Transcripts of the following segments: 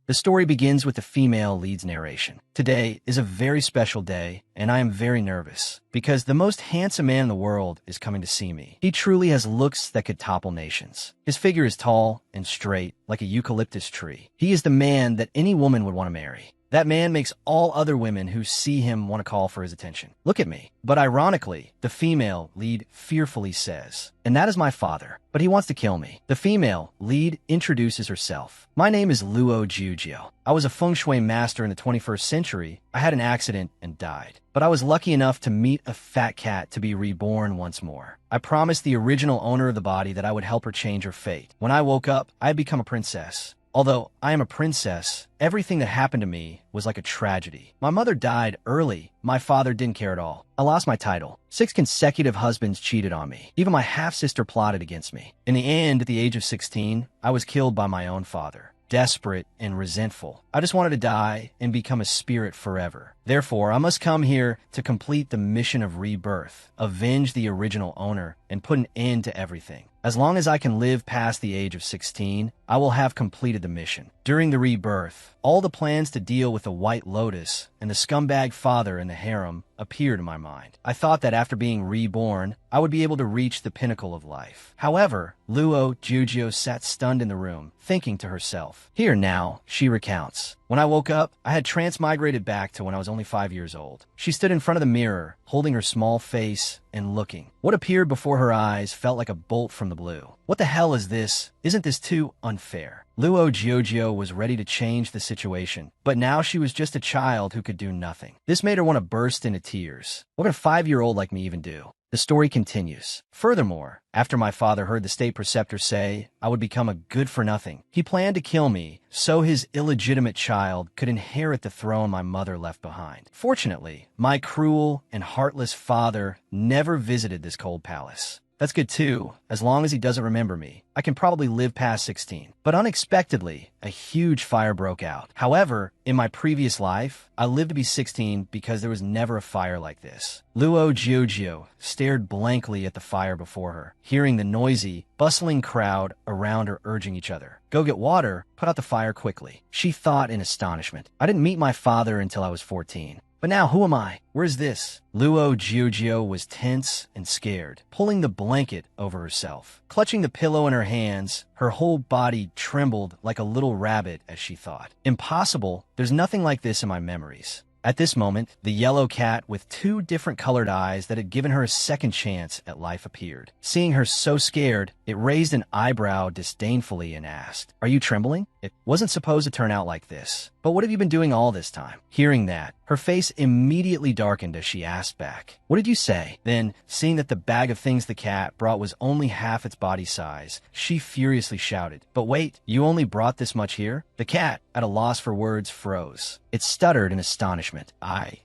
The story begins with the female lead's narration. Today is a very special day, and I am very nervous because the most handsome man in the world is coming to see me. He truly has looks that could topple nations. His figure is tall and straight, like a eucalyptus tree. He is the man that any woman would want to marry. That man makes all other women who see him want to call for his attention. Look at me. But ironically, the female lead fearfully says, and that is my father, but he wants to kill me. The female lead introduces herself. My name is Luo Jujio. I was a feng shui master in the 21st century. I had an accident and died. But I was lucky enough to meet a fat cat to be reborn once more. I promised the original owner of the body that I would help her change her fate. When I woke up, I had become a princess. Although I am a princess, everything that happened to me was like a tragedy. My mother died early. My father didn't care at all. I lost my title. 6 consecutive husbands cheated on me. Even my half-sister plotted against me. In the end, at the age of 16, I was killed by my own father. Desperate and resentful, I just wanted to die and become a spirit forever. Therefore, I must come here to complete the mission of rebirth, avenge the original owner, and put an end to everything. As long as I can live past the age of 16, I will have completed the mission. During the rebirth, all the plans to deal with the White Lotus and the scumbag father in the harem appeared in my mind. I thought that after being reborn, I would be able to reach the pinnacle of life. However, Luo Jujio sat stunned in the room, thinking to herself. Here now, she recounts. When I woke up, I had transmigrated back to when I was only 5 years old. She stood in front of the mirror, holding her small face and looking. What appeared before her eyes felt like a bolt from the blue. What the hell is this? Isn't this too unfair? Luo Jiujio was ready to change the situation, but now she was just a child who could do nothing. This made her want to burst into tears. What could a 5-year-old like me even do? The story continues. Furthermore, after my father heard the state preceptor say I would become a good-for-nothing, he planned to kill me so his illegitimate child could inherit the throne my mother left behind. Fortunately, my cruel and heartless father never visited this cold palace. That's good too, as long as he doesn't remember me. I can probably live past 16. But unexpectedly, a huge fire broke out. However, in my previous life, I lived to be 16 because there was never a fire like this. Luo Jiujio stared blankly at the fire before her, hearing the noisy, bustling crowd around her urging each other. Go get water, put out the fire quickly. She thought in astonishment. I didn't meet my father until I was 14. But now, who am I? Where's this? Luo Jiujio was tense and scared, pulling the blanket over herself. Clutching the pillow in her hands, her whole body trembled like a little rabbit as she thought. Impossible. There's nothing like this in my memories. At this moment, the yellow cat with 2 different colored eyes that had given her a second chance at life appeared. Seeing her so scared, it raised an eyebrow disdainfully and asked, "Are you trembling? It wasn't supposed to turn out like this. But what have you been doing all this time?" Hearing that, her face immediately darkened as she asked back, "What did you say?" Then, seeing that the bag of things the cat brought was only half its body size, she furiously shouted, "But wait, you only brought this much here?" The cat, at a loss for words, froze. It stuttered in astonishment.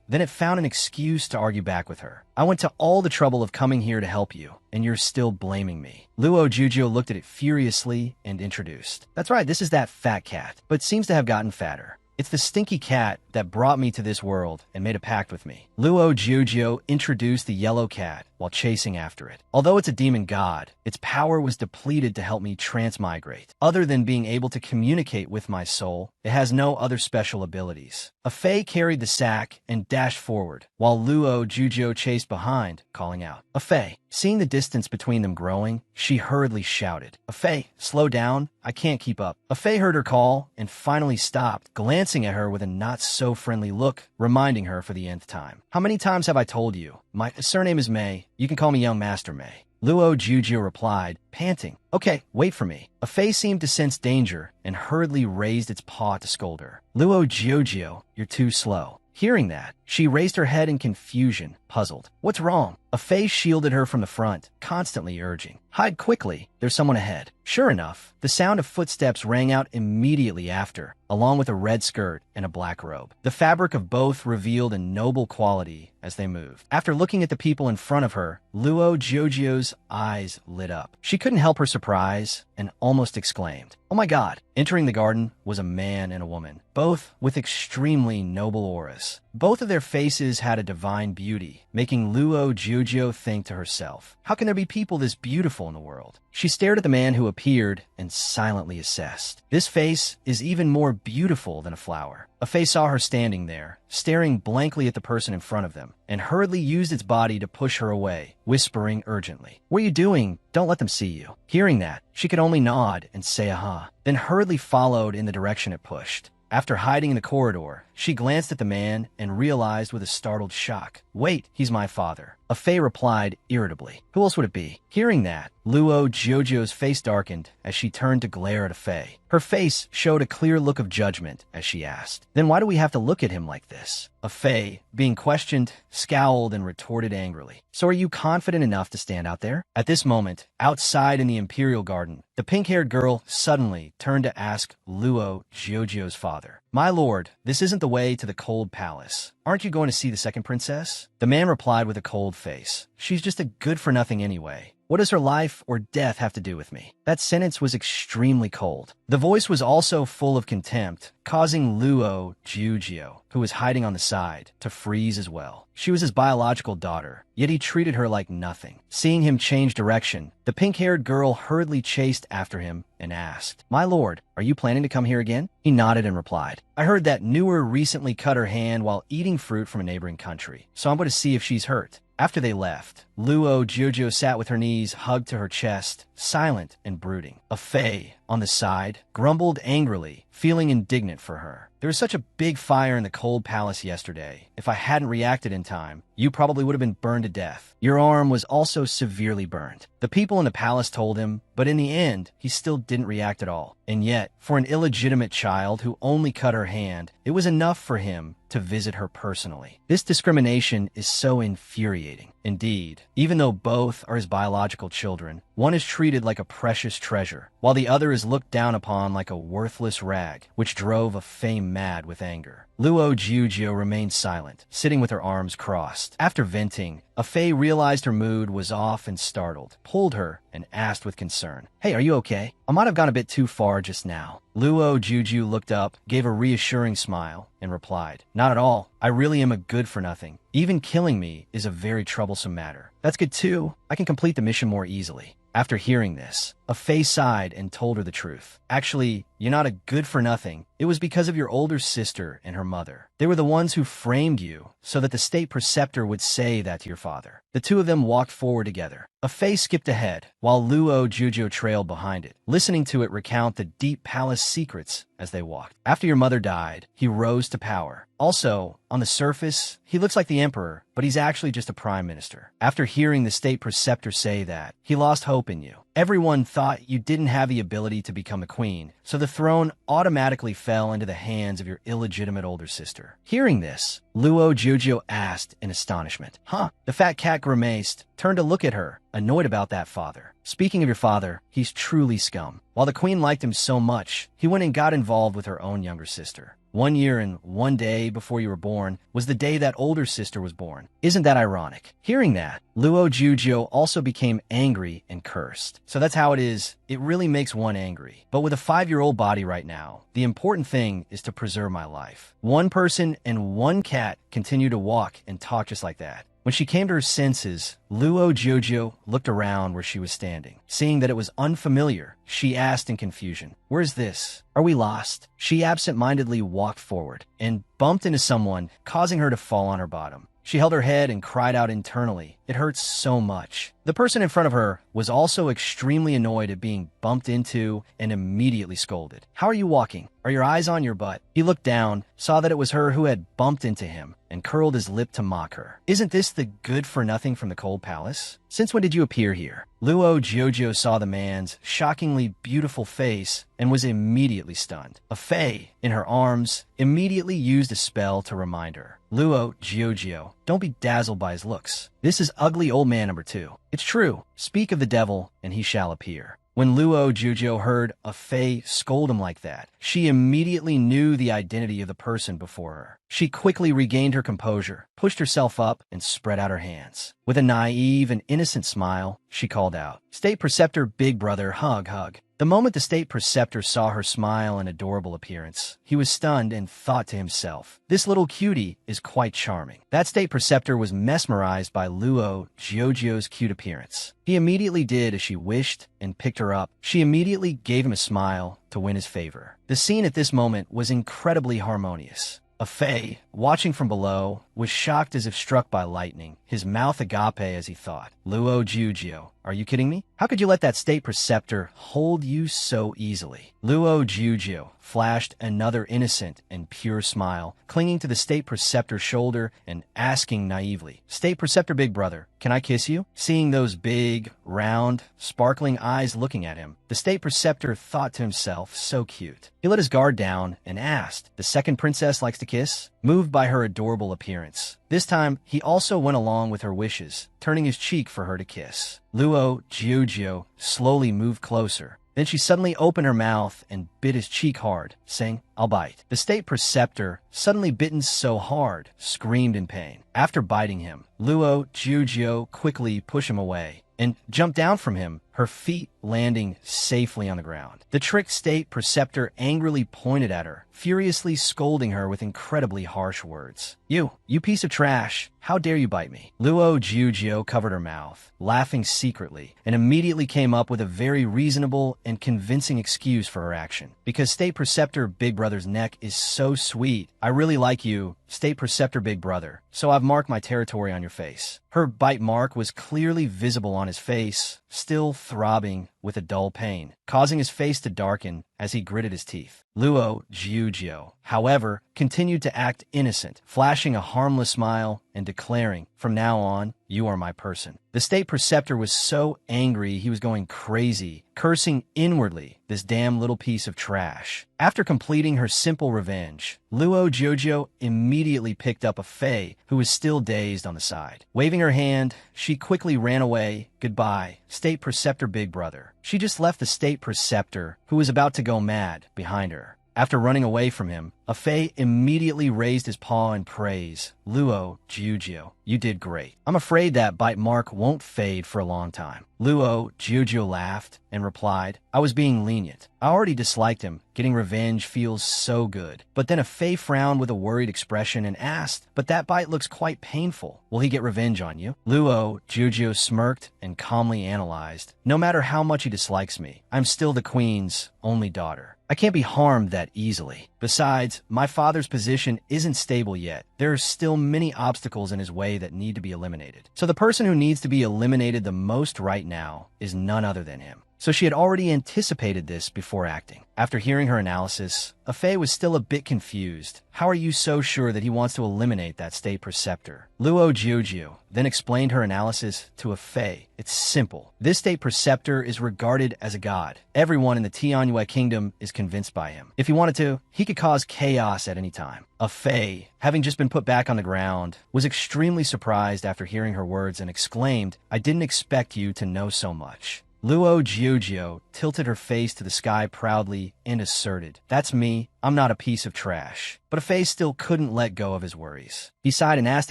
Then it found an excuse to argue back with her. "I went to all the trouble of coming here to help you, and you're still blaming me." Luo Jujio looked at it furiously and introduced. "That's right, this is that fat cat, but seems to have gotten fatter. It's the stinky cat that brought me to this world and made a pact with me." Luo Jujio introduced the yellow cat while chasing after it. Although it's a demon god, its power was depleted to help me transmigrate. Other than being able to communicate with my soul, it has no other special abilities. A fae carried the sack and dashed forward, while Luo Jujio chased behind, calling out, "A fae." Seeing the distance between them growing, she hurriedly shouted, "A fae, slow down, I can't keep up." A fae heard her call and finally stopped, glancing at her with a not-so-friendly look, reminding her for the nth time. "How many times have I told you? My surname is May. You can call me Young Master May." Luo Jujio replied, panting, "Okay, wait for me." A fae seemed to sense danger and hurriedly raised its paw to scold her. "Luo Jujio, you're too slow." Hearing that, she raised her head in confusion, puzzled. "What's wrong?" A fae shielded her from the front, constantly urging, "Hide quickly, there's someone ahead." Sure enough, the sound of footsteps rang out immediately after, along with a red skirt and a black robe. The fabric of both revealed a noble quality as they moved. After looking at the people in front of her, Luo Jojio's eyes lit up. She couldn't help her surprise and almost exclaimed, "Oh my God!" Entering the garden was a man and a woman, both with extremely noble auras. Both of their their faces had a divine beauty, making Luo Jujio think to herself, how can there be people this beautiful in the world? She stared at the man who appeared and silently assessed. This face is even more beautiful than a flower. A face saw her standing there, staring blankly at the person in front of them, and hurriedly used its body to push her away, whispering urgently, "What are you doing? Don't let them see you." Hearing that, she could only nod and say aha, then hurriedly followed in the direction it pushed. After hiding in the corridor, she glanced at the man and realized with a startled shock, "Wait, he's my father." A Fei replied irritably. Who else would it be? Hearing that, Luo Jiujio's face darkened as she turned to glare at a Fei. Her face showed a clear look of judgment as she asked, "Then why do we have to look at him like this?" A Fei, being questioned, scowled and retorted angrily, "So are you confident enough to stand out there?" At this moment, outside in the Imperial Garden, the pink-haired girl suddenly turned to ask Luo Jiujio's father, "My lord, this isn't the way to the cold palace. Aren't you going to see the second princess?" The man replied with a cold face, "She's just a good-for-nothing anyway. What does her life or death have to do with me?" That sentence was extremely cold. The voice was also full of contempt, causing Luo Jiujio, who was hiding on the side, to freeze as well. She was his biological daughter, yet he treated her like nothing. Seeing him change direction, the pink-haired girl hurriedly chased after him and asked, "My lord, are you planning to come here again?" He nodded and replied, "I heard that Newer recently cut her hand while eating fruit from a neighboring country, so I'm going to see if she's hurt." After they left, Luo Jiujio sat with her knees hugged to her chest, silent and brooding. A Fei, on the side, grumbled angrily, feeling indignant for her. "There was such a big fire in the cold palace yesterday. If I hadn't reacted in time, you probably would have been burned to death. Your arm was also severely burned." The people in the palace told him, but in the end, he still didn't react at all. And yet, for an illegitimate child who only cut her hand, it was enough for him to visit her personally. This discrimination is so infuriating. Indeed, even though both are his biological children, one is treated like a precious treasure, while the other is looked down upon like a worthless rag, which drove a Fei mad with anger. Luo Jiujio remained silent, sitting with her arms crossed. After venting, a Fei realized her mood was off and startled, pulled her, and asked with concern, "Hey, are you okay? I might have gone a bit too far just now." Luo Jiujio looked up, gave a reassuring smile, and replied, "Not at all. I really am a good-for-nothing. Even killing me is a very troublesome matter." "That's good too. I can complete the mission more easily." After hearing this, a Fei sighed and told her the truth. "Actually, you're not a good-for-nothing. It was because of your older sister and her mother. They were the ones who framed you so that the state preceptor would say that to your father." The two of them walked forward together. A Fei skipped ahead, while Luo Jiujio trailed behind it, listening to it recount the deep palace secrets as they walked. "After your mother died, he rose to power. Also, on the surface, he looks like the emperor, but he's actually just a prime minister. After hearing the state preceptor say that, he lost hope in you. Everyone thought you didn't have the ability to become a queen, so the throne automatically fell into the hands of your illegitimate older sister." Hearing this, Luo Jiujio asked in astonishment, "Huh?" The fat cat grimaced, turned to look at her, annoyed about that father. "Speaking of your father, he's truly scum. While the queen liked him so much, he went and got involved with her own younger sister. 1 year and 1 day before you were born was the day that older sister was born. Isn't that ironic?" Hearing that, Luo Jiujio also became angry and cursed. So that's how it is. It really makes one angry. But with a 5-year-old body right now, the important thing is to preserve my life. One person and one cat continue to walk and talk just like that. When she came to her senses, Luo Jiujio looked around where she was standing. Seeing that it was unfamiliar, she asked in confusion, "Where's this? Are we lost?" She absent-mindedly walked forward and bumped into someone, causing her to fall on her bottom. She held her head and cried out internally, "It hurts so much." The person in front of her was also extremely annoyed at being bumped into and immediately scolded. "How are you walking? Are your eyes on your butt?" He looked down, saw that it was her who had bumped into him, and curled his lip to mock her. "Isn't this the good-for-nothing from the cold palace? Since when did you appear here?" Luo Jiujio saw the man's shockingly beautiful face and was immediately stunned. A Fei, in her arms, immediately used a spell to remind her, "Luo Jiujio, don't be dazzled by his looks. This is ugly old man number 2. It's true. Speak of the devil, and he shall appear." When Luo Jiujio heard a Fei scold him like that, she immediately knew the identity of the person before her. She quickly regained her composure, pushed herself up, and spread out her hands. With a naive and innocent smile, she called out, State Preceptor Big Brother hug hug. The moment the State Preceptor saw her smile and adorable appearance, he was stunned and thought to himself, this little cutie is quite charming. That State Preceptor was mesmerized by Luo Jiujio's cute appearance. He immediately did as she wished and picked her up. She immediately gave him a smile to win his favor. The scene at this moment was incredibly harmonious. A Fae, watching from below, was shocked as if struck by lightning, his mouth agape as he thought, Luo Jiujio, are you kidding me? How could you let that State Preceptor hold you so easily? Luo Jiujio flashed another innocent and pure smile, clinging to the State Preceptor's shoulder and asking naively, State Preceptor Big Brother, can I kiss you? Seeing those big, round, sparkling eyes looking at him, the State Preceptor thought to himself, so cute. He let his guard down and asked, the second princess likes to kiss? Moved by her adorable appearance. This time, he also went along with her wishes, turning his cheek for her to kiss. Luo Jiujio slowly moved closer. Then she suddenly opened her mouth and bit his cheek hard, saying, I'll bite. The State Preceptor, suddenly bitten so hard, screamed in pain. After biting him, Luo Jiujio quickly pushed him away and jumped down from him, her feet landing safely on the ground. The tricked State Preceptor angrily pointed at her, furiously scolding her with incredibly harsh words. You piece of trash, how dare you bite me? Luo Jiujio covered her mouth, laughing secretly, and immediately came up with a very reasonable and convincing excuse for her action. Because State Preceptor Big Brother's neck is so sweet, I really like you, State Preceptor Big Brother, so I've marked my territory on your face. Her bite mark was clearly visible on his face, still throbbing with a dull pain, causing his face to darken as he gritted his teeth. Luo Jiujio, however, continued to act innocent, flashing a harmless smile and declaring, from now on, you are my person. The State Preceptor was so angry he was going crazy, cursing inwardly, this damn little piece of trash. After completing her simple revenge, Luo Jiujio immediately picked up a Fae who was still dazed on the side. Waving her hand, she quickly ran away. Goodbye, State Preceptor Big Brother. She just left the State Preceptor, who was about to go mad, behind her. After running away from him, a Fae immediately raised his paw in praise. Luo Jiujio, you did great. I'm afraid that bite mark won't fade for a long time. Luo Jiujio laughed and replied, I was being lenient. I already disliked him. Getting revenge feels so good. But then a Fae frowned with a worried expression and asked, but that bite looks quite painful. Will he get revenge on you? Luo Jiujio smirked and calmly analyzed, no matter how much he dislikes me, I'm still the queen's only daughter. I can't be harmed that easily. Besides, my father's position isn't stable yet. There are still many obstacles in his way that need to be eliminated. So the person who needs to be eliminated the most right now is none other than him. So she had already anticipated this before acting. After hearing her analysis, Faye was still a bit confused. How are you so sure that he wants to eliminate that State Preceptor? Luo Jiujio then explained her analysis to Faye. It's simple. This State Preceptor is regarded as a god. Everyone in the Tianyue Kingdom is convinced by him. If he wanted to, he could cause chaos at any time. Faye, having just been put back on the ground, was extremely surprised after hearing her words and exclaimed, I didn't expect you to know so much. Luo Jiujio tilted her face to the sky proudly and asserted, that's me, I'm not a piece of trash. But Faye still couldn't let go of his worries. He sighed and asked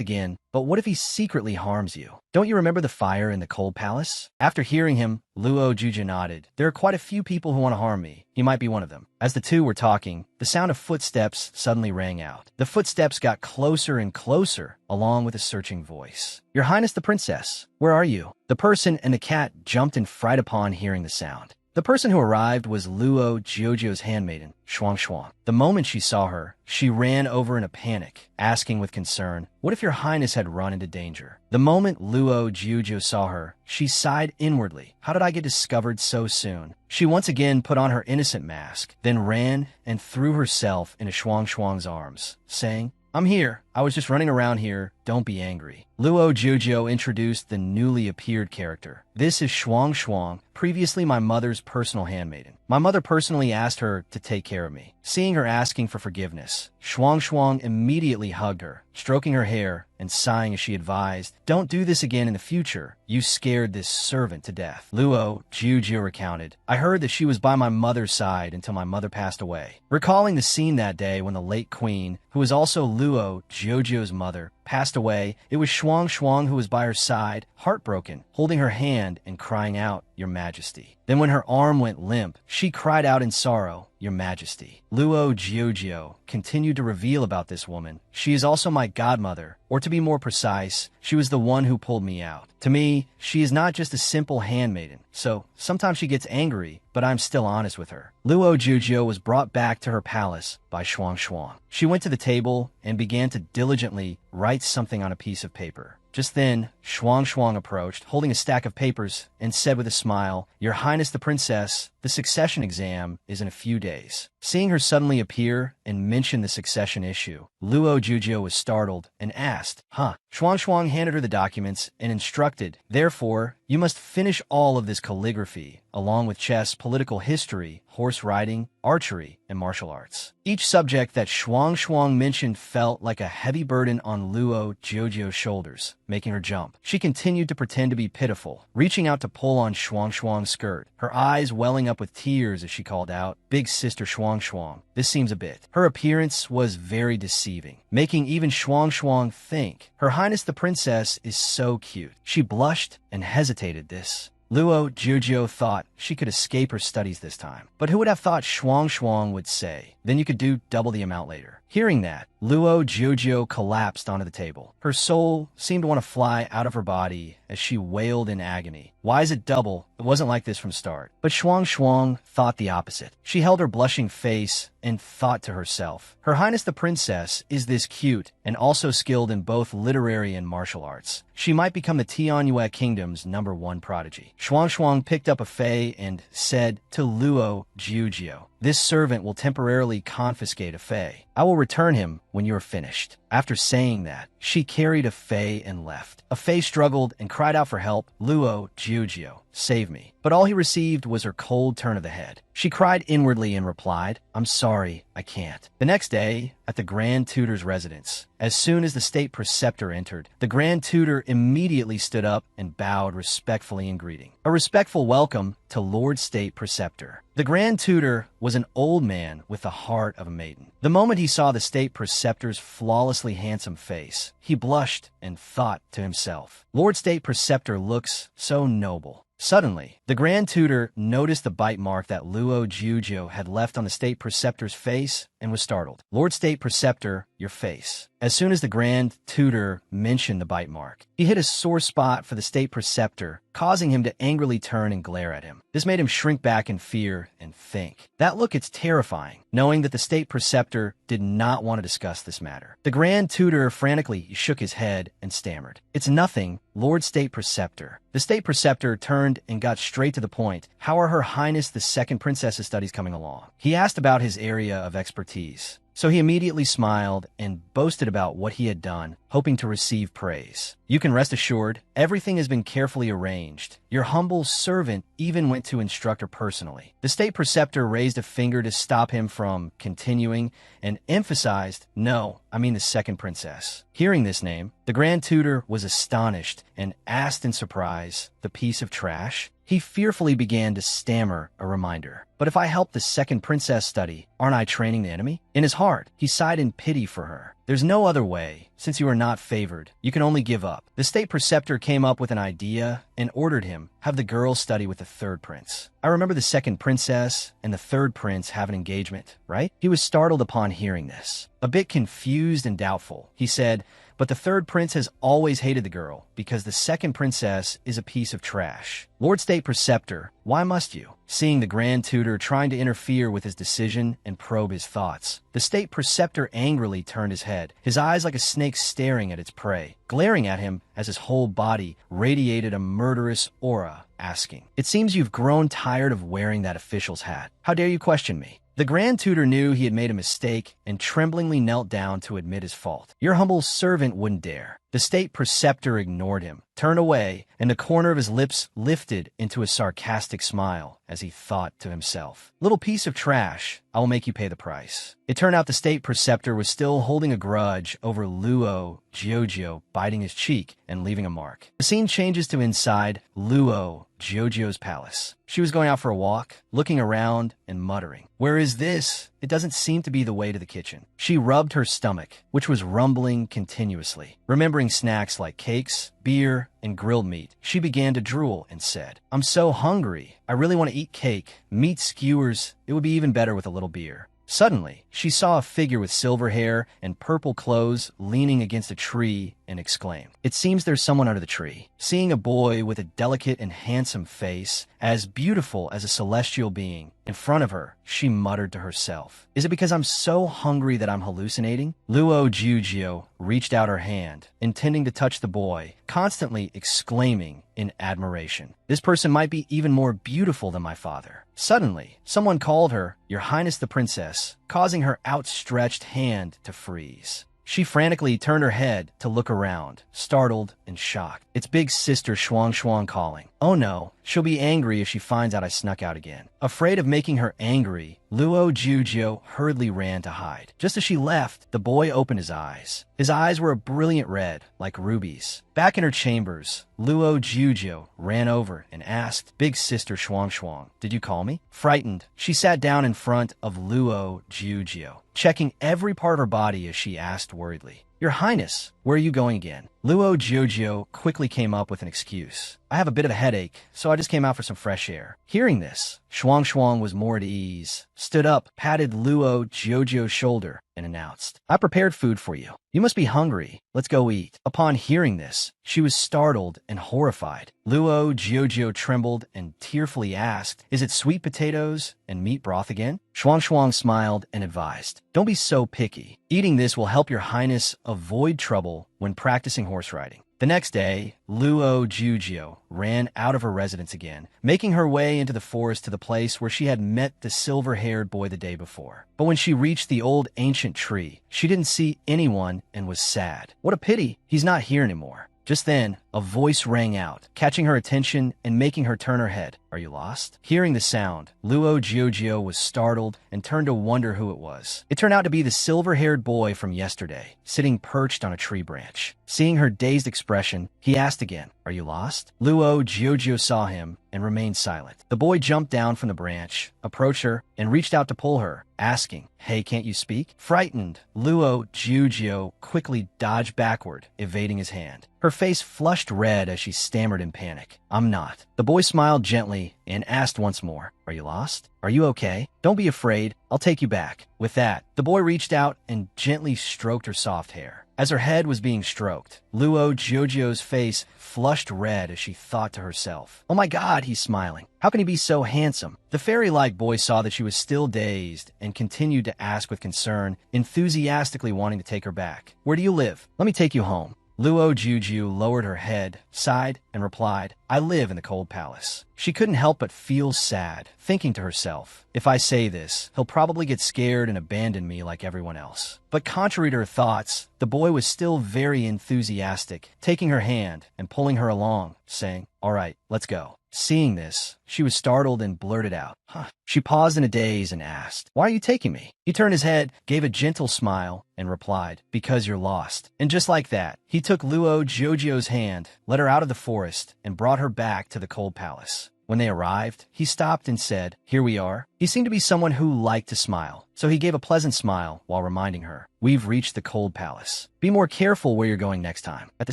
again, but what if he secretly harms you? Don't you remember the fire in the cold palace? After hearing him, Luo Jiujio nodded. There are quite a few people who want to harm me. He might be one of them. As the two were talking, the sound of footsteps suddenly rang out. The footsteps got closer and closer, along with a searching voice. Your Highness the Princess, where are you? The person and the cat jumped in fright upon hearing the sound. The person who arrived was Luo Jiujio's handmaiden, Shuang Shuang. The moment she saw her, she ran over in a panic, asking with concern, what if your highness had run into danger? The moment Luo Jiujio saw her, she sighed inwardly. How did I get discovered so soon? She once again put on her innocent mask, then ran and threw herself into Shuang Shuang's arms, saying, I'm here. I was just running around here. Don't be angry. Luo Jiujio introduced the newly appeared character. This is Shuang Shuang, previously my mother's personal handmaiden. My mother personally asked her to take care of me. Seeing her asking for forgiveness, Shuang Shuang immediately hugged her, stroking her hair and sighing as she advised, don't do this again in the future. You scared this servant to death. Luo Jiujio recounted, I heard that she was by my mother's side until my mother passed away. Recalling the scene that day when the late queen, who was also Luo Jiujio's mother, passed away, it was Shuang Shuang who was by her side, heartbroken, holding her hand and crying out, Your Majesty. Then when her arm went limp, she cried out in sorrow, Your Majesty. Luo Jiujio continued to reveal about this woman. She is also my godmother, or to be more precise, she was the one who pulled me out. To me, she is not just a simple handmaiden, so sometimes she gets angry, but I'm still honest with her. Luo Jiujio was brought back to her palace by Shuang Shuang. She went to the table and began to diligently write something on a piece of paper. Just then, Shuang Shuang approached, holding a stack of papers, and said with a smile, Your Highness the Princess, the succession exam is in a few days. Seeing her suddenly appear and mention the succession issue, Luo Jiujio was startled and asked, Huh? Shuang Shuang handed her the documents and instructed, Therefore, you must finish all of this calligraphy, along with chess, political history, horse riding, archery, and martial arts. Each subject that Shuang Shuang mentioned felt like a heavy burden on Luo Jiujio's shoulders, making her jump. She continued to pretend to be pitiful, reaching out to pull on Shuang Shuang's skirt, her eyes welling up with tears as she called out, Big Sister Shuang Shuang, this seems a bit. Her appearance was very deceiving, making even Shuang Shuang think, Her Highness the Princess is so cute. She blushed and hesitated this. Luo Jiujio thought she could escape her studies this time. But who would have thought Shuang Shuang would say, Then you could do double the amount later. Hearing that, Luo Jiujio collapsed onto the table. Her soul seemed to want to fly out of her body as she wailed in agony. Why is it double? It wasn't like this from start. But Shuang Shuang thought the opposite. She held her blushing face and thought to herself, Her Highness the Princess is this cute and also skilled in both literary and martial arts. She might become the Tianyue Kingdom's #1 prodigy. Shuang Shuang picked up a fei and said to Luo Jiujio, This servant will temporarily confiscate a fei. I will return him when you are finished. After saying that, she carried a fei and left. A fei struggled and cried out for help. Luo Jiujio, save me. But all he received was her cold turn of the head. She cried inwardly and replied, I'm sorry, I can't. The next day, at the Grand Tutor's residence, as soon as the state preceptor entered, the Grand Tutor immediately stood up and bowed respectfully in greeting. A respectful welcome to Lord State Preceptor. The Grand Tutor was an old man with the heart of a maiden. The moment he saw the state preceptor's flawlessly handsome face, he blushed and thought to himself, Lord State Preceptor looks so noble. Suddenly, the Grand Tutor noticed the bite mark that Luo Jiujio had left on the State Preceptor's face and was startled. Lord State Preceptor, your face. As soon as the Grand Tutor mentioned the bite mark, he hit a sore spot for the State Preceptor, causing him to angrily turn and glare at him. This made him shrink back in fear and think. That look is terrifying, knowing that the State Preceptor did not want to discuss this matter. The Grand Tutor frantically shook his head and stammered. It's nothing, Lord State Preceptor. The State Preceptor turned and got straight to the point. How are Her Highness the Second Princess's studies coming along? He asked about his area of expertise. So he immediately smiled and boasted about what he had done, hoping to receive praise. You can rest assured, everything has been carefully arranged. Your humble servant even went to instruct her personally. The State Preceptor raised a finger to stop him from continuing and emphasized, No, I mean the second princess. Hearing this name, the Grand Tutor was astonished and asked in surprise, The piece of trash? He fearfully began to stammer a reminder. But if I help the second princess study, aren't I training the enemy? In his heart, he sighed in pity for her. There's no other way. Since you are not favored, you can only give up. The State Preceptor came up with an idea and ordered him have the girl study with the third prince. I remember the second princess and the third prince have an engagement, right? He was startled upon hearing this. A bit confused and doubtful, he said, But the third prince has always hated the girl because the second princess is a piece of trash. Lord State Preceptor, why must you? Seeing the Grand Tutor trying to interfere with his decision and probe his thoughts, the State Preceptor angrily turned his head, his eyes like a snake staring at its prey, glaring at him as his whole body radiated a murderous aura, asking, It seems you've grown tired of wearing that official's hat. How dare you question me? The Grand Tutor knew he had made a mistake and tremblingly knelt down to admit his fault. Your humble servant wouldn't dare. The State Preceptor ignored him, turned away, and the corner of his lips lifted into a sarcastic smile as he thought to himself, Little piece of trash, I will make you pay the price. It turned out the State Preceptor was still holding a grudge over Luo Jiujio biting his cheek and leaving a mark. The scene changes to inside Luo Jiujio's palace. She was going out for a walk, looking around and muttering, Where is this? It doesn't seem to be the way to the kitchen. She rubbed her stomach, which was rumbling continuously. Remembering offering snacks like cakes, beer, and grilled meat. She began to drool and said, "I'm so hungry. I really want to eat cake, meat skewers. It would be even better with a little beer." Suddenly, she saw a figure with silver hair and purple clothes leaning against a tree and exclaimed, "It seems there's someone under the tree." Seeing a boy with a delicate and handsome face, as beautiful as a celestial being, in front of her, she muttered to herself, "Is it because I'm so hungry that I'm hallucinating?" Luo Jujio reached out her hand, intending to touch the boy, constantly exclaiming in admiration, "This person might be even more beautiful than my father." Suddenly, someone called her, "Your Highness the Princess," causing her outstretched hand to freeze. She frantically turned her head to look around, startled and shocked. It's big sister Shuang Shuang calling. Oh no, she'll be angry if she finds out I snuck out again. Afraid of making her angry, Luo Jujio hurriedly ran to hide. Just as she left, the boy opened his eyes. His eyes were a brilliant red, like rubies. Back in her chambers, Luo Jujio ran over and asked big sister Shuang Shuang, "Did you call me?" Frightened, she sat down in front of Luo Jujio, checking every part of her body as she asked worriedly, "Your Highness, where are you going again?" Luo Jujio quickly came up with an excuse. "I have a bit of a headache, so I just came out for some fresh air." Hearing this, Shuang Shuang was more at ease, stood up, patted Luo Jujio's shoulder, and announced, "I prepared food for you. You must be hungry. Let's go eat." Upon hearing this, she was startled and horrified. Luo Jujio trembled and tearfully asked, "Is it sweet potatoes and meat broth again?" Shuang Shuang smiled and advised, "Don't be so picky. Eating this will help your Highness avoid trouble when practicing horse riding." The next day, Luo Jujio ran out of her residence again, making her way into the forest to the place where she had met the silver-haired boy the day before. But when she reached the old ancient tree, she didn't see anyone and was sad. What a pity, he's not here anymore. Just then, a voice rang out, catching her attention and making her turn her head. "Are you lost?" Hearing the sound, Luo Jujio was startled and turned to wonder who it was. It turned out to be the silver-haired boy from yesterday, sitting perched on a tree branch. Seeing her dazed expression, he asked again, "Are you lost?" Luo Jujio saw him and remained silent. The boy jumped down from the branch, approached her, and reached out to pull her, asking, "Hey, can't you speak?" Frightened, Luo Jujio quickly dodged backward, evading his hand. Her face flushed red as she stammered in panic, "I'm not." The boy smiled gently and asked once more, "Are you lost? Are you okay? Don't be afraid. I'll take you back." With that, the boy reached out and gently stroked her soft hair. As her head was being stroked, Luo Jujio's face flushed red as she thought to herself, "Oh my God, he's smiling. How can he be so handsome?" The fairy-like boy saw that she was still dazed and continued to ask with concern, enthusiastically wanting to take her back. "Where do you live? Let me take you home." Luo Jujio lowered her head, sighed, and replied, "I live in the cold palace." She couldn't help but feel sad, thinking to herself, "If I say this, he'll probably get scared and abandon me like everyone else." But contrary to her thoughts, the boy was still very enthusiastic, taking her hand and pulling her along, saying, "All right, let's go." Seeing this, she was startled and blurted out, "Huh." She paused in a daze and asked, "Why are you taking me?" He turned his head, gave a gentle smile, and replied, "Because you're lost." And just like that, he took Luo Jujio's hand, led her out of the forest, and brought her back to the cold palace. When they arrived, he stopped and said, "Here we are." He seemed to be someone who liked to smile, so he gave a pleasant smile while reminding her, "We've reached the cold palace. Be more careful where you're going next time." At the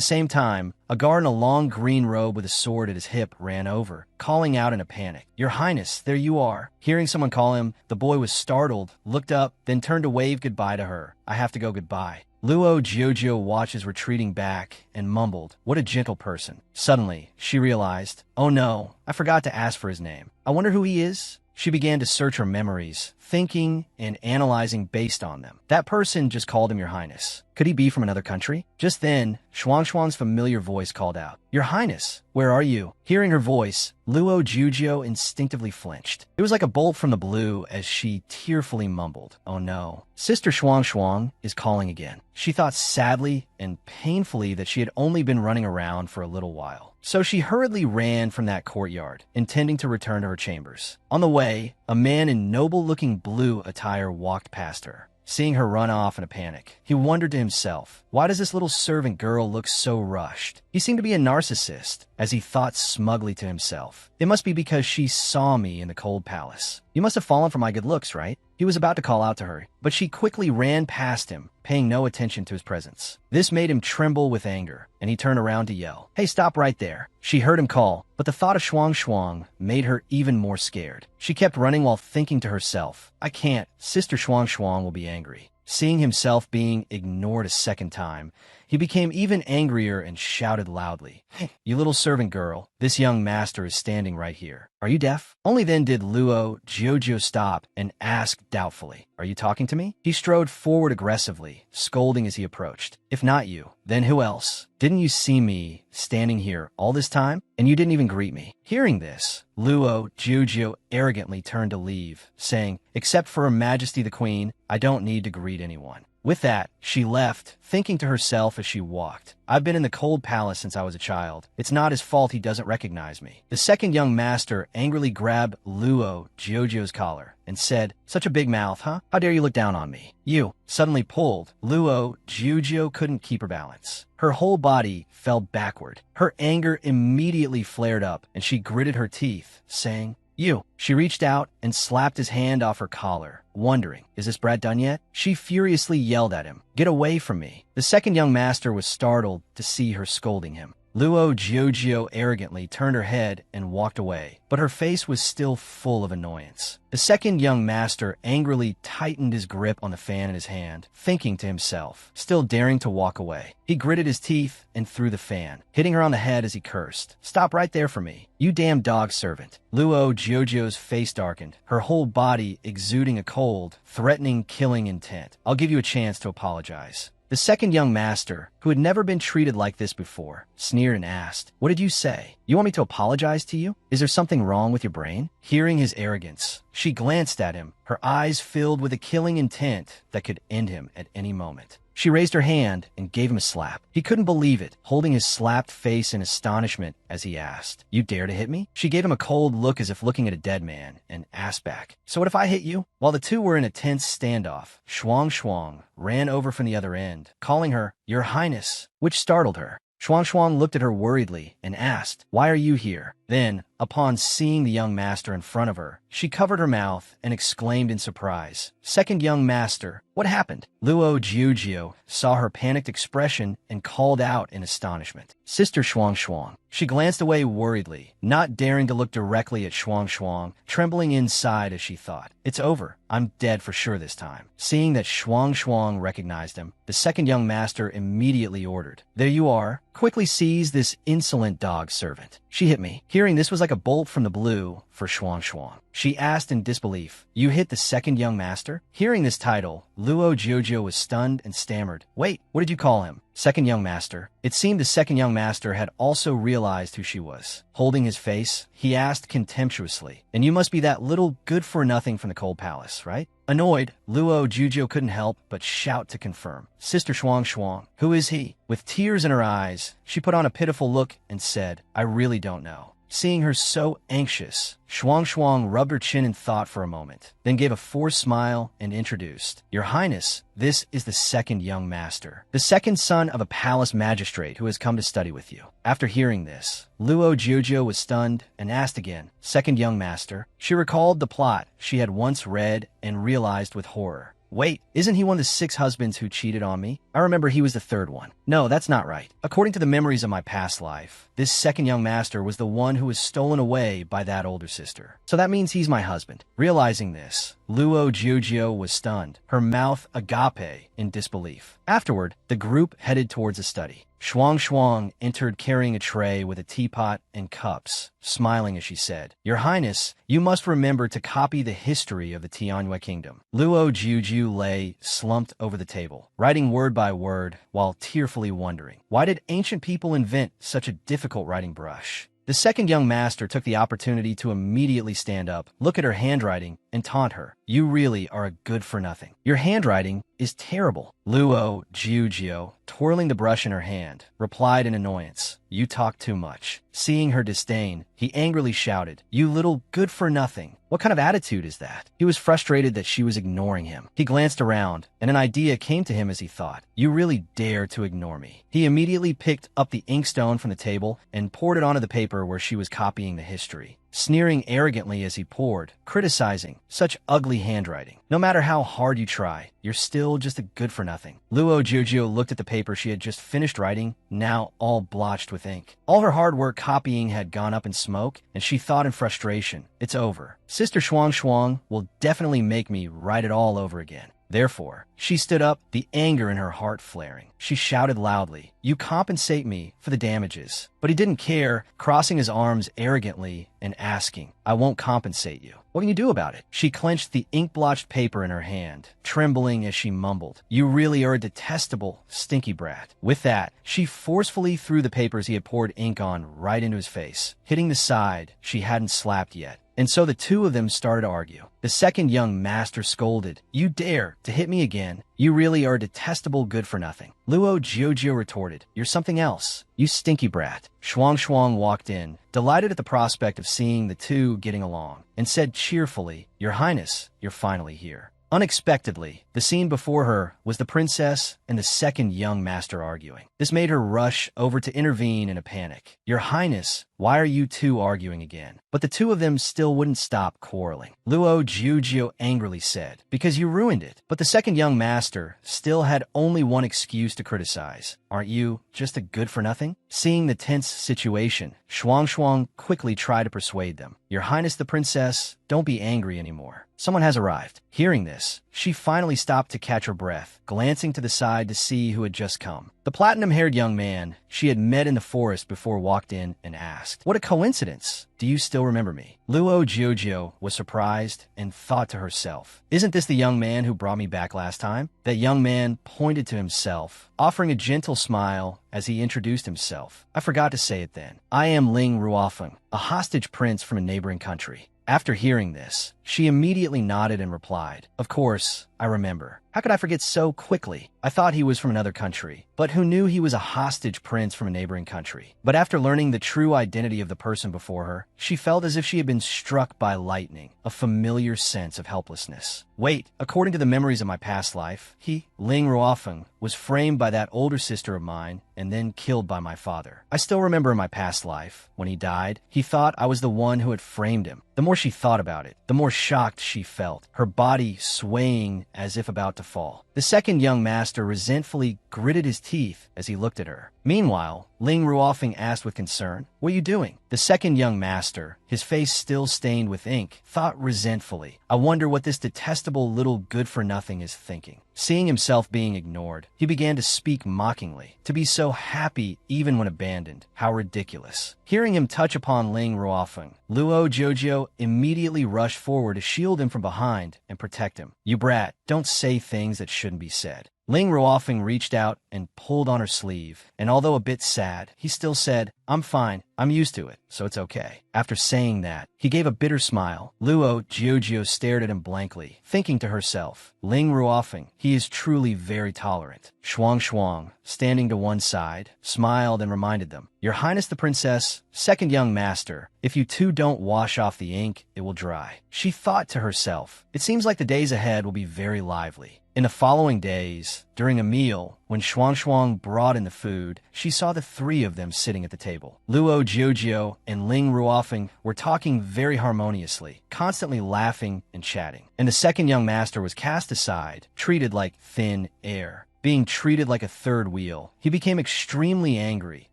same time, a guard in a long green robe with a sword at his hip ran over, calling out in a panic, "Your Highness, there you are." Hearing someone call him, the boy was startled, looked up, then turned to wave goodbye to her. "I have to go goodbye." Luo Jujio watched his retreating back and mumbled, "What a gentle person." Suddenly, she realized, "Oh no, I forgot to ask for his name. I wonder who he is?" She began to search her memories, thinking and analyzing based on them. That person just called him Your Highness. Could he be from another country? Just then, Shuang Shuang's familiar voice called out, "Your Highness, where are you?" Hearing her voice, Luo Jujio instinctively flinched. It was like a bolt from the blue as she tearfully mumbled, "Oh no, Sister Shuang Shuang is calling again." She thought sadly and painfully that she had only been running around for a little while. So she hurriedly ran from that courtyard, intending to return to her chambers. On the way, a man in noble-looking blue attire walked past her. Seeing her run off in a panic, he wondered to himself, why does this little servant girl look so rushed? He seemed to be a narcissist, as he thought smugly to himself. It must be because she saw me in the cold palace. You must have fallen for my good looks, right? He was about to call out to her, but she quickly ran past him, paying no attention to his presence. This made him tremble with anger, and he turned around to yell, "Hey, stop right there." She heard him call, but the thought of Shuang Shuang made her even more scared. She kept running while thinking to herself, "I can't. Sister Shuang Shuang will be angry." Seeing himself being ignored a second time, he became even angrier and shouted loudly, "You little servant girl, this young master is standing right here. Are you deaf?" Only then did Luo Jojo stop and ask doubtfully, "Are you talking to me?" He strode forward aggressively, scolding as he approached. "If not you, then who else? Didn't you see me standing here all this time? And you didn't even greet me." Hearing this, Luo Jojo arrogantly turned to leave, saying, "Except for Her Majesty the Queen, I don't need to greet anyone." With that, she left, thinking to herself as she walked, "I've been in the cold palace since I was a child. It's not his fault he doesn't recognize me." The second young master angrily grabbed Luo Jojo's collar and said, "Such a big mouth, huh? How dare you look down on me?" "You!" Suddenly pulled, Luo Jojo couldn't keep her balance. Her whole body fell backward. Her anger immediately flared up, and she gritted her teeth, saying, "You!" She reached out and slapped his hand off her collar, wondering, "Is this brat done yet?" She furiously yelled at him, "Get away from me." The second young master was startled to see her scolding him. Luo Jojo arrogantly turned her head and walked away, but her face was still full of annoyance. The second young master angrily tightened his grip on the fan in his hand, thinking to himself, still daring to walk away. He gritted his teeth and threw the fan, hitting her on the head as he cursed, "Stop right there for me, you damn dog servant." Luo Jojo's face darkened, her whole body exuding a cold, threatening killing intent. "I'll give you a chance to apologize." The second young master, who had never been treated like this before, sneered and asked, "What did you say? You want me to apologize to you? Is there something wrong with your brain?" Hearing his arrogance, she glanced at him, her eyes filled with a killing intent that could end him at any moment. She raised her hand and gave him a slap. He couldn't believe it, holding his slapped face in astonishment as he asked, "You dare to hit me?" She gave him a cold look as if looking at a dead man and asked back, "So what if I hit you?" While the two were in a tense standoff, Shuang Shuang ran over from the other end, calling her, "Your Highness," which startled her. Shuang Shuang looked at her worriedly and asked, "Why are you here?" Then, upon seeing the young master in front of her, she covered her mouth and exclaimed in surprise, "Second young master, what happened?" Luo Jiujio saw her panicked expression and called out in astonishment, "Sister Shuang Shuang." She glanced away worriedly, not daring to look directly at Shuang Shuang, trembling inside as she thought, "It's over. I'm dead for sure this time." Seeing that Shuang Shuang recognized him, the second young master immediately ordered, "There you are. Quickly seize this insolent dog servant." "She hit me." Hearing this was like a bolt from the blue for Shuang Shuang. She asked in disbelief, "You hit the second young master?" Hearing this title, Luo Jojo was stunned and stammered, "Wait, what did you call him?" "Second young master." It seemed the second young master had also realized who she was. Holding his face, he asked contemptuously, "And you must be that little good-for-nothing from the cold palace, right?" Annoyed, Luo Jojo couldn't help but shout to confirm, "Sister Shuang Shuang, who is he?" With tears in her eyes, she put on a pitiful look and said, "I really don't know." Seeing her so anxious, Shuang Shuang rubbed her chin in thought for a moment, then gave a forced smile and introduced, "Your Highness, this is the second young master, the second son of a palace magistrate who has come to study with you." After hearing this, Luo Jojo was stunned and asked again, "Second young master?" She recalled the plot she had once read and realized with horror. "Wait, isn't he one of the 6 husbands who cheated on me? I remember he was the 3rd one. No, that's not right. According to the memories of my past life, this second young master was the one who was stolen away by that older sister. So that means he's my husband." Realizing this, Luo Jiujio was stunned, her mouth agape in disbelief. Afterward, the group headed towards the study. Shuang Shuang entered carrying a tray with a teapot and cups, smiling as she said, "Your Highness, you must remember to copy the history of the Tianjue Kingdom." Luo Jiujiu lay slumped over the table, writing word by word while tearfully wondering, why did ancient people invent such a difficult writing brush? The second young master took the opportunity to immediately stand up, look at her handwriting, and taunt her, "You really are a good-for-nothing. Your handwriting is terrible." Luo Jiujio, twirling the brush in her hand, replied in annoyance, "You talk too much." Seeing her disdain, he angrily shouted, "You little good-for-nothing. What kind of attitude is that? He was frustrated that she was ignoring him. He glanced around, and an idea came to him as he thought, "You really dare to ignore me." He immediately picked up the inkstone from the table and poured it onto the paper where she was copying the history, sneering arrogantly as he poured, criticizing, "Such ugly handwriting. No matter how hard you try, you're still just a good-for-nothing." Luo Jiujio looked at the paper she had just finished writing, now all blotched with ink. All her hard work copying had gone up in smoke, and she thought in frustration, "It's over. Sister Shuang will definitely make me write it all over again." Therefore, she stood up, the anger in her heart flaring. She shouted loudly, "You compensate me for the damages." But he didn't care, crossing his arms arrogantly and asking, "I won't compensate you. What can you do about it?" She clenched the ink-blotched paper in her hand, trembling as she mumbled, "You really are a detestable, stinky brat." With that, she forcefully threw the papers he had poured ink on right into his face, hitting the side she hadn't slapped yet. And so the two of them started to argue. The second young master scolded, "You dare to hit me again? You really are a detestable good-for-nothing." Luo Jiujio retorted, "You're something else, you stinky brat." Shuang walked in, delighted at the prospect of seeing the two getting along, and said cheerfully, "Your Highness, you're finally here." Unexpectedly, the scene before her was the princess and the second young master arguing. This made her rush over to intervene in a panic. "Your Highness, why are you two arguing again?" But the two of them still wouldn't stop quarreling. Luo Jiujio angrily said, "Because you ruined it." But the second young master still had only one excuse to criticize. "Aren't you just a good-for-nothing?" Seeing the tense situation, Shuang quickly tried to persuade them. "Your Highness the Princess, don't be angry anymore. Someone has arrived." Hearing this, she finally stopped to catch her breath, glancing to the side to see who had just come. The platinum-haired young man she had met in the forest before walked in and asked, "What a coincidence. Do you still remember me?" Luo Jiujio was surprised and thought to herself, "Isn't this the young man who brought me back last time?" That young man pointed to himself, offering a gentle smile as he introduced himself. "I forgot to say it then. I am Ling Ruofeng, a hostage prince from a neighboring country." After hearing this, she immediately nodded and replied, "Of course, I remember. How could I forget so quickly? I thought he was from another country, but who knew he was a hostage prince from a neighboring country?" But after learning the true identity of the person before her, she felt as if she had been struck by lightning, a familiar sense of helplessness. "Wait, according to the memories of my past life, he, Ling Ruofeng, was framed by that older sister of mine and then killed by my father. I still remember in my past life, when he died, he thought I was the one who had framed him." The more she thought about it, the more shocked she felt, her body swaying as if about to fall. The second young master resentfully gritted his teeth as he looked at her. Meanwhile, Ling Ruofeng asked with concern, "What are you doing?" The second young master, his face still stained with ink, thought resentfully, "I wonder what this detestable little good-for-nothing is thinking." Seeing himself being ignored, he began to speak mockingly. To be so happy even when abandoned, how ridiculous. Hearing him touch upon Ling Ruofeng, Luo Jiujio immediately rushed forward to shield him from behind and protect him. "You brat, don't say things that shouldn't be said." Ling Ruofeng reached out and pulled on her sleeve, and although a bit sad, he still said, "I'm fine. I'm used to it, so it's okay." After saying that, he gave a bitter smile. Luo Jiujio stared at him blankly, thinking to herself, "Ling Ruofeng, he is truly very tolerant." Shuang, standing to one side, smiled and reminded them, "Your Highness the Princess, second young master, if you two don't wash off the ink, it will dry." She thought to herself, "It seems like the days ahead will be very lively." In the following days, during a meal, when Shuang brought in the food, she saw the three of them sitting at the table. Luo Jiujio and Ling Ruofeng were talking very harmoniously, constantly laughing and chatting. And the second young master was cast aside, treated like thin air. Being treated like a third wheel, he became extremely angry,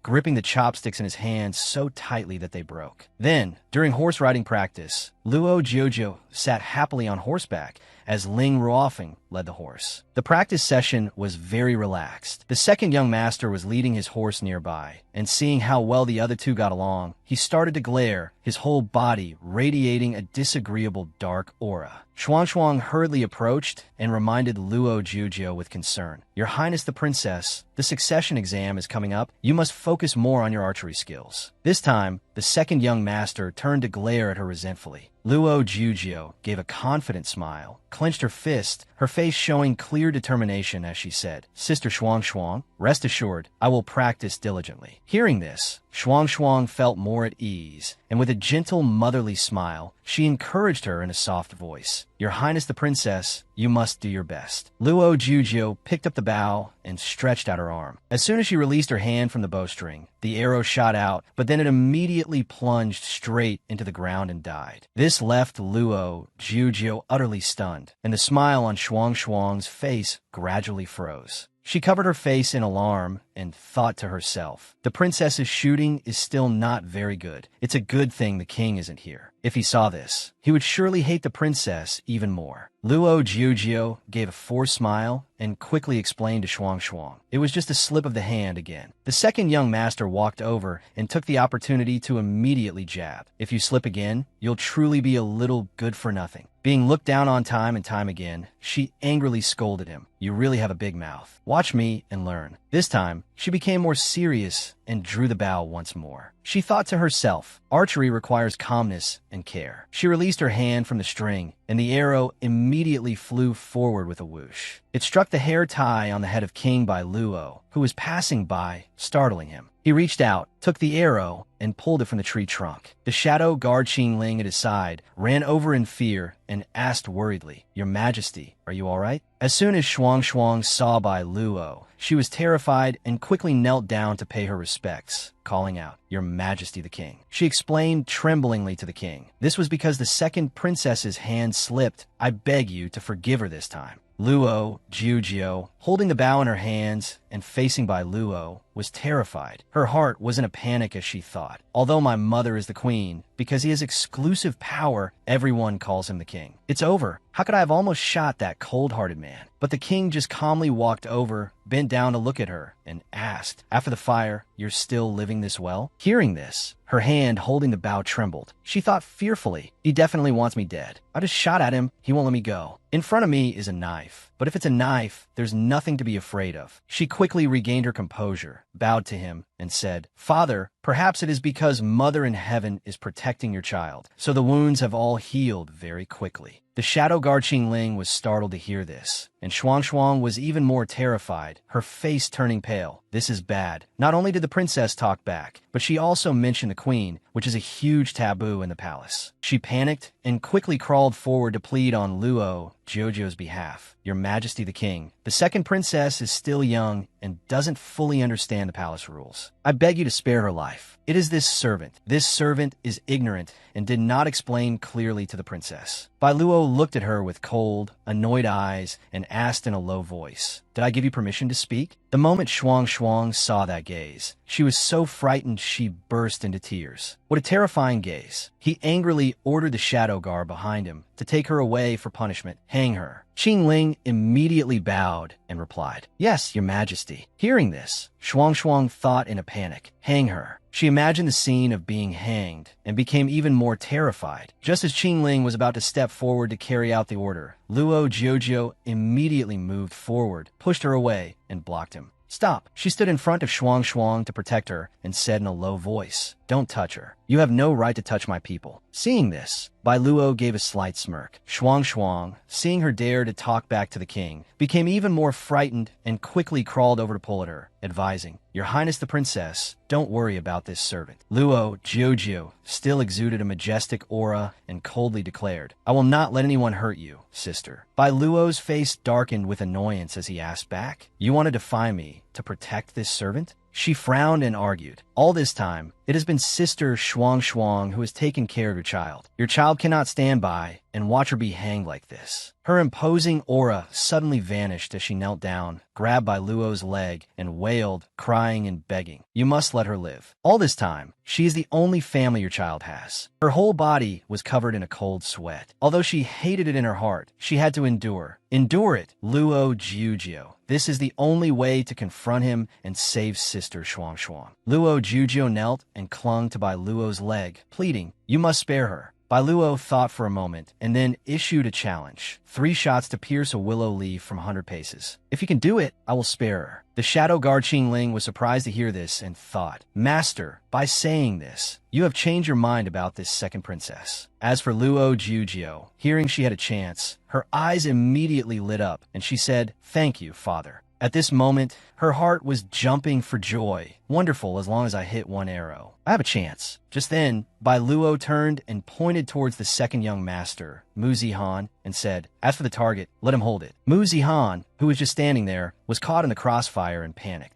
gripping the chopsticks in his hands so tightly that they broke. Then, during horse riding practice, Luo Jiujio sat happily on horseback as Ling Ruofeng led the horse. The practice session was very relaxed. The second young master was leading his horse nearby, and seeing how well the other two got along, he started to glare, his whole body radiating a disagreeable dark aura. Shuang hurriedly approached and reminded Luo Jiujio with concern, "Your Highness the Princess, the succession exam is coming up. You must focus more on your archery skills." This time, the second young master turned to glare at her resentfully. Luo Jiujio gave a confident smile, clenched her fist, her face showing clear determination as she said, "Sister Shuang, rest assured, I will practice diligently." Hearing this, Shuang Shuang felt more at ease, and with a gentle motherly smile, she encouraged her in a soft voice. Your Highness the Princess, you must do your best. Luo Jujio picked up the bow and stretched out her arm. As soon as she released her hand from the bowstring, the arrow shot out, but then it immediately plunged straight into the ground and died. This left Luo Jujio utterly stunned, and the smile on Shuang Shuang's face gradually froze. She covered her face in alarm and thought to herself, the princess's shooting is still not very good. It's a good thing the king isn't here. If he saw this, he would surely hate the princess even more. Luo Jiujio gave a forced smile and quickly explained to Shuang Shuang. It was just a slip of the hand again. The second young master walked over and took the opportunity to immediately jab. If you slip again, you'll truly be a little good for nothing. Being looked down on time and time again, she angrily scolded him. You really have a big mouth. Watch me and learn. This time, she became more serious and drew the bow once more. She thought to herself, archery requires calmness and care. She released her hand from the string, and the arrow immediately flew forward with a whoosh. It struck the hair tie on the head of King Bai Luo, who was passing by, startling him. He reached out, took the arrow, and pulled it from the tree trunk. The shadow guard Qing Ling at his side ran over in fear and asked worriedly, Your Majesty, are you all right? As soon as Shuang Shuang saw Bai Luo, she was terrified and quickly knelt down to pay her respects, calling out, Your Majesty the King. She explained tremblingly to the king, this was because the second princess's hand slipped. I beg you to forgive her this time. Luo Jiujio, holding the bow in her hands and facing Bai Luo, was terrified. Her heart was in a panic as she thought, although my mother is the queen, because he has exclusive power, everyone calls him the king. It's over. How could I have almost shot that cold-hearted man? But the king just calmly walked over, bent down to look at her, and asked, After the fire, you're still living this well? Hearing this, her hand holding the bow trembled. She thought fearfully, he definitely wants me dead. I just shot at him, he won't let me go. In front of me is a knife. But if it's a knife, there's nothing to be afraid of. She quickly regained her composure, bowed to him, and said, Father, perhaps it is because Mother in Heaven is protecting your child, so the wounds have all healed very quickly. The shadow guard Qing Ling was startled to hear this, and Shuang Shuang was even more terrified, her face turning pale. This is bad. Not only did the princess talk back, but she also mentioned the queen, which is a huge taboo in the palace. She panicked and quickly crawled forward to plead on Luo Jiujio's behalf. Your Majesty the King, the second princess is still young and doesn't fully understand the palace rules. I beg you to spare her life. It is this servant. This servant is ignorant and did not explain clearly to the princess. Bai Luo looked at her with cold, annoyed eyes and asked in a low voice, Did I give you permission to speak? The moment Shuang Shuang saw that gaze, she was so frightened she burst into tears. What a terrifying gaze. He angrily ordered the shadow guard behind him to take her away for punishment, hang her. Qing Ling immediately bowed and replied, Yes, Your Majesty. Hearing this, Shuang Shuang thought in a panic, hang her. She imagined the scene of being hanged and became even more terrified. Just as Qing Ling was about to step forward to carry out the order, Luo Jiujio immediately moved forward, pushed her away, and blocked him. Stop. She stood in front of Shuang Shuang to protect her and said in a low voice, Don't touch her. You have no right to touch my people. Seeing this, Bai Luo gave a slight smirk. Shuang Shuang, seeing her dare to talk back to the king, became even more frightened and quickly crawled over to pull at her, advising, Your Highness the Princess, don't worry about this servant. Luo Jiujio still exuded a majestic aura and coldly declared, I will not let anyone hurt you, sister. Bai Luo's face darkened with annoyance as he asked back, You want to defy me to protect this servant? She frowned and argued. All this time, it has been Sister Shuang Shuang who has taken care of your child. Your child cannot stand by and watch her be hanged like this. Her imposing aura suddenly vanished as she knelt down, grabbed by Luo's leg, and wailed, crying and begging, You must let her live. All this time, she is the only family your child has. Her whole body was covered in a cold sweat. Although she hated it in her heart, she had to endure. Endure it, Luo Jiujio. This is the only way to confront him and save Sister Shuang Shuang. Luo Jiujio knelt and clung to Bai Luo's leg, pleading, You must spare her. Bai Luo thought for a moment and then issued a challenge. 3 shots to pierce a willow leaf from 100 paces. If you can do it, I will spare her. The shadow guard Qing Ling was surprised to hear this and thought, Master, by saying this, you have changed your mind about this second princess. As for Luo Jiujio, hearing she had a chance, her eyes immediately lit up and she said, Thank you, father. At this moment, her heart was jumping for joy. Wonderful, as long as I hit one arrow. I have a chance. Just then, Bai Luo turned and pointed towards the second young master, Mu Zihan, and said, "As for the target, let him hold it." Mu Zihan, who was just standing there, was caught in the crossfire and panicked.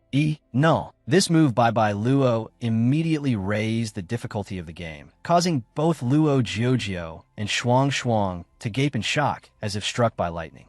No. This move by Bai Luo immediately raised the difficulty of the game, causing both Luo Jiujio and Shuang Shuang to gape in shock as if struck by lightning.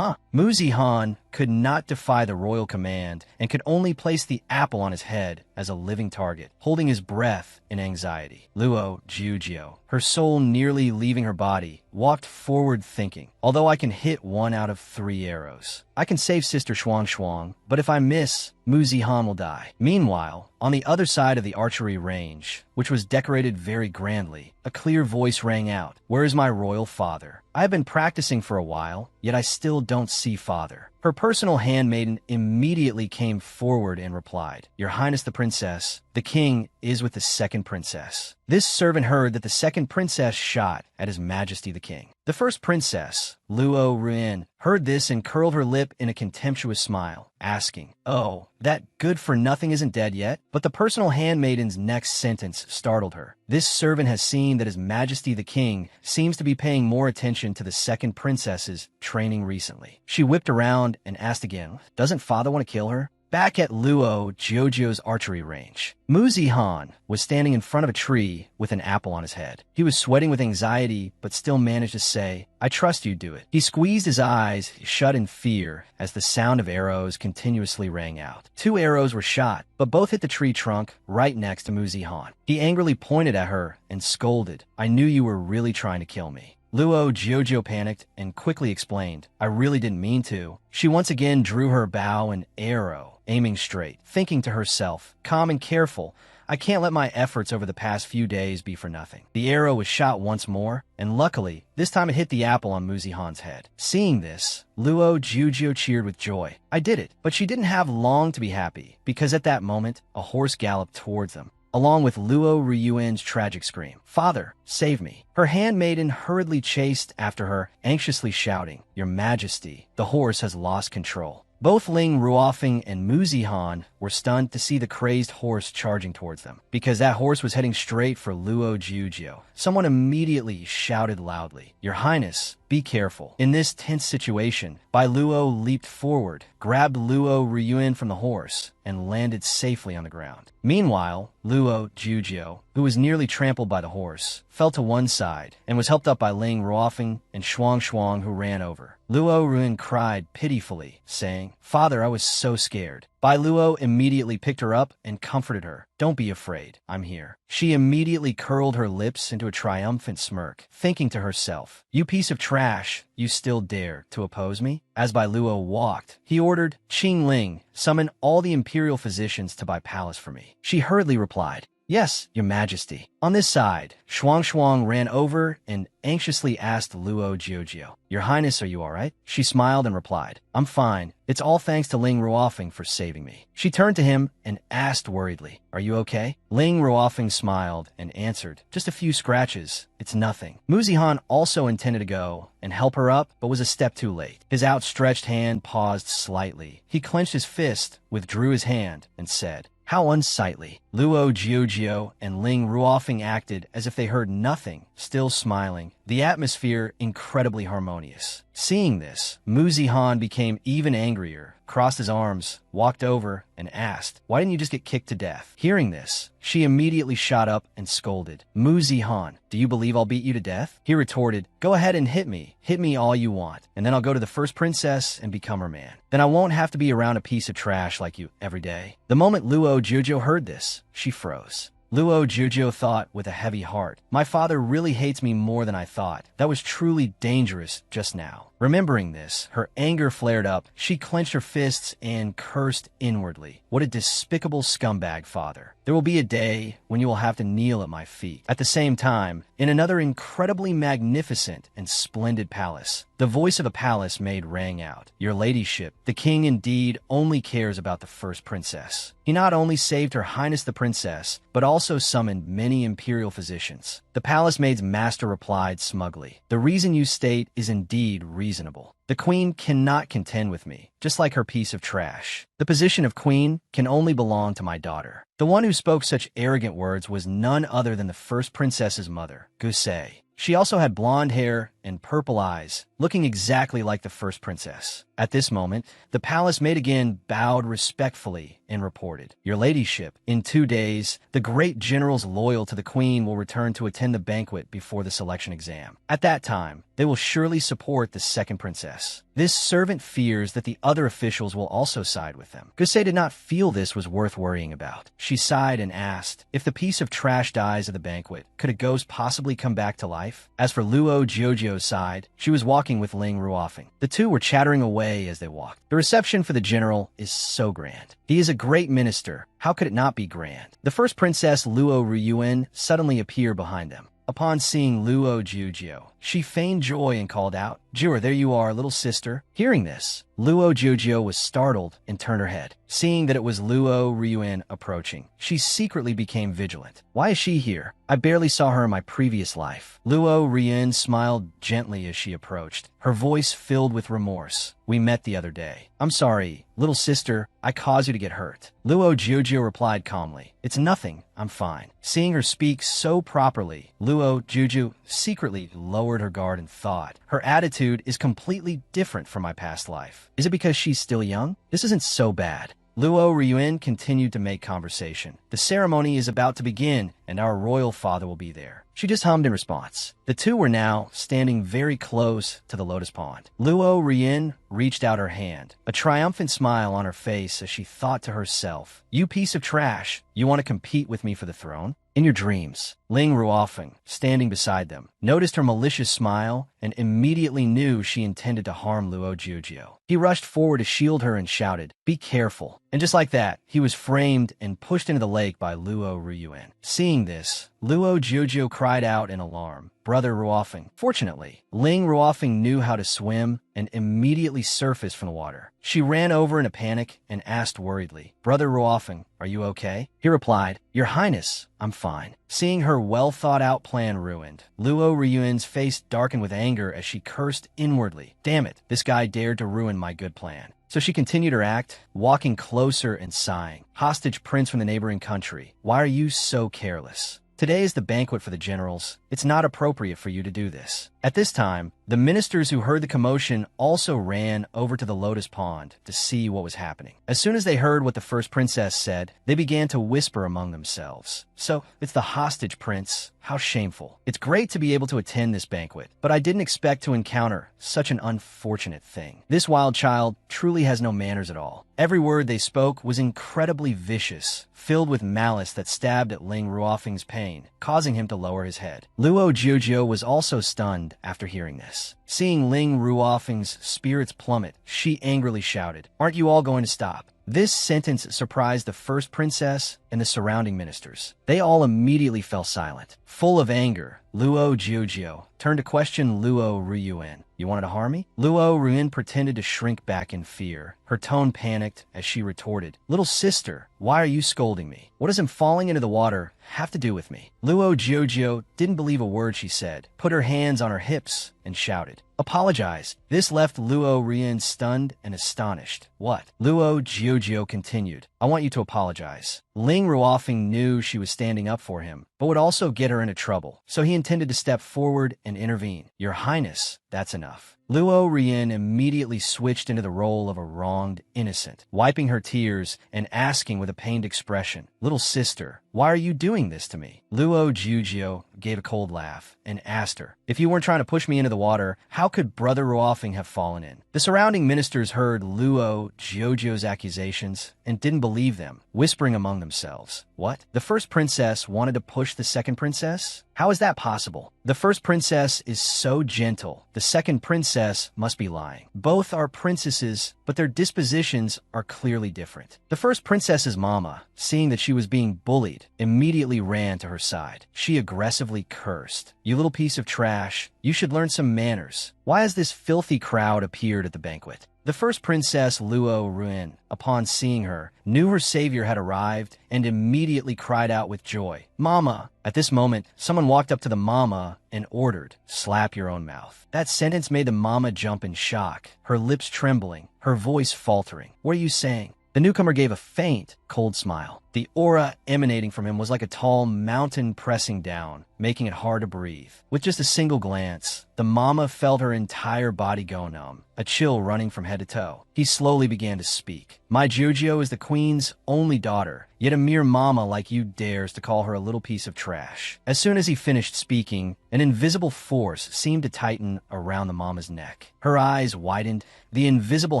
Mu Zihan could not defy the royal command and could only place the apple on his head as a living target, holding his breath in anxiety. Luo Jiujio, her soul nearly leaving her body, walked forward thinking, although I can hit 1 out of 3 arrows, I can save Sister Shuang Shuang, but if I miss, Mu Zihan will die. Meanwhile, on the other side of the archery range, which was decorated very grandly, a clear voice rang out, "Where is my royal father? I have been practicing for a while, yet I still don't see father." Her personal handmaiden immediately came forward and replied, "Your Highness the Princess, the king is with the second princess." This servant heard that the second princess shot at His Majesty the king. The first princess, Luo Ruin, heard this and curled her lip in a contemptuous smile, asking, "Oh, that good-for-nothing isn't dead yet?" But the personal handmaiden's next sentence startled her. This servant has seen that His Majesty the king seems to be paying more attention to the second princess's training recently. She whipped around and asked again, "Doesn't father want to kill her?" Back at Luo Jiujio's archery range, Mu Zihan was standing in front of a tree with an apple on his head. He was sweating with anxiety, but still managed to say, "I trust you do it." He squeezed his eyes shut in fear as the sound of arrows continuously rang out. 2 arrows were shot, but both hit the tree trunk right next to Mu Zihan. He angrily pointed at her and scolded, "I knew you were really trying to kill me." Luo Jiujio panicked and quickly explained, "I really didn't mean to." She once again drew her bow and arrow, aiming straight, thinking to herself, calm and careful, "I can't let my efforts over the past few days be for nothing." The arrow was shot once more, and luckily, this time it hit the apple on Mu Zihan's head. Seeing this, Luo Jiujio cheered with joy. "I did it." But she didn't have long to be happy, because at that moment, a horse galloped towards them, along with Luo Ryuan's tragic scream, "Father, save me." Her handmaiden hurriedly chased after her, anxiously shouting, "Your Majesty, the horse has lost control." Both Ling Ruofing and Mu Zihan were stunned to see the crazed horse charging towards them, because that horse was heading straight for Luo Jiujio. Someone immediately shouted loudly, "Your Highness, be careful." In this tense situation, Bai Luo leaped forward, grabbed Luo Ryuan from the horse, and landed safely on the ground. Meanwhile, Luo Jiujio, who was nearly trampled by the horse, fell to one side and was helped up by Ling Ruofing and Shuang Shuang, who ran over. Luo Ruin cried pitifully, saying, "Father, I was so scared." Bai Luo immediately picked her up and comforted her. "Don't be afraid, I'm here." She immediately curled her lips into a triumphant smirk, thinking to herself, "You piece of trash, you still dare to oppose me?" As Bai Luo walked, he ordered, "Qing Ling, summon all the imperial physicians to Bai Palace for me." She hurriedly replied, "Yes, Your Majesty." On this side, Shuang Shuang ran over and anxiously asked Luo Jiujio, "Your Highness, are you all right?" She smiled and replied, "I'm fine. It's all thanks to Ling Ruofing for saving me." She turned to him and asked worriedly, "Are you okay?" Ling Ruofing smiled and answered, "Just a few scratches. It's nothing." Mu Zihan also intended to go and help her up, but was a step too late. His outstretched hand paused slightly. He clenched his fist, withdrew his hand, and said, "How unsightly." Luo Jiujio and Ling Ruofing acted as if they heard nothing, still smiling, the atmosphere incredibly harmonious. Seeing this, Mu Zihan became even angrier, crossed his arms, walked over, and asked, "Why didn't you just get kicked to death?" Hearing this, she immediately shot up and scolded, "Mu Zihan, do you believe I'll beat you to death?" He retorted, "Go ahead and hit me all you want, and then I'll go to the first princess and become her man. Then I won't have to be around a piece of trash like you every day." The moment Luo Jiujio heard this, she froze. Luo Jiujio thought with a heavy heart, "My father really hates me more than I thought. That was truly dangerous just now." Remembering this, her anger flared up. She clenched her fists and cursed inwardly. "What a despicable scumbag father. There will be a day when you will have to kneel at my feet." At the same time, in another incredibly magnificent and splendid palace, the voice of a palace maid rang out, "Your ladyship, the king indeed only cares about the first princess. He not only saved Her Highness the princess, but also also summoned many imperial physicians. The palace maid's master replied smugly, "The reason you state is indeed reasonable. The queen cannot contend with me, just like her piece of trash. The position of queen can only belong to my daughter." The one who spoke such arrogant words was none other than the first princess's mother, Gusei. She also had blonde hair and purple eyes, looking exactly like the first princess. At this moment, the palace maid again bowed respectfully and reported, "Your ladyship, in 2 days, the great generals loyal to the queen will return to attend the banquet before the selection exam. At that time, they will surely support the second princess. This servant fears that the other officials will also side with them." Gusei did not feel this was worth worrying about. She sighed and asked, "If the piece of trash dies at the banquet, could a ghost possibly come back to life?" As for Luo Jiujio's side, she was walking with Ling Ruofeng. The two were chattering away as they walked. "The reception for the general is so grand. He is a great minister. How could it not be grand?" The first princess, Luo Ryuan, suddenly appeared behind them. Upon seeing Luo Jiujio, she feigned joy and called out, "Jura, there you are, little sister." Hearing this, Luo Jiujio was startled and turned her head. Seeing that it was Luo Ryuan approaching, she secretly became vigilant. "Why is she here? I barely saw her in my previous life." Luo Ryuan smiled gently as she approached, her voice filled with remorse. "We met the other day. I'm sorry, little sister, I caused you to get hurt." Luo Jiujio replied calmly, "It's nothing, I'm fine." Seeing her speak so properly, Luo Jiujio secretly lowered her guard and thought, "Her attitude is completely different from my past life. Is it because she's still young? This isn't so bad." Luo Ryuan continued to make conversation. "The ceremony is about to begin, and our royal father will be there." She just hummed in response. The two were now standing very close to the lotus pond. Luo Ryuan reached out her hand, a triumphant smile on her face as she thought to herself, "You piece of trash, you want to compete with me for the throne? In your dreams." Ling Ruofeng, standing beside them, noticed her malicious smile and immediately knew she intended to harm Luo Jiujio. He rushed forward to shield her and shouted, "Be careful." And just like that, he was framed and pushed into the lake by Luo Ryuan. Seeing this, Luo Jiujio cried out in alarm, "Brother Ruofeng." Fortunately, Ling Ruofeng knew how to swim and immediately surfaced from the water. She ran over in a panic and asked worriedly, "Brother Ruofeng, are you okay?" He replied, "Your Highness, I'm fine." Seeing her well-thought-out plan ruined, Luo Ryuan's face darkened with anger as she cursed inwardly. "Damn it, this guy dared to ruin my good plan." So she continued her act, walking closer and sighing. "Hostage prince from the neighboring country, why are you so careless? Today is the banquet for the generals. It's not appropriate for you to do this." At this time, the ministers who heard the commotion also ran over to the lotus pond to see what was happening. As soon as they heard what the first princess said, they began to whisper among themselves. "So, it's the hostage prince. How shameful. It's great to be able to attend this banquet, but I didn't expect to encounter such an unfortunate thing. This wild child truly has no manners at all." Every word they spoke was incredibly vicious, filled with malice that stabbed at Ling Ruofeng's pain, causing him to lower his head. Luo Jiujio was also stunned after hearing this. Seeing Ling Ruofeng's spirits plummet, she angrily shouted, "Aren't you all going to stop?" This sentence surprised the first princess and the surrounding ministers. They all immediately fell silent. Full of anger, Luo Jiujio turned to question Luo Ryuan. "You wanted to harm me?" Luo Ryuan pretended to shrink back in fear. Her tone panicked as she retorted, "Little sister, why are you scolding me? What does him falling into the water have to do with me?" Luo Jiujio didn't believe a word she said, put her hands on her hips, and shouted, "Apologize." This left Luo Ryuan stunned and astonished. "What?" Luo Jiujio continued, "I want you to apologize." Ling Ruofeng knew she was standing up for him, but would also get her into trouble, so he intended to step forward and intervene. "Your Highness, that's enough." Luo Ryuan immediately switched into the role of a wronged innocent, wiping her tears and asking with a pained expression, "Little sister, why are you doing this to me?" Luo Jiujio gave a cold laugh and asked her, "If you weren't trying to push me into the water, how could Brother Ruofeng have fallen in?" The surrounding ministers heard Luo Jiujio's accusations and didn't believe them, whispering among themselves, "What? The first princess wanted to push the second princess? How is that possible? The first princess is so gentle. The second princess must be lying. Both are princesses, but their dispositions are clearly different." The first princess's mama, seeing that she was being bullied, immediately ran to her side. She aggressively cursed, "You little piece of trash, you should learn some manners. Why has this filthy crowd appeared at the banquet?" The first princess, Luo Ruin, upon seeing her, knew her savior had arrived and immediately cried out with joy, "Mama!" At this moment, someone walked up to the mama and ordered, "Slap your own mouth." That sentence made the mama jump in shock, her lips trembling, her voice faltering. "What are you saying?" The newcomer gave a faint, cold smile. The aura emanating from him was like a tall mountain pressing down, making it hard to breathe. With just a single glance, the mama felt her entire body go numb, a chill running from head to toe. He slowly began to speak. "My Giorgio is the queen's only daughter, yet a mere mama like you dares to call her a little piece of trash." As soon as he finished speaking, an invisible force seemed to tighten around the mama's neck. Her eyes widened, the invisible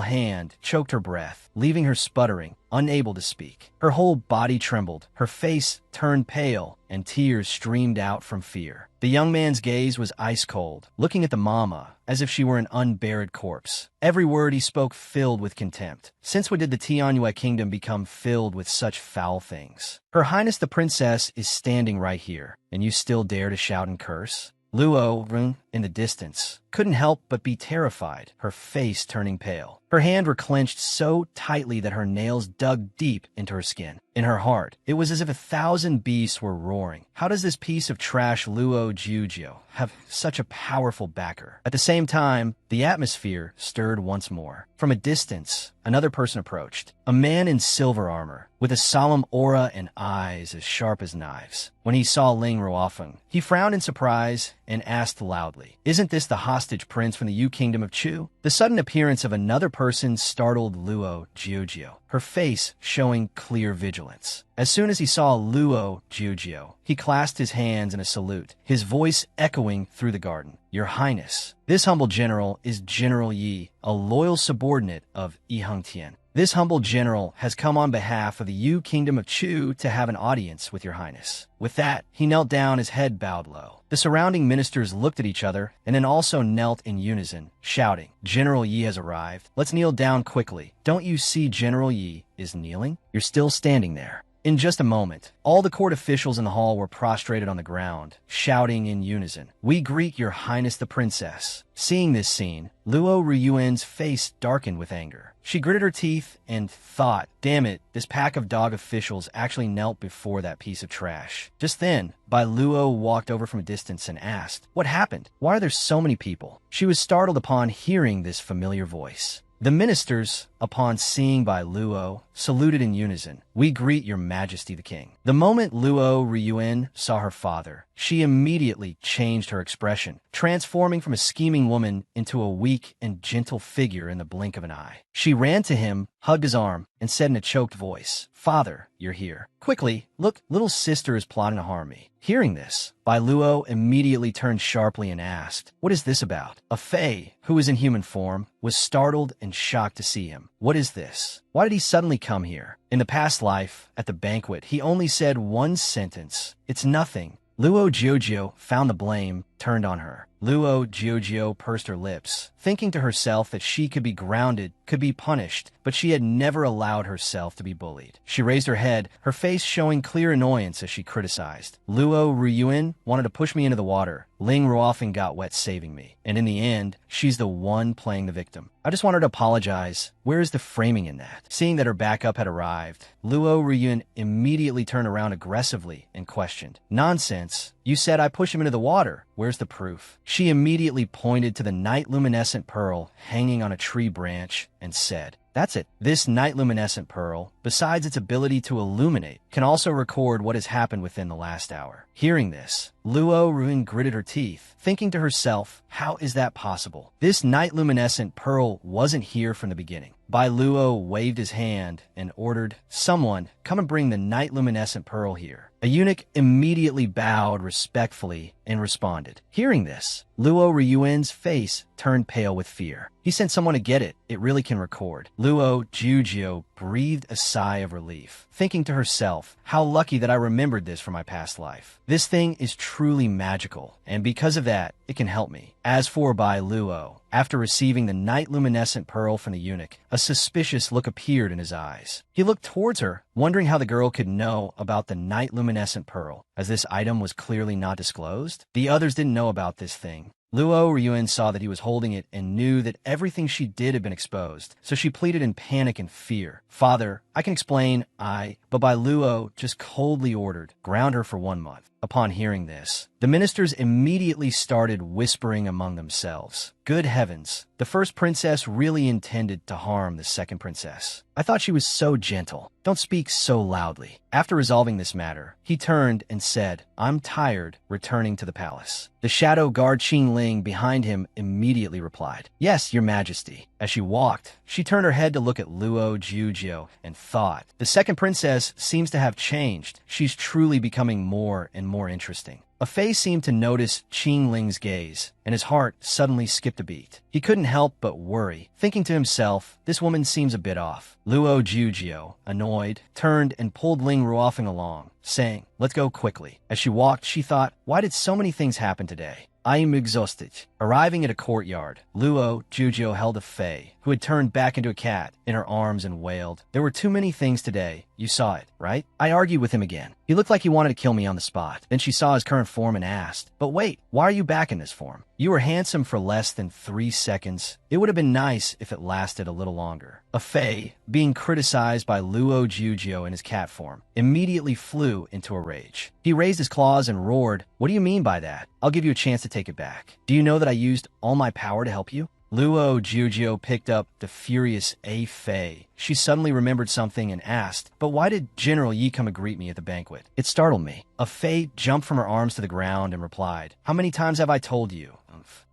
hand choked her breath, leaving her sputtering, unable to speak. Her whole body trembled, her face turned pale, and tears streamed out from fear. The young man's gaze was ice cold, looking at the mama as if she were an unburied corpse. Every word he spoke filled with contempt. Since when did the Tianyue kingdom become filled with such foul things? Her Highness the Princess is standing right here, and you still dare to shout and curse? Luo Run, in the distance, couldn't help but be terrified, her face turning pale. Her hands were clenched so tightly that her nails dug deep into her skin. In her heart, it was as if 1,000 beasts were roaring. How does this piece of trash Luo Jiujio have such a powerful backer? At the same time, the atmosphere stirred once more. From a distance, another person approached, a man in silver armor, with a solemn aura and eyes as sharp as knives. When he saw Ling Ruofeng, he frowned in surprise and asked loudly, "Isn't this the hostage prince from the Yu Kingdom of Chu?" The sudden appearance of another person startled Luo Jiujio, her face showing clear vigilance. As soon as he saw Luo Jiujio, he clasped his hands in a salute, his voice echoing through the garden. "Your Highness, this humble general is General Yi, a loyal subordinate of Yi Hengtian. This humble general has come on behalf of the Yu Kingdom of Chu to have an audience with your Highness." With that, he knelt down, his head bowed low. The surrounding ministers looked at each other and then also knelt in unison, shouting, "General Yi has arrived. Let's kneel down quickly. Don't you see General Yi is kneeling? You're still standing there." In just a moment, all the court officials in the hall were prostrated on the ground, shouting in unison, "We greet your Highness the Princess." Seeing this scene, Luo Ryuan's face darkened with anger. She gritted her teeth and thought, "Damn it, this pack of dog officials actually knelt before that piece of trash." Just then, Bai Luo walked over from a distance and asked, "What happened? Why are there so many people?" She was startled upon hearing this familiar voice. The ministers, upon seeing Bai Luo, saluted in unison, "We greet your Majesty the King." The moment Luo Ryuan saw her father, she immediately changed her expression, transforming from a scheming woman into a weak and gentle figure in the blink of an eye. She ran to him, hugged his arm, and said in a choked voice, "Father, you're here. Quickly, look, little sister is plotting to harm me." Hearing this, Bai Luo immediately turned sharply and asked, "What is this about?" A fae, who was in human form, was startled and shocked to see him. "What is this? Why did he suddenly come here?" In the past life, at the banquet, he only said one sentence, "It's nothing." Luo Jiujio found the blame turned on her. Luo Jiujio pursed her lips, thinking to herself that she could be grounded, could be punished, but she had never allowed herself to be bullied. She raised her head, her face showing clear annoyance as she criticized. "Luo Ryuan wanted to push me into the water. Ling Ruofeng got wet saving me. And in the end, she's the one playing the victim. I just wanted to apologize. Where is the framing in that?" Seeing that her backup had arrived, Luo Ryuan immediately turned around aggressively and questioned, "Nonsense. You said I push him into the water. Where's the proof?" She immediately pointed to the night luminescent pearl hanging on a tree branch and said, "That's it. This night luminescent pearl, besides its ability to illuminate, can also record what has happened within the last hour." Hearing this, Luo Ruin gritted her teeth, thinking to herself, how is that possible? This night luminescent pearl wasn't here from the beginning. Bai Luo waved his hand and ordered, "Someone, come and bring the night luminescent pearl here." A eunuch immediately bowed respectfully and responded. Hearing this, Luo Ryuan's face turned pale with fear. He sent someone to get it. It really can record. Luo Jiujio breathed a sigh of relief, thinking to herself, how lucky that I remembered this from my past life. This thing is truly magical, and because of that, it can help me. As for Bai Luo, after receiving the night luminescent pearl from the eunuch, a suspicious look appeared in his eyes. He looked towards her, wondering how the girl could know about the night luminescent pearl, as this item was clearly not disclosed. The others didn't know about this thing. Luo Ryuan saw that he was holding it and knew that everything she did had been exposed, so she pleaded in panic and fear. Father, I can explain, but by Luo just coldly ordered, ground her for 1 month. Upon hearing this, the ministers immediately started whispering among themselves. Good heavens, the first princess really intended to harm the second princess. I thought she was so gentle. Don't speak so loudly. After resolving this matter, he turned and said, I'm tired, returning to the palace. The shadow guard Qing Ling behind him immediately replied, Yes, your majesty. As she walked, she turned her head to look at Luo Jiujio and thought, the second princess seems to have changed. She's truly becoming more and more interesting. A face seemed to notice Qing Ling's gaze, and his heart suddenly skipped a beat. He couldn't help but worry, thinking to himself, this woman seems a bit off. Luo Jiujio, annoyed, turned and pulled Ling Ruofeng along, saying, Let's go quickly. As she walked, she thought, why did so many things happen today? I am exhausted. Arriving at a courtyard, Luo Jiujio held a Fei, who had turned back into a cat, in her arms and wailed, There were too many things today. You saw it, right? I argued with him again. He looked like he wanted to kill me on the spot. Then she saw his current form and asked, But wait, why are you back in this form? You were handsome for less than 3 seconds. It would have been nice if it lasted a little longer. A Fei, being criticized by Luo Jiujio in his cat form, immediately flew into a rage. He raised his claws and roared, What do you mean by that? I'll give you a chance to take it back. Do you know that I used all my power to help you? Luo Jiujio picked up the furious A Fei. She suddenly remembered something and asked, But why did General Yi come and greet me at the banquet? It startled me. A Fei jumped from her arms to the ground and replied, How many times have I told you?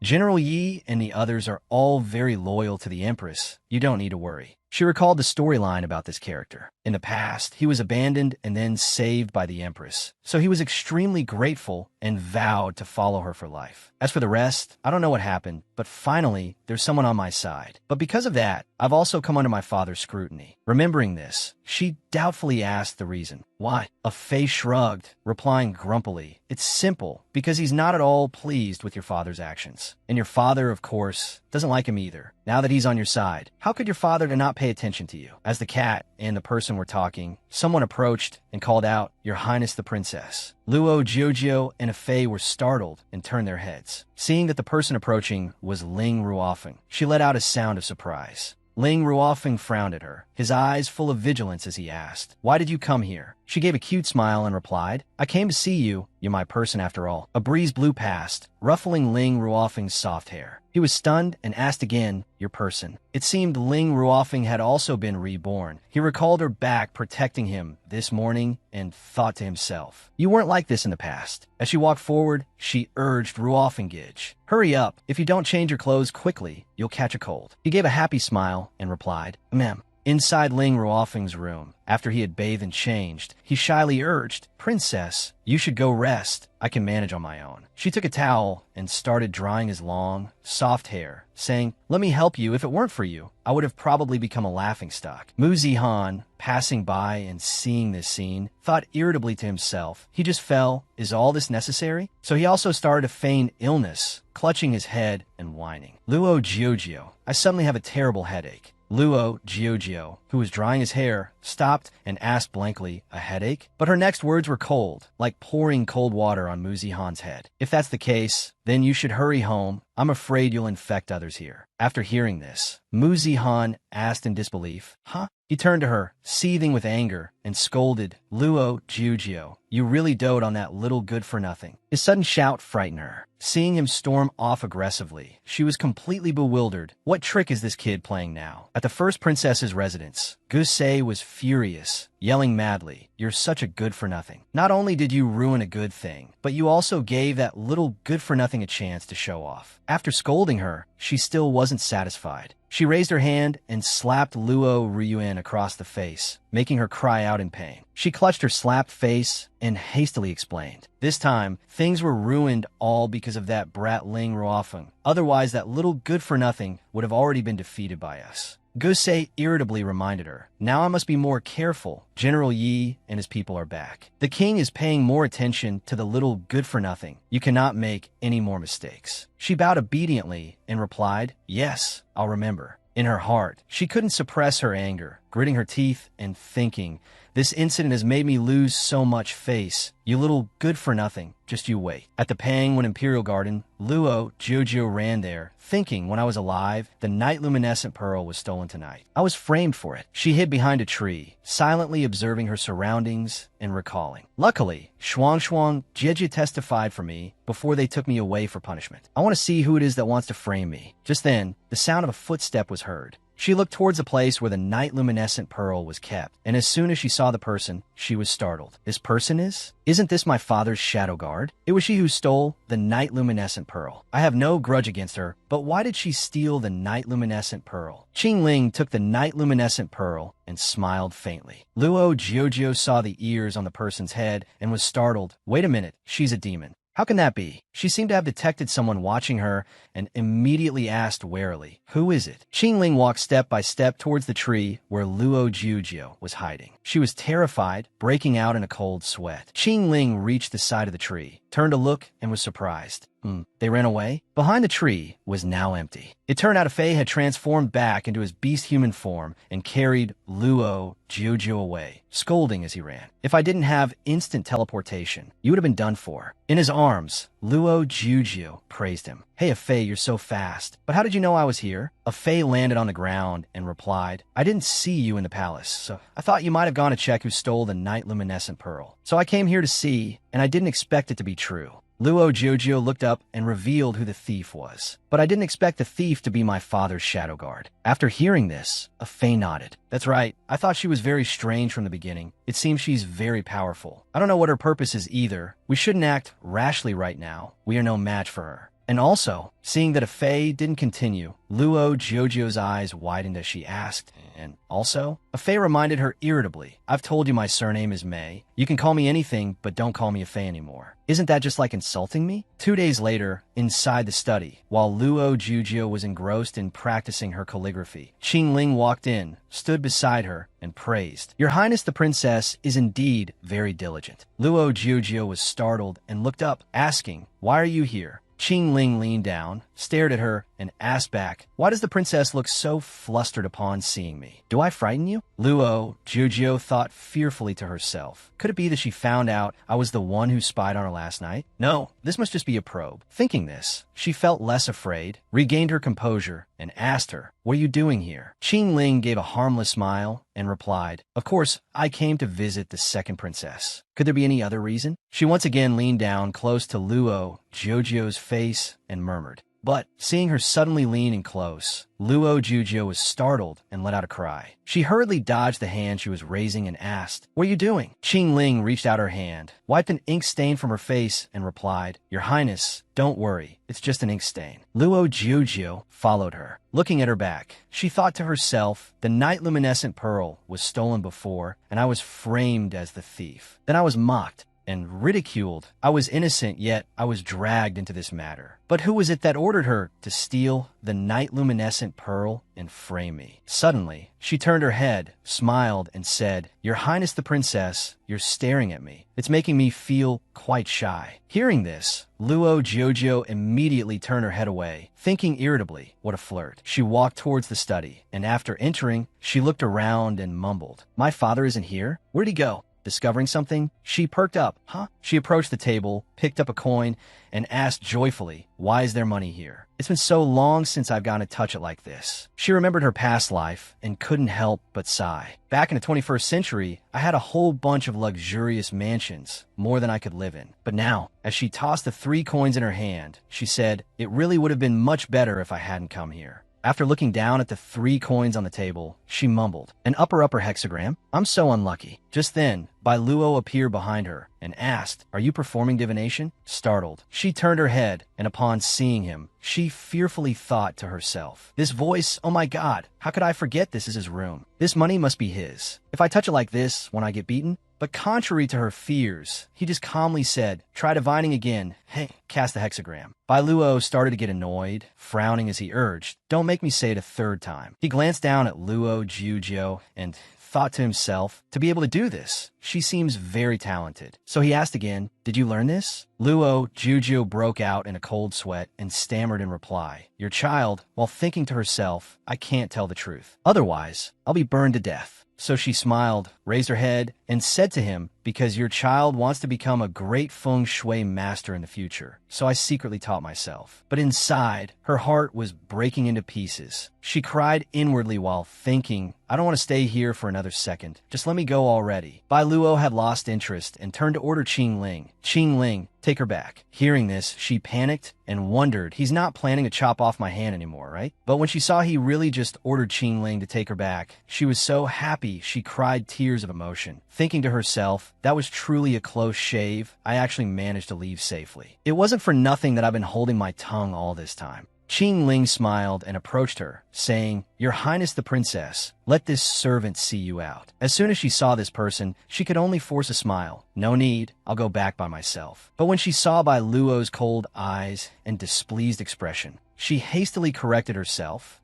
General Yi and the others are all very loyal to the Empress. You don't need to worry. She recalled the storyline about this character. In the past, he was abandoned and then saved by the Empress, so he was extremely grateful and vowed to follow her for life. As for the rest, I don't know what happened, but finally, there's someone on my side. But because of that, I've also come under my father's scrutiny. Remembering this, she doubtfully asked the reason. Why? A Fei shrugged, replying grumpily, It's simple, because he's not at all pleased with your father's actions. And your father, of course, doesn't like him either. Now that he's on your side, how could your father to not pay attention to you? As the cat and the person were talking, someone approached and called out, Your Highness the Princess. Luo Jiujio and a Fei were startled and turned their heads. Seeing that the person approaching was Ling Ruofeng, she let out a sound of surprise. Ling Ruofeng frowned at her, his eyes full of vigilance as he asked, Why did you come here? She gave a cute smile and replied, I came to see you. You're my person after all. A breeze blew past, ruffling Ling Ruofeng's soft hair. He was stunned and asked again, Your person. It seemed Ling Ruofeng had also been reborn. He recalled her back protecting him this morning and thought to himself, You weren't like this in the past. As she walked forward, she urged Ruofengij, Hurry up. If you don't change your clothes quickly, you'll catch a cold. He gave a happy smile and replied, Ma'am. Inside Ling Ruofeng's room, after he had bathed and changed, he shyly urged, Princess, you should go rest. I can manage on my own. She took a towel and started drying his long, soft hair, saying, Let me help you. If it weren't for you, I would have probably become a laughingstock. Mu Zihan, passing by and seeing this scene, thought irritably to himself, He just fell. Is all this necessary? So he also started to feign illness, clutching his head and whining. Luo Jiujio, I suddenly have a terrible headache. Luo Jiujio, who was drying his hair, stopped and asked blankly, A headache? But her next words were cold, like pouring cold water on Mu Zihan's head. If that's the case, then you should hurry home. I'm afraid you'll infect others here. After hearing this, Mu Zihan asked in disbelief, Huh? He turned to her, seething with anger, and scolded, Luo Jiujio, you really dote on that little good-for-nothing. His sudden shout frightened her. Seeing him storm off aggressively, she was completely bewildered. What trick is this kid playing now? At the first princess's residence, Gusei was furious, yelling madly, You're such a good-for-nothing. Not only did you ruin a good thing, but you also gave that little good-for-nothing a chance to show off. After scolding her, she still wasn't satisfied. She raised her hand and slapped Luo Ryuan across the face, making her cry out in pain. She clutched her slapped face and hastily explained. This time, things were ruined all because of that brat Ling Ruofeng. Otherwise, that little good-for-nothing would have already been defeated by us. Gusei irritably reminded her, Now I must be more careful. General Yi and his people are back. The king is paying more attention to the little good-for-nothing. You cannot make any more mistakes. She bowed obediently and replied, Yes, I'll remember. In her heart, she couldn't suppress her anger. gritting her teeth and thinking, this incident has made me lose so much face. You little good-for-nothing. Just you wait. At the Pangwon Imperial Garden, Luo Jojo ran there, thinking when I was alive, the night luminescent pearl was stolen tonight. I was framed for it. She hid behind a tree, silently observing her surroundings and recalling. Luckily, Shuang Jeju testified for me before they took me away for punishment. I want to see who it is that wants to frame me. Just then, the sound of a footstep was heard. She looked towards the place where the night luminescent pearl was kept, and as soon as she saw the person, she was startled. This person is? Isn't this my father's shadow guard? It was she who stole the night luminescent pearl. I have no grudge against her, but why did she steal the night luminescent pearl? Qingling took the night luminescent pearl and smiled faintly. Luo Jojo saw the ears on the person's head and was startled. Wait a minute, she's a demon. How can that be? She seemed to have detected someone watching her and immediately asked warily, who is it? Qingling walked step by step towards the tree where Luo Jujio was hiding. She was terrified, breaking out in a cold sweat. Qingling reached the side of the tree, turned to look, and was surprised. They ran away? Behind the tree was now empty. It turned out Fei had transformed back into his beast-human form and carried Luo Jojo away, scolding as he ran. If I didn't have instant teleportation, you would have been done for. In his arms, Luo Jojo praised him. Hey, Fei, you're so fast. But how did you know I was here? Fei landed on the ground and replied, I didn't see you in the palace, so I thought you might have gone to check who stole the night luminescent pearl. So I came here to see, and I didn't expect it to be true. Luo Jojo looked up and revealed who the thief was. But I didn't expect the thief to be my father's shadow guard. After hearing this, Fei nodded. That's right. I thought she was very strange from the beginning. It seems she's very powerful. I don't know what her purpose is either. We shouldn't act rashly right now. We are no match for her. And also, seeing that Fei didn't continue, Luo Jojo's eyes widened as she asked, and also? Fei reminded her irritably, I've told you my surname is Mei. You can call me anything, but don't call me Fei anymore. Isn't that just like insulting me? 2 days later, inside the study, while Luo Jojo was engrossed in practicing her calligraphy, Qingling walked in, stood beside her, and praised. Your Highness the Princess is indeed very diligent. Luo Jojo was startled and looked up, asking, why are you here? Qingling leaned down, stared at her, and asked back, why does the princess look so flustered upon seeing me? Do I frighten you? Luo Jojo thought fearfully to herself. Could it be that she found out I was the one who spied on her last night? No, this must just be a probe. Thinking this, she felt less afraid, regained her composure, and asked her, what are you doing here? Qingling gave a harmless smile and replied, of course, I came to visit the second princess. Could there be any other reason? She once again leaned down close to Luo Jojo's face and murmured. But, seeing her suddenly lean in close, Luo Jojo was startled and let out a cry. She hurriedly dodged the hand she was raising and asked, what are you doing? Qingling reached out her hand, wiped an ink stain from her face, and replied, Your Highness, don't worry, it's just an ink stain. Luo Jojo followed her. Looking at her back, she thought to herself, the night luminescent pearl was stolen before, and I was framed as the thief. Then I was mocked and ridiculed. I was innocent, yet I was dragged into this matter. But who was it that ordered her to steal the night luminescent pearl and frame me? Suddenly, she turned her head, smiled, and said, Your Highness the Princess, you're staring at me. It's making me feel quite shy. Hearing this, Luo Jojo immediately turned her head away, thinking irritably, what a flirt. She walked towards the study, and after entering, she looked around and mumbled, My father isn't here? Where'd he go? Discovering something, she perked up. Huh? She approached the table, picked up a coin, and asked joyfully, why is there money here? It's been so long since I've gotten to touch it like this. She remembered her past life and couldn't help but sigh. Back in the 21st century, I had a whole bunch of luxurious mansions, more than I could live in. But now, as she tossed the 3 coins in her hand, she said, it really would have been much better if I hadn't come here. After looking down at the 3 coins on the table, she mumbled, an upper hexagram? I'm so unlucky. Just then, Bai Luo appeared behind her and asked, are you performing divination? Startled, she turned her head, and upon seeing him, she fearfully thought to herself, this voice, oh my god, how could I forget this is his room? This money must be his. If I touch it like this, when I get beaten? But contrary to her fears, he just calmly said, try divining again. Hey, cast the hexagram. Bai Luo started to get annoyed, frowning as he urged, don't make me say it a 3rd time. He glanced down at Luo Jojo and thought to himself, to be able to do this, she seems very talented. So he asked again, did you learn this? Luo Jojo broke out in a cold sweat and stammered in reply, your child, while thinking to herself, I can't tell the truth. Otherwise, I'll be burned to death. So she smiled, raised her head, and said to him, "Because your child wants to become a great feng shui master in the future, so I secretly taught myself." But inside, her heart was breaking into pieces. She cried inwardly while thinking, "I don't want to stay here for another second. Just let me go already." Bai Luo had lost interest and turned to order Qing Ling. "Qing Ling, take her back." Hearing this, she panicked and wondered, he's not planning to chop off my hand anymore, right? But when she saw he really just ordered Qing Ling to take her back, she was so happy she cried tears of emotion, thinking to herself, that was truly a close shave. I actually managed to leave safely. It wasn't for nothing that I've been holding my tongue all this time. Qing Ling smiled and approached her, saying, "Your Highness the Princess, let this servant see you out." As soon as she saw this person, she could only force a smile. "No need, I'll go back by myself." But when she saw Bai Luo's cold eyes and displeased expression, she hastily corrected herself.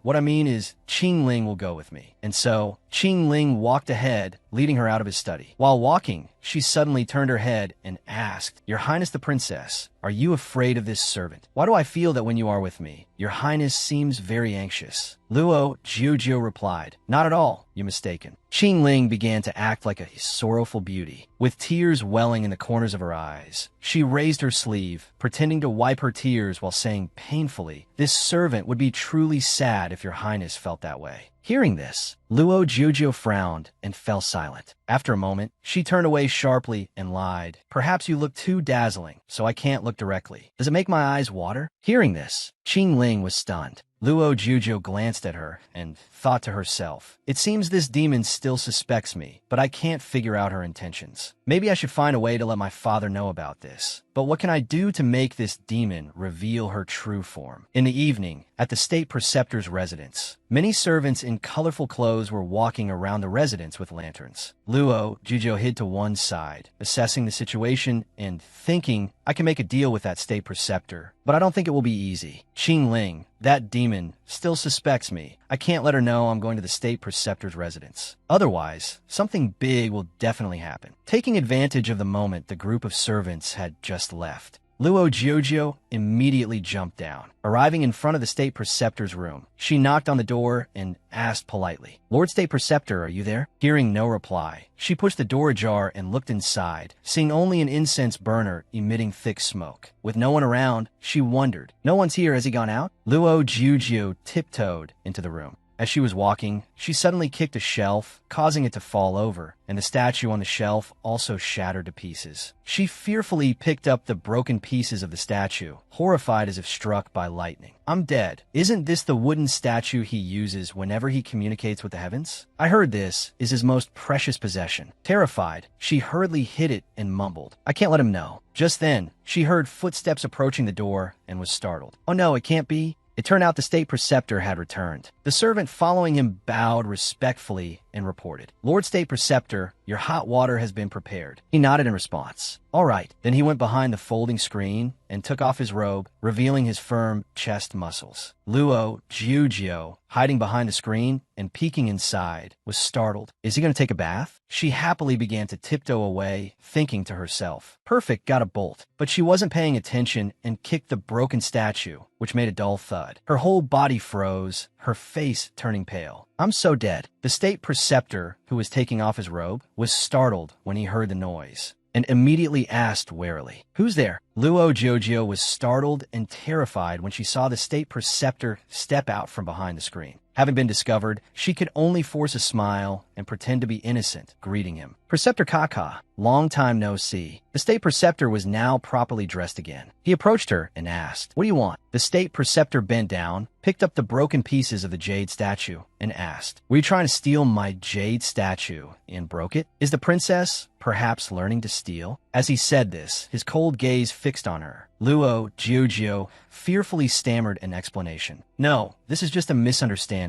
What I mean is, Qing Ling will go with me." And so, Qing Ling walked ahead, leading her out of his study. While walking, she suddenly turned her head and asked, "Your Highness the Princess, are you afraid of this servant? Why do I feel that when you are with me, your Highness seems very anxious?" Luo Jiujiu replied, "Not at all, you're mistaken." Qing Ling began to act like a sorrowful beauty, with tears welling in the corners of her eyes. She raised her sleeve, pretending to wipe her tears while saying painfully, "This servant would be truly sad if your Highness felt that way." Hearing this, Luo Jiujiu frowned and fell silent. After a moment, she turned away sharply and lied, "Perhaps you look too dazzling, so I can't look directly. Does it make my eyes water?" Hearing this, Qing Ling was stunned. Luo Jiujiu glanced at her and thought to herself, "It seems this demon still suspects me, but I can't figure out her intentions. Maybe I should find a way to let my father know about this. But what can I do to make this demon reveal her true form?" In the evening, at the state preceptor's residence, many servants in colorful clothes were walking around the residence with lanterns. Luo Jiujiu hid to one side, assessing the situation and thinking, "I can make a deal with that state preceptor, but I don't think it will be easy. Qing Ling, that demon, still suspects me. I can't let her know I'm going to the state preceptor's residence. Otherwise, something big will definitely happen." Taking advantage of the moment the group of servants had just left, Luo Jiujiu immediately jumped down. Arriving in front of the state preceptor's room, she knocked on the door and asked politely, "Lord State Preceptor, are you there?" Hearing no reply, she pushed the door ajar and looked inside, seeing only an incense burner emitting thick smoke. With no one around, she wondered, "No one's here, has he gone out?" Luo Jiujiu tiptoed into the room. As she was walking, she suddenly kicked a shelf, causing it to fall over, and the statue on the shelf also shattered to pieces. She fearfully picked up the broken pieces of the statue, horrified as if struck by lightning. "I'm dead. Isn't this the wooden statue he uses whenever he communicates with the heavens? I heard this is his most precious possession." Terrified, she hurriedly hid it and mumbled, "I can't let him know." Just then, she heard footsteps approaching the door and was startled. "Oh no, it can't be." It turned out the state preceptor had returned. The servant following him bowed respectfully and reported, "Lord State Preceptor, your hot water has been prepared." He nodded in response. "All right." Then he went behind the folding screen and took off his robe, revealing his firm chest muscles. Luo Jiujiu, hiding behind the screen and peeking inside, was startled. Is he going to take a bath? She happily began to tiptoe away, thinking to herself, "Perfect, got a bolt." But she wasn't paying attention and kicked the broken statue, which made a dull thud. Her whole body froze, her face turning pale. "I'm so dead." The state preceptor, who was taking off his robe, was startled when he heard the noise and immediately asked warily, "Who's there?" Luo Jiujiu was startled and terrified when she saw the state preceptor step out from behind the screen. Having been discovered, she could only force a smile and pretend to be innocent, greeting him. "Preceptor Kaka, long time no see." The state preceptor was now properly dressed again. He approached her and asked, "What do you want?" The state preceptor bent down, picked up the broken pieces of the jade statue, and asked, "Were you trying to steal my jade statue and broke it? Is the princess perhaps learning to steal?" As he said this, his cold gaze fixed on her. Luo Jiujiu fearfully stammered an explanation. "No, this is just a misunderstanding.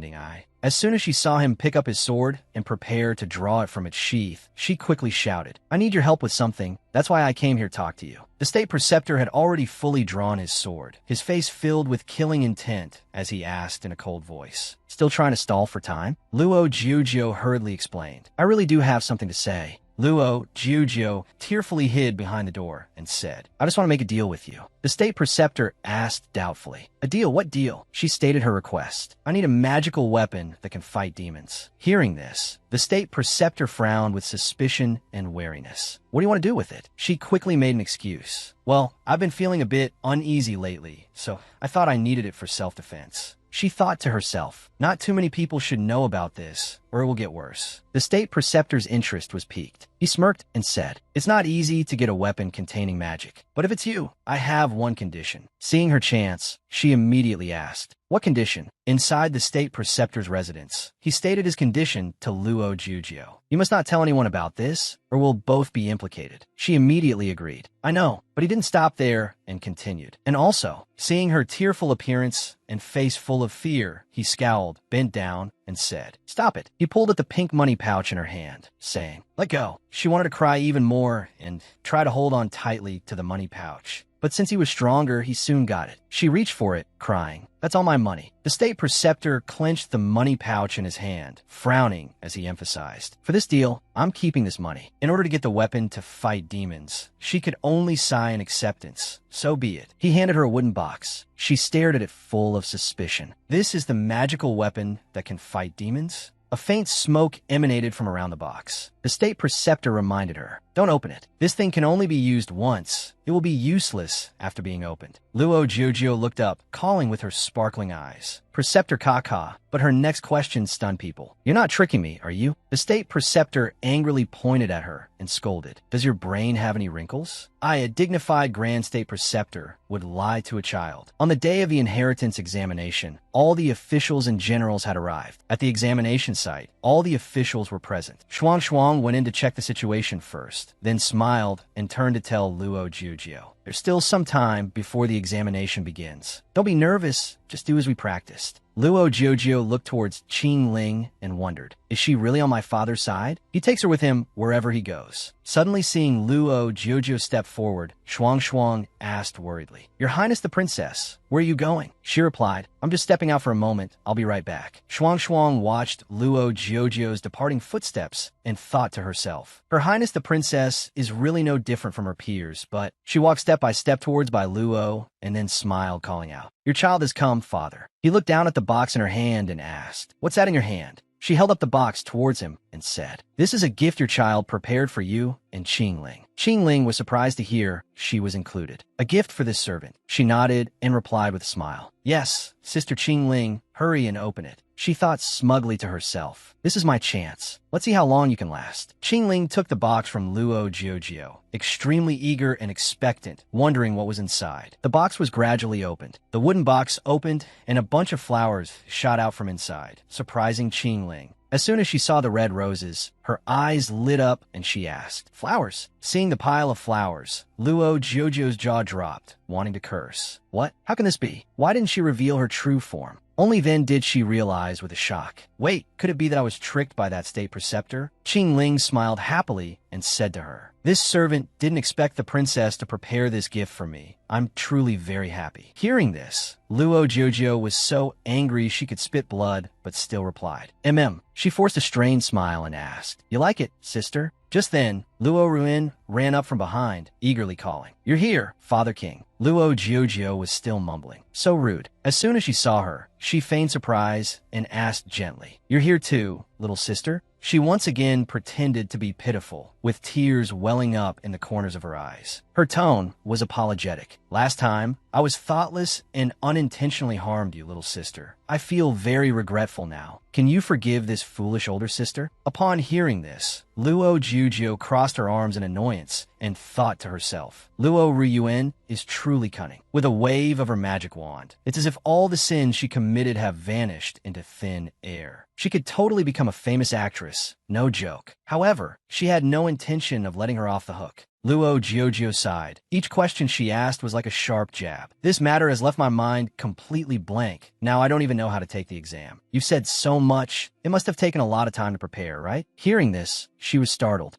As soon as she saw him pick up his sword and prepare to draw it from its sheath, she quickly shouted, "I need your help with something. That's why I came here to talk to you." The state preceptor had already fully drawn his sword, his face filled with killing intent as he asked in a cold voice, "Still trying to stall for time?" Luo Jiujiu hurriedly explained, "I really do have something to say. Luo Jiuzhou tearfully hid behind the door and said, I just want to make a deal with you. The state preceptor asked doubtfully. A deal? What deal? She stated her request. I need a magical weapon that can fight demons. Hearing this, the state preceptor frowned with suspicion and wariness. What do you want to do with it? She quickly made an excuse. Well, I've been feeling a bit uneasy lately, so I thought I needed it for self-defense. She thought to herself, not too many people should know about this, or it will get worse. The state preceptor's interest was piqued. He smirked and said, It's not easy to get a weapon containing magic, but if it's you, I have one condition. Seeing her chance, she immediately asked, What condition? Inside the state preceptor's residence, he stated his condition to Luo Jiuzhou. You must not tell anyone about this, or we'll both be implicated. She immediately agreed. I know, but he didn't stop there and continued. And also, seeing her tearful appearance and face full of fear, he scowled, bent down, and said, Stop it. He pulled at the pink money pouch in her hand, saying, Let go. She wanted to cry even more and try to hold on tightly to the money pouch. But since he was stronger, he soon got it. She reached for it, crying, That's all my money. The state preceptor clenched the money pouch in his hand, frowning as he emphasized, For this deal, I'm keeping this money. In order to get the weapon to fight demons, she could only sigh in acceptance. So be it. He handed her a wooden box. She stared at it full of suspicion. This is the magical weapon that can fight demons? A faint smoke emanated from around the box. The state preceptor reminded her, Don't open it. This thing can only be used once. It will be useless after being opened. Luo Jiuzhou looked up, calling with her sparkling eyes. Preceptor Kaka, but her next question stunned people. You're not tricking me, are you? The state preceptor angrily pointed at her and scolded. Does your brain have any wrinkles? I, a dignified grand state preceptor, would lie to a child. On the day of the inheritance examination, all the officials and generals had arrived. At the examination site, all the officials were present. Shuang went in to check the situation first, then smiled and turned to tell Luo Jiuzhou. There's still some time before the examination begins. Don't be nervous, just do as we practiced. Luo Jiuzhou looked towards Qing Ling and wondered, Is she really on my father's side? He takes her with him wherever he goes. Suddenly seeing Luo Jiuzhou step forward, Shuang asked worriedly, Your Highness the Princess, where are you going? She replied, I'm just stepping out for a moment. I'll be right back. Shuang watched Luo Jiuzhou's departing footsteps and thought to herself, Her Highness the Princess is really no different from her peers, but she walked step by step towards by Luo and then smiled, calling out, Your child has come, father. He looked down at the box in her hand and asked, What's that in your hand? She held up the box towards him and said, This is a gift your child prepared for you and Qing Ling. Qing Ling was surprised to hear she was included. A gift for this servant. She nodded and replied with a smile. Yes, Sister Qing Ling, hurry and open it. She thought smugly to herself, This is my chance. Let's see how long you can last. Qing Ling took the box from Luo Jiuzhou, extremely eager and expectant, wondering what was inside. The box was gradually opened. The wooden box opened, and a bunch of flowers shot out from inside, surprising Qing Ling. As soon as she saw the red roses, her eyes lit up and she asked, Flowers? Seeing the pile of flowers, Luo Jiuzhou's jaw dropped, wanting to curse. What? How can this be? Why didn't she reveal her true form? Only then did she realize with a shock. Wait, could it be that I was tricked by that state preceptor? Qing Ling smiled happily and said to her, This servant didn't expect the princess to prepare this gift for me. I'm truly very happy. Hearing this, Luo Jiuzhou was so angry she could spit blood, but still replied, She forced a strained smile and asked, You like it, sister? Just then, Luo Ruin ran up from behind, eagerly calling, You're here, Father King. Luo Jiuzhou was still mumbling. So rude. As soon as she saw her, she feigned surprise and asked gently, You're here too, little sister? She once again pretended to be pitiful, with tears welling up in the corners of her eyes. Her tone was apologetic. Last time, I was thoughtless and unintentionally harmed you, little sister. I feel very regretful now. Can you forgive this foolish older sister? Upon hearing this, Luo Jiuzhou crossed her arms in annoyance and thought to herself, Luo Ryuan is truly cunning. With a wave of her magic wand, it's as if all the sins she committed have vanished into thin air. She could totally become a famous actress, no joke. However, she had no intention of letting her off the hook. Luo Jiuzhou sighed. Each question she asked was like a sharp jab. This matter has left my mind completely blank. Now I don't even know how to take the exam. You've said so much. It must have taken a lot of time to prepare, right? Hearing this, she was startled.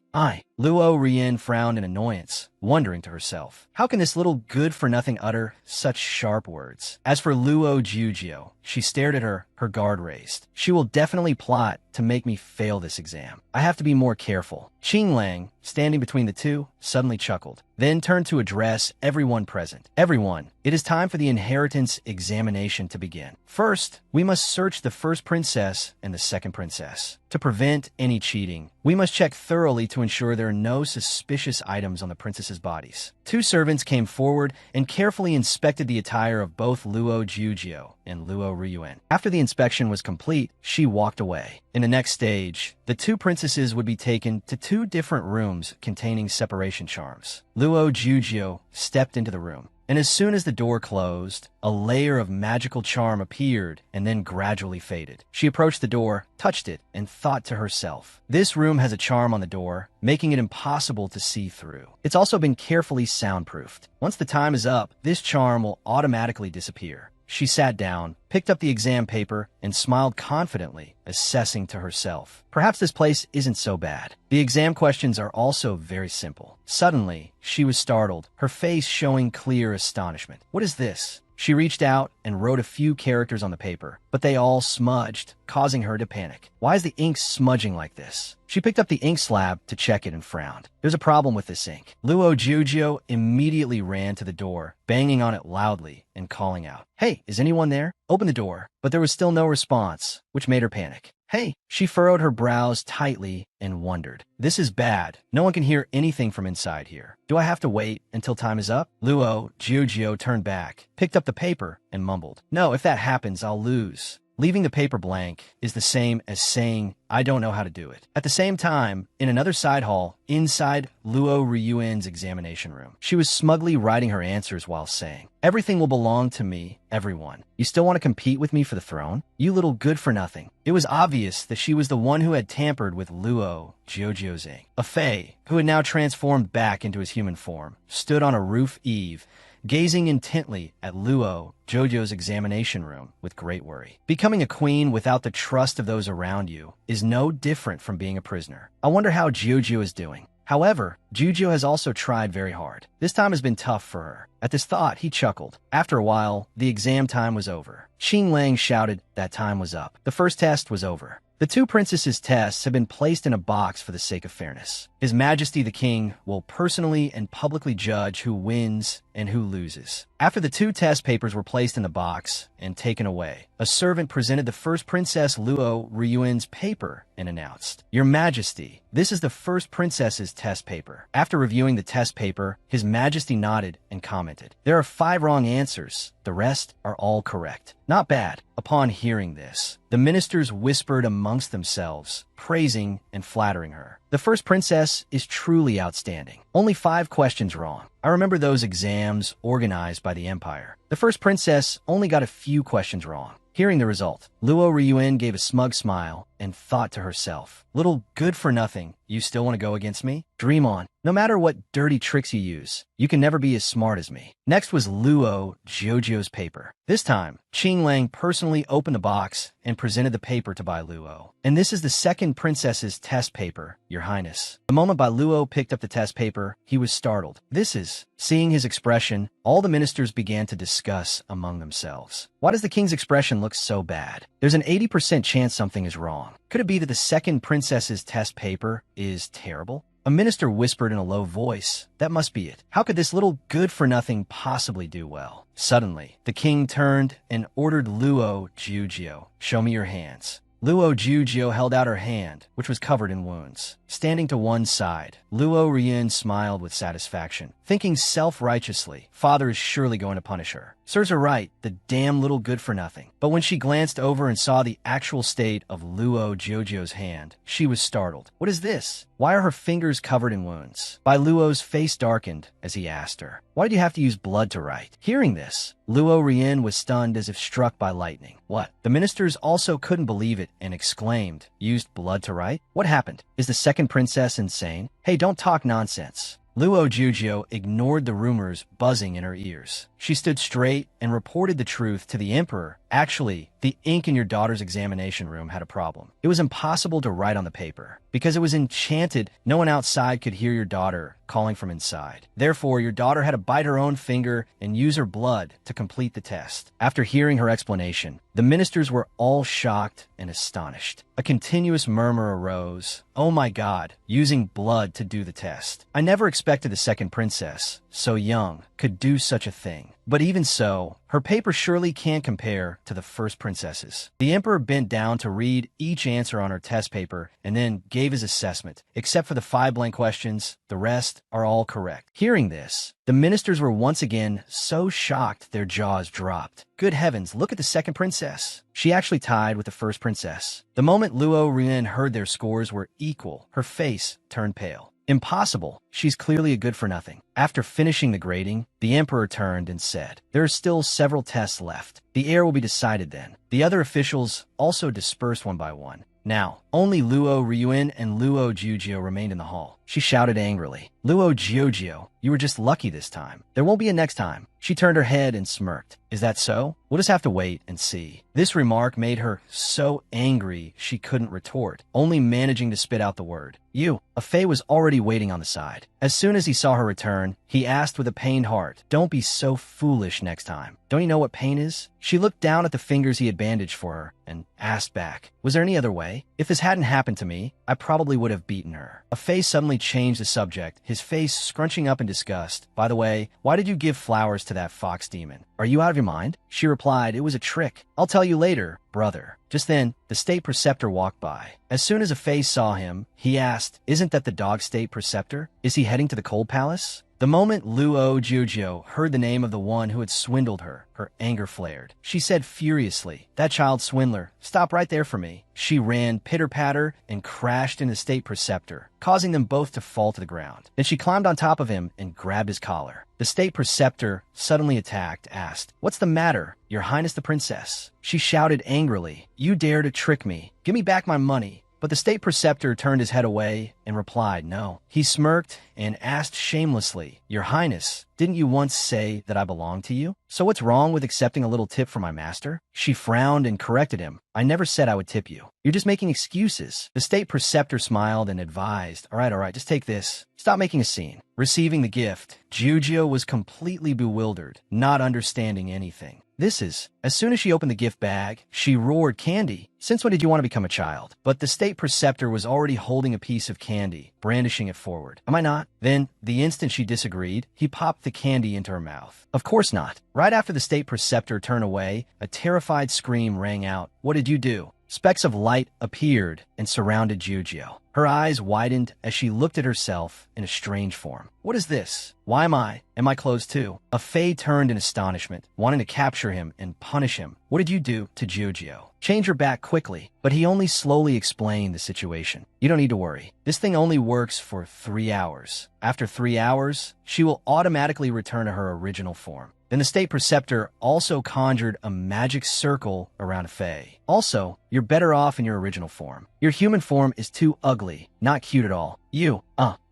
Luo Rien frowned in annoyance, wondering to herself, how can this little good-for-nothing utter such sharp words? As for Luo Jiuzhou, she stared at her guard raised. She will definitely plot to make me fail this exam. I have to be more careful. Qing Lang, standing between the two, suddenly chuckled, then turned to address everyone present. Everyone, it is time for the inheritance examination to begin. First, we must search the first princess and the second princess. To prevent any cheating, we must check thoroughly to ensure there are no suspicious items on the princesses' bodies. Two servants came forward and carefully inspected the attire of both Luo Jiujio and Luo Ryuan. After the inspection was complete, she walked away. In the next stage, the two princesses would be taken to two different rooms containing separation charms. Luo Jiujio stepped into the room, and as soon as the door closed, a layer of magical charm appeared and then gradually faded. She approached the door, touched it, and thought to herself, "This room has a charm on the door, making it impossible to see through. It's also been carefully soundproofed. Once the time is up, this charm will automatically disappear." She sat down, picked up the exam paper, and smiled confidently, assessing to herself, "Perhaps this place isn't so bad." The exam questions are also very simple. Suddenly, she was startled, her face showing clear astonishment. "What is this?" She reached out and wrote a few characters on the paper, but they all smudged, causing her to panic. Why is the ink smudging like this? She picked up the ink slab to check it and frowned. There's a problem with this ink. Luo Jiujio immediately ran to the door, banging on it loudly and calling out, "Hey, is anyone there? Open the door." But there was still no response, which made her panic. "Hey." She furrowed her brows tightly and wondered. "This is bad. No one can hear anything from inside here. Do I have to wait until time is up?" Luo Jiujio turned back, picked up the paper, and mumbled, "No, if that happens, I'll lose." Leaving the paper blank is the same as saying, "I don't know how to do it." At the same time, in another side hall, inside Luo Ryuan's examination room, she was smugly writing her answers while saying, "Everything will belong to me, everyone. You still want to compete with me for the throne? You little good-for-nothing." It was obvious that she was the one who had tampered with Luo Jiujio's ink. A fae, who had now transformed back into his human form, stood on a roof eave, gazing intently at Luo Jiujio's examination room with great worry. Becoming a queen without the trust of those around you is no different from being a prisoner. I wonder how Jiujio is doing. However, Jiujio has also tried very hard. This time has been tough for her. At this thought, he chuckled. After a while, the exam time was over. Xing Lang shouted that time was up. The first test was over. The two princesses' tests have been placed in a box for the sake of fairness. His Majesty the King will personally and publicly judge who wins and who loses. After the two test papers were placed in the box and taken away, a servant presented the first Princess Luo Ryuan's paper and announced, "Your Majesty, this is the first princess's test paper." After reviewing the test paper, His Majesty nodded and commented, "There are 5 wrong answers. The rest are all correct." Not bad. Upon hearing this, the ministers whispered amongst themselves, praising and flattering her. The first princess is truly outstanding. Only 5 questions wrong. I remember those exams organized by the Empire. The first princess only got a few questions wrong. Hearing the result, Luo Ryuan gave a smug smile and thought to herself, "Little good-for-nothing, you still want to go against me? Dream on. No matter what dirty tricks you use, you can never be as smart as me." Next was Luo Jiujio's paper. This time, Xing Lang personally opened the box and presented the paper to Bai Luo. "And this is the second princess's test paper, Your Highness." The moment Bai Luo picked up the test paper, he was startled. "This is..." Seeing his expression, all the ministers began to discuss among themselves. Why does the king's expression look so bad? There's an 80% chance something is wrong. Could it be that the second princess's test paper is terrible? A minister whispered in a low voice, "That must be it. How could this little good-for-nothing possibly do well?" Suddenly, the king turned and ordered Luo Jiujio, "Show me your hands." Luo Jiujio held out her hand, which was covered in wounds. Standing to one side, Luo Ryuan smiled with satisfaction, thinking self-righteously, "Father is surely going to punish her. Serves her right, the damn little good-for-nothing." But when she glanced over and saw the actual state of Luo Jiujio's hand, she was startled. "What is this? Why are her fingers covered in wounds?" Bai Luo's face darkened as he asked her, "Why did you have to use blood to write?" Hearing this, Luo Ryuan was stunned as if struck by lightning. "What?" The ministers also couldn't believe it and exclaimed, "Used blood to write? What happened? Is the second princess insane?" "Hey, don't talk nonsense." Luo Jiujio ignored the rumors buzzing in her ears. She stood straight and reported the truth to the emperor. Actually, the ink in your daughter's examination room had a problem. It was impossible to write on the paper. Because it was enchanted, no one outside could hear your daughter calling from inside. Therefore, your daughter had to bite her own finger and use her blood to complete the test. After hearing her explanation, the ministers were all shocked and astonished. A continuous murmur arose. Oh my God, using blood to do the test. I never expected the second princess, so young, could do such a thing. But even so, her paper surely can't compare to the first princess's. The emperor bent down to read each answer on her test paper and then gave his assessment. Except for the 5 blank questions, the rest are all correct. Hearing this, the ministers were once again so shocked their jaws dropped. Good heavens, look at the second princess. She actually tied with the first princess. The moment Luo Ruin heard their scores were equal, her face turned pale. Impossible. She's clearly a good-for-nothing. After finishing the grading, the emperor turned and said, there are still several tests left. The heir will be decided then. The other officials also dispersed one by one. Now, only Luo Ryuin and Luo Jiujio remained in the hall. She shouted angrily, Luo Jiujio, you were just lucky this time. There won't be a next time. She turned her head and smirked. Is that so? We'll just have to wait and see. This remark made her so angry she couldn't retort, only managing to spit out the word. You. A Fei was already waiting on the side. As soon as he saw her return, he asked with a pained heart, don't be so foolish next time. Don't you know what pain is? She looked down at the fingers he had bandaged for her and asked back, was there any other way? If this hadn't happened to me, I probably would have beaten her. A Fei suddenly changed the subject, his face scrunching up in disgust. By the way, why did you give flowers to that fox demon? Are you out of your mind? She replied, it was a trick. I'll tell you later, brother. Just then, the state preceptor walked by. As soon as a Fei saw him, he asked, isn't that the dog state preceptor? Is he heading to the cold palace? The moment Luo Jiujio heard the name of the one who had swindled her, her anger flared. She said furiously, that child swindler, stop right there for me. She ran pitter-patter and crashed into the state preceptor, causing them both to fall to the ground. Then she climbed on top of him and grabbed his collar. The state preceptor, suddenly attacked, asked, what's the matter, Your Highness the Princess? She shouted angrily, you dare to trick me. Give me back my money. But the state preceptor turned his head away and replied, no. He smirked and asked shamelessly, Your Highness, didn't you once say that I belong to you? So what's wrong with accepting a little tip from my master? She frowned and corrected him. I never said I would tip you. You're just making excuses. The state preceptor smiled and advised, all right, just take this. Stop making a scene. Receiving the gift, Jiujio was completely bewildered, not understanding anything. As soon as she opened the gift bag, she roared, candy. Since when did you want to become a child? But the state preceptor was already holding a piece of candy, brandishing it forward. Am I not? Then, the instant she disagreed, he popped the candy into her mouth. Of course not. Right after the state preceptor turned away, a terrified scream rang out. What did you do? Specks of light appeared and surrounded Jiujio. Her eyes widened as she looked at herself in a strange form. What is this? Why am I? And my clothes too? A Fei turned in astonishment, wanting to capture him and punish him. What did you do to Jiujio? Change her back quickly, but he only slowly explained the situation. You don't need to worry. This thing only works for 3 hours. After 3 hours, she will automatically return to her original form. Then the state preceptor also conjured a magic circle around a Fei. Also, you're better off in your original form. Your human form is too ugly, not cute at all.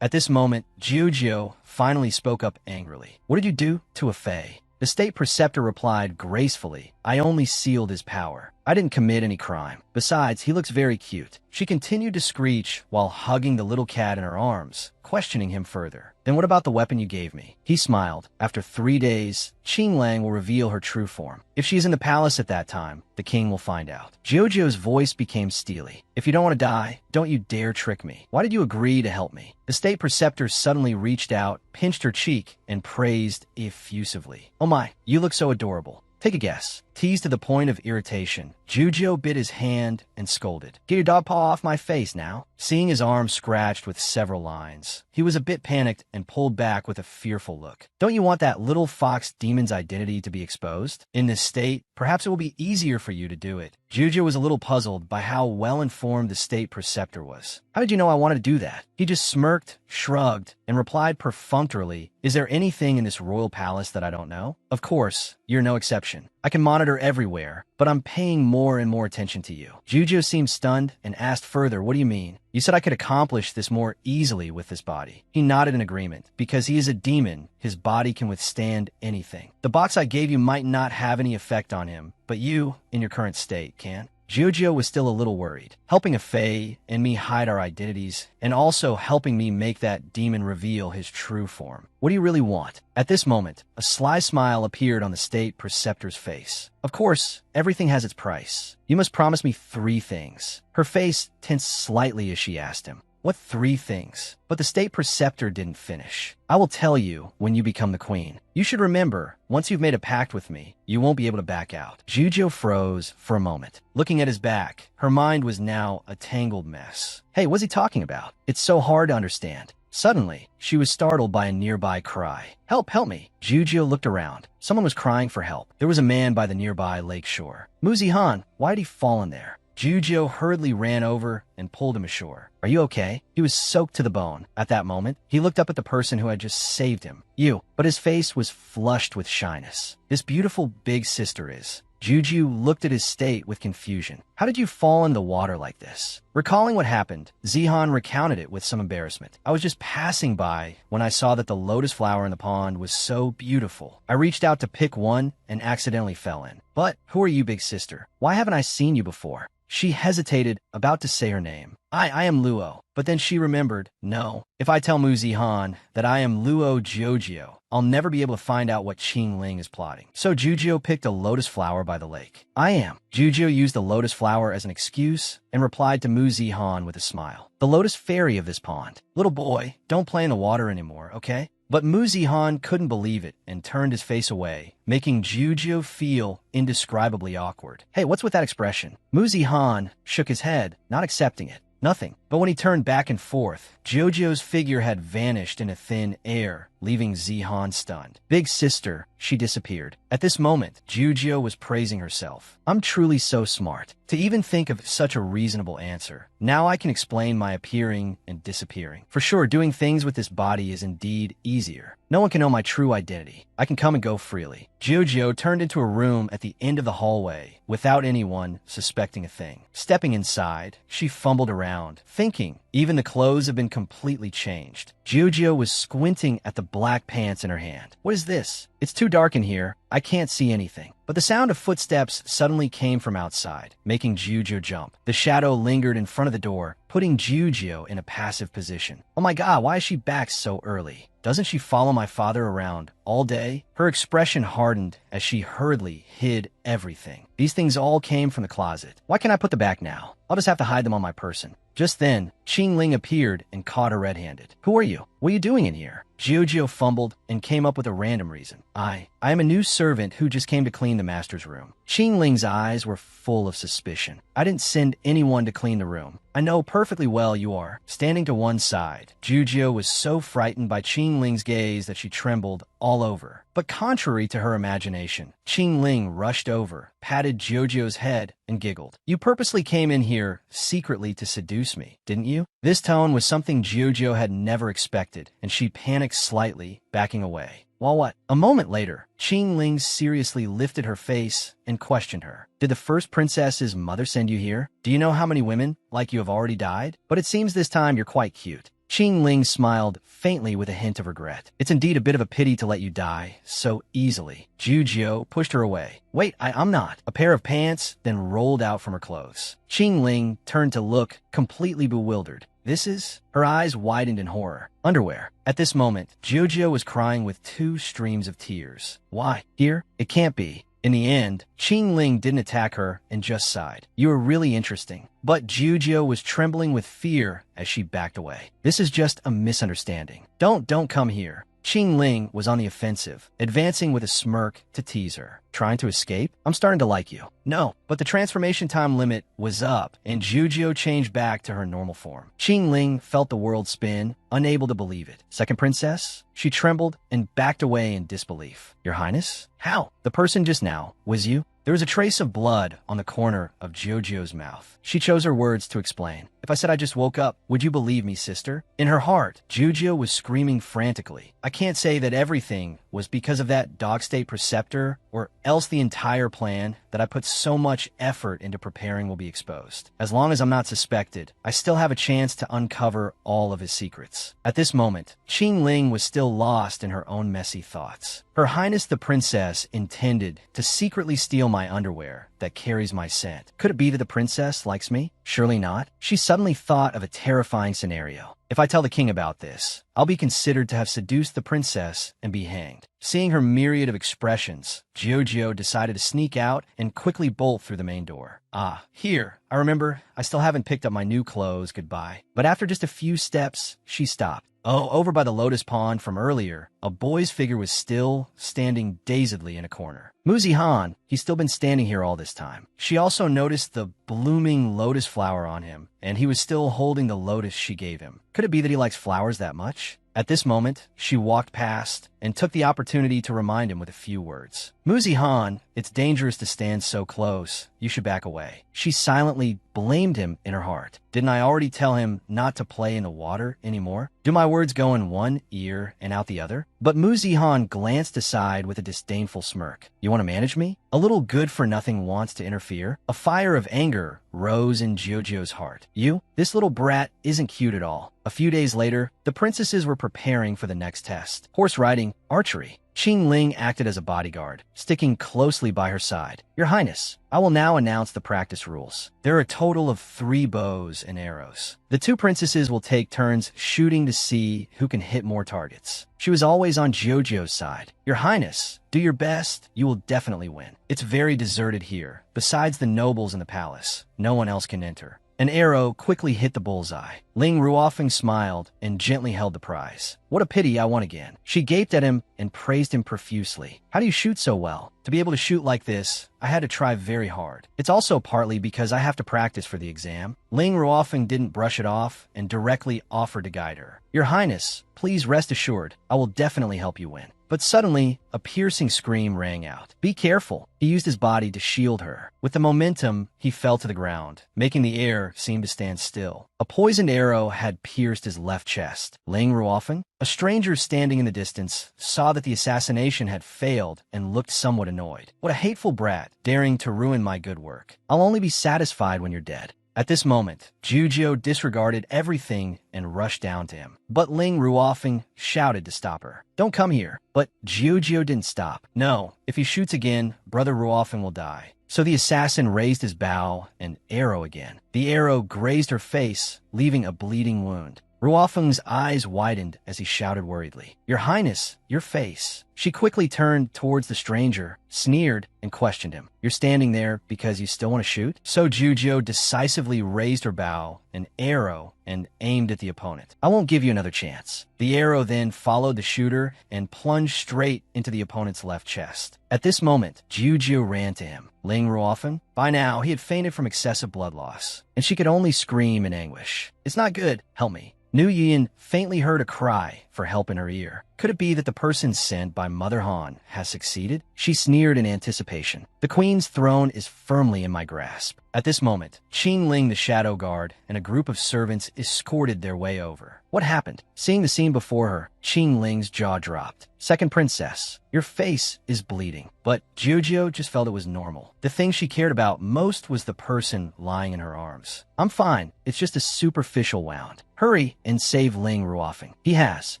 At this moment, Jiujio finally spoke up angrily. What did you do to a Fei? The state preceptor replied gracefully, I only sealed his power. I didn't commit any crime. Besides, he looks very cute. She continued to screech while hugging the little cat in her arms, questioning him further. Then what about the weapon you gave me? He smiled. After 3 days, Qing Lang will reveal her true form. If she's in the palace at that time, the king will find out. Jiujio's voice became steely. If you don't want to die, don't you dare trick me. Why did you agree to help me? The state preceptor suddenly reached out, pinched her cheek, and praised effusively. Oh my, you look so adorable. Take a guess. Teased to the point of irritation, Jiujio bit his hand and scolded. Get your dog paw off my face now. Seeing his arm scratched with several lines, he was a bit panicked and pulled back with a fearful look. Don't you want that little fox demon's identity to be exposed? In this state, perhaps it will be easier for you to do it. Jiujio was a little puzzled by how well-informed the state preceptor was. How did you know I wanted to do that? He just smirked, shrugged, and replied perfunctorily, is there anything in this royal palace that I don't know? Of course, you're no exception. I can monitor monitor everywhere, but I'm paying more and more attention to you. Jujio seemed stunned and asked further, what do you mean? You said I could accomplish this more easily with this body. He nodded in agreement. Because he is a demon, his body can withstand anything. The box I gave you might not have any effect on him, but you, in your current state, can. Jujio was still a little worried. Helping a Fae and me hide our identities, and also helping me make that demon reveal his true form. What do you really want? At this moment, a sly smile appeared on the state preceptor's face. Of course, everything has its price. You must promise me 3 things. Her face tensed slightly as she asked him. What 3 things? But the state preceptor didn't finish. I will tell you when you become the queen. You should remember, once you've made a pact with me, you won't be able to back out. Jujio froze for a moment. Looking at his back, her mind was now a tangled mess. Hey, what's he talking about? It's so hard to understand. Suddenly, she was startled by a nearby cry. Help, help me. Jujio looked around. Someone was crying for help. There was a man by the nearby lake shore. Muzi-han, why had he fallen there? Jujio hurriedly ran over and pulled him ashore. Are you okay? He was soaked to the bone. At that moment, he looked up at the person who had just saved him. You. But his face was flushed with shyness. This beautiful big sister is. Jujio looked at his state with confusion. How did you fall in the water like this? Recalling what happened, Zihan recounted it with some embarrassment. I was just passing by when I saw that the lotus flower in the pond was so beautiful. I reached out to pick one and accidentally fell in. But who are you, big sister? Why haven't I seen you before? She hesitated, about to say her name. I am Luo. But then she remembered, no, if I tell Muzi-han that I am Luo Jojio, I'll never be able to find out what Qing Ling is plotting. So Jujio picked a lotus flower by the lake. I am. Jujio used the lotus flower as an excuse and replied to Muzi-han with a smile. The lotus fairy of this pond. Little boy, don't play in the water anymore, okay? But Muzi-han couldn't believe it and turned his face away, making Jujio feel indescribably awkward. Hey, what's with that expression? Muzi-han shook his head, not accepting it. Nothing. But when he turned back and forth, Jojio's figure had vanished in a thin air, leaving Zihan stunned. Big sister, she disappeared. At this moment, Jujio was praising herself. I'm truly so smart. To even think of such a reasonable answer. Now I can explain my appearing and disappearing. For sure, doing things with this body is indeed easier. No one can know my true identity. I can come and go freely. Jujio turned into a room at the end of the hallway, without anyone suspecting a thing. Stepping inside, she fumbled around, thinking. Even the clothes have been completely changed. Jujio was squinting at the black pants in her hand. What is this? It's too dark in here. I can't see anything. But the sound of footsteps suddenly came from outside, making Jujio jump. The shadow lingered in front of the door, putting Jujio in a passive position. Oh my god, why is she back so early? Doesn't she follow my father around all day? Her expression hardened as she hurriedly hid everything. These things all came from the closet. Why can't I put them back now? I'll just have to hide them on my person. Just then, Qing Ling appeared and caught her red-handed. Who are you? What are you doing in here? Jujio fumbled and came up with a random reason. I am a new servant who just came to clean the master's room. Qing Ling's eyes were full of suspicion. I didn't send anyone to clean the room. I know perfectly well you are. Standing to one side, Jujio was so frightened by Qing Ling's gaze that she trembled all over. But contrary to her imagination, Qing Ling rushed over, patted Jujio's head, and giggled. You purposely came in here secretly to seduce me, didn't you? This tone was something Jujio had never expected, and she panicked slightly, backing away. Well, what? A moment later, Qing Ling seriously lifted her face and questioned her. Did the first princess's mother send you here? Do you know how many women like you have already died? But it seems this time you're quite cute. Qing Ling smiled faintly with a hint of regret. It's indeed a bit of a pity to let you die so easily. Jujio pushed her away. Wait, I'm not. A pair of pants then rolled out from her clothes. Qing Ling turned to look, completely bewildered. This is? Her eyes widened in horror. Underwear. At this moment, Jujio was crying with 2 streams of tears. Why? Here? It can't be. In the end, Qing Ling didn't attack her and just sighed. You are really interesting. But Jujio was trembling with fear as she backed away. This is just a misunderstanding. Don't come here. Qing Ling was on the offensive, advancing with a smirk to tease her. Trying to escape? I'm starting to like you. No, but the transformation time limit was up, and Jujio changed back to her normal form. Qing Ling felt the world spin, unable to believe it. Second princess? She trembled and backed away in disbelief. Your Highness? How? The person just now was you? There was a trace of blood on the corner of Jojo's mouth. She chose her words to explain. If I said I just woke up, would you believe me, sister? In her heart, Jojo was screaming frantically. I can't say that everything was because of that dog state preceptor, or else the entire plan that I put so much effort into preparing will be exposed. As long as I'm not suspected, I still have a chance to uncover all of his secrets. At this moment, Qing Ling was still lost in her own messy thoughts. Her Highness the Princess intended to secretly steal my underwear that carries my scent. Could it be that the princess likes me? Surely not. She suddenly thought of a terrifying scenario. If I tell the king about this, I'll be considered to have seduced the princess and be hanged. Seeing her myriad of expressions, Jojo decided to sneak out and quickly bolt through the main door. Ah, here. I remember I still haven't picked up my new clothes, goodbye. But after just a few steps, she stopped. Oh, over by the lotus pond from earlier, a boy's figure was still standing dazedly in a corner. Muzi Han, he's still been standing here all this time. She also noticed the blooming lotus flower on him, and he was still holding the lotus she gave him. Could it be that he likes flowers that much? At this moment, she walked past and took the opportunity to remind him with a few words. Muzi Han, it's dangerous to stand so close. You should back away. She silently blamed him in her heart. Didn't I already tell him not to play in the water anymore? Do my words go in one ear and out the other? But Muzi Han glanced aside with a disdainful smirk. You want to manage me? A little good-for-nothing wants to interfere? A fire of anger rose in Jojo's heart. You? This little brat isn't cute at all. A few days later, the princesses were preparing for the next test. Horse riding, archery. Qing Ling acted as a bodyguard, sticking closely by her side. Your Highness, I will now announce the practice rules. There are a total of 3 bows and arrows. The 2 princesses will take turns shooting to see who can hit more targets. She was always on Jojo's side. Your Highness, do your best. You will definitely win. It's very deserted here. Besides the nobles in the palace, no one else can enter. An arrow quickly hit the bullseye. Ling Ruofeng smiled and gently held the prize. What a pity I won again. She gaped at him and praised him profusely. How do you shoot so well? To be able to shoot like this, I had to try very hard. It's also partly because I have to practice for the exam. Ling Ruofeng didn't brush it off and directly offered to guide her. Your Highness, please rest assured, I will definitely help you win. But suddenly, a piercing scream rang out. Be careful. He used his body to shield her. With the momentum, he fell to the ground, making the air seem to stand still. A poisoned arrow had pierced his left chest. Ling Ruofeng, a stranger standing in the distance, saw that the assassination had failed and looked somewhat annoyed. What a hateful brat, daring to ruin my good work. I'll only be satisfied when you're dead. At this moment, Jojo disregarded everything and rushed down to him. But Ling Ruofeng shouted to stop her. Don't come here. But Jojo didn't stop. No, if he shoots again, Brother Ruofeng will die. So the assassin raised his bow and arrow again. The arrow grazed her face, leaving a bleeding wound. Ruofeng's eyes widened as he shouted worriedly, Your Highness, your face. She quickly turned towards the stranger, sneered, and questioned him. You're standing there because you still want to shoot? So Jojo decisively raised her bow, an arrow, and aimed at the opponent. I won't give you another chance. The arrow then followed the shooter and plunged straight into the opponent's left chest. At this moment, Jojo ran to him. Ling Ruofeng? By now, he had fainted from excessive blood loss, and she could only scream in anguish. It's not good. Help me. Nu Yin faintly heard a cry for help in her ear. Could it be that the person sent by Mother Han has succeeded? She sneered in anticipation. The queen's throne is firmly in my grasp. At this moment, Qing Ling the Shadow Guard and a group of servants escorted their way over. What happened? Seeing the scene before her, Qing Ling's jaw dropped. Second princess, your face is bleeding. But Jojo just felt it was normal. The thing she cared about most was the person lying in her arms. I'm fine. It's just a superficial wound. Hurry and save Ling Ruofeng. He has.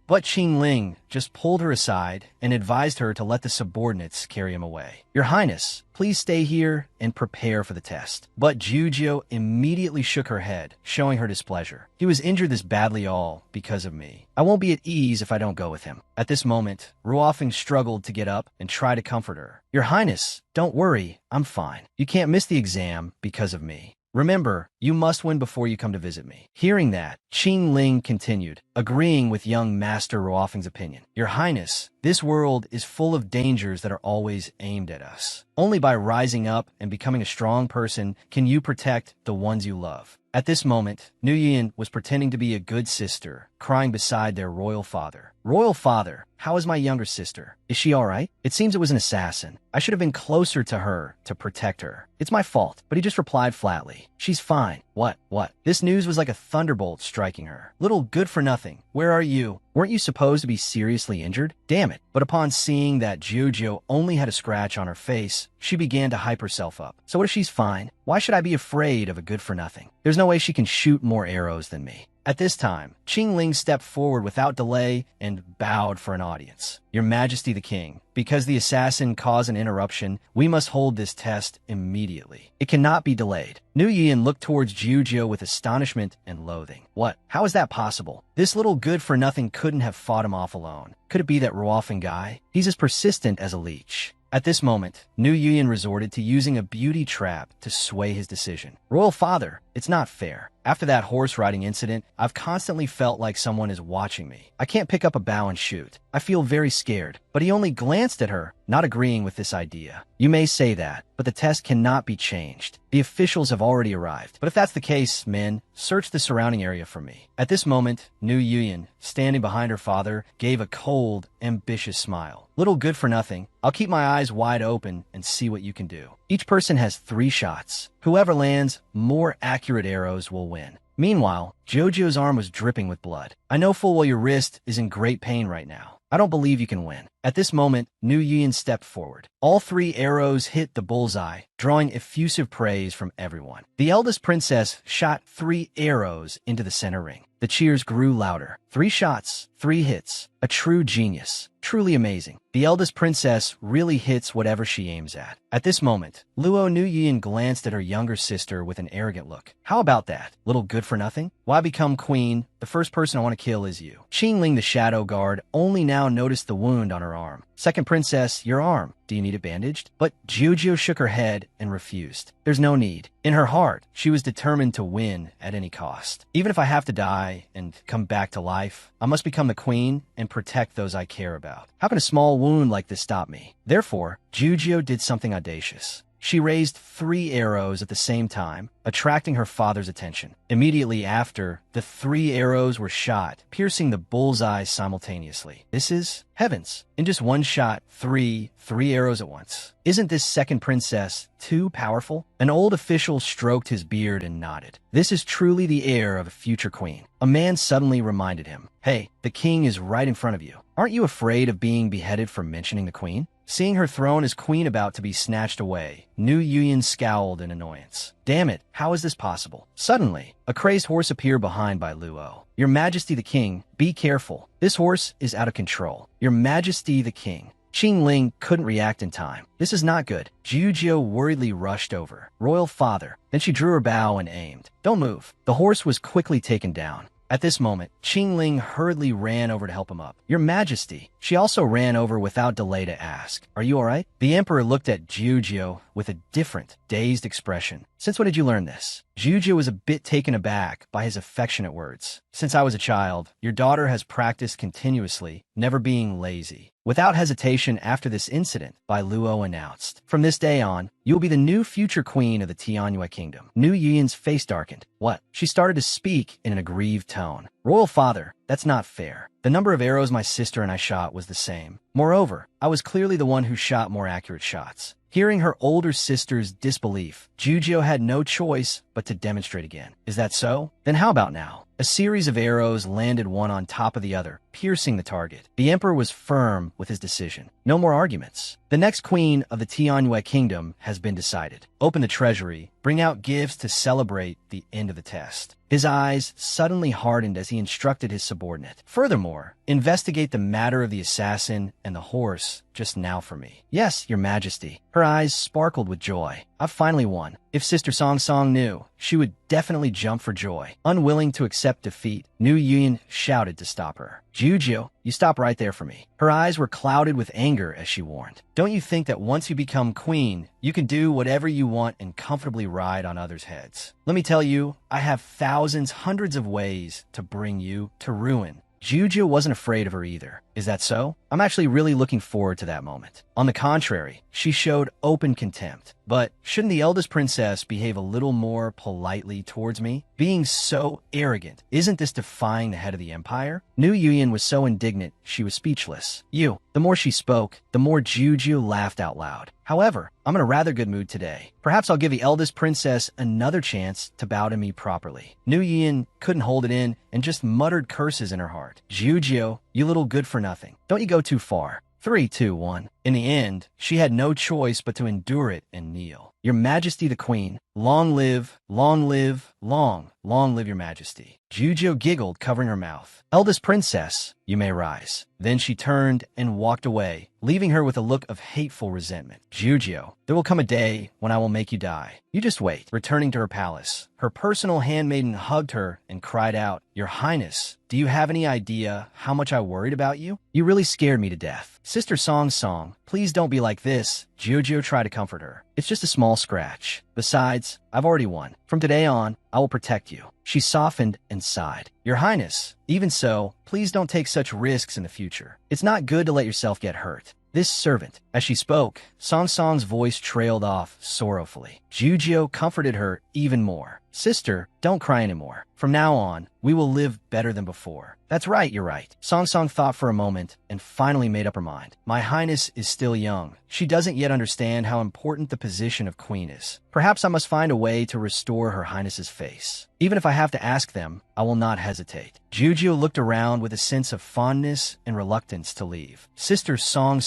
But Qing Ling just pulled her aside and advised her to let the subordinates carry him away. Your Highness, please stay here and prepare for the test. But Jojo immediately shook her head, showing her displeasure. He was injured this badly all because of me. I won't be at ease if I don't go with him. At this moment, Ruofeng struggled to get up and try to comfort her. Your Highness, don't worry, I'm fine. You can't miss the exam because of me. Remember, you must win before you come to visit me. Hearing that, Qing Ling continued, agreeing with young Master Ruofeng's opinion. Your Highness, this world is full of dangers that are always aimed at us. Only by rising up and becoming a strong person can you protect the ones you love. At this moment, Nu Yin was pretending to be a good sister, crying beside their royal father. Royal father, how is my younger sister? Is she alright? It seems it was an assassin. I should have been closer to her to protect her. It's my fault. But he just replied flatly, she's fine. What? This news was like a thunderbolt striking her. Little good for nothing. Where are you? Weren't you supposed to be seriously injured? Damn it. But upon seeing that Jojo only had a scratch on her face, she began to hype herself up. So what if she's fine? Why should I be afraid of a good for nothing? There's no way she can shoot more arrows than me. At this time, Qingling stepped forward without delay and bowed for an audience. Your Majesty the King, because the assassin caused an interruption, we must hold this test immediately. It cannot be delayed. Nu Yin looked towards Jiuzhou with astonishment and loathing. What? How is that possible? This little good-for-nothing couldn't have fought him off alone. Could it be that Ruofeng guy? He's as persistent as a leech. At this moment, Nu Yin resorted to using a beauty trap to sway his decision. Royal father, it's not fair. After that horse riding incident, I've constantly felt like someone is watching me. I can't pick up a bow and shoot. I feel very scared. But he only glanced at her, not agreeing with this idea. You may say that, but the test cannot be changed. The officials have already arrived. But if that's the case, men, search the surrounding area for me. At this moment, Nu Yin, standing behind her father, gave a cold, ambitious smile. Little good for nothing. I'll keep my eyes wide open and see what you can do. Each person has 3 shots. Whoever lands more accurate arrows will win. Meanwhile, Jojo's arm was dripping with blood. I know full well your wrist is in great pain right now. I don't believe you can win. At this moment, Nu Yin stepped forward. All 3 arrows hit the bullseye, drawing effusive praise from everyone. The eldest princess shot 3 arrows into the center ring. The cheers grew louder. 3 shots, 3 hits. A true genius. Truly amazing. The eldest princess really hits whatever she aims at. At this moment, Luo Nu Yin glanced at her younger sister with an arrogant look. How about that? Little good for nothing? Why become queen? The first person I want to kill is you. Qingling the shadow guard only now noticed the wound on her arm. Second princess, your arm. Do you need it bandaged? But Jiuzhou shook her head and refused. There's no need. In her heart, she was determined to win at any cost. Even if I have to die and come back to life, I must become the queen and protect those I care about. How can a small wound like this stop me? Therefore, Jiuzhou did something audacious. She raised 3 arrows at the same time, attracting her father's attention. Immediately after, the 3 arrows were shot, piercing the bullseye simultaneously. This is heavens. In just one shot, 3 arrows at once. Isn't this second princess too powerful? An old official stroked his beard and nodded. This is truly the heir of a future queen. A man suddenly reminded him, hey, the king is right in front of you. Aren't you afraid of being beheaded for mentioning the queen? Seeing her throne as queen about to be snatched away, Nu Yin scowled in annoyance. Damn it, how is this possible? Suddenly, a crazed horse appeared behind by Luo. Your Majesty the King, be careful. This horse is out of control. Your Majesty the King. Qingling couldn't react in time. This is not good. Jiuzhou worriedly rushed over. Royal father. Then she drew her bow and aimed. Don't move. The horse was quickly taken down. At this moment, Qingling hurriedly ran over to help him up. Your Majesty. She also ran over without delay to ask, are you alright? The emperor looked at Jiuzhou with a different, dazed expression. Since when did you learn this? Jiuzhou was a bit taken aback by his affectionate words. Since I was a child, your daughter has practiced continuously, never being lazy. Without hesitation after this incident, Bai Luo announced, from this day on, you will be the new future queen of the Tianyue kingdom. Nu Yin's face darkened. What? She started to speak in an aggrieved tone. Royal father, that's not fair. The number of arrows my sister and I shot was the same. Moreover, I was clearly the one who shot more accurate shots. Hearing her older sister's disbelief, Jiuzhou had no choice but to demonstrate again. Is that so? Then how about now? A series of arrows landed one on top of the other, piercing the target. The emperor was firm with his decision. No more arguments. The next queen of the Tianyue kingdom has been decided. Open the treasury, bring out gifts to celebrate the end of the test. His eyes suddenly hardened as he instructed his subordinate. Furthermore, investigate the matter of the assassin and the horse just now for me. Yes, your majesty. Her eyes sparkled with joy. I've finally won. If Sister Song Song knew, she would definitely jump for joy. Unwilling to accept defeat, Nu Yin shouted to stop her. Jiuzhou, you stop right there for me. Her eyes were clouded with anger as she warned. Don't you think that once you become queen, you can do whatever you want and comfortably ride on others' heads? Let me tell you, I have thousands, hundreds of ways to bring you to ruin. Jiuzhou wasn't afraid of her either. Is that so? I'm actually really looking forward to that moment. On the contrary, she showed open contempt. But shouldn't the eldest princess behave a little more politely towards me? Being so arrogant, isn't this defying the head of the empire? New Yuyan was so indignant, she was speechless. The more she spoke, the more Juju laughed out loud. However, I'm in a rather good mood today. Perhaps I'll give the eldest princess another chance to bow to me properly. New Yuyan couldn't hold it in and just muttered curses in her heart. Juju, you little good-for-nothing. Don't you go too far. 3, 2, 1. In the end, she had no choice but to endure it and kneel. Your Majesty the Queen, long live, long live, long live your Majesty. Juju giggled, covering her mouth. Eldest princess, you may rise. Then she turned and walked away, leaving her with a look of hateful resentment. Juju, there will come a day when I will make you die. You just wait. Returning to her palace, her personal handmaiden hugged her and cried out, Your Highness, do you have any idea how much I worried about you? You really scared me to death. Sister Song, please don't be like this. Juju tried to comfort her. It's just a small scratch. Besides, I've already won. From today on, I will protect you. She softened and sighed. Your Highness, even so, please don't take such risks in the future. It's not good to let yourself get hurt. This servant. As she spoke, Song's voice trailed off sorrowfully. Juju comforted her even more. Sister, don't cry anymore. From now on, we will live better than before. That's right, you're right. Song thought for a moment and finally made up her mind. My Highness is still young. She doesn't yet understand how important the position of queen is. Perhaps I must find a way to restore Her Highness's face. Even if I have to ask them, I will not hesitate. Juju looked around with a sense of fondness and reluctance to leave. Sister Song,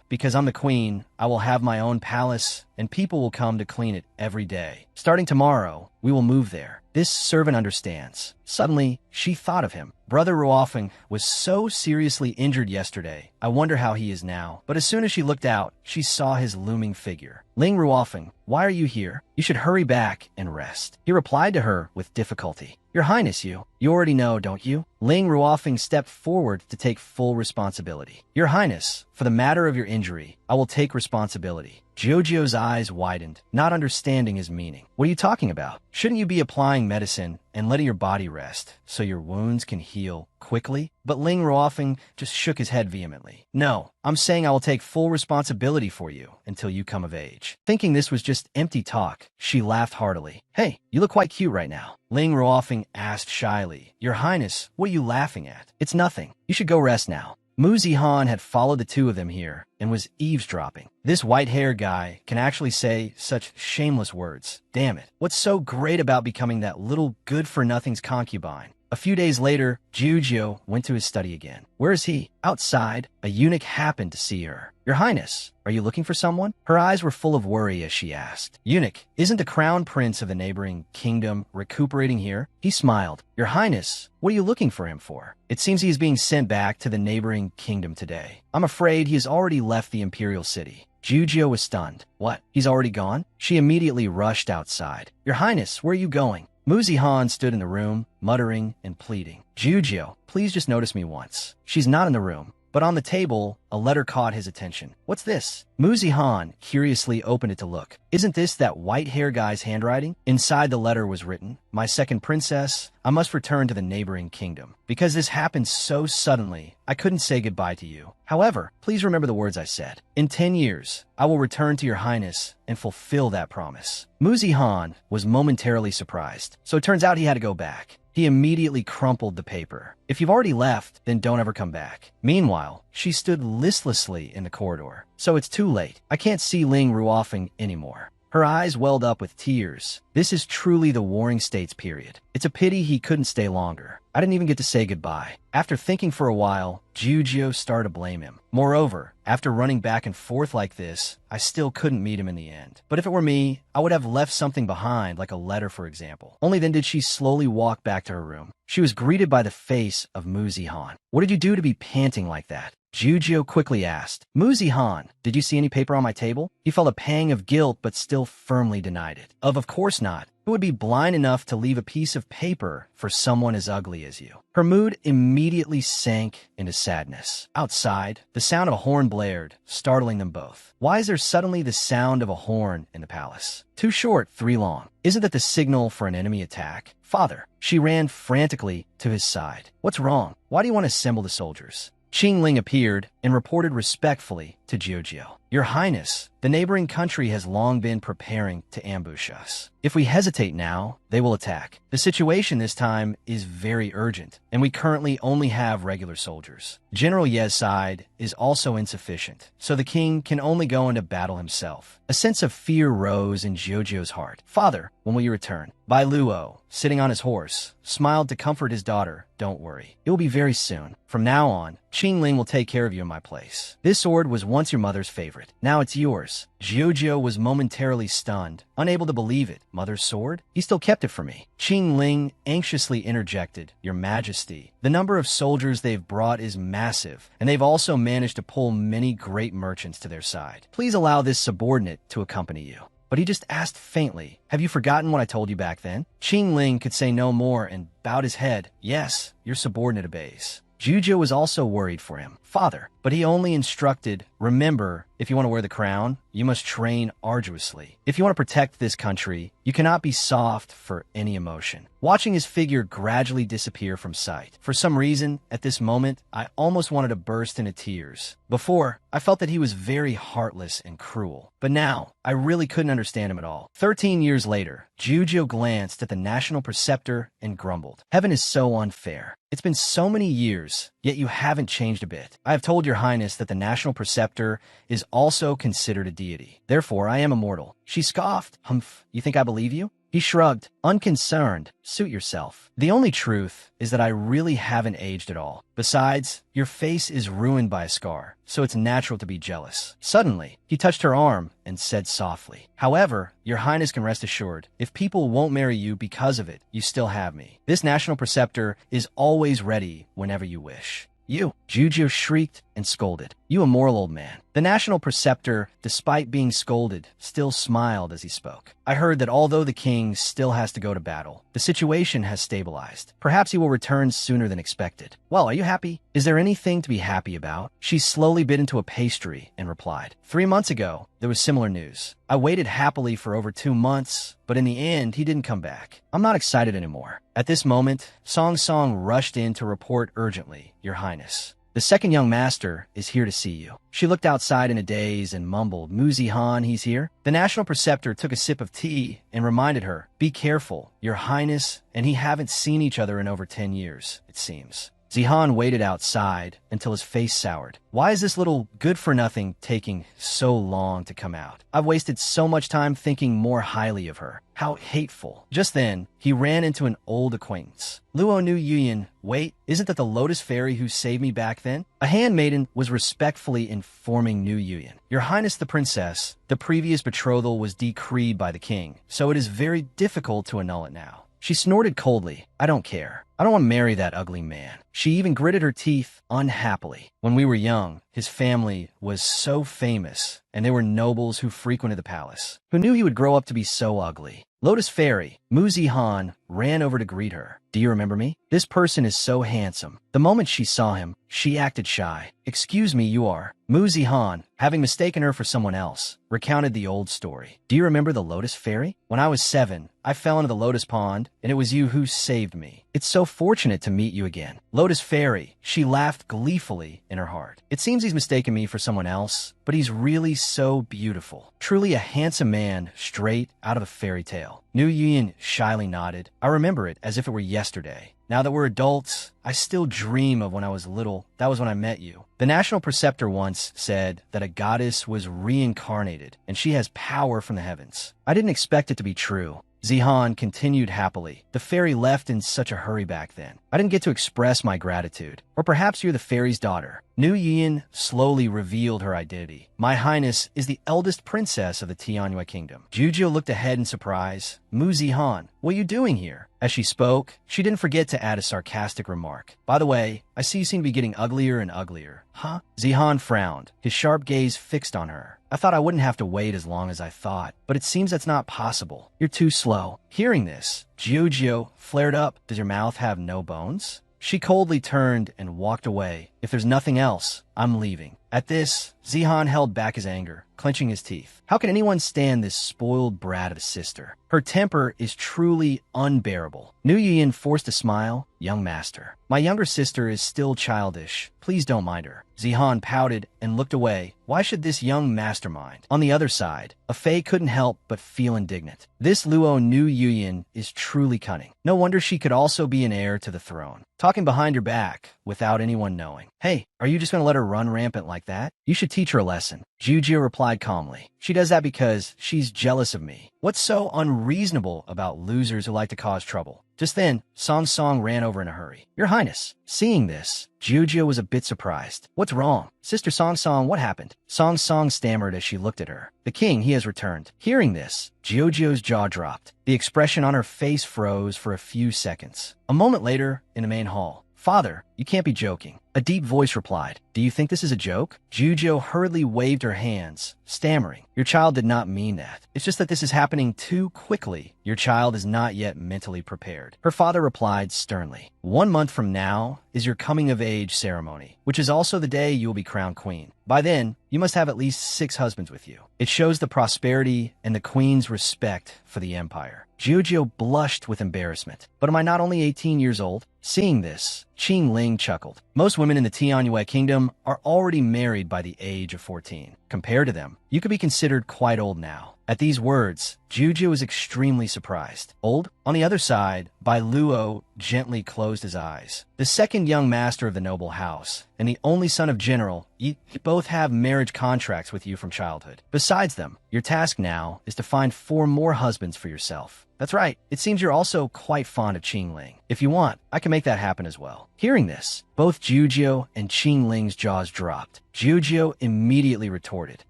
because I'm the queen, I will have my own palace, and people will come to clean it every day. Starting tomorrow, we will move there. This servant understands. Suddenly, she thought of him. Brother Ruofeng was so seriously injured yesterday. I wonder how he is now. But as soon as she looked out, she saw his looming figure. Ling Ruofeng, why are you here? You should hurry back and rest. He replied to her with difficulty. Your Highness, you already know, don't you? Ling Ruofeng stepped forward to take full responsibility. Your Highness, for the matter of your injury, I will take responsibility. Jojo's eyes widened, not understanding his meaning. What are you talking about? Shouldn't you be applying medicine and letting your body rest so your wounds can heal quickly? But Ling Ruofeng just shook his head vehemently. No, I'm saying I will take full responsibility for you until you come of age. Thinking this was just empty talk, she laughed heartily. Hey, you look quite cute right now. Ling Ruofeng asked shyly. Your Highness, what are you laughing at? It's nothing. You should go rest now. Mu Zihan had followed the two of them here and was eavesdropping. This white-haired guy can actually say such shameless words. Damn it. What's so great about becoming that little good-for-nothing's concubine? A few days later, Juju went to his study again. Where is he? Outside, a eunuch happened to see her. Your Highness, are you looking for someone? Her eyes were full of worry as she asked. Eunuch, isn't the crown prince of the neighboring kingdom recuperating here? He smiled. Your Highness, what are you looking for him for? It seems he is being sent back to the neighboring kingdom today. I'm afraid he has already left the imperial city. Juju was stunned. What? He's already gone? She immediately rushed outside. Your Highness, where are you going? Mu Zihan stood in the room, muttering and pleading. Juju, please just notice me once. She's not in the room, but on the table, a letter caught his attention. What's this? Mu Zihan curiously opened it to look. Isn't this that white-hair guy's handwriting? Inside the letter was written, My second princess, I must return to the neighboring kingdom. Because this happened so suddenly, I couldn't say goodbye to you. However, please remember the words I said. In 10 years, I will return to your Highness and fulfill that promise. Mu Zihan was momentarily surprised, so it turns out he had to go back. He immediately crumpled the paper. If you've already left, then don't ever come back. Meanwhile, she stood listlessly in the corridor. So it's too late. I can't see Ling Ruofeng anymore. Her eyes welled up with tears. This is truly the Warring States period. It's a pity he couldn't stay longer. I didn't even get to say goodbye. After thinking for a while, Juju started to blame him. Moreover, after running back and forth like this, I still couldn't meet him in the end. But if it were me, I would have left something behind, like a letter, for example. Only then did she slowly walk back to her room. She was greeted by the face of Mu Zihan. What did you do to be panting like that? Juju quickly asked. Mu Zihan, did you see any paper on my table? He felt a pang of guilt but still firmly denied it. Of course not. Who would be blind enough to leave a piece of paper for someone as ugly as you? Her mood immediately sank into sadness. Outside, the sound of a horn blared, startling them both. Why is there suddenly the sound of a horn in the palace? 2 short, 3 long. Isn't that the signal for an enemy attack? Father. She ran frantically to his side. What's wrong? Why do you want to assemble the soldiers? Qingling appeared and reported respectfully to Jiujio. Your Highness, the neighboring country has long been preparing to ambush us. If we hesitate now, they will attack. The situation this time is very urgent, and we currently only have regular soldiers. General Ye's side is also insufficient, so the king can only go into battle himself. A sense of fear rose in Jiujio's heart. Father, when will you return? Bai Luo, sitting on his horse, smiled to comfort his daughter. Don't worry. It will be very soon. From now on, Qingling will take care of you in my place. This sword was once your mother's favorite. Now it's yours. Jiujio was momentarily stunned, unable to believe it. Mother's sword? He still kept it for me. Qingling anxiously interjected, Your Majesty, the number of soldiers they've brought is massive, and they've also managed to pull many great merchants to their side. Please allow this subordinate to accompany you. But he just asked faintly, Have you forgotten what I told you back then? Qingling could say no more and bowed his head. Yes, your subordinate obeys. Jiujio was also worried for him. Father, but he only instructed, Remember, if you want to wear the crown, you must train arduously. If you want to protect this country, you cannot be soft for any emotion. Watching his figure gradually disappear from sight. For some reason, at this moment, I almost wanted to burst into tears. Before, I felt that he was very heartless and cruel. But now, I really couldn't understand him at all. 13 years later, Jiujio glanced at the national preceptor and grumbled. Heaven is so unfair. It's been so many years, yet you haven't changed a bit. I have told your highness that the national preceptor is also considered a deity. Therefore, I am immortal. She scoffed. Humph, you think I believe you? He shrugged, unconcerned. Suit yourself. The only truth is that I really haven't aged at all. Besides, your face is ruined by a scar, so it's natural to be jealous. Suddenly, he touched her arm and said softly, However, your highness can rest assured, if people won't marry you because of it, you still have me. This national preceptor is always ready whenever you wish. You, Jiujio shrieked and scolded. You immoral old man. The national preceptor, despite being scolded, still smiled as he spoke. I heard that although the king still has to go to battle, the situation has stabilized. Perhaps he will return sooner than expected. Well, are you happy? Is there anything to be happy about? She slowly bit into a pastry and replied. 3 months ago, there was similar news. I waited happily for over 2 months, but in the end, he didn't come back. I'm not excited anymore. At this moment, Song Song rushed in to report urgently, Your Highness. The second young master is here to see you. She looked outside in a daze and mumbled, Muzi Han, he's here? The national preceptor took a sip of tea and reminded her, Be careful, Your Highness and he haven't seen each other in over 10 years, it seems. Zihan waited outside until his face soured. Why is this little good-for-nothing taking so long to come out? I've wasted so much time thinking more highly of her. How hateful. Just then, he ran into an old acquaintance. Luo knew Yuyan. Wait, isn't that the Lotus Fairy who saved me back then? A handmaiden was respectfully informing New Yuyan. Your Highness the Princess, the previous betrothal was decreed by the king, so it is very difficult to annul it now. She snorted coldly. I don't care. I don't want to marry that ugly man. She even gritted her teeth unhappily. When we were young, his family was so famous, and they were nobles who frequented the palace. Who knew he would grow up to be so ugly? Lotus Fairy, Muzi Han, ran over to greet her. Do you remember me? This person is so handsome. The moment she saw him, she acted shy. Excuse me, you are. Muzi Han, having mistaken her for someone else, recounted the old story. Do you remember the Lotus Fairy? When I was 7, I fell into the Lotus Pond, and it was you who saved me. It's so fortunate to meet you again. Lotus Fairy, she laughed gleefully in her heart. It seems he's mistaken me for someone else, but he's really so beautiful. Truly a handsome man straight out of a fairy tale. Nu Yuan shyly nodded. I remember it as if it were yesterday. Now that we're adults, I still dream of when I was little. That was when I met you. The national preceptor once said that a goddess was reincarnated, and she has power from the heavens. I didn't expect it to be true. Zihan continued happily. The fairy left in such a hurry back then. I didn't get to express my gratitude. Or perhaps you're the fairy's daughter. Nu Yin slowly revealed her identity. My Highness is the eldest princess of the Tianyue Kingdom. Jiujio looked ahead in surprise. Mu Zihan, what are you doing here? As she spoke, she didn't forget to add a sarcastic remark. By the way, I see you seem to be getting uglier and uglier. Huh? Zihan frowned, his sharp gaze fixed on her. I thought I wouldn't have to wait as long as I thought, but it seems that's not possible. You're too slow. Hearing this, Jiujio flared up. Does your mouth have no bones? She coldly turned and walked away, If there's nothing else, I'm leaving. At this, Zihan held back his anger, clenching his teeth. How can anyone stand this spoiled brat of a sister? Her temper is truly unbearable. Nu Yuyin forced a smile. Young master. My younger sister is still childish. Please don't mind her. Zihan pouted and looked away. Why should this young mastermind? On the other side, a Fei couldn't help but feel indignant. This Luo Nu Yuyin is truly cunning. No wonder she could also be an heir to the throne. Talking behind your back, without anyone knowing. Hey, are you just going to let her run rampant like that? You should teach her a lesson. Jujio replied calmly. She does that because she's jealous of me. What's so unreasonable about losers who like to cause trouble? Just then, Song Song ran over in a hurry. Your Highness. Seeing this, Jujio was a bit surprised. What's wrong? Sister Song Song, what happened? Song Song stammered as she looked at her. The king, he has returned. Hearing this, Jujio's jaw dropped. The expression on her face froze for a few seconds. A moment later, in the main hall. Father, you can't be joking. A deep voice replied. Do you think this is a joke? Jujio hurriedly waved her hands, stammering. Your child did not mean that. It's just that this is happening too quickly. Your child is not yet mentally prepared. Her father replied sternly. 1 month from now is your coming-of-age ceremony, which is also the day you will be crowned queen. By then, you must have at least 6 husbands with you. It shows the prosperity and the queen's respect for the empire. Jujio blushed with embarrassment. But am I not only 18 years old? Seeing this, Qing Ling chuckled. Most women in the Tianyue kingdom are already married by the age of 14. Compared to them, you could be considered quite old now. At these words, Jujio was extremely surprised. Old? On the other side, Bai Luo gently closed his eyes. The second young master of the noble house, and the only son of General, you both have marriage contracts with you from childhood. Besides them, your task now is to find 4 more husbands for yourself. That's right. It seems you're also quite fond of Qing Ling. If you want, I can make that happen as well. Hearing this, both Jujio and Qing Ling's jaws dropped. Jujio immediately retorted.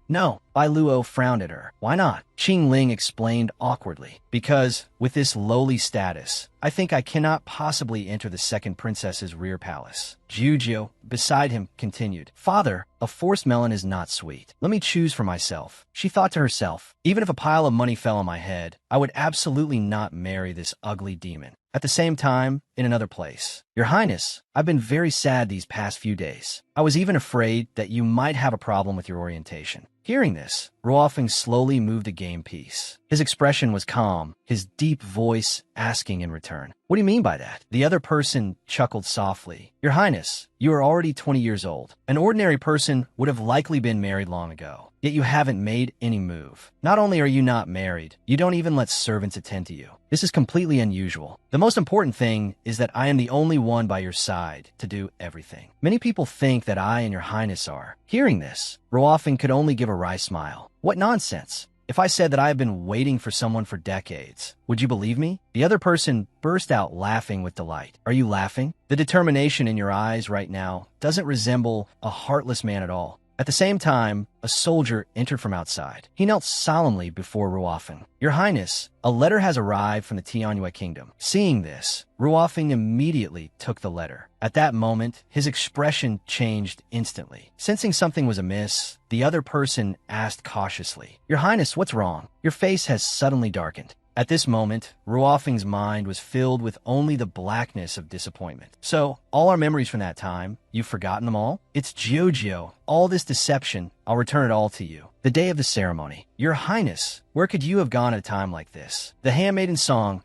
No, Bai Luo frowned at her. Why not? Qing Ling explained awkwardly. Because, with this lowly status, I think I cannot possibly enter the second princess's rear palace. Jujio, beside him, continued. Father, a forced melon is not sweet. Let me choose for myself. She thought to herself, even if a pile of money fell on my head, I would absolutely not marry this ugly demon. At the same time, in another place. Your Highness, I've been very sad these past few days. I was even afraid that you might have a problem with your orientation. Hearing this, Ruofeng slowly moved a game piece. His expression was calm, his deep voice asking in return. What do you mean by that? The other person chuckled softly. Your Highness, you are already 20 years old. An ordinary person would have likely been married long ago. Yet you haven't made any move. Not only are you not married, you don't even let servants attend to you. This is completely unusual. The most important thing is that I am the only one by your side to do everything. Many people think that I and your Highness are. Hearing this, Ruofeng could only give a wry smile. What nonsense! If I said that I have been waiting for someone for decades, would you believe me? The other person burst out laughing with delight. Are you laughing? The determination in your eyes right now doesn't resemble a heartless man at all. At the same time, a soldier entered from outside. He knelt solemnly before Ruofeng. Your Highness, a letter has arrived from the Tianyue kingdom. Seeing this, Ruofeng immediately took the letter. At that moment, his expression changed instantly. Sensing something was amiss, the other person asked cautiously, Your Highness, what's wrong? Your face has suddenly darkened. At this moment, Ruofeng's mind was filled with only the blackness of disappointment. So, all our memories from that time, you've forgotten them all? It's Jujio. All this deception, I'll return it all to you. The day of the ceremony. Your Highness, where could you have gone at a time like this? The handmaiden Song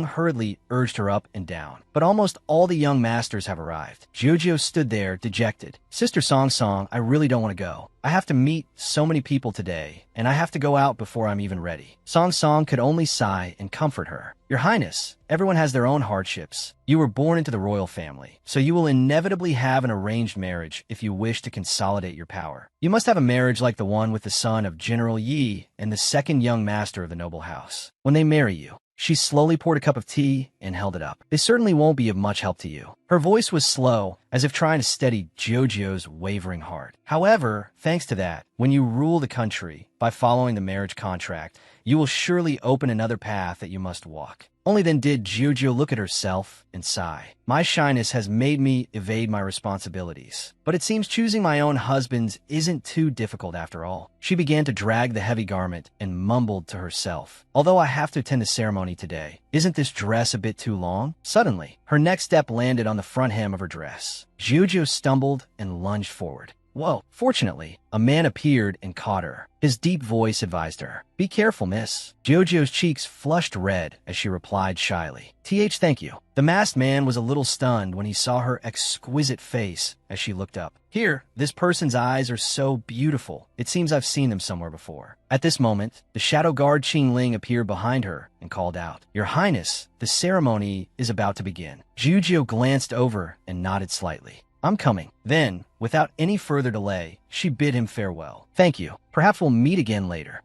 hurriedly urged her up and down. But almost all the young masters have arrived. Jujio stood there, dejected. Sister Song, I really don't want to go. I have to meet so many people today, and I have to go out before I'm even ready. Song could only sigh and comfort her. Your Highness, everyone has their own hardships. You were born into the royal family, so you will inevitably have an arranged marriage if you wish to consolidate your power. You must have a marriage like the one with the son of General Yi and the second young master of the noble house. When they marry you, she slowly poured a cup of tea and held it up. They certainly won't be of much help to you. Her voice was slow, as if trying to steady Jujio's wavering heart. However, thanks to that, when you rule the country by following the marriage contract, you will surely open another path that you must walk. Only then did Jojo look at herself and sigh. My shyness has made me evade my responsibilities, but it seems choosing my own husbands isn't too difficult after all. She began to drag the heavy garment and mumbled to herself, although I have to attend the ceremony today, isn't this dress a bit too long? Suddenly, her next step landed on the front hem of her dress. Jojo stumbled and lunged forward. Whoa. Fortunately, a man appeared and caught her. His deep voice advised her, "Be careful, miss." Jojo's cheeks flushed red as she replied shyly, Thank you." The masked man was a little stunned when he saw her exquisite face as she looked up. Here, this person's eyes are so beautiful. It seems I've seen them somewhere before. At this moment, the shadow guard Qing Ling appeared behind her and called out, "Your Highness, the ceremony is about to begin." Jojo glanced over and nodded slightly. "I'm coming." Then, without any further delay, she bid him farewell. "Thank you. Perhaps we'll meet again later.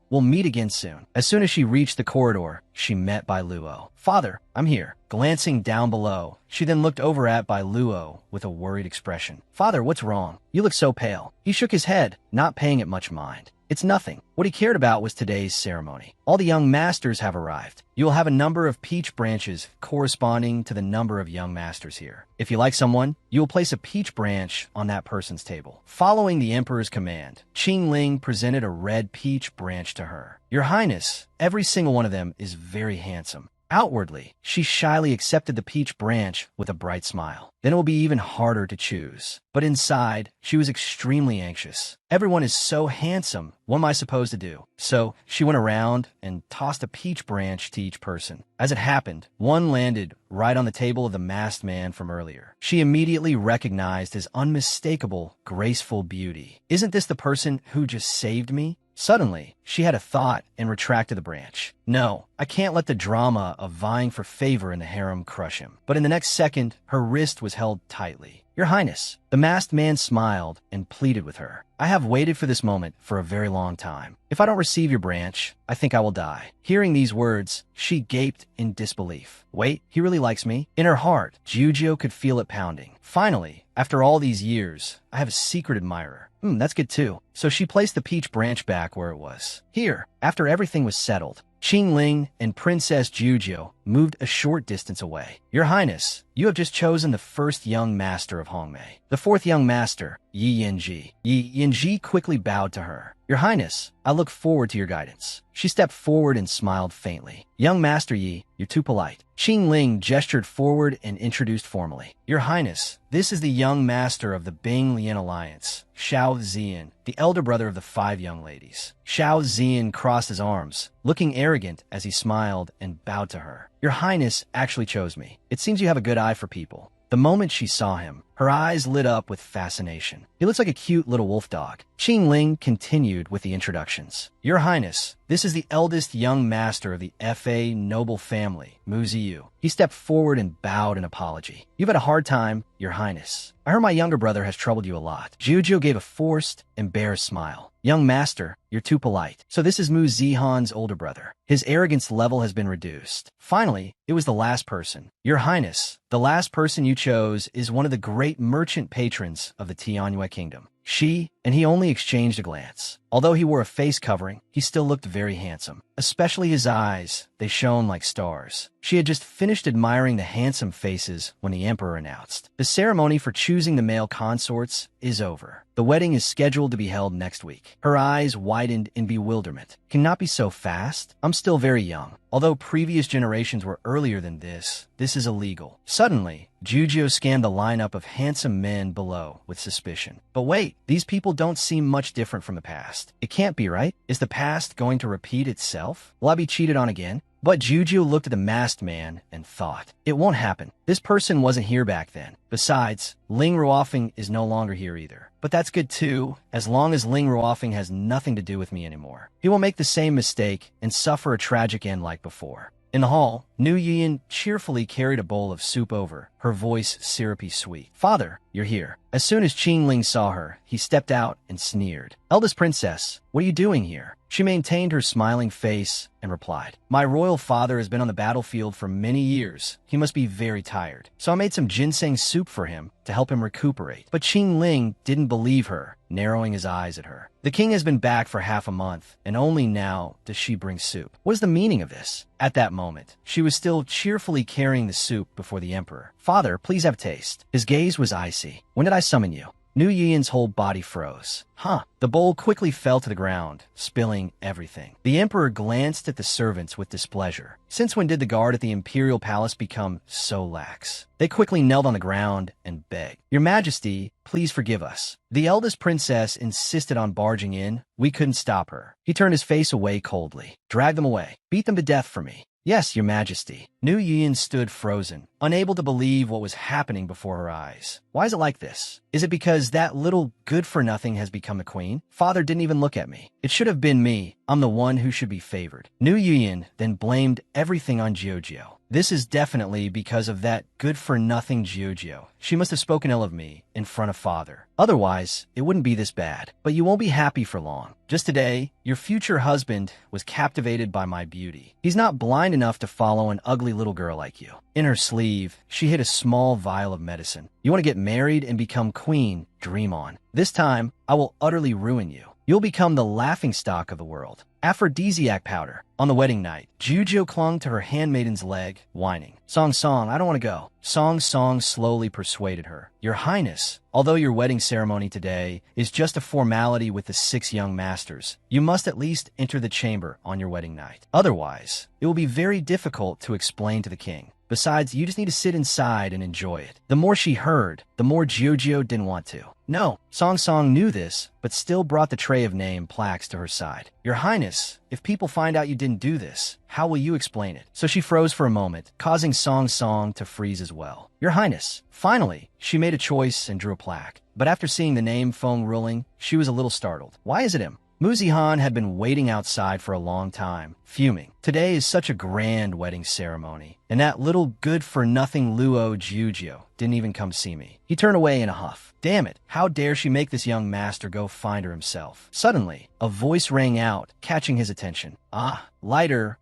We'll meet again soon." As soon as she reached the corridor, she met Bai Luo. "Father, I'm here." Glancing down below, she then looked over at Bai Luo with a worried expression. "Father, what's wrong? You look so pale." He shook his head, not paying it much mind. "It's nothing." What he cared about was today's ceremony. All the young masters have arrived. You will have a number of peach branches corresponding to the number of young masters here. If you like someone, you will place a peach branch on that person's table. Following the emperor's command, Qing Ling presented a red peach branch to her. "Your Highness, every single one of them is very handsome." Outwardly, she shyly accepted the peach branch with a bright smile. Then it will be even harder to choose. But inside, she was extremely anxious. Everyone is so handsome. What am I supposed to do? So she went around and tossed a peach branch to each person. As it happened, one landed right on the table of the masked man from earlier. She immediately recognized his unmistakable, graceful beauty. Isn't this the person who just saved me? Suddenly, she had a thought and retracted the branch. No, I can't let the drama of vying for favor in the harem crush him. But in the next second, her wrist was held tightly. "Your Highness." The masked man smiled and pleaded with her. "I have waited for this moment for a very long time. If I don't receive your branch, I think I will die." Hearing these words, she gaped in disbelief. Wait, he really likes me? In her heart, Jojo could feel it pounding. Finally, after all these years, I have a secret admirer. That's good too. So she placed the peach branch back where it was. Here, after everything was settled, Qing Ling and Princess Jojo moved a short distance away. "Your Highness, you have just chosen the first young master of Hongmei. The fourth young master, Yi Yanji." Yi Yanji quickly bowed to her. "Your Highness, I look forward to your guidance." She stepped forward and smiled faintly. "Young Master Yi, you're too polite." Qing Ling gestured forward and introduced formally. "Your Highness, this is the young master of the Bing-Lian Alliance, Xiao Zian, the elder brother of the 5 young ladies." Xiao Zian crossed his arms, looking arrogant as he smiled and bowed to her. "Your Highness actually chose me. It seems you have a good eye for people." The moment she saw him, her eyes lit up with fascination. He looks like a cute little wolf dog. Qing Ling continued with the introductions. "Your Highness, this is the eldest young master of the Fa noble family, Mu Ziyu." He stepped forward and bowed in apology. "You've had a hard time, Your Highness. I heard my younger brother has troubled you a lot." Jojo gave a forced, embarrassed smile. "Young master, you're too polite. So this is Mu Zihan's older brother. His arrogance level has been reduced." Finally, it was the last person. "Your Highness, the last person you chose is one of the great merchant patrons of the Tianyue Kingdom." She and he only exchanged a glance. Although he wore a face covering, he still looked very handsome. Especially his eyes, they shone like stars. She had just finished admiring the handsome faces when the emperor announced, "The ceremony for choosing the male consorts is over. The wedding is scheduled to be held next week." Her eyes widened in bewilderment. "Cannot be so fast. I'm still very young. Although previous generations were earlier than this is illegal." Suddenly, Jojo scanned the lineup of handsome men below with suspicion. But wait, these people don't seem much different from the past. It can't be, right? Is the past going to repeat itself? Will I be cheated on again? But Jojo looked at the masked man and thought, it won't happen. This person wasn't here back then. Besides, Ling Ruofeng is no longer here either. But that's good too, as long as Ling Ruofeng has nothing to do with me anymore. He will make the same mistake and suffer a tragic end like before. In the hall, Nu Yian cheerfully carried a bowl of soup over, her voice syrupy sweet. "Father, you're here." As soon as Qing Ling saw her, he stepped out and sneered. "Eldest princess, what are you doing here?" She maintained her smiling face and replied, "My royal father has been on the battlefield for many years. He must be very tired. So I made some ginseng soup for him to help him recuperate." But Qing Ling didn't believe her, narrowing his eyes at her. "The king has been back for half a month, and only now does she bring soup. What is the meaning of this?" At that moment, she was still cheerfully carrying the soup before the emperor. "Father, please have taste." His gaze was icy. "When did I summon you?" Nu Yian's whole body froze. "Huh." The bowl quickly fell to the ground, spilling everything. The emperor glanced at the servants with displeasure. Since when did the guard at the imperial palace become so lax? They quickly knelt on the ground and begged, "Your Majesty, please forgive us. The eldest princess insisted on barging in. We couldn't stop her." He turned his face away coldly. "Drag them away. Beat them to death for me." "Yes, Your Majesty." Nu Yian stood frozen, unable to believe what was happening before her eyes. "Why is it like this? Is it because that little good-for-nothing has become the queen? Father didn't even look at me. It should have been me. I'm the one who should be favored." Nu Yian then blamed everything on Jiujio. "This is definitely because of that good-for-nothing Jiujio. She must have spoken ill of me in front of father. Otherwise, it wouldn't be this bad. But you won't be happy for long. Just today, your future husband was captivated by my beauty. He's not blind enough to follow an ugly little girl like you." In her sleeve, she hid a small vial of medicine. "You want to get married and become queen? Dream on. This time, I will utterly ruin you. You'll become the laughingstock of the world." Aphrodisiac powder. On the wedding night, Jiujio clung to her handmaiden's leg, whining, Song, I don't want to go." Song slowly persuaded her. "Your Highness, although your wedding ceremony today is just a formality with the 6 young masters, you must at least enter the chamber on your wedding night. Otherwise, it will be very difficult to explain to the king. Besides, you just need to sit inside and enjoy it." The more she heard, the more Jiujio didn't want to. No, Song knew this, but still brought the tray of name plaques to her side. "Your Highness, if people find out you didn't do this, how will you explain it?" So she froze for a moment, causing Song to freeze as well. "Your Highness." Finally, she made a choice and drew a plaque. But after seeing the name Feng Ruling, she was a little startled. "Why is it him?" Mu Zihan had been waiting outside for a long time, fuming. Today is such a grand wedding ceremony, and that little good-for-nothing Luo Jiujio didn't even come see me. He turned away in a huff. Damn it, how dare she make this young master go find her himself? Suddenly, a voice rang out, catching his attention. "Ah, lighter,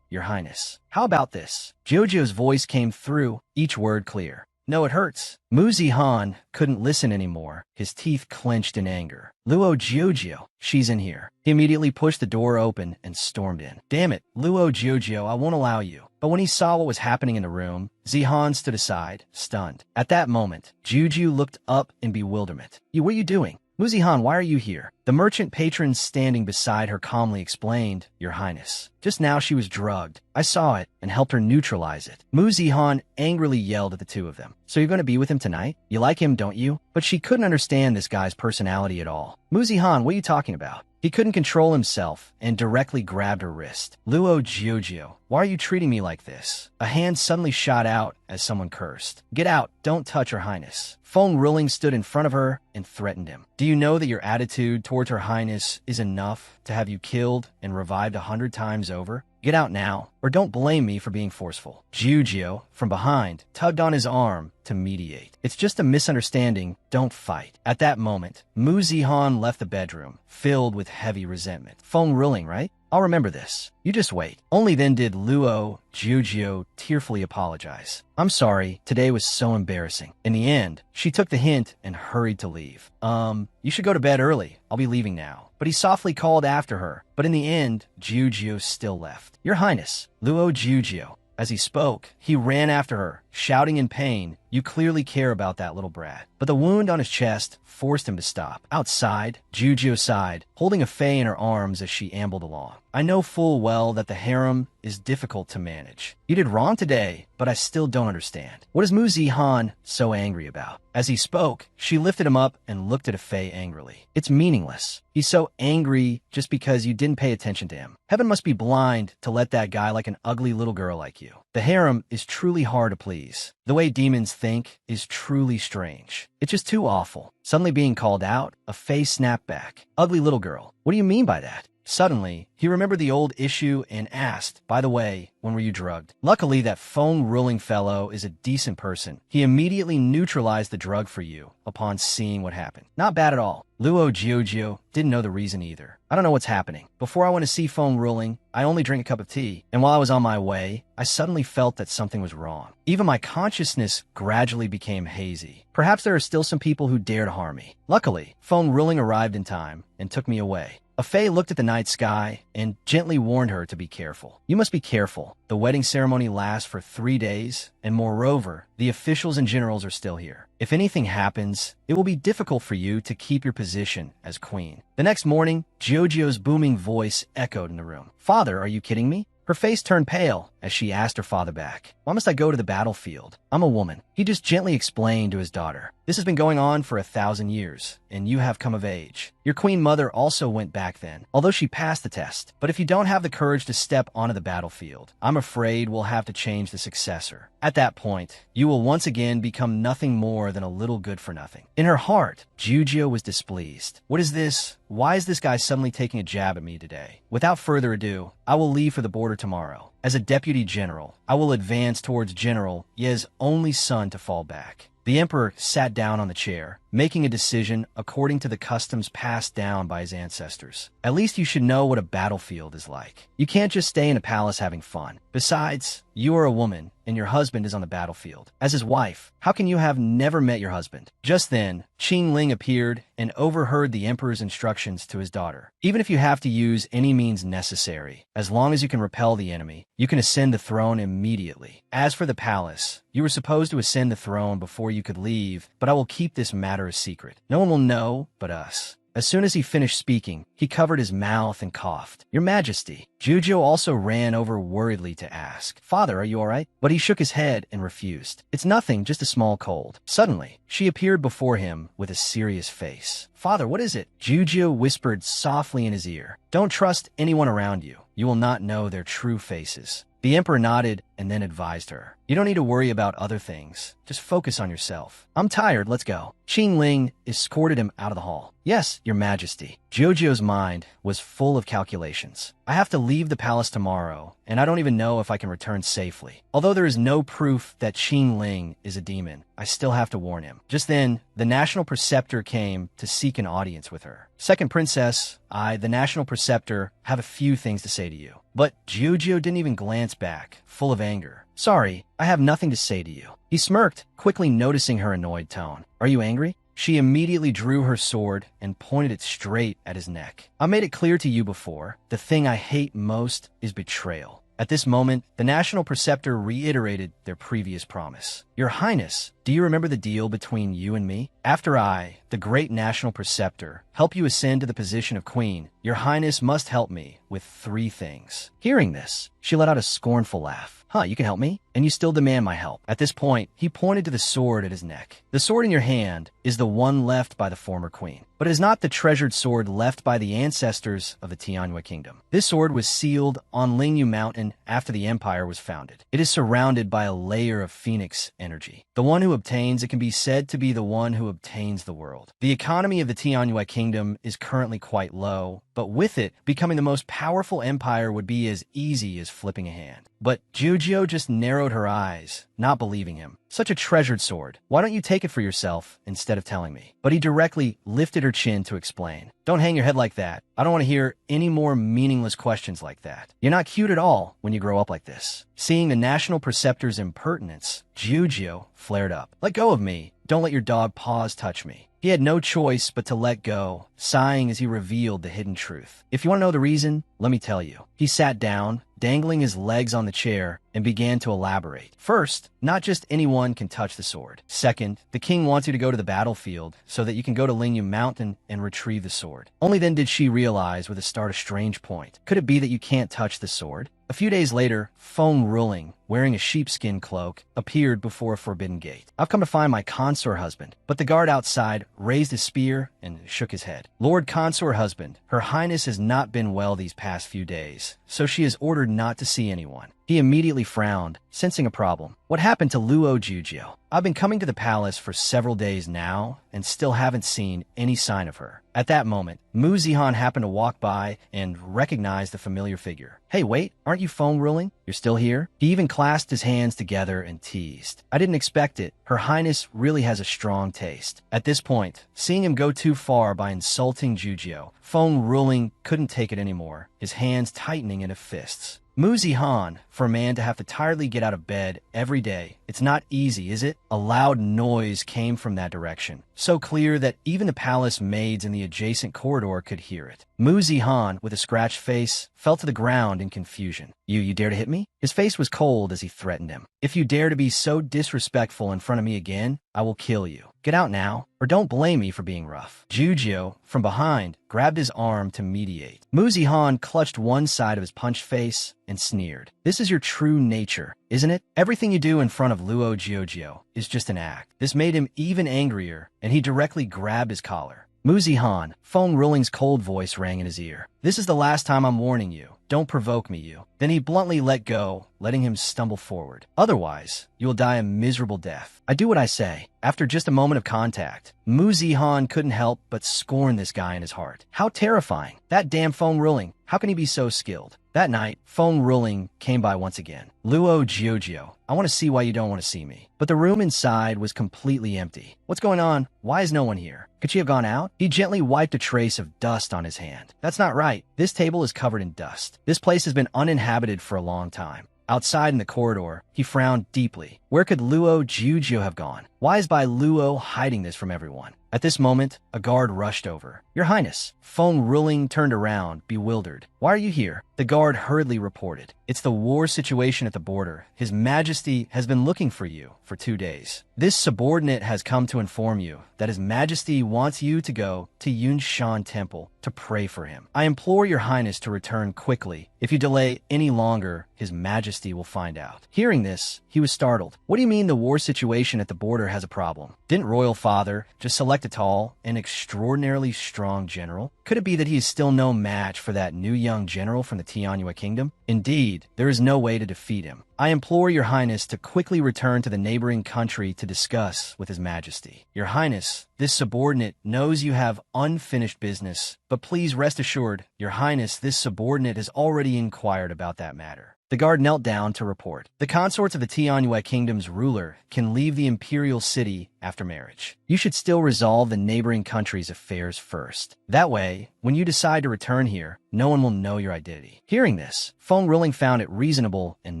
your highness. How about this?" Jiujio's voice came through, each word clear. "No, it hurts." Mu Zihan couldn't listen anymore, his teeth clenched in anger. "Luo Jiujio, she's in here." He immediately pushed the door open and stormed in. "Damn it, Luo Jiujio, I won't allow you." But when he saw what was happening in the room, Zihan stood aside, stunned. At that moment, Juju looked up in bewilderment. What are you doing?" "Mu Zihan, why are you here?" The merchant patron standing beside her calmly explained, "Your Highness. Just now she was drugged. I saw it and helped her neutralize it." Mu Zihan angrily yelled at the two of them. "So you're going to be with him tonight? You like him, don't you?" But she couldn't understand this guy's personality at all. "Mu Zihan, what are you talking about?" He couldn't control himself and directly grabbed her wrist. "Luo Jiujio, why are you treating me like this?" A hand suddenly shot out as someone cursed. "Get out, don't touch her highness." Feng Ruling stood in front of her and threatened him. "Do you know that your attitude towards her highness is enough to have you killed and revived 100 times over? Get out now, or don't blame me for being forceful." Jiujio, from behind, tugged on his arm to mediate. "It's just a misunderstanding, don't fight." At that moment, Mu Zihan left the bedroom, filled with heavy resentment. Feng Ruling, right? I'll remember this. You just wait. Only then did Luo Jiujio tearfully apologize. "I'm sorry, today was so embarrassing." In the end, she took the hint and hurried to leave. You should go to bed early. I'll be leaving now." But he softly called after her. But in the end, Jiujio still left. "Your Highness, Luo Jiujio." As he spoke, he ran after her, shouting in pain, "You clearly care about that little brat." But the wound on his chest forced him to stop. Outside, Jiujio sighed, holding a Fei in her arms as she ambled along. "I know full well that the harem is difficult to manage. You did wrong today, but I still don't understand. What is Mu Zihan so angry about?" As he spoke, she lifted him up and looked at Fei angrily. "It's meaningless. He's so angry just because you didn't pay attention to him. Heaven must be blind to let that guy like an ugly little girl like you. The harem is truly hard to please. The way demons think is truly strange. It's just too awful." Suddenly being called out, a face snapped back. Ugly little girl. What do you mean by that? Suddenly, he remembered the old issue and asked, by the way, when were you drugged? Luckily, that phone-ruling fellow is a decent person. He immediately neutralized the drug for you upon seeing what happened. Not bad at all. Luo Jiujio didn't know the reason either. I don't know what's happening. Before I went to see phone ruling, I only drink a cup of tea, and while I was on my way, I suddenly felt that something was wrong. Even my consciousness gradually became hazy. Perhaps there are still some people who dare to harm me. Luckily, phone ruling arrived in time and took me away. A fae looked at the night sky and gently warned her to be careful. You must be careful. The wedding ceremony lasts for 3 days, and moreover, the officials and generals are still here. If anything happens, it will be difficult for you to keep your position as queen. The next morning, Giorgio's booming voice echoed in the room. Father, are you kidding me? Her face turned pale as she asked her father back. Why must I go to the battlefield? I'm a woman. He just gently explained to his daughter. This has been going on for 1,000 years, and you have come of age. Your queen mother also went back then, although she passed the test. But if you don't have the courage to step onto the battlefield, I'm afraid we'll have to change the successor. At that point, you will once again become nothing more than a little good for nothing. In her heart, Giugio was displeased. What is this? Why is this guy suddenly taking a jab at me today? Without further ado, I will leave for the border tomorrow. As a deputy general, I will advance towards General Ye's only son to fall back. The emperor sat down on the chair, making a decision according to the customs passed down by his ancestors. At least you should know what a battlefield is like. You can't just stay in a palace having fun. Besides, you are a woman, and your husband is on the battlefield. As his wife, how can you have never met your husband? Just then, Qing Ling appeared and overheard the emperor's instructions to his daughter. Even if you have to use any means necessary, as long as you can repel the enemy, you can ascend the throne immediately. As for the palace, you were supposed to ascend the throne before you could leave, but I will keep this matter a secret. No one will know but us. As soon as he finished speaking, he covered his mouth and coughed. Your Majesty. Giugio also ran over worriedly to ask, Father, are you all right? But he shook his head and refused. It's nothing, just a small cold. Suddenly, she appeared before him with a serious face. Father, what is it? Giugio whispered softly in his ear. Don't trust anyone around you. You will not know their true faces. The emperor nodded and then advised her. You don't need to worry about other things. Just focus on yourself. I'm tired, let's go. Qing Ling escorted him out of the hall. Yes, Your Majesty. Giugio's mind was full of calculations. I have to leave the palace tomorrow, and I don't even know if I can return safely. Although there is no proof that Qing Ling is a demon, I still have to warn him. Just then, the National Preceptor came to seek an audience with her. Second Princess, I, the National Preceptor, have a few things to say to you. But Giugio didn't even glance back, full of anger. Sorry, I have nothing to say to you. He smirked, quickly noticing her annoyed tone. Are you angry? She immediately drew her sword and pointed it straight at his neck. I made it clear to you before, the thing I hate most is betrayal. At this moment, the National Preceptor reiterated their previous promise. Your Highness, do you remember the deal between you and me? After I, the great National Preceptor, help you ascend to the position of Queen, Your Highness must help me with 3 things. Hearing this, she let out a scornful laugh. Huh, you can help me? And you still demand my help. At this point, he pointed to the sword at his neck. The sword in your hand is the one left by the former queen, but it is not the treasured sword left by the ancestors of the Tianhua kingdom. This sword was sealed on Lingyu Mountain after the empire was founded. It is surrounded by a layer of phoenix energy. The one who obtains it can be said to be the one who obtains the world. The economy of the Tianhua kingdom is currently quite low, but with it, becoming the most powerful empire would be as easy as flipping a hand. But Giugio just narrowed her eyes, not believing him. Such a treasured sword. Why don't you take it for yourself instead of telling me? But he directly lifted her chin to explain. Don't hang your head like that. I don't want to hear any more meaningless questions like that. You're not cute at all when you grow up like this. Seeing the National Preceptor's impertinence, Giugio flared up. Let go of me. Don't let your dog paws touch me. He had no choice but to let go, sighing as he revealed the hidden truth. If you want to know the reason, let me tell you. He sat down, dangling his legs on the chair, and began to elaborate. First, not just anyone can touch the sword. Second, the king wants you to go to the battlefield so that you can go to Lingyu Mountain and retrieve the sword. Only then did she realize with a start a strange point. Could it be that you can't touch the sword? A few days later, Feng Ruling, wearing a sheepskin cloak, appeared before a forbidden gate. I've come to find my consort husband, but the guard outside raised his spear and shook his head. Lord Consort Husband, Her Highness has not been well these past few days, so she has ordered not to see anyone. He immediately frowned, sensing a problem. What happened to Luo Jujio? I've been coming to the palace for several days now and still haven't seen any sign of her. At that moment, Mu Zihan happened to walk by and recognized the familiar figure. Hey, wait, aren't you phone ruling? You're still here? He even clasped his hands together and teased. I didn't expect it. Her Highness really has a strong taste. At this point, seeing him go too far by insulting Jujio, phone ruling couldn't take it anymore, his hands tightening into fists. Mu Zihan, for a man to have to tiredly get out of bed every day, it's not easy, is it? A loud noise came from that direction, so clear that even the palace maids in the adjacent corridor could hear it. Mu Zihan, with a scratched face, fell to the ground in confusion. You dare to hit me? His face was cold as he threatened him. If you dare to be so disrespectful in front of me again, I will kill you. Get out now, or don't blame me for being rough. Jujio, from behind, grabbed his arm to mediate. Mu Zihan clutched one side of his punched face and sneered. This is your true nature, isn't it? Everything you do in front of Luo Jiojio is just an act. This made him even angrier, and he directly grabbed his collar. Mu Zihan, phone ruling's cold voice rang in his ear. This is the last time I'm warning you. Don't provoke me, you. Then he bluntly let go, letting him stumble forward. Otherwise, you will die a miserable death. I do what I say. After just a moment of contact, Mu Zihan couldn't help but scorn this guy in his heart. How terrifying. That damn phone ruling. How can he be so skilled? That night, phone ruling came by once again. Luo Jiojio, I want to see why you don't want to see me. But the room inside was completely empty. What's going on? Why is no one here? Could she have gone out? He gently wiped a trace of dust on his hand. That's not right. This table is covered in dust. This place has been uninhabited for a long time. Outside in the corridor, he frowned deeply. Where could Luo Jiujio have gone? Why is Bai Luo hiding this from everyone? At this moment, a guard rushed over. Your Highness. Phone ruling turned around, bewildered. Why are you here? The guard hurriedly reported. It's the war situation at the border. His Majesty has been looking for you for 2 days. This subordinate has come to inform you that His Majesty wants you to go to Yunshan Temple to pray for him. I implore your Highness to return quickly. If you delay any longer, His Majesty will find out. Hearing this, he was startled. What do you mean the war situation at the border has a problem? Didn't Royal Father just select a tall and extraordinarily strong general? Could it be that he is still no match for that new young general from the Tianyu Kingdom? Indeed, there is no way to defeat him. I implore your Highness to quickly return to the neighboring country to discuss with His Majesty. Your Highness, this subordinate knows you have unfinished business, but please rest assured, Your Highness, this subordinate has already inquired about that matter. The guard knelt down to report. The consorts of the Tianyu Kingdom's ruler can leave the imperial city after marriage. You should still resolve the neighboring country's affairs first. That way, when you decide to return here, no one will know your identity. Hearing this, phone ruling found it reasonable and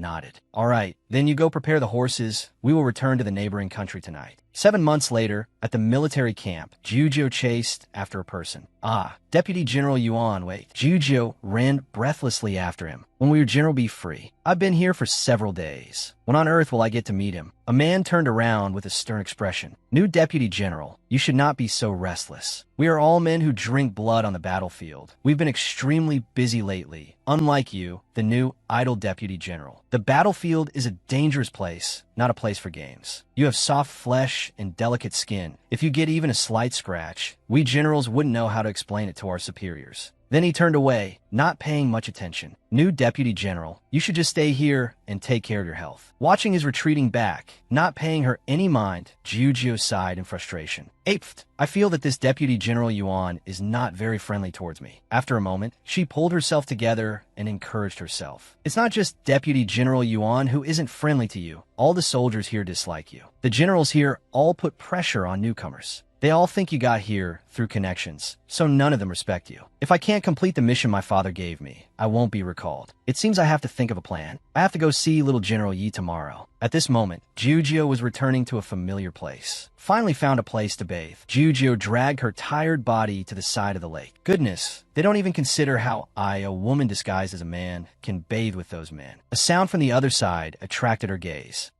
nodded. All right, then you go prepare the horses. We will return to the neighboring country tonight. 7 months later, at the military camp, Jujio chased after a person. Deputy General Yuan, wait. Jujio ran breathlessly after him. When will your general be free? I've been here for several days. When on earth will I get to meet him? A man turned around with a stern expression. New Deputy General, you should not be so restless. We are all men who drink blood on the battlefield. We've been extremely busy lately. Unlike you, the new idle Deputy General. The battlefield is a dangerous place, not a place for games. You have soft flesh and delicate skin. If you get even a slight scratch, we generals wouldn't know how to explain it to our superiors. Then he turned away, not paying much attention. New Deputy General, you should just stay here and take care of your health. Watching his retreating back, not paying her any mind, Jujio sighed in frustration. Apeth, I feel that this Deputy General Yuan is not very friendly towards me. After a moment, she pulled herself together and encouraged herself. It's not just Deputy General Yuan who isn't friendly to you. All the soldiers here dislike you. The generals here all put pressure on newcomers. They all think you got here through connections, so none of them respect you. If I can't complete the mission my father gave me, I won't be recalled. It seems I have to think of a plan. I have to go see little General Yi tomorrow. At this moment, Jujio was returning to a familiar place. Finally found a place to bathe. Jujio dragged her tired body to the side of the lake. Goodness, they don't even consider how I, a woman disguised as a man, can bathe with those men. A sound from the other side attracted her gaze.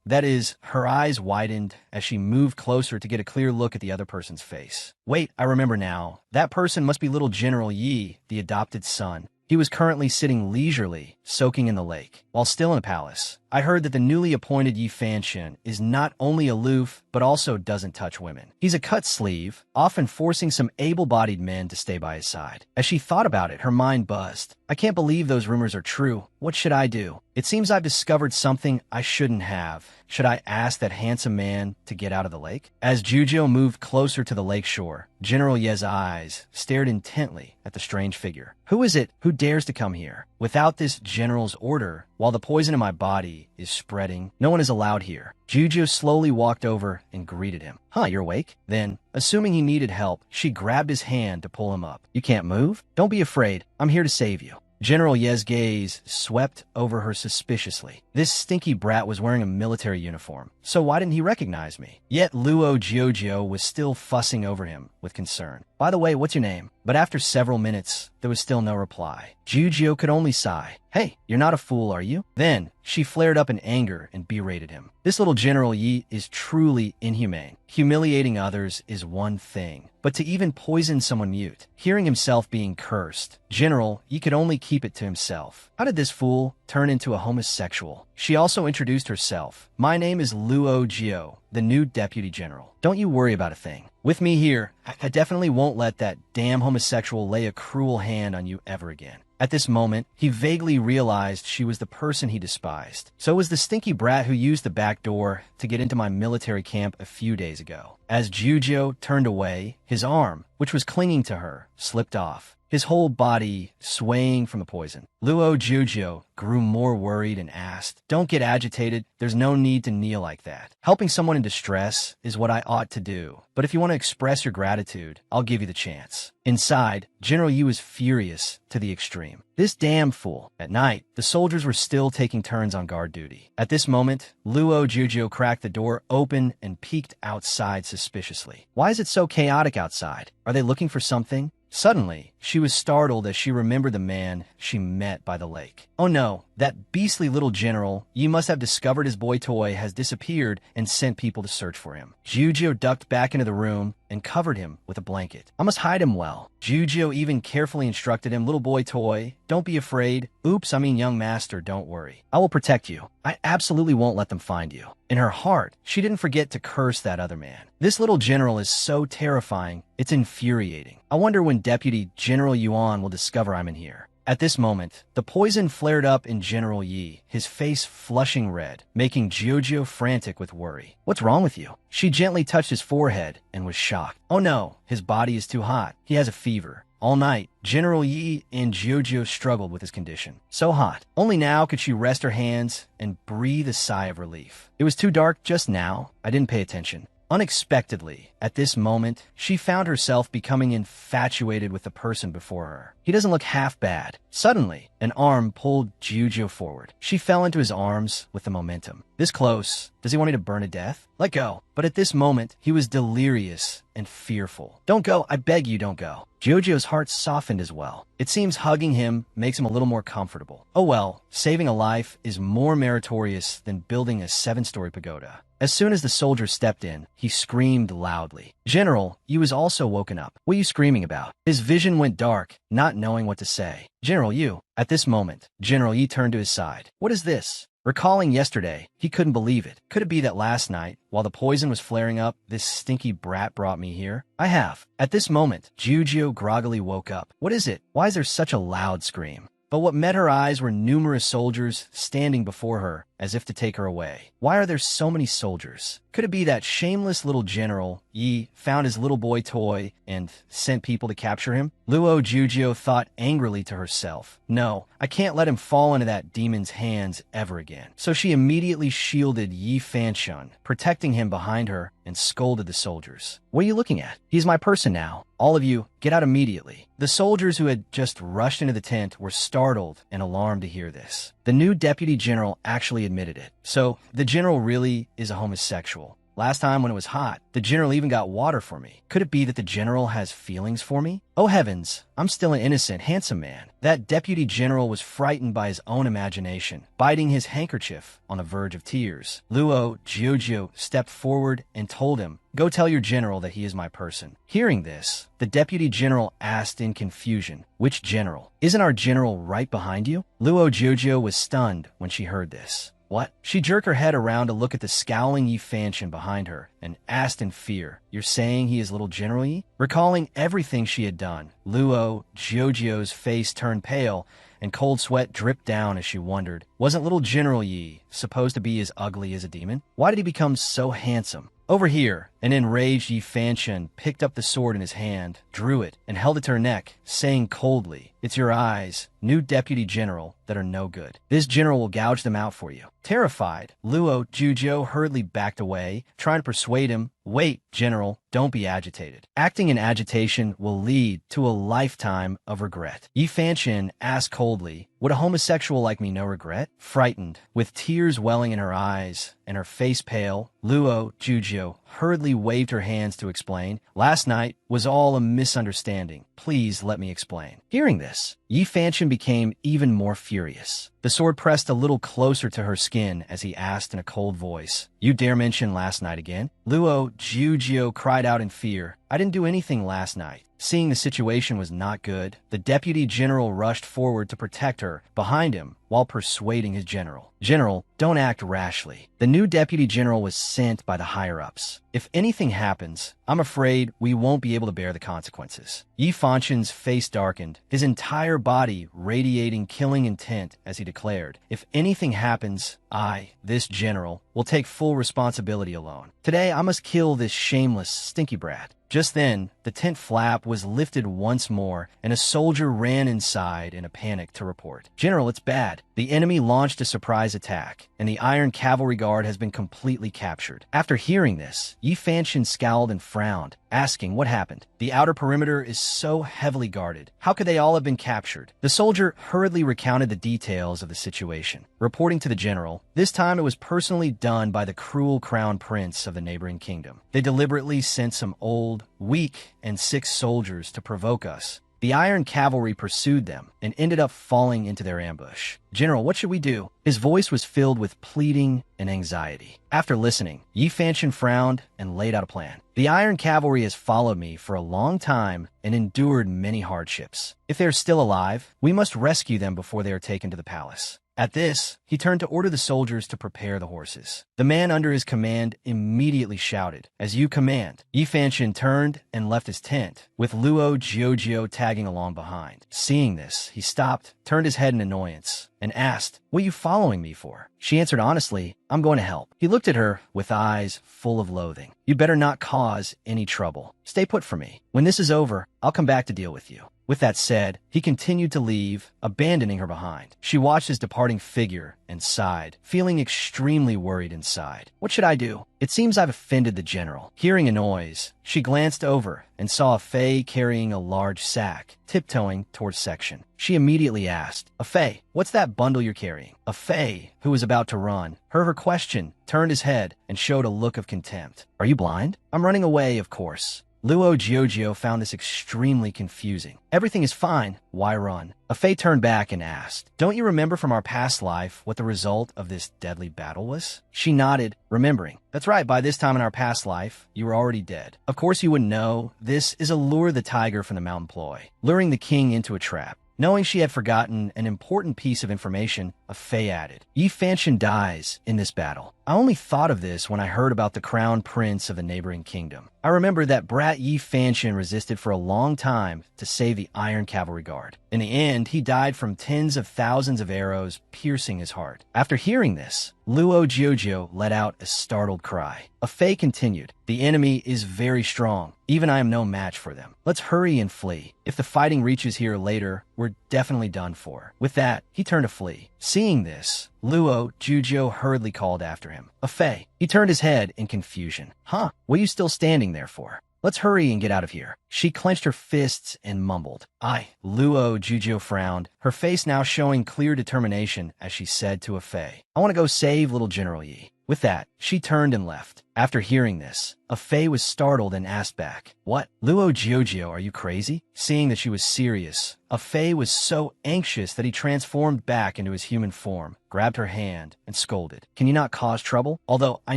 That is, her eyes widened as she moved closer to get a clear look at the other person's face. Wait, I remember now. That person must be little General Yi, the adopted son. He was currently sitting leisurely, soaking in the lake. While still in the palace, I heard that the newly appointed Yi Fanshun is not only aloof, but also doesn't touch women. He's a cut sleeve, often forcing some able-bodied men to stay by his side. As she thought about it, her mind buzzed. I can't believe those rumors are true. What should I do? It seems I've discovered something I shouldn't have. Should I ask that handsome man to get out of the lake? As Jujo moved closer to the lake shore, General Ye's eyes stared intently at the strange figure. Who is it who dares to come here? Without this general's order, while the poison in my body is spreading, no one is allowed here. Jujo slowly walked over and greeted him. Huh, you're awake? Then, assuming he needed help, she grabbed his hand to pull him up. You can't move? Don't be afraid. I'm here to save you. General Ye's gaze swept over her suspiciously. This stinky brat was wearing a military uniform, so why didn't he recognize me? Yet Luo Jiujiu was still fussing over him with concern. By the way, what's your name? But after several minutes, there was still no reply. Jiujiu could only sigh. Hey, you're not a fool, are you? Then, she flared up in anger and berated him. This little General Yi is truly inhumane. Humiliating others is one thing, but to even poison someone mute, hearing himself being cursed, General Yi could only keep it to himself. How did this fool turn into a homosexual? She also introduced herself. My name is Luo Jiu, the new deputy general. Don't you worry about a thing. With me here, I definitely won't let that damn homosexual lay a cruel hand on you ever again. At this moment, he vaguely realized she was the person he despised. So was the stinky brat who used the back door to get into my military camp a few days ago. As Jujo turned away, his arm, which was clinging to her, slipped off, his whole body swaying from the poison. Luo Jujo grew more worried and asked, Don't get agitated. There's no need to kneel like that. Helping someone in distress is what I ought to do. But if you want to express your gratitude, I'll give you the chance. Inside, General Yu was furious to the extreme. This damn fool. At night, the soldiers were still taking turns on guard duty. At this moment, Luo Jujo cracked the door open and peeked outside suspiciously. Why is it so chaotic outside? Are they looking for something? Suddenly, she was startled as she remembered the man she met by the lake. Oh no, that beastly little general, you must have discovered his boy toy has disappeared and sent people to search for him. Jujo ducked back into the room and covered him with a blanket. I must hide him well. Jujo even carefully instructed him, little boy toy, don't be afraid. Oops, I mean young master, don't worry. I will protect you. I absolutely won't let them find you. In her heart, she didn't forget to curse that other man. This little general is so terrifying, it's infuriating. I wonder when Deputy General Yuan will discover I'm in here. At this moment, the poison flared up in General Yi, his face flushing red, making Jojo frantic with worry. What's wrong with you? She gently touched his forehead and was shocked. Oh no, his body is too hot. He has a fever. All night, General Yi and Jojo struggled with his condition. So hot. Only now could she rest her hands and breathe a sigh of relief. It was too dark just now. I didn't pay attention. Unexpectedly, at this moment, she found herself becoming infatuated with the person before her. He doesn't look half bad. Suddenly, an arm pulled Jujo forward. She fell into his arms with the momentum. This close, does he want me to burn to death? Let go. But at this moment, he was delirious and fearful. Don't go, I beg you, don't go. Jojo's heart softened as well. It seems hugging him makes him a little more comfortable. Oh well, saving a life is more meritorious than building a 7-story pagoda. As soon as the soldier stepped in, he screamed loudly. General, he was also woken up. What are you screaming about? His vision went dark, not knowing what to say. General Yu. At this moment, General Yi turned to his side. What is this? Recalling yesterday, he couldn't believe it. Could it be that last night, while the poison was flaring up, this stinky brat brought me here? I have. At this moment, Jujo groggily woke up. What is it? Why is there such a loud scream? But what met her eyes were numerous soldiers standing before her, as if to take her away. Why are there so many soldiers? Could it be that shameless little general, Yi, found his little boy toy and sent people to capture him? Luo Jujo thought angrily to herself. No, I can't let him fall into that demon's hands ever again. So she immediately shielded Yi Fanshun, protecting him behind her, and scolded the soldiers. What are you looking at? He's my person now. All of you, get out immediately. The soldiers who had just rushed into the tent were startled and alarmed to hear this. The new deputy general actually admitted it. So, the general really is a homosexual. Last time when it was hot, the general even got water for me. Could it be that the general has feelings for me? Oh heavens, I'm still an innocent, handsome man. That deputy general was frightened by his own imagination, biting his handkerchief on the verge of tears. Luo Jiujiu stepped forward and told him, "Go tell your general that he is my person." Hearing this, the deputy general asked in confusion, "Which general? Isn't our general right behind you?" Luo Jiujiu was stunned when she heard this. "What?" She jerked her head around to look at the scowling Yi Fanshan behind her and asked in fear, "You're saying he is little General Yi?" Recalling everything she had done, Luo Jiujiu's face turned pale and cold sweat dripped down as she wondered, wasn't little General Yi supposed to be as ugly as a demon? Why did he become so handsome? Over here, an enraged Yi Fanshan picked up the sword in his hand, drew it, and held it to her neck, saying coldly, "It's your eyes, new deputy general, that are no good. This general will gouge them out for you." Terrified, Luo Jiujiu hurriedly backed away, trying to persuade him, "Wait, general, don't be agitated. Acting in agitation will lead to a lifetime of regret." Yi Fanshan asked coldly, "Would a homosexual like me know regret?" Frightened, with tears welling in her eyes and her face pale, Luo Jiujiu hurriedly waved her hands to explain, "Last night was all a misunderstanding. Please let me explain." Hearing this, Yi Fanshan became even more furious. The sword pressed a little closer to her skin as he asked in a cold voice, "You dare mention last night again?" Luo Jiujiu cried out in fear, "I didn't do anything last night." Seeing the situation was not good, the deputy general rushed forward to protect her behind him while persuading his general. "General, don't act rashly. The new deputy general was sent by the higher-ups. If anything happens, I'm afraid we won't be able to bear the consequences." Yi Fanshan's face darkened, his entire body radiating killing intent as he declared, "If anything happens, I, this general, will take full responsibility alone. Today I must kill this shameless, stinky brat." Just then, the tent flap was lifted once more, and a soldier ran inside in a panic to report, "General, it's bad. The enemy launched a surprise attack, and the Iron Cavalry Guard has been completely captured." After hearing this, Yi Fanshan scowled and frowned, asking what happened. "The outer perimeter is so heavily guarded. How could they all have been captured?" The soldier hurriedly recounted the details of the situation, reporting to the general. This time it was personally done by the cruel crown prince of the neighboring kingdom. They deliberately sent some old, weak, and sick soldiers to provoke us. The Iron Cavalry pursued them and ended up falling into their ambush. "General, what should we do?" His voice was filled with pleading and anxiety. After listening, Yi Fanshan frowned and laid out a plan. "The Iron Cavalry has followed me for a long time and endured many hardships. If they are still alive, we must rescue them before they are taken to the palace." At this, he turned to order the soldiers to prepare the horses. The man under his command immediately shouted, "As you command." Yi Fanshan turned and left his tent, with Luo Jiujiu tagging along behind. Seeing this, he stopped, turned his head in annoyance, and asked, "What are you following me for?" She answered honestly, "I'm going to help." He looked at her with eyes full of loathing. "You better not cause any trouble. Stay put for me. When this is over, I'll come back to deal with you." With that said, he continued to leave, abandoning her behind. She watched his departing figure and sighed, feeling extremely worried inside. "What should I do? It seems I've offended the general." Hearing a noise, she glanced over and saw a Fei carrying a large sack, tiptoeing towards section. She immediately asked, "A Fei, what's that bundle you're carrying?" A Fei, who was about to run, heard her question, turned his head, and showed a look of contempt. "Are you blind?" "I'm running away, of course." Luo Jiujiu found this extremely confusing. "Everything is fine. Why run?" A Fei turned back and asked, "Don't you remember from our past life what the result of this deadly battle was?" She nodded, remembering. "That's right, by this time in our past life, you were already dead. Of course you wouldn't know. This is a lure the tiger from the mountain ploy, luring the king into a trap." Knowing she had forgotten an important piece of information, a Fei added, "Yi Fanshan dies in this battle. I only thought of this when I heard about the crown prince of the neighboring kingdom. I remember that brat Yi Fanshan resisted for a long time to save the Iron Cavalry Guard. In the end, he died from tens of thousands of arrows piercing his heart." After hearing this, Luo Jiujiu let out a startled cry. A Fei continued, "The enemy is very strong. Even I am no match for them. Let's hurry and flee. If the fighting reaches here later, we're definitely done for." With that, he turned to flee. Seeing this, Luo Jiujiu hurriedly called after him, "A Fei." He turned his head in confusion. "Huh? What are you still standing there for? Let's hurry and get out of here." She clenched her fists and mumbled, "I." Luo Jiujiu frowned, her face now showing clear determination as she said to a Fei, "I want to go save little General Yi." With that, she turned and left. After hearing this, a Fei was startled and asked back, "What? Luo Jiujio, are you crazy?" Seeing that she was serious, a Fei was so anxious that he transformed back into his human form, grabbed her hand, and scolded. "Can you not cause trouble? Although I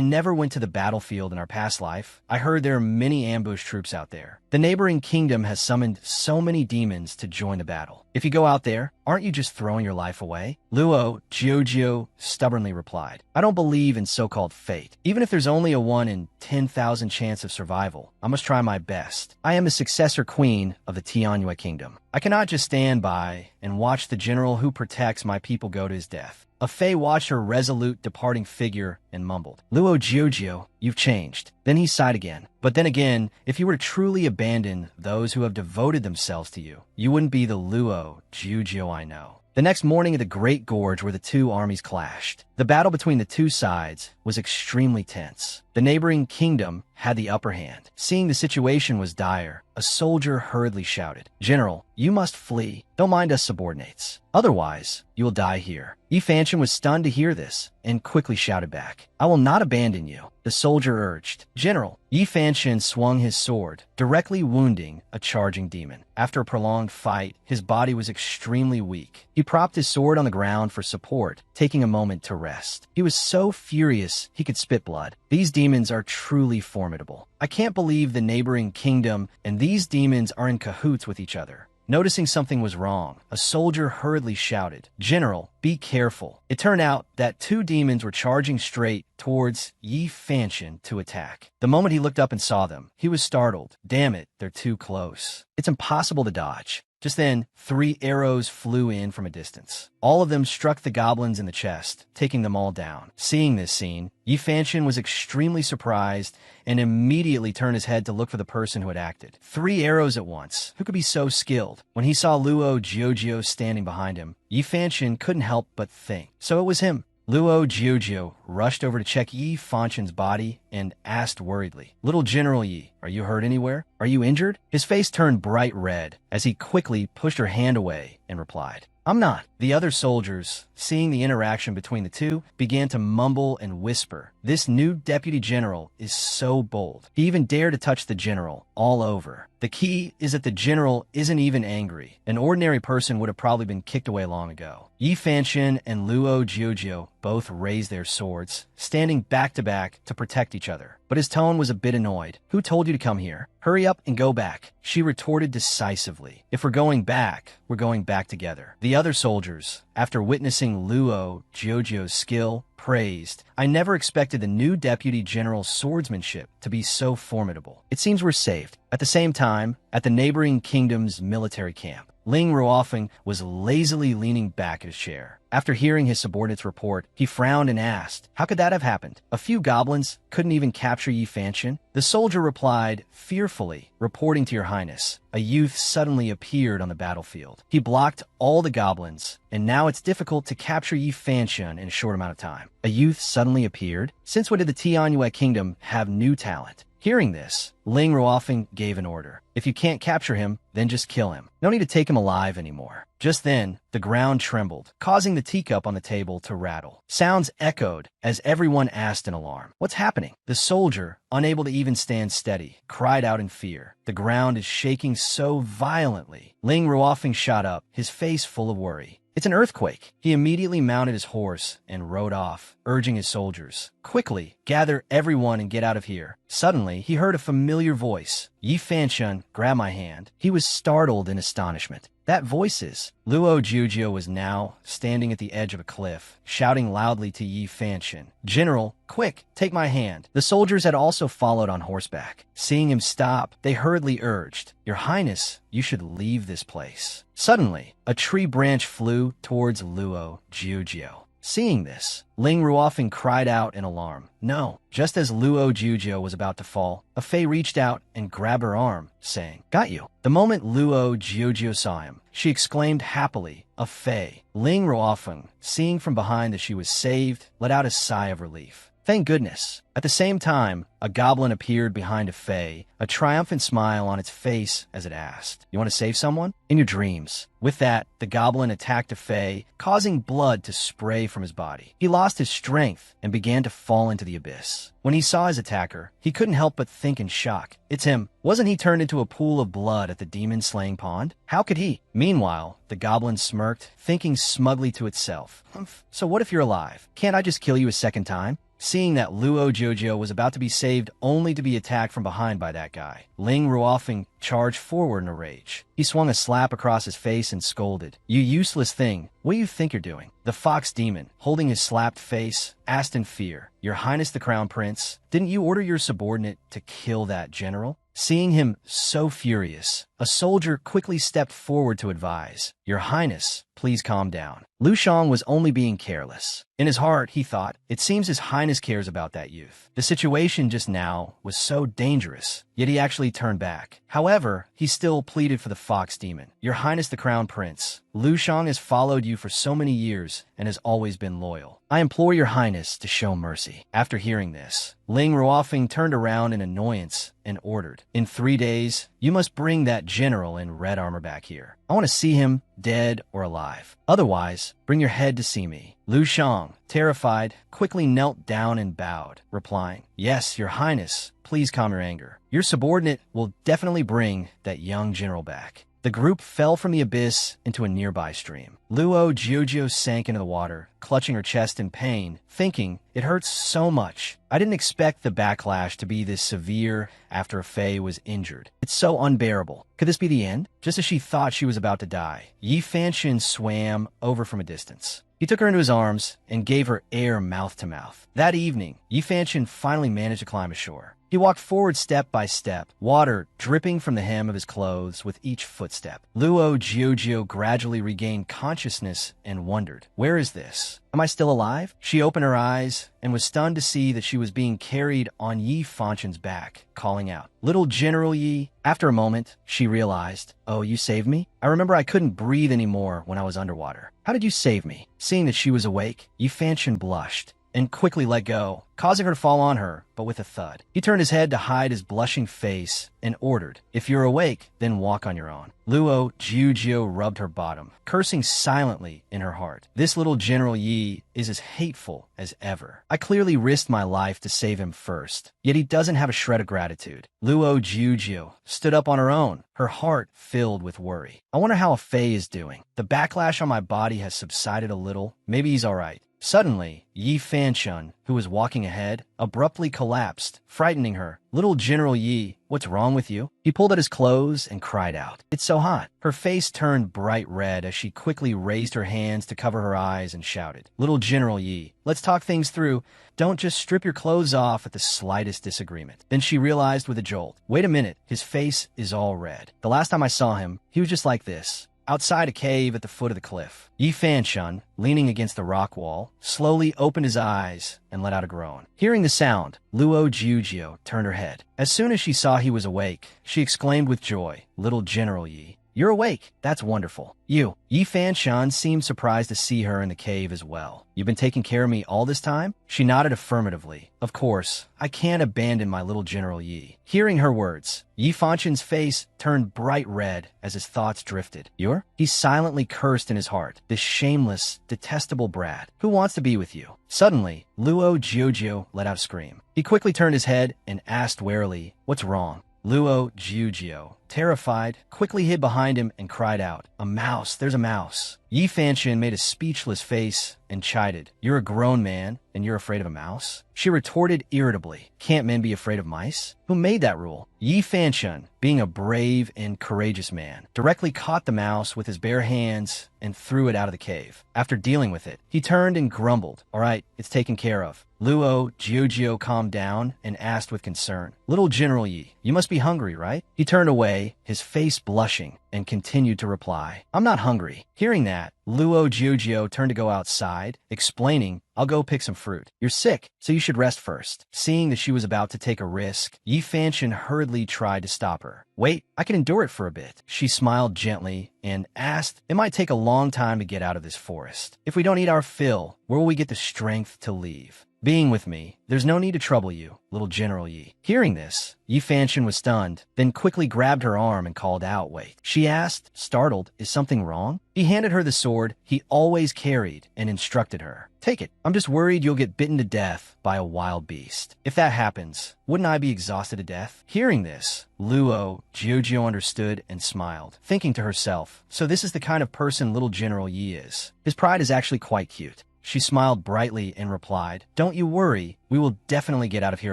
never went to the battlefield in our past life, I heard there are many ambush troops out there. The neighboring kingdom has summoned so many demons to join the battle. If you go out there, aren't you just throwing your life away?" Luo Jiujio stubbornly replied, "I don't believe in so-called fate. Even if there's only a 1 in 10,000 chance of survival, I must try my best. I am a successor queen of the Tianyue kingdom. I cannot just stand by and watch the general who protects my people go to his death." A Fei watched her resolute departing figure and mumbled, "Luo Jiujio, you've changed." Then he sighed again. "But then again, if you were to truly abandon those who have devoted themselves to you, you wouldn't be the Luo Jiujio I know." The next morning at the Great Gorge where the two armies clashed, the battle between the two sides was extremely tense. The neighboring kingdom had the upper hand. Seeing the situation was dire, a soldier hurriedly shouted, "General, you must flee. Don't mind us subordinates. Otherwise, you will die here." Yi Fanchen was stunned to hear this and quickly shouted back, "I will not abandon you." The soldier urged, "General." Yi Fanchen swung his sword, directly wounding a charging demon. After a prolonged fight, his body was extremely weak. He propped his sword on the ground for support, taking a moment to rest. He was so furious he could spit blood. These demons are truly formidable. I can't believe the neighboring kingdom and these demons are in cahoots with each other. Noticing something was wrong, a soldier hurriedly shouted, "General, be careful." It turned out that two demons were charging straight towards Yi Fanchen to attack. The moment he looked up and saw them, he was startled. Damn it, they're too close. It's impossible to dodge. Just then, 3 arrows flew in from a distance. All of them struck the goblins in the chest, taking them all down. Seeing this scene, Yi Fanchen was extremely surprised and immediately turned his head to look for the person who had acted. 3 arrows at once. Who could be so skilled? When he saw Luo Jiujio standing behind him, Yi Fanchen couldn't help but think. So it was him. Luo Jiujio rushed over to check Yi Fanchen's body and asked worriedly, "Little General Yi, are you hurt anywhere? Are you injured?" His face turned bright red as he quickly pushed her hand away and replied, "I'm not." The other soldiers, seeing the interaction between the two, began to mumble and whisper. This new deputy general is so bold. He even dared to touch the general all over. The key is that the general isn't even angry. An ordinary person would have probably been kicked away long ago. Yi Fanchen and Luo Jiujio both raised their swords, standing back to back to protect each other. But his tone was a bit annoyed. "Who told you to come here? Hurry up and go back," she retorted decisively. "If we're going back, we're going back together." The other soldiers, after witnessing Luo Jiujio's skill, praised, "I never expected the new deputy general's swordsmanship to be so formidable. It seems we're saved." At the same time, at the neighboring kingdom's military camp, Ling Ruofeng was lazily leaning back in his chair. After hearing his subordinate's report, he frowned and asked, "How could that have happened? A few goblins couldn't even capture Yi Fanchen?" The soldier replied, fearfully, "Reporting to your highness, a youth suddenly appeared on the battlefield. He blocked all the goblins, and now it's difficult to capture Yi Fanchen in a short amount of time." A youth suddenly appeared? Since when did the Tianyue kingdom have new talent? Hearing this, Ling Ruofeng gave an order. "If you can't capture him, then just kill him. No need to take him alive anymore." Just then, the ground trembled, causing the teacup on the table to rattle. Sounds echoed as everyone asked in alarm, "What's happening?" The soldier, unable to even stand steady, cried out in fear. "The ground is shaking so violently." Ling Ruofeng shot up, his face full of worry. "It's an earthquake." He immediately mounted his horse and rode off, urging his soldiers, "Quickly, gather everyone and get out of here." Suddenly, he heard a familiar voice. Yi Fanchen grabbed my hand. He was startled in astonishment. That voice is... Luo Jiujio was now standing at the edge of a cliff, shouting loudly to Yi Fanchen, "General, quick, take my hand." The soldiers had also followed on horseback. Seeing him stop, they hurriedly urged, "Your Highness, you should leave this place." Suddenly, a tree branch flew towards Luo Jiujio. Seeing this, Ling Ruofeng cried out in alarm. "No!" Just as Luo Jiujio was about to fall, a Fei reached out and grabbed her arm, saying, "Got you." The moment Luo Jiujio saw him, she exclaimed happily, "A Fei." Ling Ruofeng, seeing from behind that she was saved, let out a sigh of relief. Thank goodness. At the same time, a goblin appeared behind a fae, a triumphant smile on its face as it asked, "You want to save someone?" "In your dreams." With that, the goblin attacked a fae, causing blood to spray from his body. He lost his strength and began to fall into the abyss. When he saw his attacker, he couldn't help but think in shock, "It's him. Wasn't he turned into a pool of blood at the demon-slaying pond? How could he?" Meanwhile, the goblin smirked, thinking smugly to itself, "So what if you're alive? Can't I just kill you a second time?" Seeing that Luo Jojo was about to be saved only to be attacked from behind by that guy, Ling Ruofeng charged forward in a rage. He swung a slap across his face and scolded, "You useless thing, what do you think you're doing?" The fox demon, holding his slapped face, asked in fear, "Your Highness the Crown Prince, didn't you order your subordinate to kill that general?" Seeing him so furious, a soldier quickly stepped forward to advise, "Your Highness, please calm down." Lu Shang was only being careless. In his heart, he thought, "It seems His Highness cares about that youth." The situation just now was so dangerous, yet he actually turned back. However, he still pleaded for the fox demon. "Your Highness the Crown Prince, Lu Shang has followed you for so many years and has always been loyal. I implore your Highness to show mercy." After hearing this, Ling Ruofeng turned around in annoyance and ordered, "In 3 days, you must bring that general in red armor back here. I want to see him, dead or alive. Otherwise, bring your head to see me." Lu Shang, terrified, quickly knelt down and bowed, replying, "Yes, your Highness, please calm your anger. Your subordinate will definitely bring that young general back." The group fell from the abyss into a nearby stream. Luo Jiujiu sank into the water, clutching her chest in pain, thinking, "It hurts so much. I didn't expect the backlash to be this severe after a fae was injured. It's so unbearable. Could this be the end?" Just as she thought she was about to die, Yi Fanshin swam over from a distance. He took her into his arms and gave her air mouth to mouth. That evening, Yi Fanshin finally managed to climb ashore. He walked forward step by step, water dripping from the hem of his clothes with each footstep. Luo Jiujiu gradually regained consciousness and wondered, "Where is this? Am I still alive?" She opened her eyes and was stunned to see that she was being carried on Yi Fanshin's back, calling out, "Little General Yi." After a moment, she realized, "Oh, you saved me? I remember I couldn't breathe anymore when I was underwater. How did you save me?" Seeing that she was awake, Yi Fanshin blushed and quickly let go, causing her to fall on her, but with a thud. He turned his head to hide his blushing face and ordered, "If you're awake, then walk on your own." Luo Jiujiu rubbed her bottom, cursing silently in her heart. "This little General Yi is as hateful as ever. I clearly risked my life to save him first, yet he doesn't have a shred of gratitude." Luo Jiujiu stood up on her own, her heart filled with worry. "I wonder how a fae is doing. The backlash on my body has subsided a little. Maybe he's all right." Suddenly, Yi Fanshin, who was walking ahead, abruptly collapsed, frightening her. "Little General Yi, what's wrong with you?" He pulled at his clothes and cried out, "It's so hot." Her face turned bright red as she quickly raised her hands to cover her eyes and shouted, "Little General Yi, let's talk things through. Don't just strip your clothes off at the slightest disagreement." Then she realized with a jolt, "Wait a minute, his face is all red. The last time I saw him, he was just like this, outside a cave at the foot of the cliff." Yi Fanshin, leaning against the rock wall, slowly opened his eyes and let out a groan. Hearing the sound, Luo Jiujiu turned her head. As soon as she saw he was awake, she exclaimed with joy, "Little General Yi, you're awake. That's wonderful. You." Yi Fanshin seemed surprised to see her in the cave as well. "You've been taking care of me all this time?" She nodded affirmatively. "Of course, I can't abandon my little General Yi." Hearing her words, Yi Fanshin's face turned bright red as his thoughts drifted. "You're?" He silently cursed in his heart. "This shameless, detestable brat. Who wants to be with you?" Suddenly, Luo Jiujiu let out a scream. He quickly turned his head and asked warily, "What's wrong?" Luo Jiujiu, terrified, quickly hid behind him and cried out, "A mouse! There's a mouse!" Yi Fanshin made a speechless face and chided, "You're a grown man, and you're afraid of a mouse?" She retorted irritably, "Can't men be afraid of mice? Who made that rule?" Yi Fanshin, being a brave and courageous man, directly caught the mouse with his bare hands and threw it out of the cave. After dealing with it, he turned and grumbled, "All right, it's taken care of." Luo Jiujiu calmed down and asked with concern, "Little General Yi, you must be hungry, right?" He turned away, his face blushing, and continued to reply, "I'm not hungry." Hearing that, Luo Jiujiu turned to go outside, explaining, "I'll go pick some fruit. You're sick, so you should rest first." Seeing that she was about to take a risk, Yi Fanshin hurriedly tried to stop her. "Wait, I can endure it for a bit." She smiled gently and asked, "It might take a long time to get out of this forest. If we don't eat our fill, where will we get the strength to leave?" being with me. There's no need to trouble you, little General Yi. Hearing this, Yi Fanshan was stunned, then quickly grabbed her arm and called out, "Wait." She asked, startled, "Is something wrong?" He handed her the sword he always carried and instructed her, "Take it. I'm just worried you'll get bitten to death by a wild beast. If that happens, wouldn't I be exhausted to death?" Hearing this, Luo Jiujio understood and smiled, thinking to herself, so this is the kind of person little General Yi is. His pride is actually quite cute. She smiled brightly and replied, "Don't you worry, we will definitely get out of here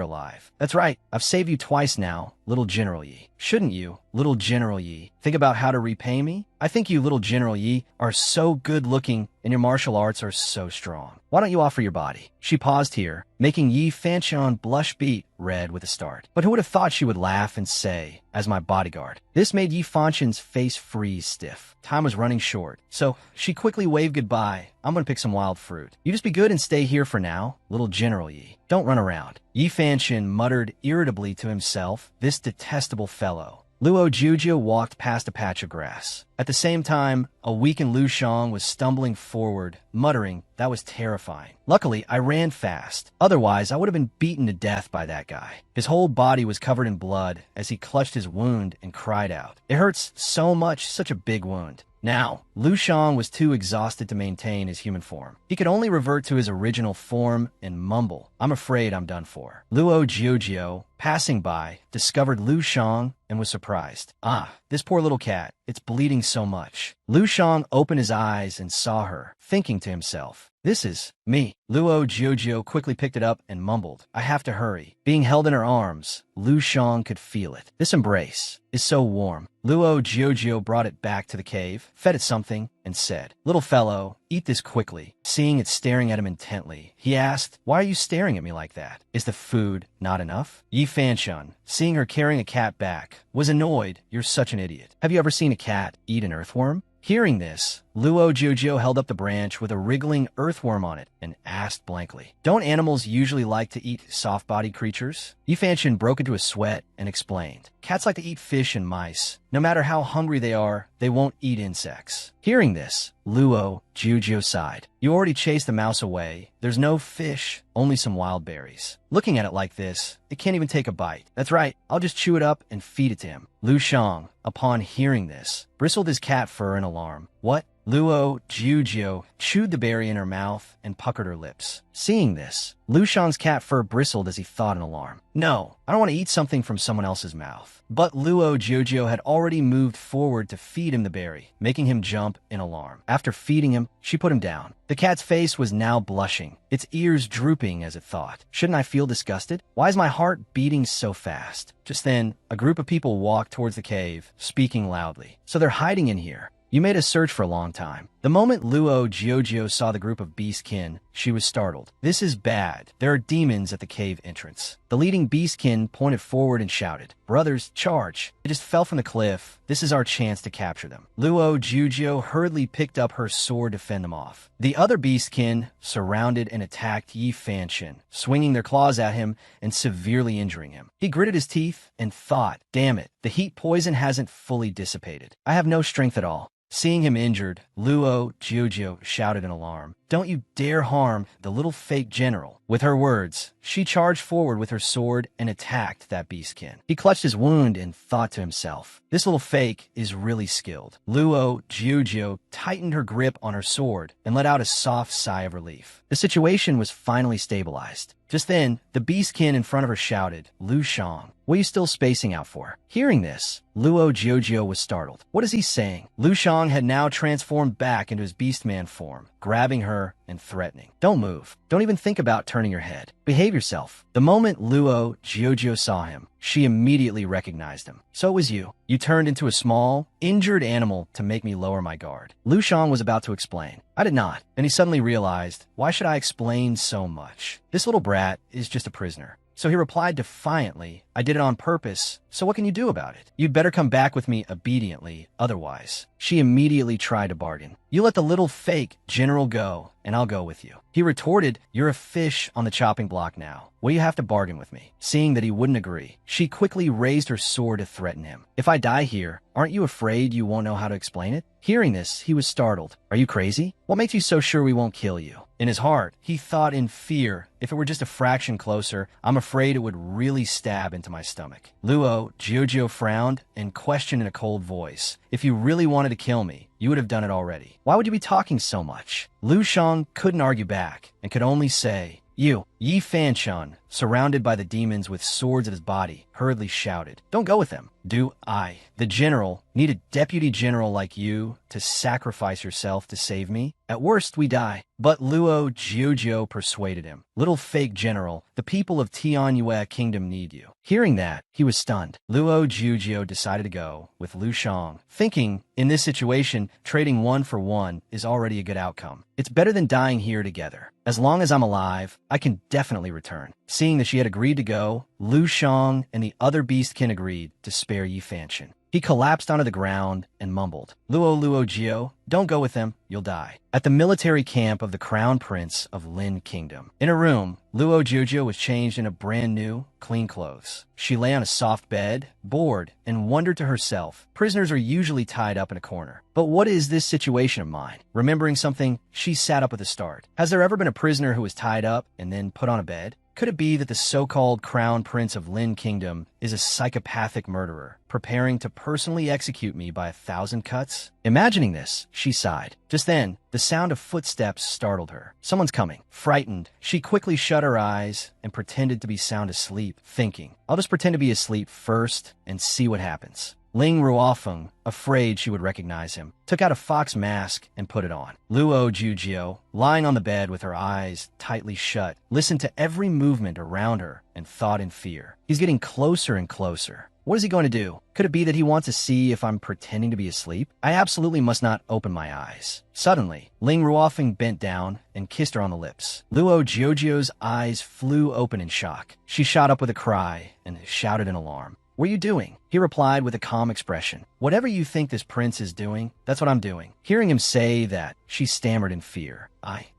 alive. That's right, I've saved you twice now, little General Yi. Shouldn't you, little General Yi, think about how to repay me? I think you, little General Yi, are so good-looking and your martial arts are so strong. Why don't you offer your body?" She paused here, making Yi Fanshan blush beet red with a start. But who would have thought she would laugh and say, "As my bodyguard"? This made Yi Fanshan's face freeze stiff. Time was running short, so she quickly waved goodbye. "I'm gonna pick some wild fruit. You just be good and stay here for now, little General Yi. Don't run around." Yi Fanshan muttered irritably to himself, "This detestable fellow." Luo Jiujia walked past a patch of grass. At the same time, a weakened Lu Shang was stumbling forward, muttering, "That was terrifying. Luckily, I ran fast. Otherwise, I would have been beaten to death by that guy." His whole body was covered in blood as he clutched his wound and cried out, "It hurts so much, such a big wound." Now, Lu Shang was too exhausted to maintain his human form. He could only revert to his original form and mumble, "I'm afraid I'm done for." Luo Jiujio, passing by, discovered Lu Shang and was surprised. "Ah, this poor little cat. It's bleeding so much." Lu Shang opened his eyes and saw her, thinking to himself, "This is me." Luo Jiujio quickly picked it up and mumbled, "I have to hurry." Being held in her arms, Lu Shang could feel it. This embrace is so warm. Luo Jiujio brought it back to the cave, fed it something, and said, "Little fellow, eat this quickly." Seeing it staring at him intently, he asked, "Why are you staring at me like that? Is the food not enough?" Yi Fanshan, seeing her carrying a cat back, was annoyed. "You're such an idiot. Have you ever seen a cat eat an earthworm?" Hearing this, Luo Jiujio held up the branch with a wriggling earthworm on it and asked blankly, "Don't animals usually like to eat soft-bodied creatures?" Yi Fanshan broke into a sweat and explained, "Cats like to eat fish and mice. No matter how hungry they are, they won't eat insects." Hearing this, Luo Jiujio sighed. "You already chased the mouse away. There's no fish, only some wild berries." Looking at it like this, it can't even take a bite. "That's right, I'll just chew it up and feed it to him." Lu Shang, upon hearing this, bristled his cat fur in alarm. "What?" Luo Jiujio chewed the berry in her mouth and puckered her lips. Seeing this, Lu Shang's cat fur bristled as he thought in alarm. "No, I don't want to eat something from someone else's mouth." But Luo Jiujio had already moved forward to feed him the berry, making him jump in alarm. After feeding him, she put him down. The cat's face was now blushing, its ears drooping as it thought, "Shouldn't I feel disgusted? Why is my heart beating so fast?" Just then, a group of people walked towards the cave, speaking loudly. "So they're hiding in here. You made a search for a long time." The moment Luo Jiujio saw the group of beastkin, she was startled. "This is bad. There are demons at the cave entrance." The leading beastkin pointed forward and shouted, "Brothers, charge. They just fell from the cliff. This is our chance to capture them." Luo Jiujio hurriedly picked up her sword to fend them off. The other beastkin surrounded and attacked Yi Fanshan, swinging their claws at him and severely injuring him. He gritted his teeth and thought, "Damn it, the heat poison hasn't fully dissipated. I have no strength at all." Seeing him injured, Luo Jiujio shouted in alarm, "Don't you dare harm the little fake general." With her words, she charged forward with her sword and attacked that beastkin. He clutched his wound and thought to himself, "This little fake is really skilled." Luo Jiujio tightened her grip on her sword and let out a soft sigh of relief. The situation was finally stabilized. Just then, the beastkin in front of her shouted, "Lu Shang, what are you still spacing out for?" Hearing this, Luo Jiujio was startled. What is he saying? Lu Shang had now transformed back into his beastman form, grabbing her and threatening. "Don't move. Don't even think about turning your head. Behave yourself." The moment Luo Jiujio saw him, she immediately recognized him. "So it was you. You turned into a small, injured animal to make me lower my guard." Lu Shang was about to explain. "I did not." Then he suddenly realized, why should I explain so much? This little brat is just a prisoner. So he replied defiantly, "I did it on purpose, so what can you do about it? You'd better come back with me obediently, otherwise." She immediately tried to bargain. "You let the little fake general go, and I'll go with you." He retorted, "You're a fish on the chopping block now. What do you have to bargain with me?" Seeing that he wouldn't agree, she quickly raised her sword to threaten him. "If I die here, aren't you afraid you won't know how to explain it?" Hearing this, he was startled. "Are you crazy? What makes you so sure we won't kill you?" In his heart, he thought in fear, if it were just a fraction closer, I'm afraid it would really stab into my stomach. Luo Jiuzhou frowned and questioned in a cold voice, if you really wanted to kill me, you would have done it already. Why would you be talking so much? Lu Shang couldn't argue back and could only say, you, Yi Fanchun, surrounded by the demons with swords at his body, hurriedly shouted, don't go with them. Do I, the general, need a deputy general like you to sacrifice yourself to save me? At worst, we die. But Luo Jiuzhou persuaded him. Little fake general, the people of Tianyue Kingdom need you. Hearing that, he was stunned. Luo Jiuzhou decided to go with Lu Shang, thinking, in this situation, trading 1 for 1 is already a good outcome. It's better than dying here together. As long as I'm alive, I can definitely return. Seeing that she had agreed to go, Lu Shang and the other beastkin agreed to spare Yi Fanchun. He collapsed onto the ground and mumbled, Luo Jio, don't go with them, you'll die. At the military camp of the Crown Prince of Lin Kingdom. In a room, Luo Jiuzhou was changed in a brand new, clean clothes. She lay on a soft bed, bored, and wondered to herself, prisoners are usually tied up in a corner. But what is this situation of mine? Remembering something, she sat up with a start. Has there ever been a prisoner who was tied up and then put on a bed? Could it be that the so-called Crown Prince of Lin Kingdom is a psychopathic murderer, preparing to personally execute me by 1,000 cuts? Imagining this, she sighed. Just then, the sound of footsteps startled her. Someone's coming. Frightened, she quickly shut her eyes and pretended to be sound asleep, thinking, I'll just pretend to be asleep first and see what happens. Ling Ruofeng, afraid she would recognize him, took out a fox mask and put it on. Luo Jiuzhou, lying on the bed with her eyes tightly shut, listened to every movement around her and thought in fear. He's getting closer and closer. What is he going to do? Could it be that he wants to see if I'm pretending to be asleep? I absolutely must not open my eyes. Suddenly, Ling Ruofeng bent down and kissed her on the lips. Luo Jiuzhou's eyes flew open in shock. She shot up with a cry and shouted in alarm. What are you doing? He replied with a calm expression. Whatever you think this prince is doing, that's what I'm doing. Hearing him say that, she stammered in fear.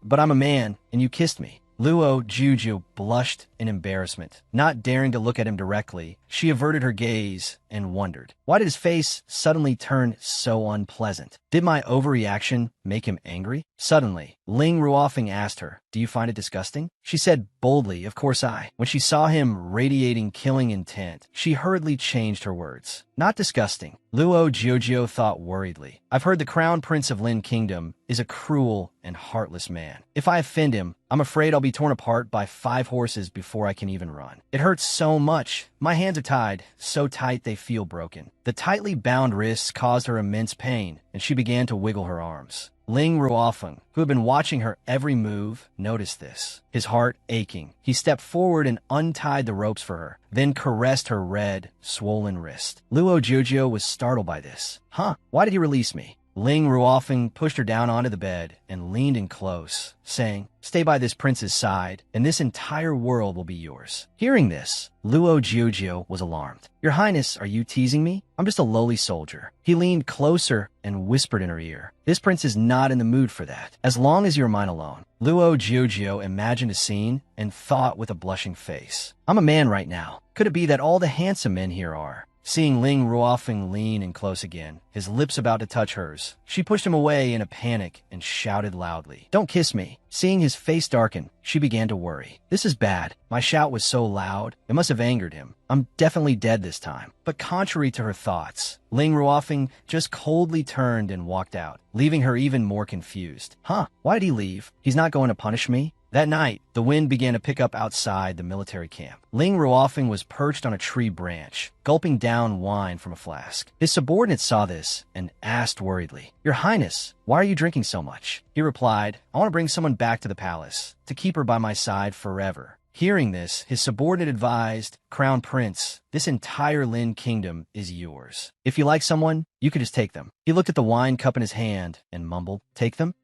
But I'm a man, and you kissed me. Luo Jiuzhou blushed in embarrassment. Not daring to look at him directly, she averted her gaze and wondered. Why did his face suddenly turn so unpleasant? Did my overreaction make him angry? Suddenly, Ling Ruofeng asked her, do you find it disgusting? She said boldly, of course I. When she saw him radiating killing intent, she hurriedly changed her words. Not disgusting. Luo Jiuzhou thought worriedly. I've heard the Crown Prince of Lin Kingdom is a cruel and heartless man. If I offend him, I'm afraid I'll be torn apart by 5 horses before I can even run. It hurts so much. My hands are tied, so tight they feel broken. The tightly bound wrists caused her immense pain, and she began to wiggle her arms. Ling Ruofeng, who had been watching her every move, noticed this. His heart aching, he stepped forward and untied the ropes for her, then caressed her red, swollen wrist. Luo Jiuzhou was startled by this. Why did he release me? Ling Ruofeng pushed her down onto the bed and leaned in close, saying, stay by this prince's side, and this entire world will be yours. Hearing this, Luo Jiuzhou was alarmed. Your Highness, are you teasing me? I'm just a lowly soldier. He leaned closer and whispered in her ear, this prince is not in the mood for that, as long as you're mine alone. Luo Jiuzhou imagined a scene and thought with a blushing face, I'm a man right now. Could it be that all the handsome men here are? Seeing Ling Ruofeng lean in close again, his lips about to touch hers, she pushed him away in a panic and shouted loudly, don't kiss me. Seeing his face darken, she began to worry. This is bad. My shout was so loud, it must have angered him. I'm definitely dead this time. But contrary to her thoughts, Ling Ruofeng just coldly turned and walked out, leaving her even more confused. Why did he leave? He's not going to punish me? That night, the wind began to pick up outside the military camp. Ling Ruofeng was perched on a tree branch, gulping down wine from a flask. His subordinates saw this and asked worriedly, Your Highness, why are you drinking so much? He replied, I want to bring someone back to the palace, to keep her by my side forever. Hearing this, his subordinate advised, Crown Prince, this entire Lin Kingdom is yours. If you like someone, you could just take them. He looked at the wine cup in his hand and mumbled, take them?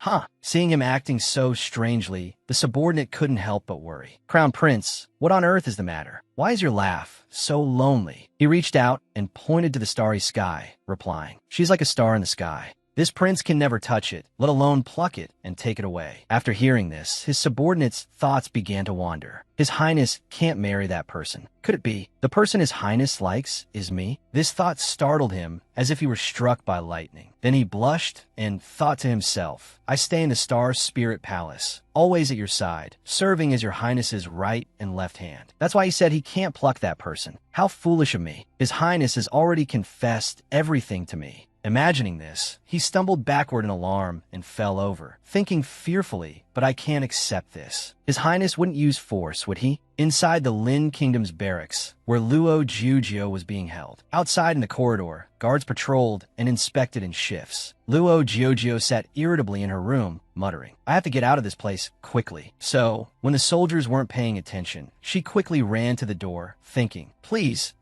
Seeing him acting so strangely, the subordinate couldn't help but worry. Crown Prince, what on earth is the matter? Why is your laugh so lonely? He reached out and pointed to the starry sky, replying, she's like a star in the sky. This prince can never touch it, let alone pluck it and take it away. After hearing this, his subordinates' thoughts began to wander. His Highness can't marry that person. Could it be the person His Highness likes is me? This thought startled him as if he were struck by lightning. Then he blushed and thought to himself, I stay in the Star Spirit Palace, always at your side, serving as your Highness's right and left hand. That's why he said he can't pluck that person. How foolish of me. His Highness has already confessed everything to me. Imagining this, he stumbled backward in alarm and fell over, thinking fearfully, but I can't accept this. His Highness wouldn't use force, would he? Inside the Lin Kingdom's barracks, where Luo Jiujio was being held. Outside in the corridor, guards patrolled and inspected in shifts. Luo Jiujio sat irritably in her room, muttering, I have to get out of this place quickly. So, when the soldiers weren't paying attention, she quickly ran to the door, thinking, please,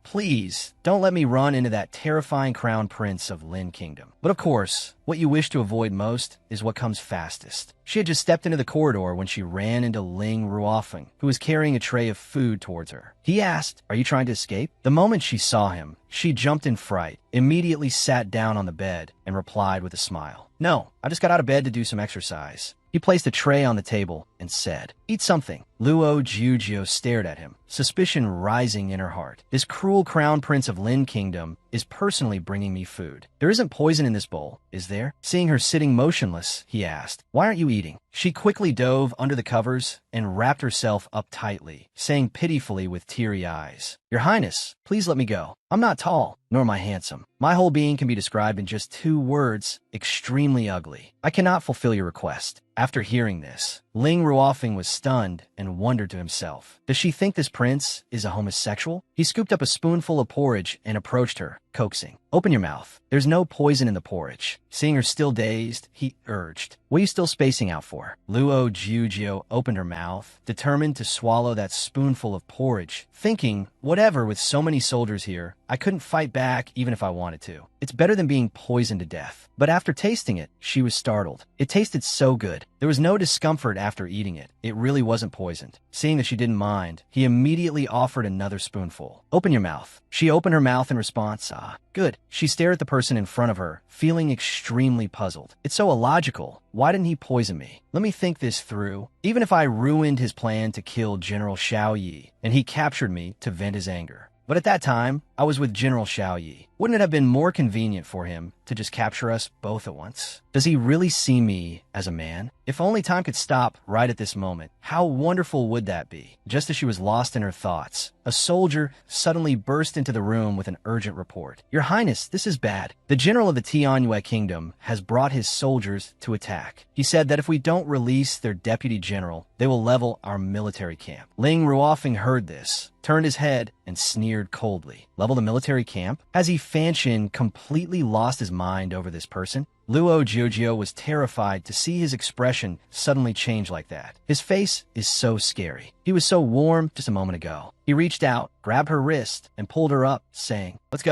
don't let me run into that terrifying crown prince of Lin Kingdom. But of course, what you wish to avoid most is what comes fastest. She had just stepped into the corridor when she ran into Ling Ruofeng, who was carrying a tray of food towards her. He asked, are you trying to escape? The moment she saw him, she jumped in fright, immediately sat down on the bed, and replied with a smile. No, I just got out of bed to do some exercise. He placed a tray on the table and said, eat something. Luo Jiujio stared at him, suspicion rising in her heart. This cruel crown prince of Lin Kingdom is personally bringing me food. There isn't poison in this bowl, is there? Seeing her sitting motionless, he asked, why aren't you eating? She quickly dove under the covers and wrapped herself up tightly, saying pitifully with teary eyes, Your Highness, please let me go. I'm not tall, nor am I handsome. My whole being can be described in just 2 words, extremely ugly. I cannot fulfill your request. After hearing this, Ling Ruofeng was stunned and wondered to himself, does she think this prince is a homosexual? He scooped up a spoonful of porridge and approached her, coaxing, open your mouth. There's no poison in the porridge. Seeing her still dazed, he urged, what are you still spacing out for? Luo Jiujio opened her mouth, determined to swallow that spoonful of porridge, thinking, whatever, with so many soldiers here, I couldn't fight back even if I wanted to. It's better than being poisoned to death. But after tasting it, she was startled. It tasted so good. There was no discomfort after eating it. It really wasn't poisoned. Seeing that she didn't mind, he immediately offered another spoonful. Open your mouth. She opened her mouth in response. Good. She stared at the person in front of her, feeling extremely puzzled. It's so illogical. Why didn't he poison me? Let me think this through. Even if I ruined his plan to kill General Xiao Yi, and he captured me to vent his anger. But at that time, I was with General Xiao Yi. Wouldn't it have been more convenient for him to just capture us both at once? Does he really see me as a man? If only time could stop right at this moment, how wonderful would that be? Just as she was lost in her thoughts, a soldier suddenly burst into the room with an urgent report. Your Highness, this is bad. The general of the Tianyue Kingdom has brought his soldiers to attack. He said that if we don't release their deputy general, they will level our military camp. Ling Ruofeng heard this, turned his head, and sneered coldly. Level the military camp? Has he Fanshin completely lost his mind over this person? Luo Jiujio was terrified to see his expression suddenly change like that. His face is so scary. He was so warm just a moment ago. He reached out, grabbed her wrist, and pulled her up, saying, Let's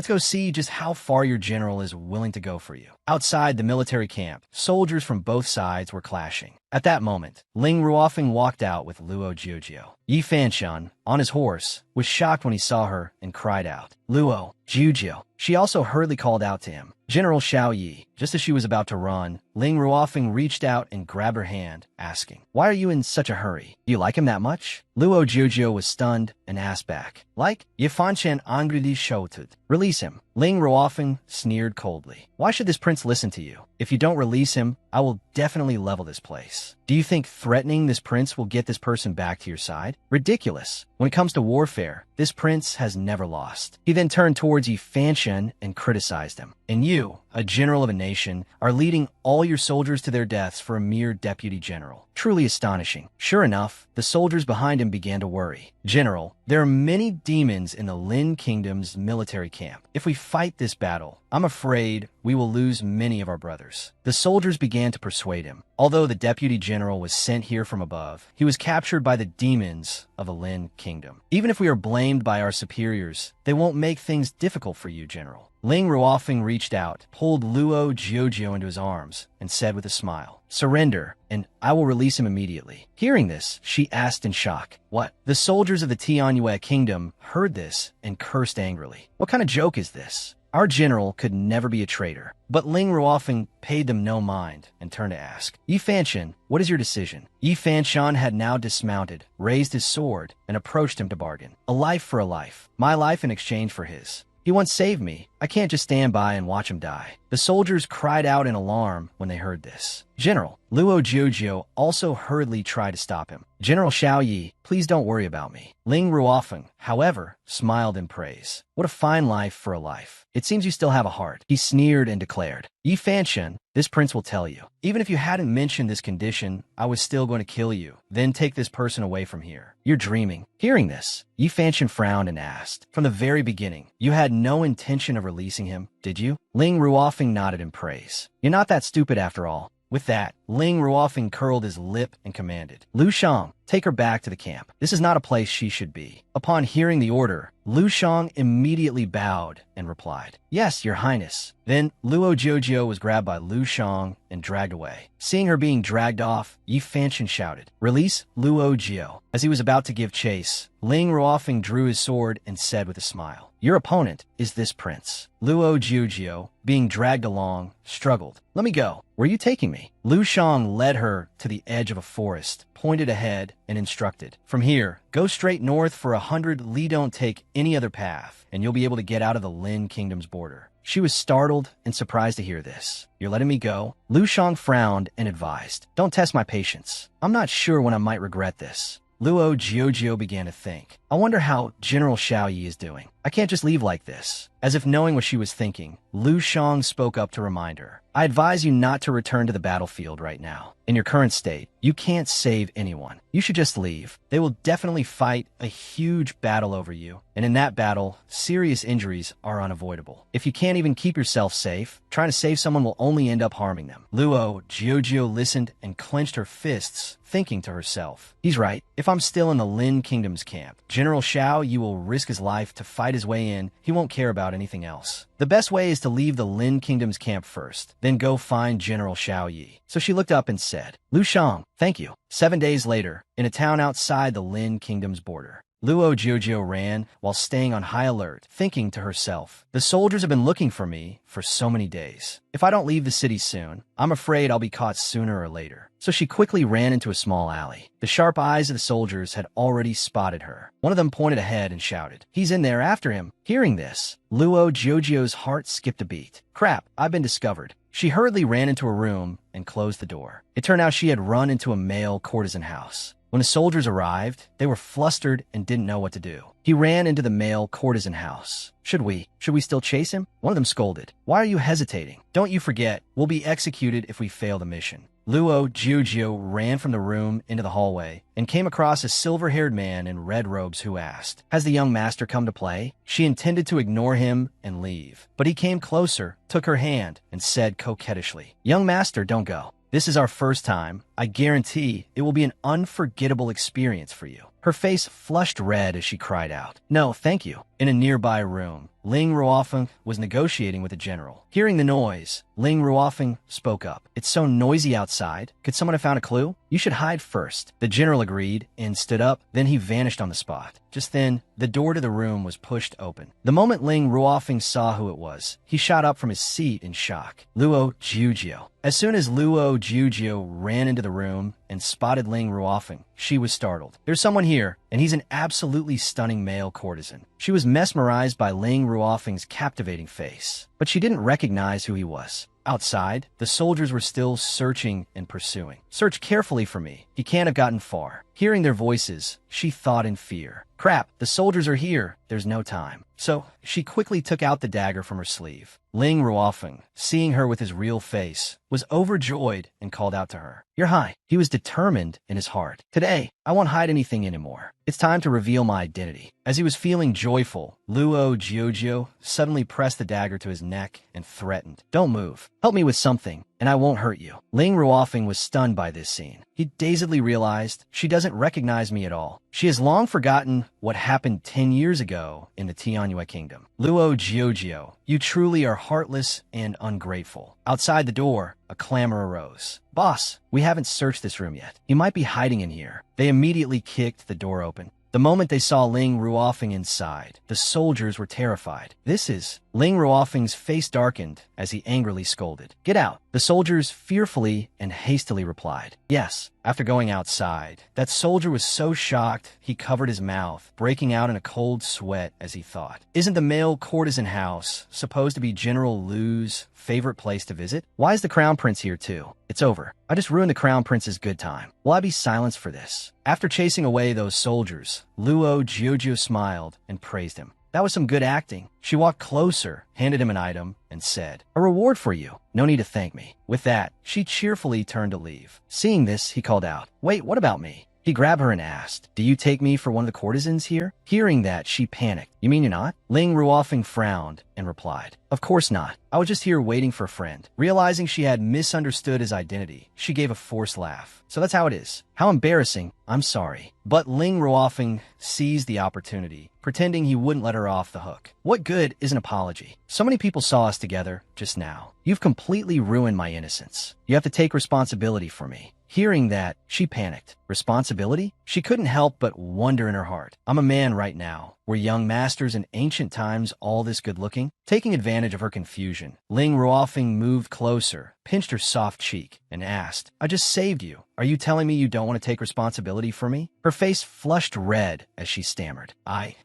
go see just how far your general is willing to go for you. Outside the military camp, soldiers from both sides were clashing. At that moment, Ling Ruofeng walked out with Luo Jiujio. Yi Fanshan, on his horse, was shocked when he saw her and cried out, Luo, Jiujio. She also hurriedly called out to him, General Xiao Yi. Just as she was about to run, Ling Ruofeng reached out and grabbed her hand, asking, Why are you in such a hurry? Do you like him that much? Luo Jiujio was stunned and asked back, Like? Ye Fanshan angrily shouted, Release him. Ling Ruofeng sneered coldly. Why should this prince listen to you? If you don't release him, I will definitely level this place. Do you think threatening this prince will get this person back to your side? Ridiculous. When it comes to warfare, this prince has never lost. He then turned towards Yi Fanshan and criticized him. And you, a general of a nation, are leading all your soldiers to their deaths for a mere deputy general. Truly astonishing. Sure enough, the soldiers behind him began to worry. General, there are many demons in the Lin Kingdom's military camp. If we fight this battle, I'm afraid we will lose many of our brothers. The soldiers began to persuade him. Although the deputy general was sent here from above, he was captured by the demons of the Lin Kingdom. Even if we are blamed by our superiors, they won't make things difficult for you, General. Ling Ruofeng reached out, pulled Luo Jiujio into his arms, and said with a smile, Surrender, and I will release him immediately. Hearing this, she asked in shock, What? The soldiers of the Tianyue Kingdom heard this and cursed angrily. What kind of joke is this? Our general could never be a traitor. But Ling Ruofeng paid them no mind and turned to ask, Yi Fanshan, what is your decision? Yi Fanshan had now dismounted, raised his sword, and approached him to bargain. A life for a life. My life in exchange for his. He once saved me. I can't just stand by and watch him die. The soldiers cried out in alarm when they heard this. General, Luo Jiujio also hurriedly tried to stop him. General Xiao Yi, please don't worry about me. Ling Ruofeng, however, smiled in praise. What a fine life for a life. It seems you still have a heart. He sneered and declared, Yi Fanshan, this prince will tell you. Even if you hadn't mentioned this condition, I was still going to kill you, then take this person away from here. You're dreaming. Hearing this, Yi Fanshan frowned and asked, from the very beginning, you had no intention of releasing him, did you? Ling Ruofeng nodded in praise. You're not that stupid after all. With that, Ling Ruofeng curled his lip and commanded, Lu Shang, take her back to the camp. This is not a place she should be. Upon hearing the order, Lu Shang immediately bowed and replied, Yes, Your Highness. Then Luo Jiujio was grabbed by Lu Shang and dragged away. Seeing her being dragged off, Yi Fanshan shouted, Release Luo Jio. As he was about to give chase, Ling Ruofeng drew his sword and said with a smile, Your opponent is this prince. Luo Jiujio, being dragged along, struggled. Let me go. Where are you taking me? Lu Shang led her to the edge of a forest, pointed ahead, and instructed, From here, go straight north for 100 li, don't take any other path, and you'll be able to get out of the Lin Kingdom's border. She was startled and surprised to hear this. You're letting me go? Lu Shang frowned and advised, Don't test my patience. I'm not sure when I might regret this. Luo Jiujio began to think. I wonder how General Xiao Yi is doing. I can't just leave like this. As if knowing what she was thinking, Lu Shang spoke up to remind her. I advise you not to return to the battlefield right now. In your current state, you can't save anyone. You should just leave. They will definitely fight a huge battle over you. And in that battle, serious injuries are unavoidable. If you can't even keep yourself safe, trying to save someone will only end up harming them. Luo Jiujio listened and clenched her fists, thinking to herself, He's right. If I'm still in the Lin Kingdom's camp, General Xiao Yi will risk his life to fight his way in. He won't care about anything else. The best way is to leave the Lin Kingdom's camp first, then go find General Xiao Yi. So she looked up and said, Lu Shang, thank you. 7 days later, in a town outside the Lin Kingdom's border, Luo Jiujio ran while staying on high alert, thinking to herself, The soldiers have been looking for me for so many days. If I don't leave the city soon, I'm afraid I'll be caught sooner or later. So she quickly ran into a small alley. The sharp eyes of the soldiers had already spotted her. One of them pointed ahead and shouted, He's in there, after him. Hearing this, Luo Jiujio's heart skipped a beat. Crap, I've been discovered. She hurriedly ran into a room and closed the door. It turned out she had run into a male courtesan house. When the soldiers arrived, they were flustered and didn't know what to do. He ran into the male courtesan house. Should we still chase him? One of them scolded. Why are you hesitating? Don't you forget, we'll be executed if we fail the mission. Luo Jiujio ran from the room into the hallway and came across a silver-haired man in red robes who asked, Has the young master come to play? She intended to ignore him and leave, but he came closer, took her hand, and said coquettishly, Young master, don't go. This is our first time. I guarantee it will be an unforgettable experience for you. Her face flushed red as she cried out, No, thank you. In a nearby room, Ling Ruofeng was negotiating with the general. Hearing the noise, Ling Ruofeng spoke up. It's so noisy outside. Could someone have found a clue? You should hide first. The general agreed and stood up. Then he vanished on the spot. Just then, the door to the room was pushed open. The moment Ling Ruofeng saw who it was, he shot up from his seat in shock. Luo Jiujio. As soon as Luo Jiujio ran into the room and spotted Ling Ruofeng, she was startled. There's someone here, and he's an absolutely stunning male courtesan. She was mesmerized by Ling Ruofeng's captivating face, but she didn't recognize who he was. Outside, the soldiers were still searching and pursuing. Search carefully for me. He can't have gotten far. Hearing their voices, she thought in fear. Crap, the soldiers are here. There's no time. So she quickly took out the dagger from her sleeve. Ling Ruofeng, seeing her with his real face, was overjoyed and called out to her. You're high. He was determined in his heart. Today, I won't hide anything anymore. It's time to reveal my identity. As he was feeling joyful, Luo Jiujio suddenly pressed the dagger to his neck and threatened, Don't move. Help me with something, and I won't hurt you. Ling Ruofeng was stunned by this scene. He dazedly realized she doesn't recognize me at all. She has long forgotten what happened 10 years ago in the Tianyue Kingdom. Luo Jiujio, you truly are heartless and ungrateful. Outside the door, a clamor arose. Boss, we haven't searched this room yet. He might be hiding in here. They immediately kicked the door open. The moment they saw Ling Ruofeng inside, the soldiers were terrified. This is Ling Ruofeng's face darkened as he angrily scolded. Get out. The soldiers fearfully and hastily replied. Yes. After going outside, that soldier was so shocked he covered his mouth, breaking out in a cold sweat as he thought. Isn't the male courtesan house supposed to be General Lu's favorite place to visit? Why is the crown prince here too? It's over. I just ruined the crown prince's good time. Will I be silenced for this? After chasing away those soldiers, Luo Jiujiu smiled and praised him. That was some good acting. She walked closer, handed him an item, and said, A reward for you. No need to thank me. With that, she cheerfully turned to leave. Seeing this, he called out, Wait, what about me? He grabbed her and asked, Do you take me for one of the courtesans here? Hearing that, she panicked. You mean you're not? Ling Ruofeng frowned and replied, Of course not. I was just here waiting for a friend. Realizing she had misunderstood his identity, she gave a forced laugh. So that's how it is. How embarrassing. I'm sorry. But Ling Ruofeng seized the opportunity, pretending he wouldn't let her off the hook. What good is an apology? So many people saw us together just now. You've completely ruined my innocence. You have to take responsibility for me. Hearing that, she panicked. Responsibility? She couldn't help but wonder in her heart. I'm a man right now. Were young masters in ancient times all this good-looking? Taking advantage of her confusion, Ling Ruofeng moved closer, pinched her soft cheek, and asked, I just saved you. Are you telling me you don't want to take responsibility for me? Her face flushed red as she stammered.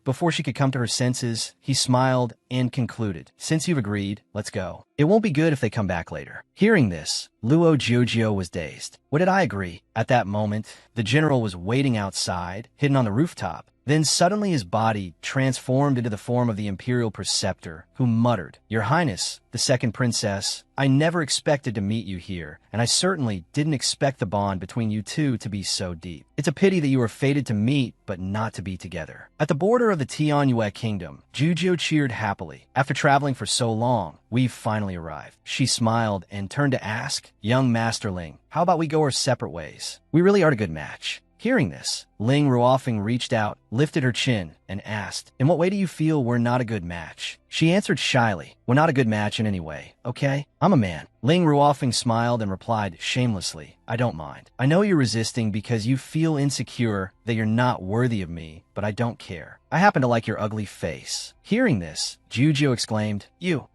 Before she could come to her senses, he smiled and concluded, Since you've agreed, let's go. It won't be good if they come back later. Hearing this, Luo Jiujiu was dazed. What did I agree? At that moment, the general was waiting outside, hidden on the rooftop. Then suddenly his body transformed into the form of the imperial preceptor, who muttered, Your Highness, the second princess, I never expected to meet you here, and I certainly didn't expect the bond between you two to be so deep. It's a pity that you were fated to meet, but not to be together. At the border of the Tianyue kingdom, Jiujiu cheered happily. After traveling for so long, we've finally arrived. She smiled and turned to ask, Young Masterling, how about we go our separate ways? We really are a good match. Hearing this, Ling Ruofeng reached out, lifted her chin, and asked, In what way do you feel we're not a good match? She answered shyly, We're not a good match in any way, okay? I'm a man. Ling Ruofeng smiled and replied shamelessly, I don't mind. I know you're resisting because you feel insecure that you're not worthy of me, but I don't care. I happen to like your ugly face. Hearing this, Jiujiu exclaimed,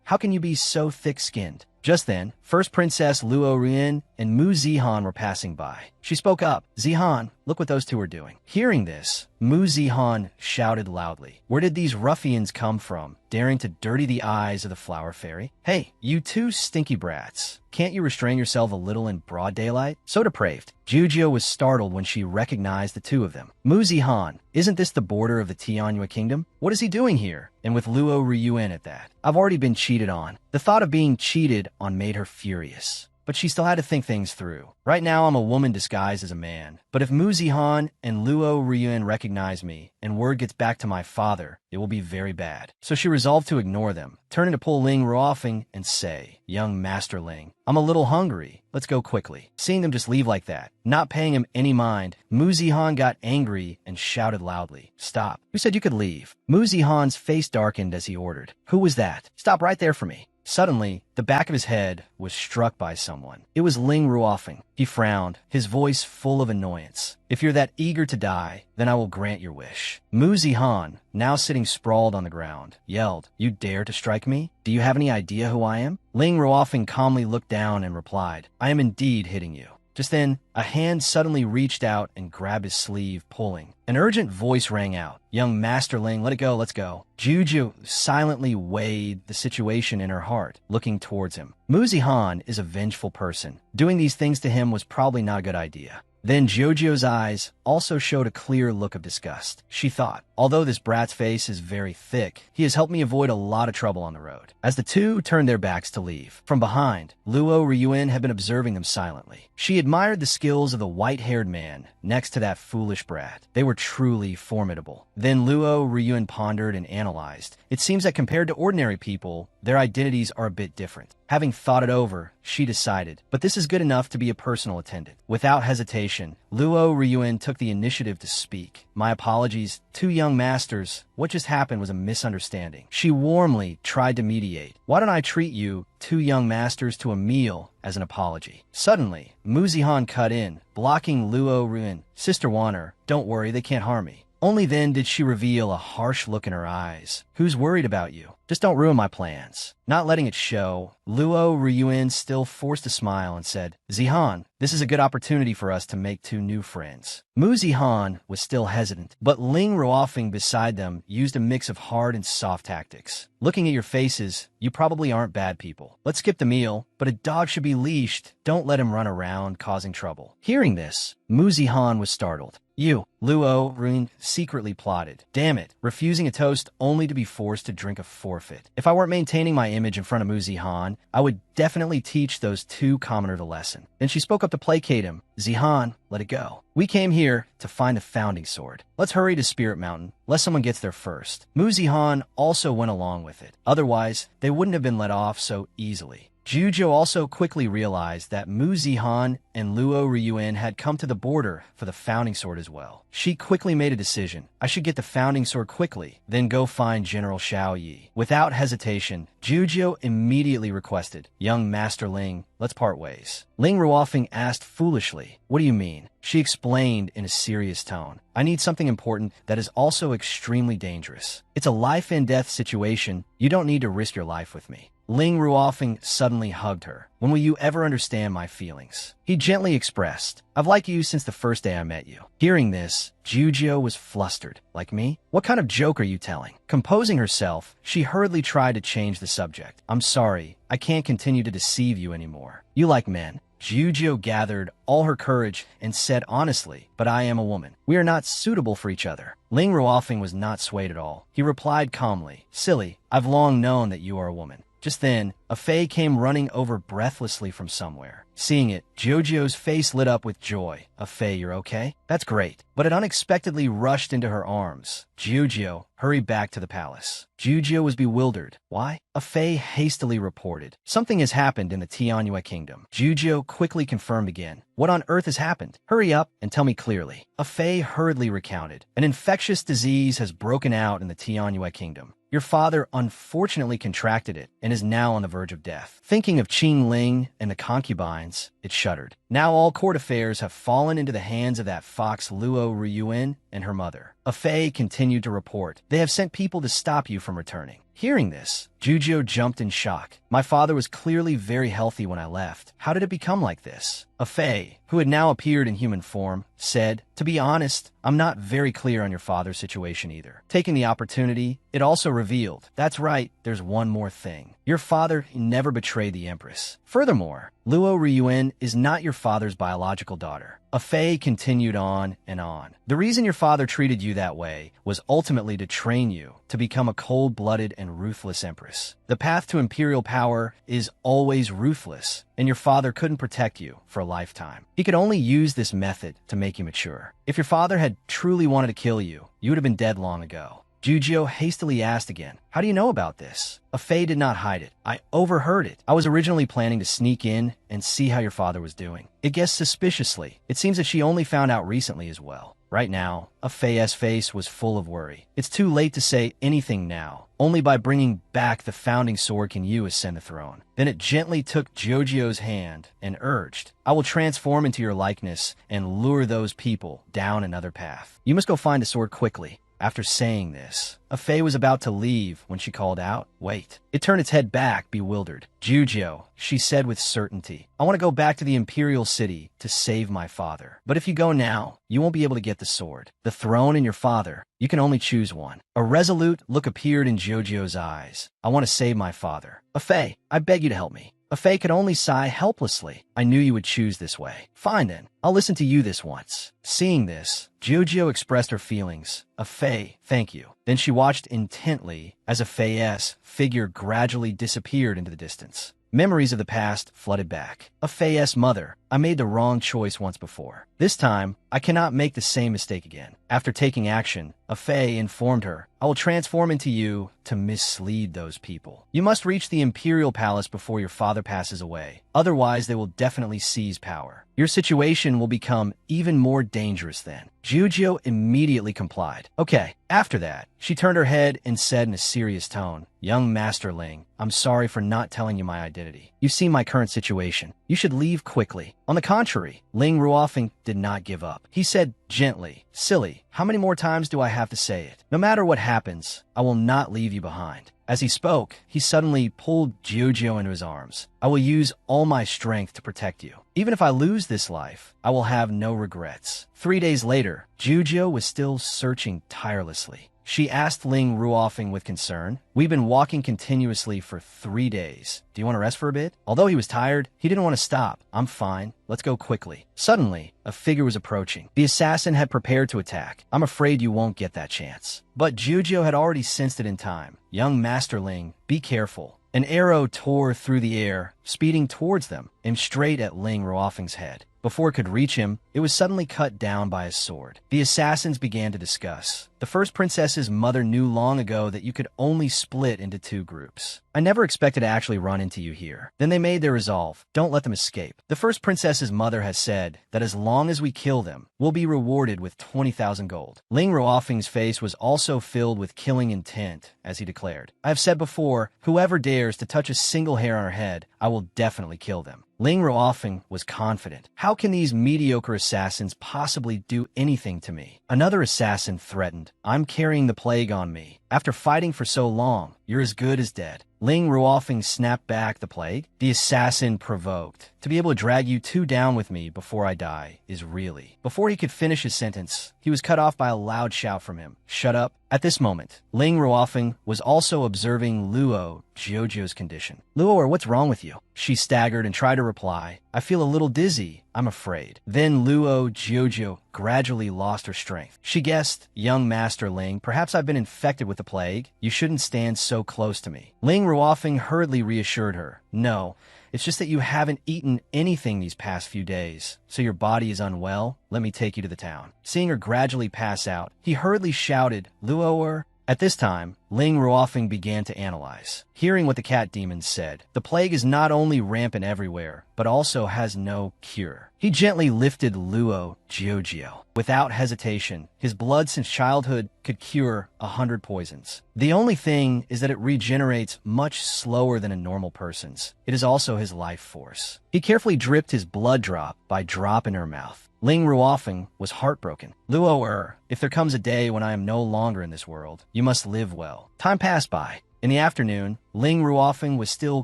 How can you be so thick-skinned? Just then, First Princess Luo Ruin and Mu Zihan were passing by. She spoke up, Zihan, look what those two are doing. Hearing this, Mu Zihan shouted loudly, Where did these ruffians come from, daring to dirty the eyes of the flower fairy? Hey, you two stinky brats. Can't you restrain yourself a little in broad daylight? So depraved. Jiujiu was startled when she recognized the two of them. Mu Zihan, isn't this the border of the Tianyue kingdom? What is he doing here? And with Luo Ryuan at that. I've already been cheated on. The thought of being cheated on made her furious. But she still had to think things through. Right now, I'm a woman disguised as a man. But if Mu Zihan and Luo Ryuan recognize me, and word gets back to my father, it will be very bad. So she resolved to ignore them, turning to pull Ling Ruofeng and say, Young Master Ling, I'm a little hungry. Let's go quickly. Seeing them just leave like that, not paying him any mind, Mu Zihan got angry and shouted loudly, Stop. Who said you could leave? Mu Zihan's face darkened as he ordered, Who was that? Stop right there for me. Suddenly, the back of his head was struck by someone. It was Ling Ruofeng. He frowned, his voice full of annoyance. If you're that eager to die, then I will grant your wish. Mu Zihan, now sitting sprawled on the ground, yelled, You dare to strike me? Do you have any idea who I am? Ling Ruofeng calmly looked down and replied, I am indeed hitting you. Just then, a hand suddenly reached out and grabbed his sleeve, pulling. An urgent voice rang out. Young Master Ling, let it go, let's go. Jiujiu silently weighed the situation in her heart, looking towards him. Mu Zihan is a vengeful person. Doing these things to him was probably not a good idea. Then Jiujiu's eyes also showed a clear look of disgust. She thought, although this brat's face is very thick, he has helped me avoid a lot of trouble on the road. As the two turned their backs to leave, from behind, Luo Ryuan had been observing them silently. She admired the skills of the white-haired man next to that foolish brat. They were truly formidable. Then Luo Ryuan pondered and analyzed. It seems that compared to ordinary people, their identities are a bit different. Having thought it over, she decided, but this is good enough to be a personal attendant. Without hesitation, Luo Ryuan took the initiative to speak. My apologies, two young masters. What just happened was a misunderstanding. She warmly tried to mediate. Why don't I treat you, two young masters, to a meal as an apology? Suddenly, Mu Zihan cut in, blocking Luo Ryuan. Sister Wanner, don't worry, they can't harm me. Only then did she reveal a harsh look in her eyes. Who's worried about you? Just don't ruin my plans. Not letting it show, Luo Ryuan still forced a smile and said, Zihan, this is a good opportunity for us to make two new friends. Mu Zihan was still hesitant, but Ling Ruofing beside them used a mix of hard and soft tactics. Looking at your faces, you probably aren't bad people. Let's skip the meal, but a dog should be leashed. Don't let him run around causing trouble. Hearing this, Mu Zihan was startled. You, Luo Ryuan secretly plotted. Damn it, refusing a toast only to be forced to drink a forfeit. If I weren't maintaining my image in front of Mu Zihan, I would definitely teach those two commoner the lesson. Then she spoke up to placate him. Zihan, let it go. We came here to find the founding sword. Let's hurry to Spirit Mountain, lest someone gets there first. Mu Zihan also went along with it. Otherwise, they wouldn't have been let off so easily. Jujo also quickly realized that Mu Zihan and Luo Ryuan had come to the border for the founding sword as well. She quickly made a decision. I should get the founding sword quickly, then go find General Xiao Yi. Without hesitation, Jujo immediately requested, Young Master Ling, let's part ways. Ling Ruofing asked foolishly, What do you mean? She explained in a serious tone. I need something important that is also extremely dangerous. It's a life and death situation. You don't need to risk your life with me. Ling Ruofing suddenly hugged her. When will you ever understand my feelings? He gently expressed, I've liked you since the first day I met you. Hearing this, Jujo was flustered. Like me? What kind of joke are you telling? Composing herself, she hurriedly tried to change the subject. I'm sorry, I can't continue to deceive you anymore. You like men. Jujo gathered all her courage and said honestly, but I am a woman. We are not suitable for each other. Ling Ruofing was not swayed at all. He replied calmly, Silly, I've long known that you are a woman. Just then, a fae came running over breathlessly from somewhere. Seeing it, Jojo's face lit up with joy. A fae, you're okay? That's great. But it unexpectedly rushed into her arms. Jojo hurried back to the palace. Jujo was bewildered. Why? A fae hastily reported. Something has happened in the Tianyue kingdom. Jujo quickly confirmed again. What on earth has happened? Hurry up and tell me clearly. A fae hurriedly recounted. An infectious disease has broken out in the Tianyue kingdom. Your father unfortunately contracted it and is now on the verge of death. Thinking of Qing Ling and the concubines, it shuddered. Now all court affairs have fallen into the hands of that fox Luo Ryuan and her mother. A fae continued to report. They have sent people to stop you from returning. Hearing this, Jujo jumped in shock. My father was clearly very healthy when I left. How did it become like this? A fae, who had now appeared in human form, said, To be honest, I'm not very clear on your father's situation either. Taking the opportunity, it also revealed, that's right, there's one more thing. Your father never betrayed the Empress. Furthermore, Luo Ryuan is not your father's biological daughter. A fae continued on and on. The reason your father treated you that way was ultimately to train you to become a cold-blooded and ruthless empress. The path to imperial power is always ruthless, and your father couldn't protect you for a lifetime. He could only use this method to make you mature. If your father had truly wanted to kill you, you would have been dead long ago. Jujo hastily asked again, How do you know about this? A fae did not hide it. I overheard it. I was originally planning to sneak in and see how your father was doing. It guessed suspiciously. It seems that she only found out recently as well. Right now, a fae's face was full of worry. It's too late to say anything now. Only by bringing back the founding sword can you ascend the throne. Then it gently took Jojo's hand and urged, I will transform into your likeness and lure those people down another path. You must go find a sword quickly. After saying this, a fae was about to leave when she called out, Wait. It turned its head back, bewildered. Jujo, she said with certainty, I want to go back to the Imperial City to save my father. But if you go now, you won't be able to get the sword. The throne and your father, you can only choose one. A resolute look appeared in Jojo's eyes. I want to save my father. A fae, I beg you to help me. A fae could only sigh helplessly. I knew you would choose this way. Fine then, I'll listen to you this once. Seeing this, Jojo expressed her feelings. A fae, thank you. Then she watched intently as a fae's figure gradually disappeared into the distance. Memories of the past flooded back. A fae's mother, I made the wrong choice once before. This time, I cannot make the same mistake again. After taking action, a fae informed her, I will transform into you to mislead those people. You must reach the Imperial Palace before your father passes away. Otherwise, they will definitely seize power. Your situation will become even more dangerous then. Jujo immediately complied. Okay, after that, she turned her head and said in a serious tone, Young Master Ling, I'm sorry for not telling you my identity. You've seen my current situation. You should leave quickly. On the contrary, Ling Ruofeng did not give up. He said gently, "Silly, how many more times do I have to say it? No matter what happens, I will not leave you behind." As he spoke, he suddenly pulled Jojo into his arms. "I will use all my strength to protect you. Even if I lose this life, I will have no regrets." 3 days later, Jojo was still searching tirelessly. She asked Ling Ruofeng with concern, "We've been walking continuously for 3 days. Do you want to rest for a bit?" Although he was tired, he didn't want to stop. "I'm fine. Let's go quickly." Suddenly, a figure was approaching. The assassin had prepared to attack. "I'm afraid you won't get that chance." But Jojo had already sensed it in time. "Young Master Ling, be careful." An arrow tore through the air, speeding towards them, aimed straight at Ling Ruofeng's head. Before it could reach him, it was suddenly cut down by his sword. The assassins began to discuss. The first princess's mother knew long ago that you could only split into 2 groups. "I never expected to actually run into you here." Then they made their resolve. "Don't let them escape." The first princess's mother has said that as long as we kill them, we'll be rewarded with 20,000 gold. Ling Ruofeng's face was also filled with killing intent as he declared, "I have said before, whoever dares to touch a single hair on her head, I will definitely kill them." Ling Ruofeng was confident. "How can these mediocre assassins possibly do anything to me?" Another assassin threatened, "I'm carrying the plague on me. After fighting for so long, you're as good as dead." Ling Ruofeng snapped back, "The plague?" The assassin provoked. "To be able to drag you 2 down with me before I die is really..." Before he could finish his sentence, he was cut off by a loud shout from him. "Shut up." At this moment, Ling Ruofeng was also observing Luo Jojo's condition. "Luo, what's wrong with you?" She staggered and tried to reply, "I feel a little dizzy, I'm afraid." Then Luo Jojo gradually lost her strength. She guessed, "Young Master Ling, perhaps I've been infected with the plague. You shouldn't stand so close to me." Ling Ruofeng hurriedly reassured her, "No, it's just that you haven't eaten anything these past few days, so your body is unwell. Let me take you to the town." Seeing her gradually pass out, he hurriedly shouted, "Luoer." At this time, Ling Ruofeng began to analyze. Hearing what the cat demons said, the plague is not only rampant everywhere, but also has no cure. He gently lifted Luo Jojo. Without hesitation, his blood since childhood could cure 100 poisons. The only thing is that it regenerates much slower than a normal person's. It is also his life force. He carefully dripped his blood drop by drop in her mouth. Ling Ruofeng was heartbroken. "Luo, if there comes a day when I am no longer in this world, you must live well." Time passed by. In the afternoon, Ling Ruofeng was still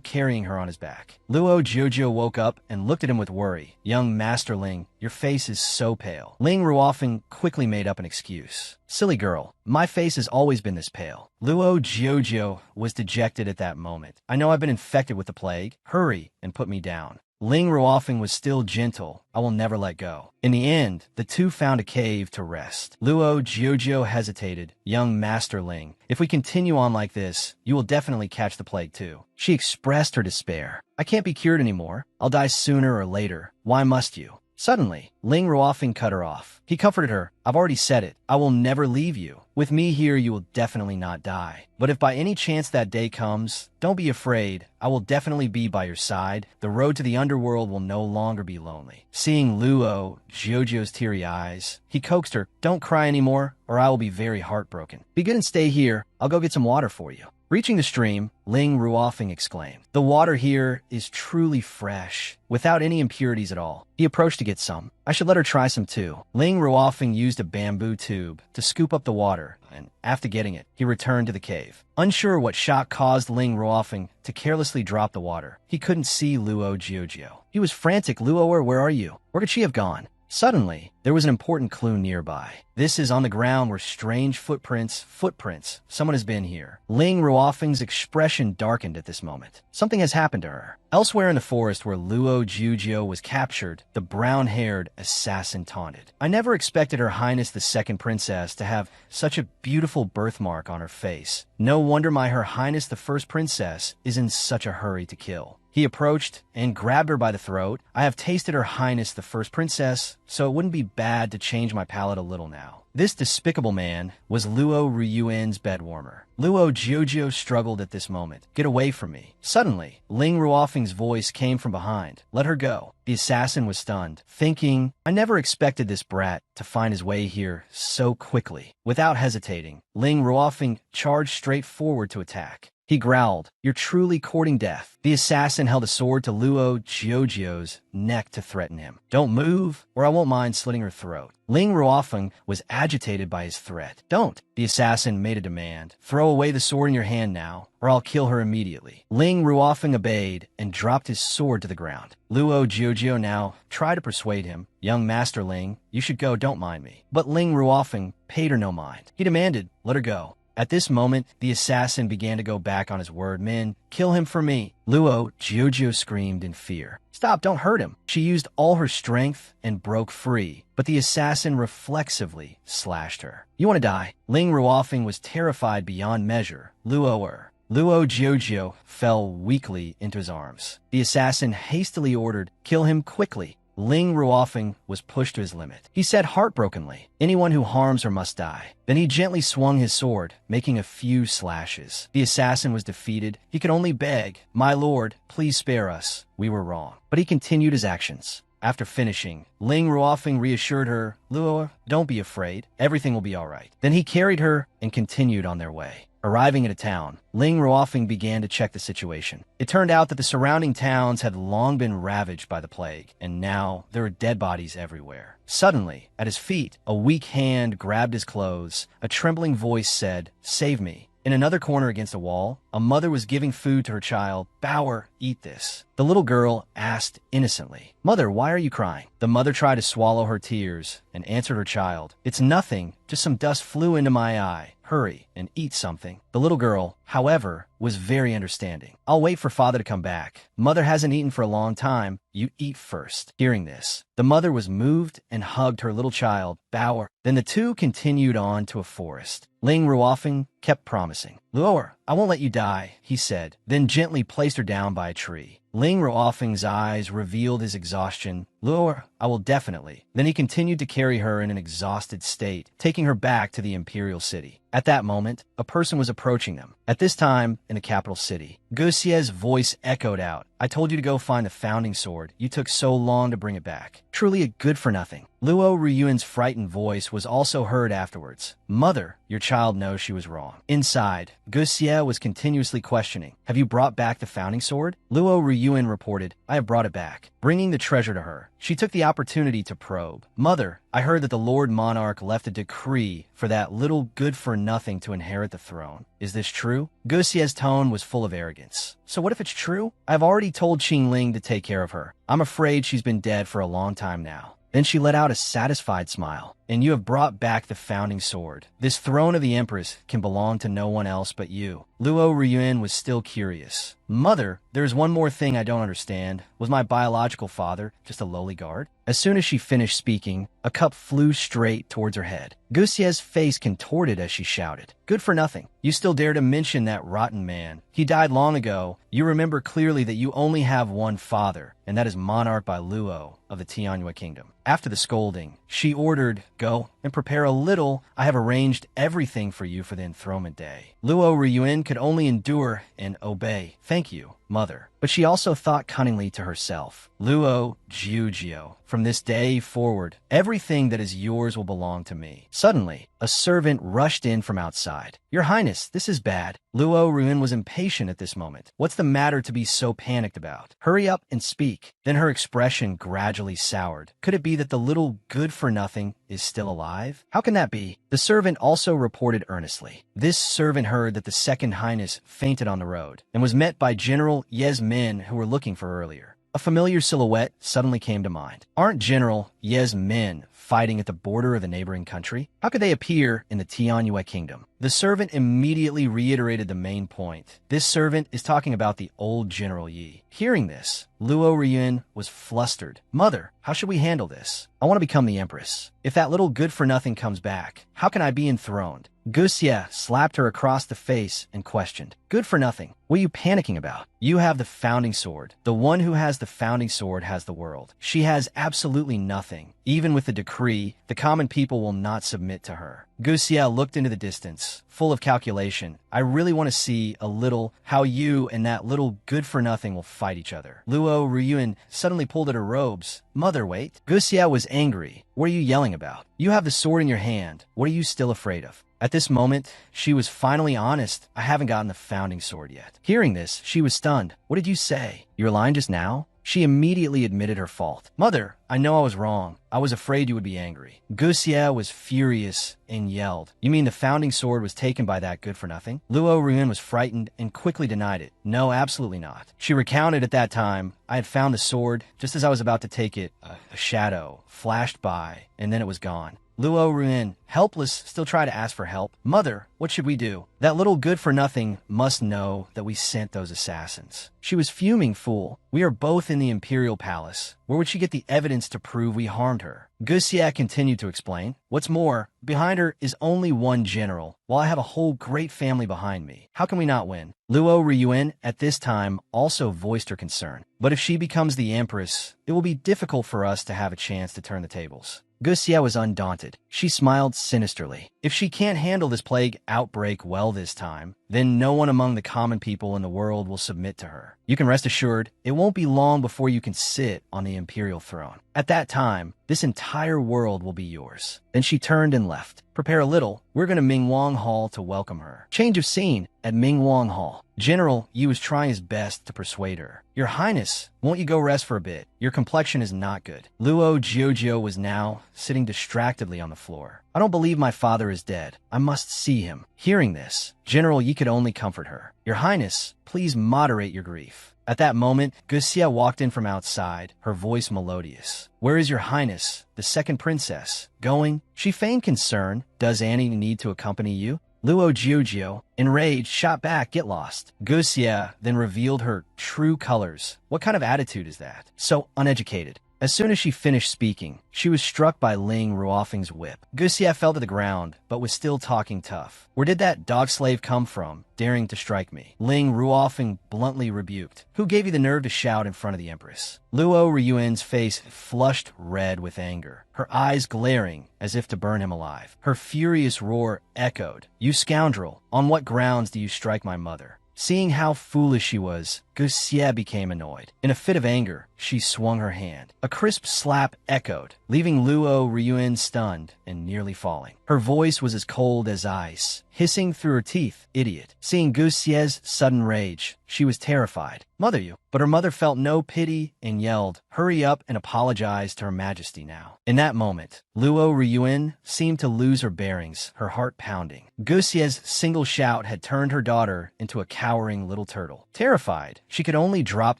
carrying her on his back. Luo Jojo woke up and looked at him with worry. "Young Master Ling, your face is so pale." Ling Ruofeng quickly made up an excuse. "Silly girl, my face has always been this pale." Luo Jojo was dejected at that moment. "I know I've been infected with the plague. Hurry and put me down." Ling Ruofeng was still gentle. "I will never let go." In the end, the two found a cave to rest. Luo Jojo hesitated. "Young Master Ling, if we continue on like this, you will definitely catch the plague too." She expressed her despair. "I can't be cured anymore. I'll die sooner or later. Why must you?" Suddenly, Ling Ruofeng cut her off. He comforted her. "I've already said it. I will never leave you. With me here, you will definitely not die. But if by any chance that day comes, don't be afraid. I will definitely be by your side. The road to the underworld will no longer be lonely." Seeing Luo Jojo's teary eyes, he coaxed her, "Don't cry anymore, or I will be very heartbroken. Be good and stay here. I'll go get some water for you." Reaching the stream, Ling Ruofeng exclaimed, "The water here is truly fresh, without any impurities at all." He approached to get some. "I should let her try some too." Ling Ruofeng used a bamboo tube to scoop up the water, and after getting it, he returned to the cave. Unsure what shock caused Ling Ruofeng to carelessly drop the water, he couldn't see Luo Jojo. He was frantic. "Luo, where are you? Where could she have gone?" Suddenly, there was an important clue nearby. "This is on the ground where strange footprints. Someone has been here." Ling Ruofeng's expression darkened at this moment. Something has happened to her. Elsewhere in the forest where Luo Jojo was captured, the brown-haired assassin taunted, "I never expected Her Highness the Second Princess to have such a beautiful birthmark on her face. No wonder my Her Highness the First Princess is in such a hurry to kill." He approached and grabbed her by the throat. "I have tasted Her Highness the First Princess, so it wouldn't be bad to change my palate a little now." This despicable man was Luo Ryuan's bedwarmer. Luo Jojo struggled at this moment. "Get away from me." Suddenly, Ling Ruofeng's voice came from behind. "Let her go." The assassin was stunned, thinking, "I never expected this brat to find his way here so quickly." Without hesitating, Ling Ruofeng charged straight forward to attack. He growled, "You're truly courting death." The assassin held a sword to Luo Jiujio's neck to threaten him. "Don't move, or I won't mind slitting her throat." Ling Ruofeng was agitated by his threat. "Don't," the assassin made a demand. "Throw away the sword in your hand now, or I'll kill her immediately." Ling Ruofeng obeyed and dropped his sword to the ground. Luo Jiujio now tried to persuade him. "Young Master Ling, you should go, don't mind me." But Ling Ruofeng paid her no mind. He demanded, "Let her go." At this moment, the assassin began to go back on his word. "Men, kill him for me." Luo Jiujio screamed in fear. "Stop, don't hurt him." She used all her strength and broke free, but the assassin reflexively slashed her. "You want to die?" Ling Ruofeng was terrified beyond measure. Luo Jiujio fell weakly into his arms. The assassin hastily ordered, "Kill him quickly." Ling Ruofeng was pushed to his limit. He said heartbrokenly, "Anyone who harms her must die." Then he gently swung his sword, making a few slashes. The assassin was defeated. He could only beg, "My lord, please spare us. We were wrong." But he continued his actions. After finishing, Ling Ruofeng reassured her, "Luo, don't be afraid. Everything will be all right." Then he carried her and continued on their way. Arriving at a town, Ling Ruofeng began to check the situation. It turned out that the surrounding towns had long been ravaged by the plague, and now there were dead bodies everywhere. Suddenly, at his feet, a weak hand grabbed his clothes. A trembling voice said, "Save me." In another corner against a wall, a mother was giving food to her child. "Bower, eat this." The little girl asked innocently, "Mother, why are you crying?" The mother tried to swallow her tears and answered her child, "It's nothing, just some dust flew into my eye. Hurry and eat something." The little girl, however, was very understanding. "I'll wait for father to come back. Mother hasn't eaten for a long time. You eat first." Hearing this, the mother was moved and hugged her little child, "Bower." Then the two continued on to a forest. Ling Ruofeng kept promising. "Luo, I won't let you die," he said, then gently placed her down by a tree. Ling Ruofeng's eyes revealed his exhaustion. "Luo, I will definitely." Then he continued to carry her in an exhausted state, taking her back to the imperial city. At that moment, a person was approaching them. At this time, in the capital city, Guxie's voice echoed out, "I told you to go find the founding sword. You took so long to bring it back. Truly a good-for-nothing." Luo Ryuan's frightened voice was also heard afterwards. "Mother, your child knows she was wrong." Inside, Guxie was continuously questioning, "Have you brought back the founding sword?" Luo Ryuan reported, "I have brought it back." Bringing the treasure to her, she took the opportunity to probe. "Mother, I heard that the Lord Monarch left a decree for that little good-for-nothing to inherit the throne. Is this true?" Guxie's tone was full of arrogance. "So what if it's true? I've already told Qingling to take care of her. I'm afraid she's been dead for a long time now." Then she let out a satisfied smile. "And you have brought back the founding sword. This throne of the Empress can belong to no one else but you." Luo Ryuan was still curious. "Mother, there's one more thing I don't understand. Was my biological father just a lowly guard?" As soon as she finished speaking, a cup flew straight towards her head. Guxie's face contorted as she shouted, "Good for nothing. You still dare to mention that rotten man. He died long ago. You remember clearly that you only have one father, and that is Monarch by Luo of the Tianyue Kingdom." After the scolding, she ordered, "Go and prepare a little. I have arranged everything for you for the enthronement day." Luo Ryuan could only endure and obey. "Thank you, mother." But she also thought cunningly to herself, "Luo Jiujio, from this day forward, everything that is yours will belong to me." Suddenly, a servant rushed in from outside. "Your Highness, this is bad." Luo Ryuan was impatient at this moment. "What's the matter to be so panicked about? Hurry up and speak." Then her expression gradually soured. Could it be that the little good-for-nothing is still alive? How can that be? The servant also reported earnestly. This servant heard that the Second Highness fainted on the road and was met by General Ye's men who were looking for her earlier. A familiar silhouette suddenly came to mind. Aren't General Ye's men fighting at the border of the neighboring country? How could they appear in the Tianyue Kingdom? The servant immediately reiterated the main point. This servant is talking about the old General Yi. Hearing this, Luo Ryuan was flustered. "Mother, how should we handle this? I want to become the Empress. If that little good-for-nothing comes back, how can I be enthroned?" Guxie slapped her across the face and questioned, "Good-for-nothing? What are you panicking about? You have the founding sword. The one who has the founding sword has the world. She has absolutely nothing. Even with the decree, the common people will not submit to her." Guxie looked into the distance. voice, full of calculation. I really want to see a little how you and that little good-for-nothing will fight each other. Luo Ryuan suddenly pulled at her robes. Mother, wait. Guxia was angry. What are you yelling about? You have the sword in your hand. What are you still afraid of? At this moment, she was finally honest. I haven't gotten the founding sword yet. Hearing this, she was stunned. What did you say? You were lying just now? She immediately admitted her fault. Mother, I know I was wrong. I was afraid you would be angry. Guxia was furious and yelled. You mean the founding sword was taken by that good-for-nothing? Luo Ruin was frightened and quickly denied it. No, absolutely not. She recounted at that time, I had found the sword. Just as I was about to take it, a shadow flashed by, and then it was gone. Luo Ruin, helpless, still tried to ask for help. Mother, what should we do? That little good-for-nothing must know that we sent those assassins. She was fuming, fool. We are both in the Imperial Palace. Where would she get the evidence to prove we harmed her? Guxia continued to explain. What's more, behind her is only one general, while I have a whole great family behind me. How can we not win? Luo Ryuan, at this time, also voiced her concern. But if she becomes the empress, it will be difficult for us to have a chance to turn the tables. Guxia was undaunted. She smiled sinisterly. If she can't handle this plague outbreak well this time, then no one among the common people in the world will submit to her. You can rest assured, it won't be long before you can sit on the imperial throne. At that time, this entire world will be yours. Then she turned and left. Prepare a little. We're going to Mingwang Hall to welcome her. Change of scene at Mingwang Hall. General Yi was trying his best to persuade her. Your Highness, won't you go rest for a bit? Your complexion is not good. Luo Jiujio was now sitting distractedly on the floor. I don't believe my father is dead. I must see him. Hearing this, General Yi could only comfort her. Your Highness, please moderate your grief. At that moment, Guxia walked in from outside, her voice melodious. Where is your Highness, the second princess? Going? She feigned concern. Does Annie need to accompany you? Luo Jiujio, enraged, shot back, get lost. Guxia then revealed her true colors. What kind of attitude is that? So uneducated. As soon as she finished speaking, she was struck by Ling Ruofeng's whip. Guxia fell to the ground, but was still talking tough. Where did that dog slave come from, daring to strike me? Ling Ruofeng bluntly rebuked. Who gave you the nerve to shout in front of the Empress? Luo Ryuan's face flushed red with anger, her eyes glaring as if to burn him alive. Her furious roar echoed. You scoundrel, on what grounds do you strike my mother? Seeing how foolish she was, Guxia became annoyed. In a fit of anger, she swung her hand. A crisp slap echoed, leaving Luo Ryuan stunned and nearly falling. Her voice was as cold as ice, hissing through her teeth. Idiot. Seeing Guxia's sudden rage, she was terrified. Mother, you. But her mother felt no pity and yelled, hurry up and apologize to her majesty now. In that moment, Luo Ryuan seemed to lose her bearings, her heart pounding. Guxia's single shout had turned her daughter into a cowering little turtle. Terrified, she could only drop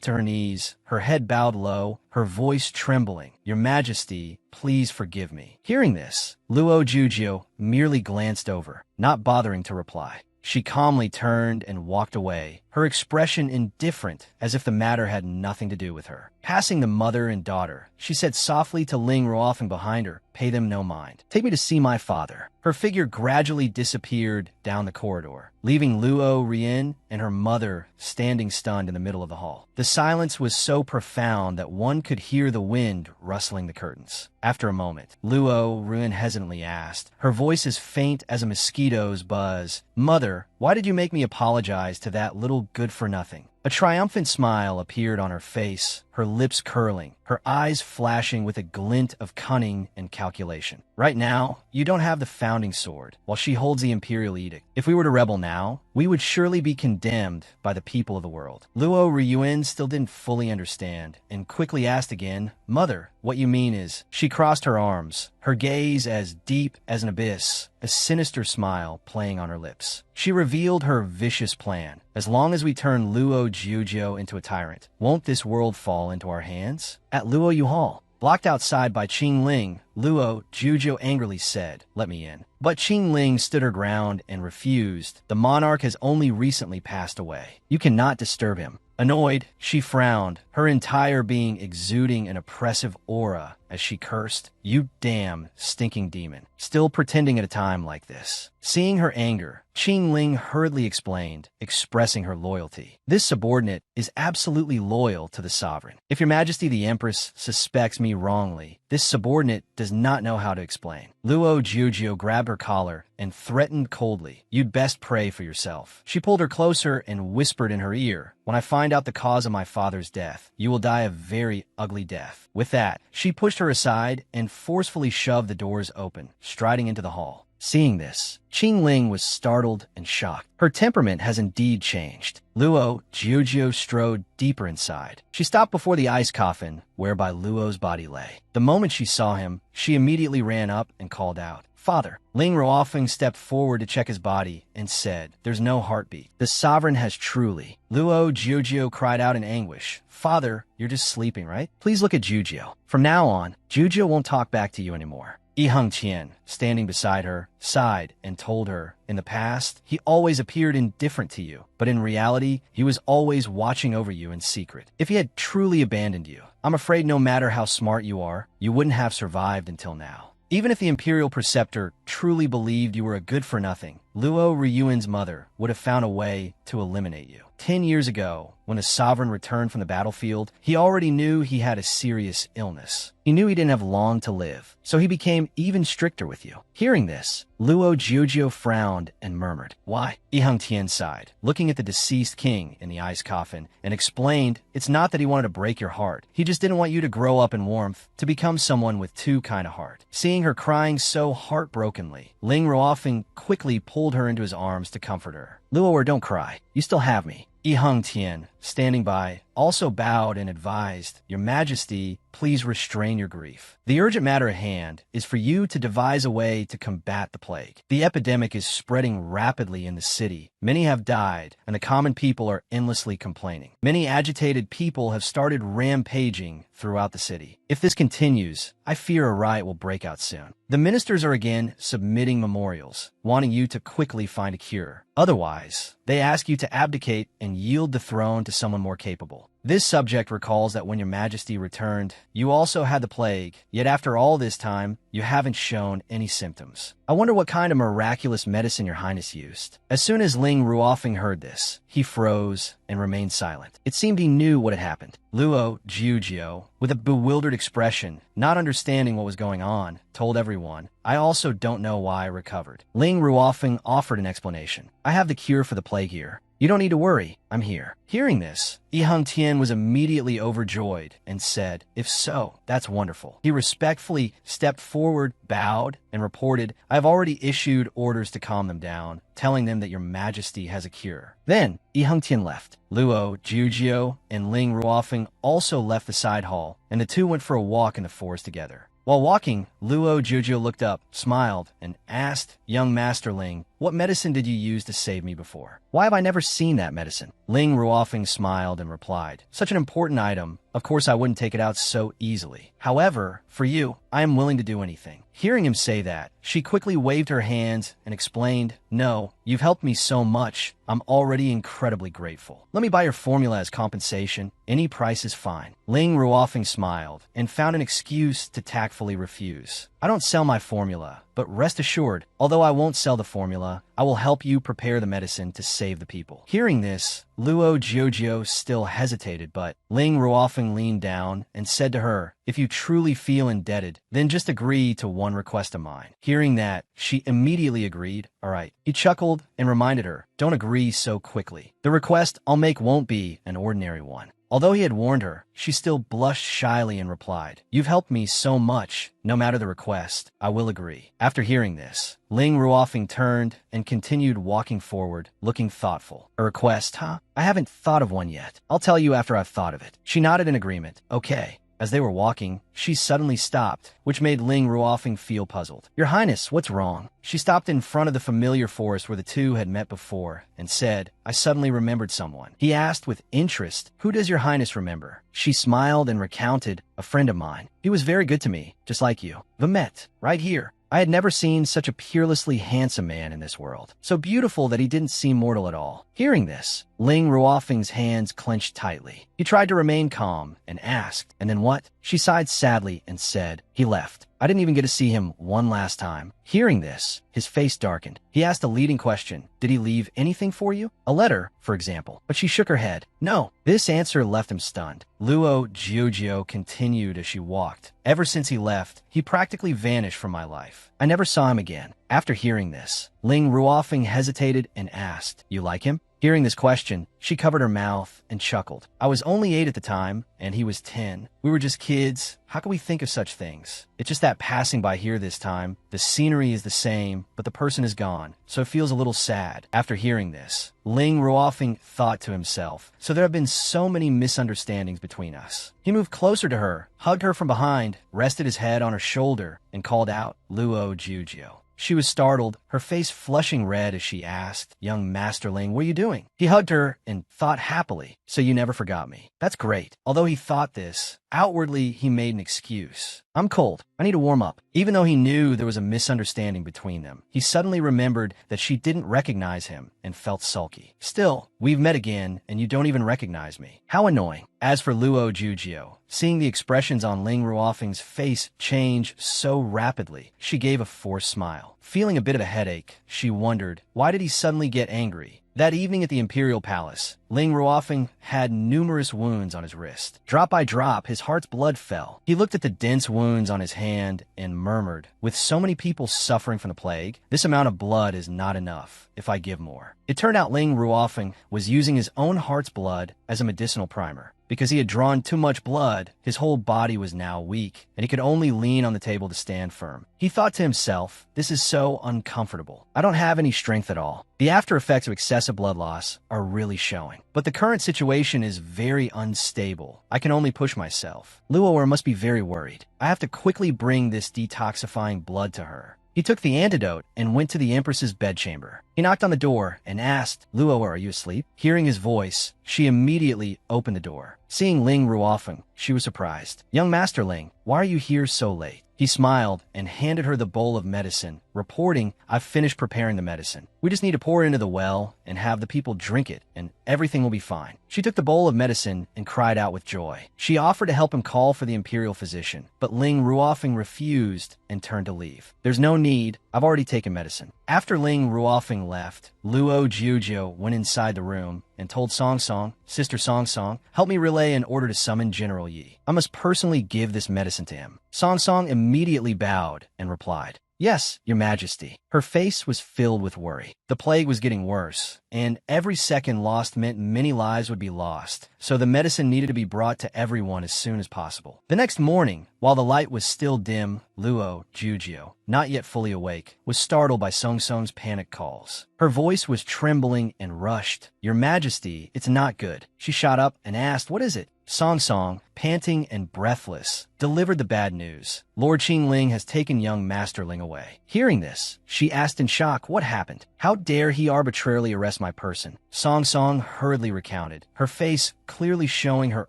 to her knees, her head bowed low, her voice trembling. Your Majesty, please forgive me. Hearing this, Luo Jiujio merely glanced over, not bothering to reply. She calmly turned and walked away, her expression indifferent, as if the matter had nothing to do with her. Passing the mother and daughter, she said softly to Ling Ruofeng behind her, pay them no mind. Take me to see my father. Her figure gradually disappeared down the corridor, leaving Luo Ryuan and her mother standing stunned in the middle of the hall. The silence was so profound that one could hear the wind rustling the curtains. After a moment, Luo Ryuan hesitantly asked, her voice as faint as a mosquito's buzz, Mother, why did you make me apologize to that little good-for-nothing? A triumphant smile appeared on her face, her lips curling, her eyes flashing with a glint of cunning and calculation. Right now, you don't have the founding sword, while she holds the imperial edict. If we were to rebel now, we would surely be condemned by the people of the world. Luo Ryuan still didn't fully understand, and quickly asked again, Mother, what you mean is... She crossed her arms, her gaze as deep as an abyss, a sinister smile playing on her lips. She revealed her vicious plan. As long as we turn Luo Jiujio into a tyrant, won't this world fall into our hands? At Luo Yu Hall, blocked outside by Qing Ling, Luo Jiujio angrily said, let me in. But Qing Ling stood her ground and refused. The monarch has only recently passed away. You cannot disturb him. Annoyed, she frowned, her entire being exuding an oppressive aura, as she cursed, "You damn stinking demon. Still pretending at a time like this." Seeing her anger, Qing Ling hurriedly explained, expressing her loyalty. "This subordinate is absolutely loyal to the sovereign. If your majesty the empress suspects me wrongly, this subordinate does not know how to explain." Luo Jiujio grabbed her collar and threatened coldly, "You'd best pray for yourself." She pulled her closer and whispered in her ear, "When I find out the cause of my father's death, you will die a very ugly death." With that, she pushed her aside and forcefully shoved the doors open, striding into the hall. Seeing this, Qing Ling was startled and shocked. Her temperament has indeed changed. Luo Jiujio strode deeper inside. She stopped before the ice coffin whereby Luo's body lay. The moment she saw him, she immediately ran up and called out, "Father." Ling Ruofeng stepped forward to check his body and said, "There's no heartbeat. The sovereign has truly." Luo Jiujio cried out in anguish, "Father, you're just sleeping, right? Please look at Jiujio. From now on, Jiujio won't talk back to you anymore." Yi Heng Qian, standing beside her, sighed and told her, "In the past, he always appeared indifferent to you, but in reality, he was always watching over you in secret. If he had truly abandoned you, I'm afraid no matter how smart you are, you wouldn't have survived until now." Even if the Imperial Preceptor truly believed you were a good-for-nothing, Luo Ryuan's mother would have found a way to eliminate you. 10 years ago, when the sovereign returned from the battlefield, he already knew he had a serious illness. He knew he didn't have long to live, so he became even stricter with you. Hearing this, Luo Jiujio frowned and murmured, "Why?" Yi Heng Tian sighed, looking at the deceased king in the ice coffin, and explained, "It's not that he wanted to break your heart. He just didn't want you to grow up in warmth, to become someone with too kind of heart." Seeing her crying so heartbrokenly, Ling Ruofeng quickly pulled her into his arms to comfort her. "Luo, don't cry. You still have me." Yi Heng Tian, standing by, also bowed and advised, "Your Majesty, please restrain your grief. The urgent matter at hand is for you to devise a way to combat the plague. The epidemic is spreading rapidly in the city. Many have died, and the common people are endlessly complaining. Many agitated people have started rampaging throughout the city. If this continues, I fear a riot will break out soon. The ministers are again submitting memorials, wanting you to quickly find a cure. Otherwise, they ask you to abdicate and yield the throne to someone more capable. This subject recalls that when your Majesty returned, you also had the plague, yet after all this time, you haven't shown any symptoms. I wonder what kind of miraculous medicine your Highness used." As soon as Ling Ruofeng heard this, he froze and remained silent. It seemed he knew what had happened. Luo Jiujio, with a bewildered expression, not understanding what was going on, told everyone, "I also don't know why I recovered." Ling Ruofeng offered an explanation. "I have the cure for the plague here. You don't need to worry, I'm here." Hearing this, Yi Heng Tian was immediately overjoyed and said, "If so, that's wonderful." He respectfully stepped forward, bowed, and reported, "I have already issued orders to calm them down, telling them that your Majesty has a cure." Then, Yi Heng Tian left. Luo Jiujio and Ling Ruofeng also left the side hall, and the two went for a walk in the forest together. While walking, Luo Jiujio looked up, smiled, and asked, "Young Master Ling, what medicine did you use to save me before? Why have I never seen that medicine?" Ling Ruofeng smiled and replied, "Such an important item, of course I wouldn't take it out so easily. However, for you, I am willing to do anything." Hearing him say that, she quickly waved her hands and explained, "No, you've helped me so much, I'm already incredibly grateful. Let me buy your formula as compensation. Any price is fine." Ling Ruofeng smiled and found an excuse to tactfully refuse. "I don't sell my formula, but rest assured, although I won't sell the formula, I will help you prepare the medicine to save the people." Hearing this, Luo Jiujio still hesitated, but Ling Ruofeng leaned down and said to her, "If you truly feel indebted, then just agree to one request of mine." Hearing that, she immediately agreed, "All right." He chuckled and reminded her, "Don't agree so quickly. The request I'll make won't be an ordinary one." Although he had warned her, she still blushed shyly and replied, "You've helped me so much. No matter the request, I will agree." After hearing this, Ling Ruofeng turned and continued walking forward, looking thoughtful. "A request, huh? I haven't thought of one yet. I'll tell you after I've thought of it." She nodded in agreement. "Okay." As they were walking, she suddenly stopped, which made Ling Ruofeng feel puzzled. "Your Highness, what's wrong?" She stopped in front of the familiar forest where the two had met before and said, "I suddenly remembered someone." He asked with interest, "Who does your Highness remember?" She smiled and recounted, "A friend of mine. He was very good to me, just like you. We met, right here." I had never seen such a peerlessly handsome man in this world, so beautiful that he didn't seem mortal at all. Hearing this, Ling Ruofeng's hands clenched tightly. He tried to remain calm and asked, "And then what?" She sighed sadly and said, "He left. I didn't even get to see him one last time." Hearing this, his face darkened. He asked a leading question. "Did he leave anything for you? A letter, for example?" But she shook her head. "No." This answer left him stunned. Luo Jiujio continued as she walked. "Ever since he left, he practically vanished from my life. I never saw him again." After hearing this, Ling Ruofeng hesitated and asked, "You like him?" Hearing this question, she covered her mouth and chuckled. "I was only 8 at the time, and he was 10. We were just kids. How could we think of such things? It's just that passing by here this time, the scenery is the same, but the person is gone, so it feels a little sad." After hearing this, Ling Ruofeng thought to himself, "So there have been so many misunderstandings between us." He moved closer to her, hugged her from behind, rested his head on her shoulder, and called out, "Luo Jiujio." She was startled, her face flushing red as she asked, "Young Masterling, what are you doing?" He hugged her and thought happily, "So you never forgot me. That's great." Although he thought this, outwardly he made an excuse. "I'm cold. I need to warm up." Even though he knew there was a misunderstanding between them, he suddenly remembered that she didn't recognize him and felt sulky. "Still, we've met again, and you don't even recognize me. How annoying." As for Luo Jiujio, seeing the expressions on Ling Ruofeng's face change so rapidly, she gave a forced smile. Feeling a bit of a headache, she wondered, why did he suddenly get angry? That evening at the Imperial Palace, Ling Ruofeng had numerous wounds on his wrist. Drop by drop, his heart's blood fell. He looked at the dense wounds on his hand and murmured, "With so many people suffering from the plague, this amount of blood is not enough if I give more." It turned out Ling Ruofeng was using his own heart's blood as a medicinal primer. Because he had drawn too much blood, his whole body was now weak, and he could only lean on the table to stand firm. He thought to himself, "This is so uncomfortable. I don't have any strength at all." The after effects of excessive blood loss are really showing. But the current situation is very unstable. I can only push myself. Luoer must be very worried. I have to quickly bring this detoxifying blood to her. He took the antidote and went to the Empress's bedchamber. He knocked on the door and asked, "Luo, are you asleep?" Hearing his voice, she immediately opened the door. Seeing Ling Ruofeng, she was surprised. "Young Master Ling, why are you here so late?" He smiled and handed her the bowl of medicine, reporting, "I've finished preparing the medicine. We just need to pour it into the well and have the people drink it, and everything will be fine." She took the bowl of medicine and cried out with joy. She offered to help him call for the imperial physician, but Ling Ruofeng refused and turned to leave. "There's no need. I've already taken medicine." After Ling Ruofeng left, Luo Jiujio went inside the room and told Song Song, "Sister Song Song, help me relay an order to summon General Yi. I must personally give this medicine to him." Song Song immediately bowed and replied, "Yes, Your Majesty." Her face was filled with worry. The plague was getting worse, and every second lost meant many lives would be lost, so the medicine needed to be brought to everyone as soon as possible. The next morning, while the light was still dim, Luo Jiujio, not yet fully awake, was startled by Song Song's panic calls. Her voice was trembling and rushed. "Your Majesty, it's not good." She shot up and asked, "What is it?" Song Song, panting and breathless, delivered the bad news. "Lord Qingling has taken young Master Ling away." Hearing this, she asked in shock, "What happened? How dare he arbitrarily arrest my person?" Song Song hurriedly recounted, her face clearly showing her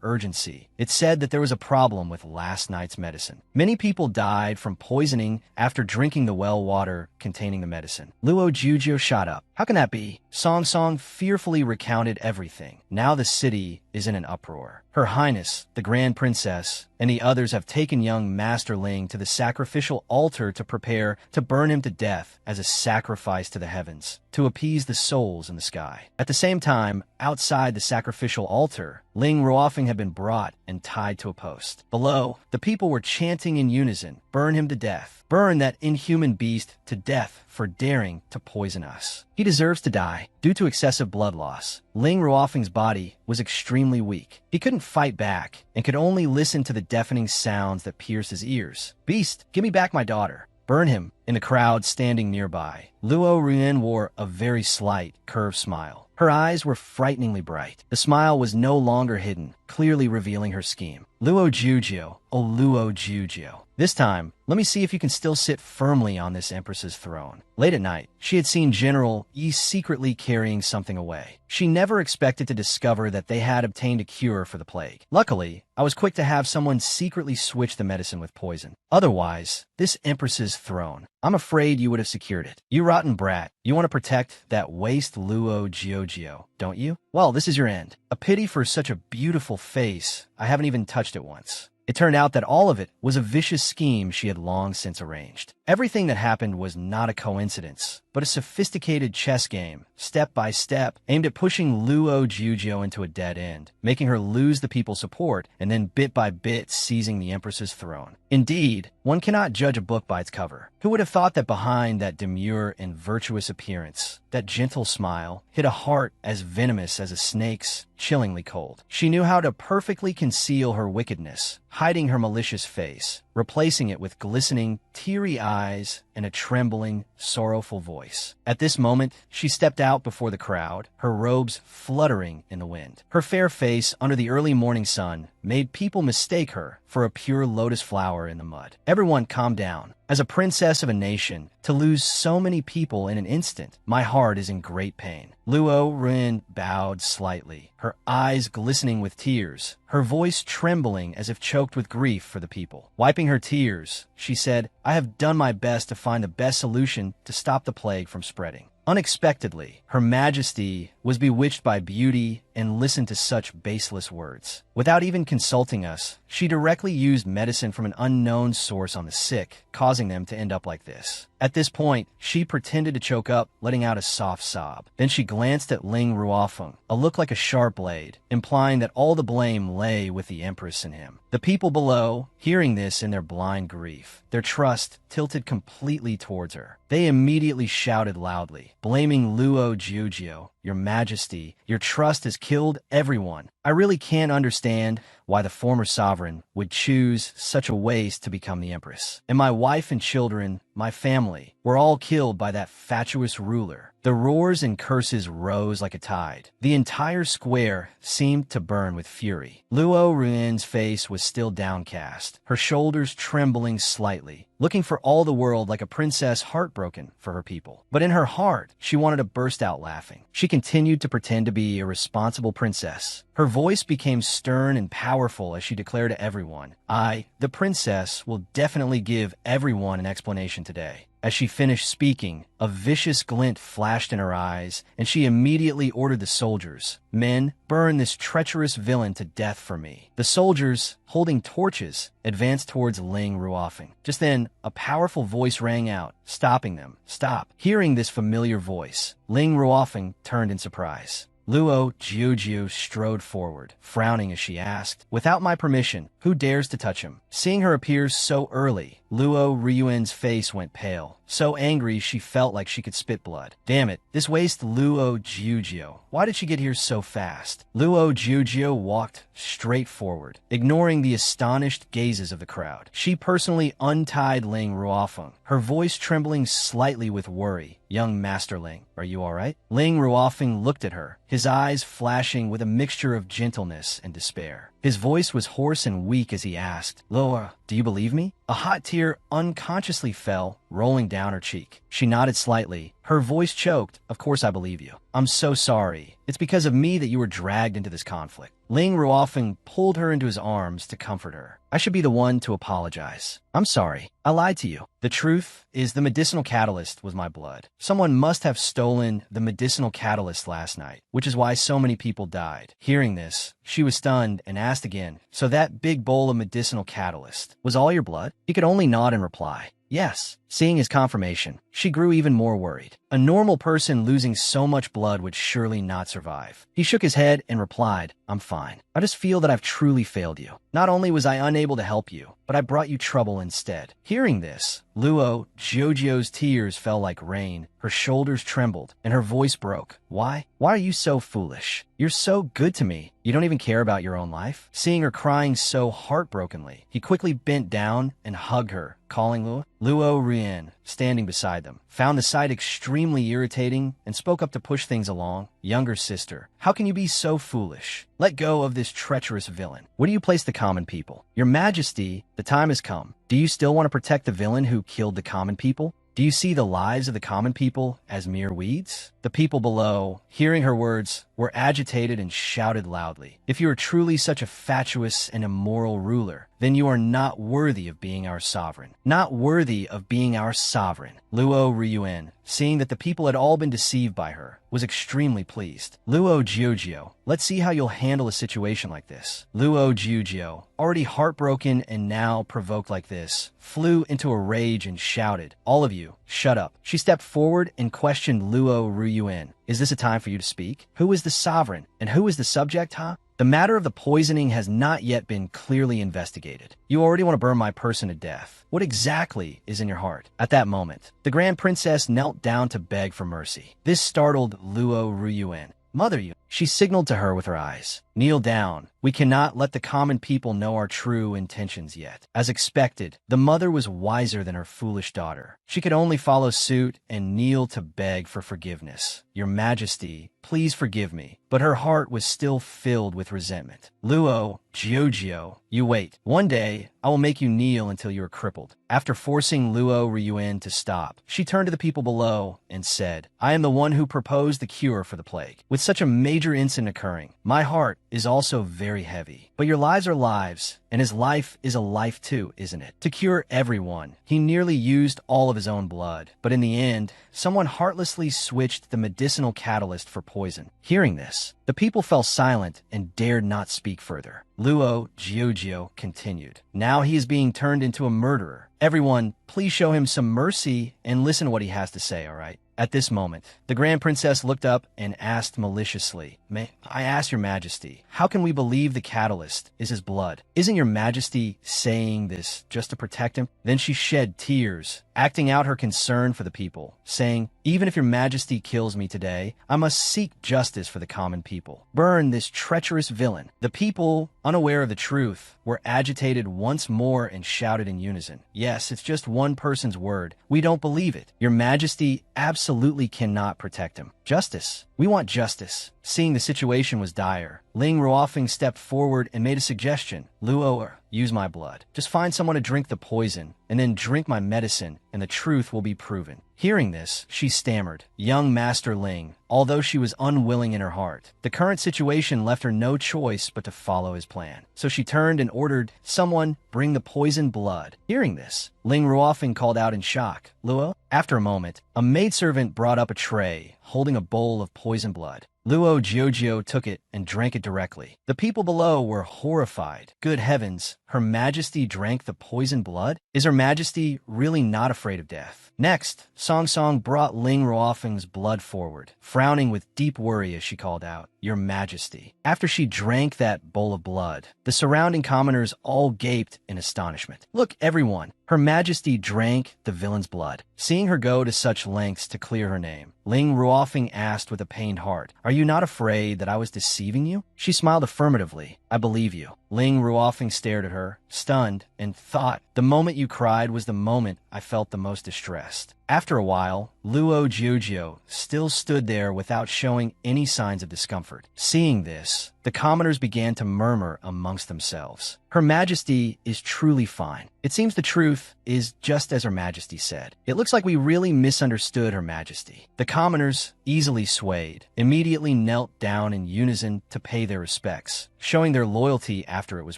urgency. It said that there was a problem with last night's medicine. Many people died from poisoning after drinking the well water containing the medicine. Luo Jiujio shot up. "How can that be?" Song Song fearfully recounted everything. Now the city is in an uproar. Her Highness, the Grand Princess, and the others have taken young Master Ling to the sacrificial altar to prepare to burn him to death as a sacrifice to the heavens, to appease the souls in the sky. At the same time, outside the sacrificial altar, Ling Ruofeng had been brought and tied to a post. Below, the people were chanting in unison, "Burn him to death. Burn that inhuman beast to death for daring to poison us. He deserves to die." Due to excessive blood loss, Ling Ruofeng's body was extremely weak. He couldn't fight back and could only listen to the deafening sounds that pierced his ears. "Beast, give me back my daughter. Burn him." In the crowd standing nearby, Luo Ruyen wore a very slight, curved smile. Her eyes were frighteningly bright. The smile was no longer hidden, clearly revealing her scheme. "Luo Jiujio, oh Luo Jiujio. This time, let me see if you can still sit firmly on this Empress's throne." Late at night, she had seen General Yi secretly carrying something away. She never expected to discover that they had obtained a cure for the plague. "Luckily, I was quick to have someone secretly switch the medicine with poison. Otherwise, this Empress's throne I'm afraid you would have secured it. You rotten brat. You want to protect that waste Luo Jiujio, don't you? Well, this is your end. A pity for such a beautiful face. I haven't even touched it once. It turned out that all of it was a vicious scheme she had long since arranged. Everything that happened was not a coincidence, but a sophisticated chess game, step by step, aimed at pushing Luo Jiujio into a dead end, making her lose the people's support, and then bit by bit seizing the Empress's throne. Indeed, one cannot judge a book by its cover. Who would have thought that behind that demure and virtuous appearance, that gentle smile, hid a heart as venomous as a snake's, chillingly cold? She knew how to perfectly conceal her wickedness, hiding her malicious face, replacing it with glistening, teary eyes and a trembling, sorrowful voice. At this moment, she stepped out before the crowd, her robes fluttering in the wind. Her fair face under the early morning sun made people mistake her for a pure lotus flower in the mud. Everyone calmed down. As a princess of a nation, to lose so many people in an instant, my heart is in great pain. Luo Ruin bowed slightly, her eyes glistening with tears, her voice trembling as if choked with grief for the people. Wiping her tears, she said, I have done my best to find the best solution to stop the plague from spreading. Unexpectedly, Her Majesty was bewitched by beauty and listened to such baseless words. Without even consulting us, she directly used medicine from an unknown source on the sick, causing them to end up like this. At this point, she pretended to choke up, letting out a soft sob. Then she glanced at Ling Ruofeng, a look like a sharp blade, implying that all the blame lay with the Empress and him. The people below, hearing this in their blind grief, their trust tilted completely towards her. They immediately shouted loudly, blaming Luo Jiujio. Your Majesty, your trust has killed everyone. I really can't understand why the former sovereign would choose such a waste to become the Empress. And my wife and children, my family, were all killed by that fatuous ruler. The roars and curses rose like a tide. The entire square seemed to burn with fury. Luo Ruin's face was still downcast, her shoulders trembling slightly, looking for all the world like a princess heartbroken for her people. But in her heart, she wanted to burst out laughing. She continued to pretend to be a responsible princess. Her voice became stern and powerful as she declared to everyone, I, the princess, will definitely give everyone an explanation today. As she finished speaking, a vicious glint flashed in her eyes, and she immediately ordered the soldiers, Men, burn this treacherous villain to death for me. The soldiers, holding torches, advanced towards Ling Ruofeng. Just then, a powerful voice rang out, stopping them. Stop. Hearing this familiar voice, Ling Ruofeng turned in surprise. Luo Jiujio strode forward, frowning as she asked, Without my permission, who dares to touch him? Seeing her appear so early, Luo Ryuan's face went pale, so angry she felt like she could spit blood. Damn it, this waste Luo Jiujio. Why did she get here so fast? Luo Jiujio walked straight forward, ignoring the astonished gazes of the crowd. She personally untied Ling Ruofeng, her voice trembling slightly with worry. Young Master Ling, are you all right? Ling Ruofeng looked at her, his eyes flashing with a mixture of gentleness and despair. His voice was hoarse and weak as he asked, Loa, do you believe me? A hot tear unconsciously fell, rolling down her cheek. She nodded slightly. Her voice choked. Of course I believe you. I'm so sorry. It's because of me that you were dragged into this conflict. Ling Ruofeng pulled her into his arms to comfort her. I should be the one to apologize. I'm sorry. I lied to you. The truth is the medicinal catalyst was my blood. Someone must have stolen the medicinal catalyst last night, which is why so many people died. Hearing this, she was stunned and asked again, So that big bowl of medicinal catalyst was all your blood? He could only nod and reply, Yes. Seeing his confirmation, she grew even more worried. A normal person losing so much blood would surely not survive. He shook his head and replied, I'm fine. I just feel that I've truly failed you. Not only was I unable to help you, but I brought you trouble instead. Hearing this, Luo Jiujio's tears fell like rain, her shoulders trembled, and her voice broke. Why? Why are you so foolish? You're so good to me. You don't even care about your own life? Seeing her crying so heartbrokenly, he quickly bent down and hugged her, calling Luo. Luo Rien, standing beside them, found the sight extremely irritating and spoke up to push things along. Younger sister, how can you be so foolish? Let go of this treacherous villain. Where do you place the common people? Your Majesty, the time has come. Do you still want to protect the villain who killed the common people? Do you see the lives of the common people as mere weeds? The people below, hearing her words, were agitated and shouted loudly. If you are truly such a fatuous and immoral ruler, then you are not worthy of being our sovereign. Not worthy of being our sovereign. Luo Ryuan, seeing that the people had all been deceived by her, was extremely pleased. Luo Jiujio, let's see how you'll handle a situation like this. Luo Jiujio, already heartbroken and now provoked like this, flew into a rage and shouted, "All of you, shut up." She stepped forward and questioned Luo Ryuan. "Is this a time for you to speak? Who is the sovereign? And who is the subject, huh? The matter of the poisoning has not yet been clearly investigated. You already want to burn my person to death. What exactly is in your heart?" At that moment, the Grand Princess knelt down to beg for mercy. This startled Luo Ryuan. "Mother, you," she signaled to her with her eyes. "Kneel down. We cannot let the common people know our true intentions yet." As expected, the mother was wiser than her foolish daughter. She could only follow suit and kneel to beg for forgiveness. "Your Majesty, please forgive me." But her heart was still filled with resentment. "Luo Jiujio, you wait. One day, I will make you kneel until you are crippled." After forcing Luo Ryuan to stop, she turned to the people below and said, "I am the one who proposed the cure for the plague. With such a major incident occurring, my heart is also very heavy. But your lives are lives, and his life is a life too, isn't it? To cure everyone, he nearly used all of his own blood. But in the end, someone heartlessly switched the medicinal catalyst for poison." Hearing this, the people fell silent and dared not speak further. Luo Jiujio continued, "Now he is being turned into a murderer. Everyone, please show him some mercy and listen to what he has to say, all right?" At this moment, the Grand Princess looked up and asked maliciously, "May I ask your Majesty, how can we believe the catalyst is his blood? Isn't your Majesty saying this just to protect him?" Then she shed tears, acting out her concern for the people, saying, "Even if your Majesty kills me today, I must seek justice for the common people. Burn this treacherous villain." The people, unaware of the truth, were agitated once more and shouted in unison, "Yes, it's just one person's word. We don't believe it. Your Majesty absolutely cannot protect him. Justice. We want justice." Seeing the situation was dire, Ling Ruofeng stepped forward and made a suggestion. "Luo, use my blood. Just find someone to drink the poison, and then drink my medicine, and the truth will be proven." Hearing this, she stammered, "Young Master Ling," although she was unwilling in her heart. The current situation left her no choice but to follow his plan. So she turned and ordered, "Someone bring the poisoned blood." Hearing this, Ling Ruofeng called out in shock, "Luo?" After a moment, a maidservant brought up a tray, holding a bowl of poisoned blood. Luo Jiujio took it and drank it directly. The people below were horrified. Good heavens, Her Majesty drank the poisoned blood? Is Her Majesty really not afraid of death? Next, Song Song brought Ling Ruofeng's blood forward, frowning with deep worry as she called out, "Your Majesty." After she drank that bowl of blood, the surrounding commoners all gaped in astonishment. "Look, everyone, Her Majesty drank the villain's blood." Seeing her go to such lengths to clear her name, Ling Ruofeng asked with a pained heart, "Are you not afraid that I was deceiving you?" She smiled affirmatively. "I believe you." Ling Ruofeng stared at her, stunned, and thought, "The moment you cried was the moment I felt the most distressed." After a while, Luo Jiujio still stood there without showing any signs of discomfort. Seeing this, the commoners began to murmur amongst themselves. Her Majesty is truly fine. It seems the truth is just as Her Majesty said. It looks like we really misunderstood Her Majesty. The commoners, easily swayed, immediately knelt down in unison to pay their respects, showing their loyalty after it was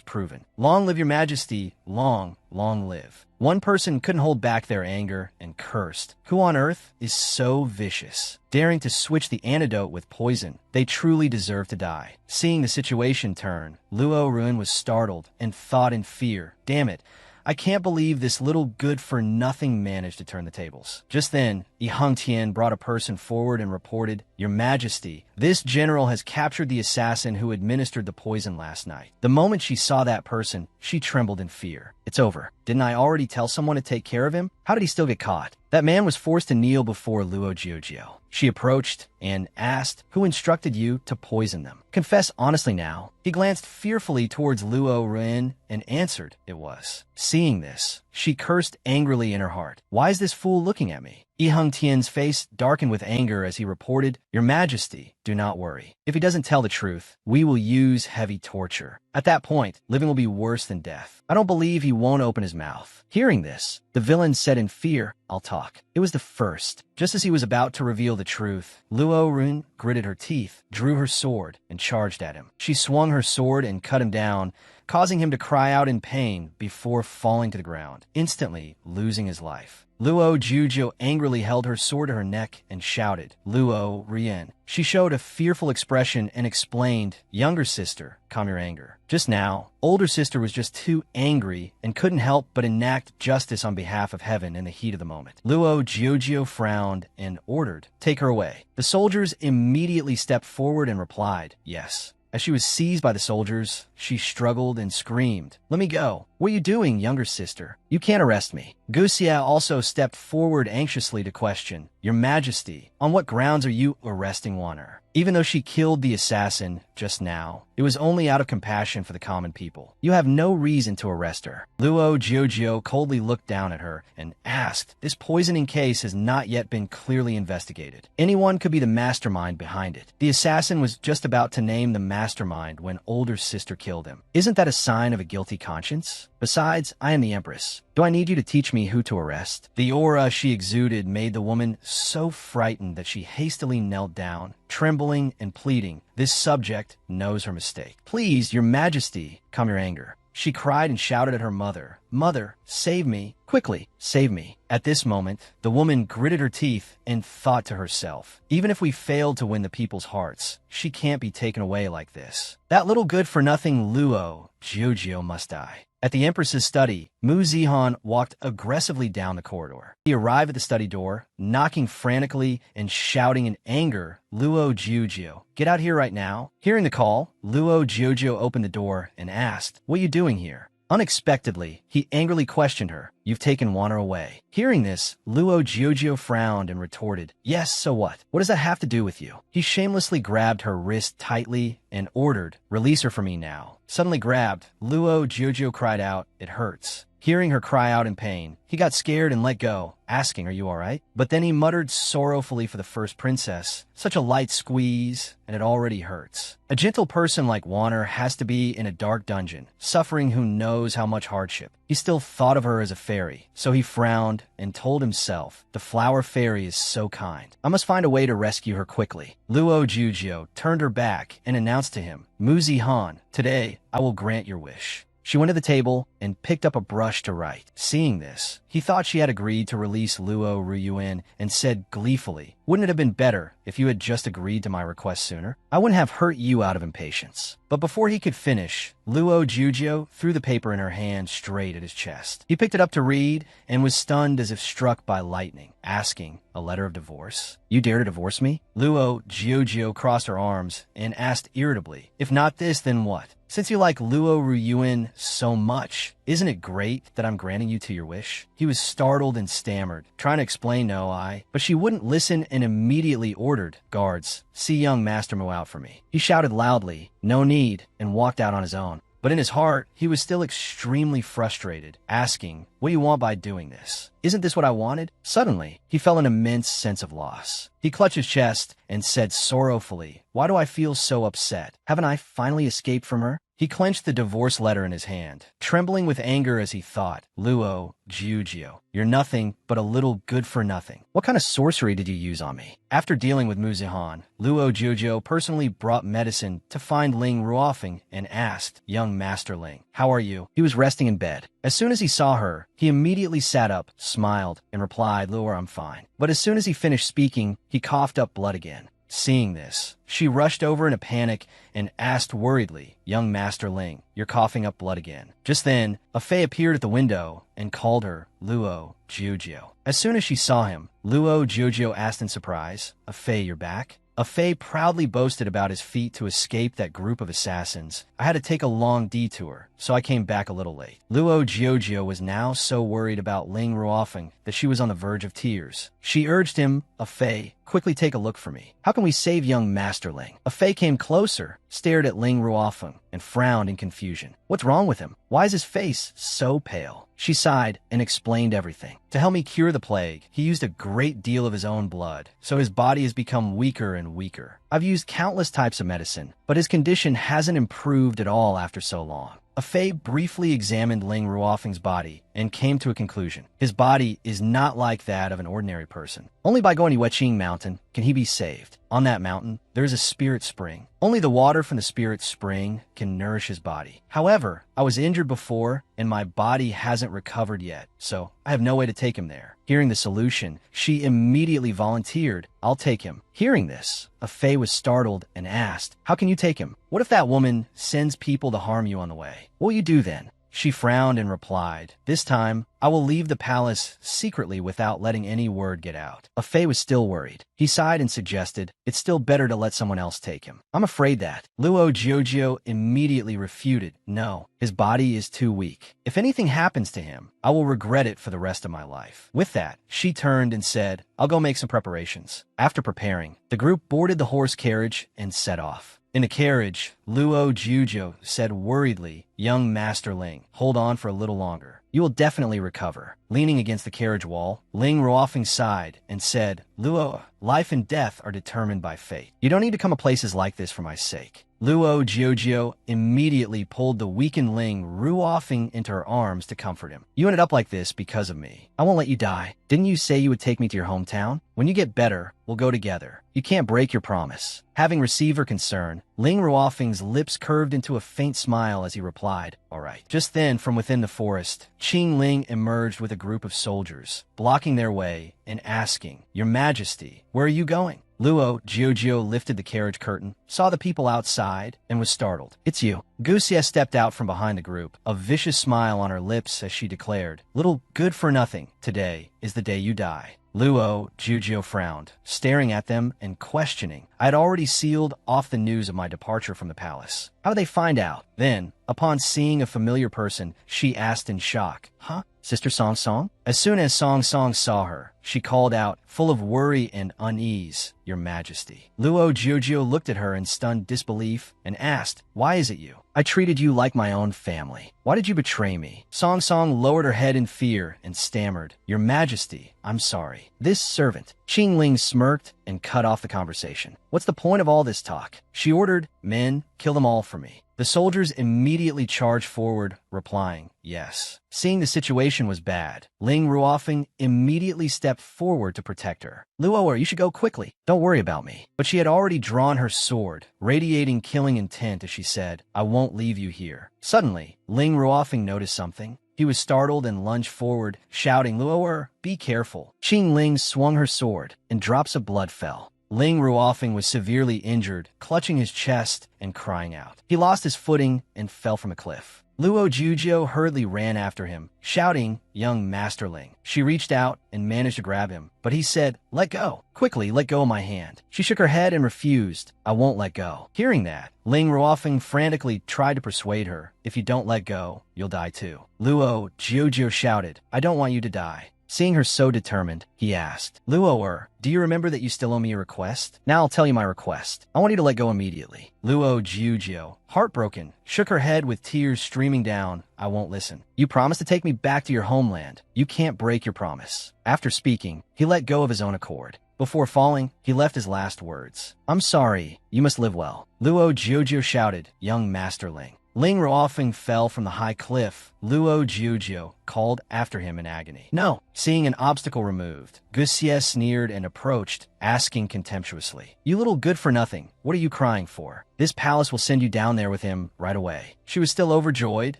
proven. "Long live Your Majesty, long, long live." One person couldn't hold back their anger and cursed. Who on earth is so vicious, daring to switch the antidote with poison? They truly deserve to die. Seeing the situation turn, Luo Ruin was startled and thought in fear, "Damn it, I can't believe this little good-for-nothing managed to turn the tables." Just then, Yi Hongtian brought a person forward and reported, "Your Majesty, this general has captured the assassin who administered the poison last night." The moment she saw that person, she trembled in fear. "It's over. Didn't I already tell someone to take care of him? How did he still get caught?" That man was forced to kneel before Luo Jiujio. She approached and asked, "Who instructed you to poison them? Confess honestly now." He glanced fearfully towards Luo Ruin and answered, "It was." Seeing this, she cursed angrily in her heart. "Why is this fool looking at me?" Yi Hongtian's face darkened with anger as he reported, Your Majesty, do not worry. If he doesn't tell the truth, we will use heavy torture. At that point, living will be worse than death. I don't believe he won't open his mouth. Hearing this, the villain said in fear, I'll talk. It was the first. Just as he was about to reveal the truth, Luo Run gritted her teeth, drew her sword, and charged at him. She swung her sword and cut him down, causing him to cry out in pain before falling to the ground, instantly losing his life. Luo Juzhou angrily held her sword to her neck and shouted, Luo Rien. She showed a fearful expression and explained, Younger sister, calm your anger. Just now, older sister was just too angry and couldn't help but enact justice on behalf of heaven in the heat of the moment. Luo Juzhou frowned and ordered, Take her away. The soldiers immediately stepped forward and replied, Yes. As she was seized by the soldiers, she struggled and screamed, Let me go. What are you doing, younger sister? You can't arrest me. Guxia also stepped forward anxiously to question, Your Majesty, on what grounds are you arresting Wanner? Even though she killed the assassin just now, it was only out of compassion for the common people. You have no reason to arrest her. Luo Jiuzhou coldly looked down at her and asked, This poisoning case has not yet been clearly investigated. Anyone could be the mastermind behind it. The assassin was just about to name the mastermind when older sister killed him. Isn't that a sign of a guilty conscience? Besides, I am the Empress. Do I need you to teach me who to arrest? The aura she exuded made the woman so frightened that she hastily knelt down, trembling and pleading. This subject knows her mistake. Please, Your Majesty, calm your anger. She cried and shouted at her mother, Mother, save me. Quickly, save me. At this moment, the woman gritted her teeth and thought to herself, Even if we failed to win the people's hearts, she can't be taken away like this. That little good-for-nothing Luo Jiuzhou must die. At the Empress's study, Mu Zihan walked aggressively down the corridor. He arrived at the study door, knocking frantically and shouting in anger, Luo Jiuzhou, get out here right now. Hearing the call, Luo Jiuzhou opened the door and asked, What are you doing here? Unexpectedly, he angrily questioned her, You've taken Wanner away. Hearing this, Luo Jiuzhou frowned and retorted, Yes, so what? What does that have to do with you? He shamelessly grabbed her wrist tightly and ordered, Release her from me now. Suddenly grabbed, Luo Jiuzhou cried out, It hurts. Hearing her cry out in pain, he got scared and let go, asking, Are you all right? But then he muttered sorrowfully for the first princess, Such a light squeeze, and it already hurts. A gentle person like Wanner has to be in a dark dungeon, suffering who knows how much hardship. He still thought of her as a fairy, so he frowned and told himself, The flower fairy is so kind. I must find a way to rescue her quickly. Luo Jiuzhou turned her back and announced to him, Mu Zihan, today I will grant your wish. She went to the table and picked up a brush to write. Seeing this, he thought she had agreed to release Luo Ruyuan and said gleefully, Wouldn't it have been better if you had just agreed to my request sooner? I wouldn't have hurt you out of impatience. But before he could finish, Luo Jiuzhou threw the paper in her hand straight at his chest. He picked it up to read and was stunned as if struck by lightning, asking, A letter of divorce? You dare to divorce me? Luo Jiuzhou crossed her arms and asked irritably, If not this, then what? Since you like Luo Ruyuan so much, isn't it great that I'm granting you to your wish? He was startled and stammered, trying to explain but she wouldn't listen and immediately ordered, Guards, see young Master Mo out for me. He shouted loudly, No need, and walked out on his own. But in his heart, he was still extremely frustrated, asking, What do you want by doing this? Isn't this what I wanted? Suddenly, he felt an immense sense of loss. He clutched his chest and said sorrowfully, Why do I feel so upset? Haven't I finally escaped from her? He clenched the divorce letter in his hand, trembling with anger as he thought, Luo Jiuzhou, you're nothing but a little good-for-nothing. What kind of sorcery did you use on me? After dealing with Mu Zihan, Luo Jiuzhou personally brought medicine to find Ling Ruofeng and asked, Young Master Ling, how are you? He was resting in bed. As soon as he saw her, he immediately sat up, smiled, and replied, Luo, I'm fine. But as soon as he finished speaking, he coughed up blood again. Seeing this, she rushed over in a panic and asked worriedly, Young Master Ling, you're coughing up blood again. Just then, a Fei appeared at the window and called her Luo Jiuzhou. As soon as she saw him, Luo Jiuzhou asked in surprise, A Fei, you're back? A Fei proudly boasted about his feat to escape that group of assassins. I had to take a long detour, so I came back a little late. Luo Jiujio was now so worried about Ling Ruofeng that she was on the verge of tears. She urged him, "A Fei, quickly take a look for me. How can we save young Master Ling?" A Fei came closer, stared at Ling Ruofeng, and frowned in confusion. What's wrong with him? Why is his face so pale? She sighed and explained everything. To help me cure the plague, he used a great deal of his own blood, so his body has become weaker and weaker. I've used countless types of medicine, but his condition hasn't improved at all after so long. A Fei briefly examined Ling Ruofeng's body and came to a conclusion. His body is not like that of an ordinary person. Only by going to Weqing Mountain can he be saved. On that mountain, there is a spirit spring. Only the water from the spirit spring can nourish his body. However, I was injured before, and my body hasn't recovered yet, so I have no way to take him there. Hearing the solution, she immediately volunteered, "I'll take him." Hearing this, a Fei was startled and asked, "How can you take him? What if that woman sends people to harm you on the way? What will you do then?" She frowned and replied, "This time, I will leave the palace secretly without letting any word get out." A Fei was still worried. He sighed and suggested, "It's still better to let someone else take him." "I'm afraid that." Luo Jiujio immediately refuted, "No, his body is too weak. If anything happens to him, I will regret it for the rest of my life." With that, she turned and said, "I'll go make some preparations." After preparing, the group boarded the horse carriage and set off. In the carriage, Luo Jiujio said worriedly, "Young Master Ling, hold on for a little longer. You will definitely recover." Leaning against the carriage wall, Ling Ruofeng sighed and said, "Luo, life and death are determined by fate. You don't need to come to places like this for my sake." Luo Jiujio immediately pulled the weakened Ling Ruofeng into her arms to comfort him. "You ended up like this because of me. I won't let you die. Didn't you say you would take me to your hometown? When you get better, we'll go together. You can't break your promise." Having received her concern, Ling Ruofeng's lips curved into a faint smile as he replied, "All right." Just then, from within the forest, Qing Ling emerged with a group of soldiers, blocking their way and asking, "Your Majesty, where are you going?" Luo Jiujio lifted the carriage curtain, saw the people outside, and was startled. "It's you." Guxie stepped out from behind the group, a vicious smile on her lips as she declared, "Little good-for-nothing, today is the day you die." Luo Jiujio frowned, staring at them and questioning. I had already sealed off the news of my departure from the palace. How did they find out? Then, upon seeing a familiar person, she asked in shock, "Huh? Sister Song Song?" As soon as Song Song saw her, she called out, full of worry and unease, "Your Majesty." Luo Jiujio looked at her in stunned disbelief and asked, "Why is it you? I treated you like my own family. Why did you betray me?" Song Song lowered her head in fear and stammered, "Your Majesty, I'm sorry." This servant, Qing Ling, smirked and cut off the conversation. "What's the point of all this talk?" She ordered, "Men, kill them all for me." The soldiers immediately charged forward, replying, "Yes." Seeing the situation was bad, Ling Ruofeng immediately stepped forward to protect her. "Luo, you should go quickly. Don't worry about me." But she had already drawn her sword, radiating killing intent as she said, "I won't leave you here." Suddenly, Ling Ruofeng noticed something. He was startled and lunged forward, shouting, "Luo, be careful." Qing Ling swung her sword, and drops of blood fell. Ling Ruofeng was severely injured, clutching his chest and crying out. He lost his footing and fell from a cliff. Luo Jiujio hurriedly ran after him, shouting, "Young Master Ling." She reached out and managed to grab him, but he said, "Let go. Quickly, let go of my hand." She shook her head and refused. "I won't let go." Hearing that, Ling Ruofeng frantically tried to persuade her, "If you don't let go, you'll die too." Luo Jiujio shouted, "I don't want you to die." Seeing her so determined, he asked, "Luo, do you remember that you still owe me a request? Now I'll tell you my request. I want you to let go immediately." Luo Jiujio, heartbroken, shook her head with tears streaming down. "I won't listen. You promised to take me back to your homeland. You can't break your promise." After speaking, he let go of his own accord. Before falling, he left his last words. "I'm sorry. You must live well." Luo Jiujio shouted, "Young Master Ling." Ling Ruofeng fell from the high cliff. Luo Jiujio called after him in agony. "No!" Seeing an obstacle removed, Guxie sneered and approached, asking contemptuously, "You little good-for-nothing, what are you crying for? This palace will send you down there with him right away." She was still overjoyed,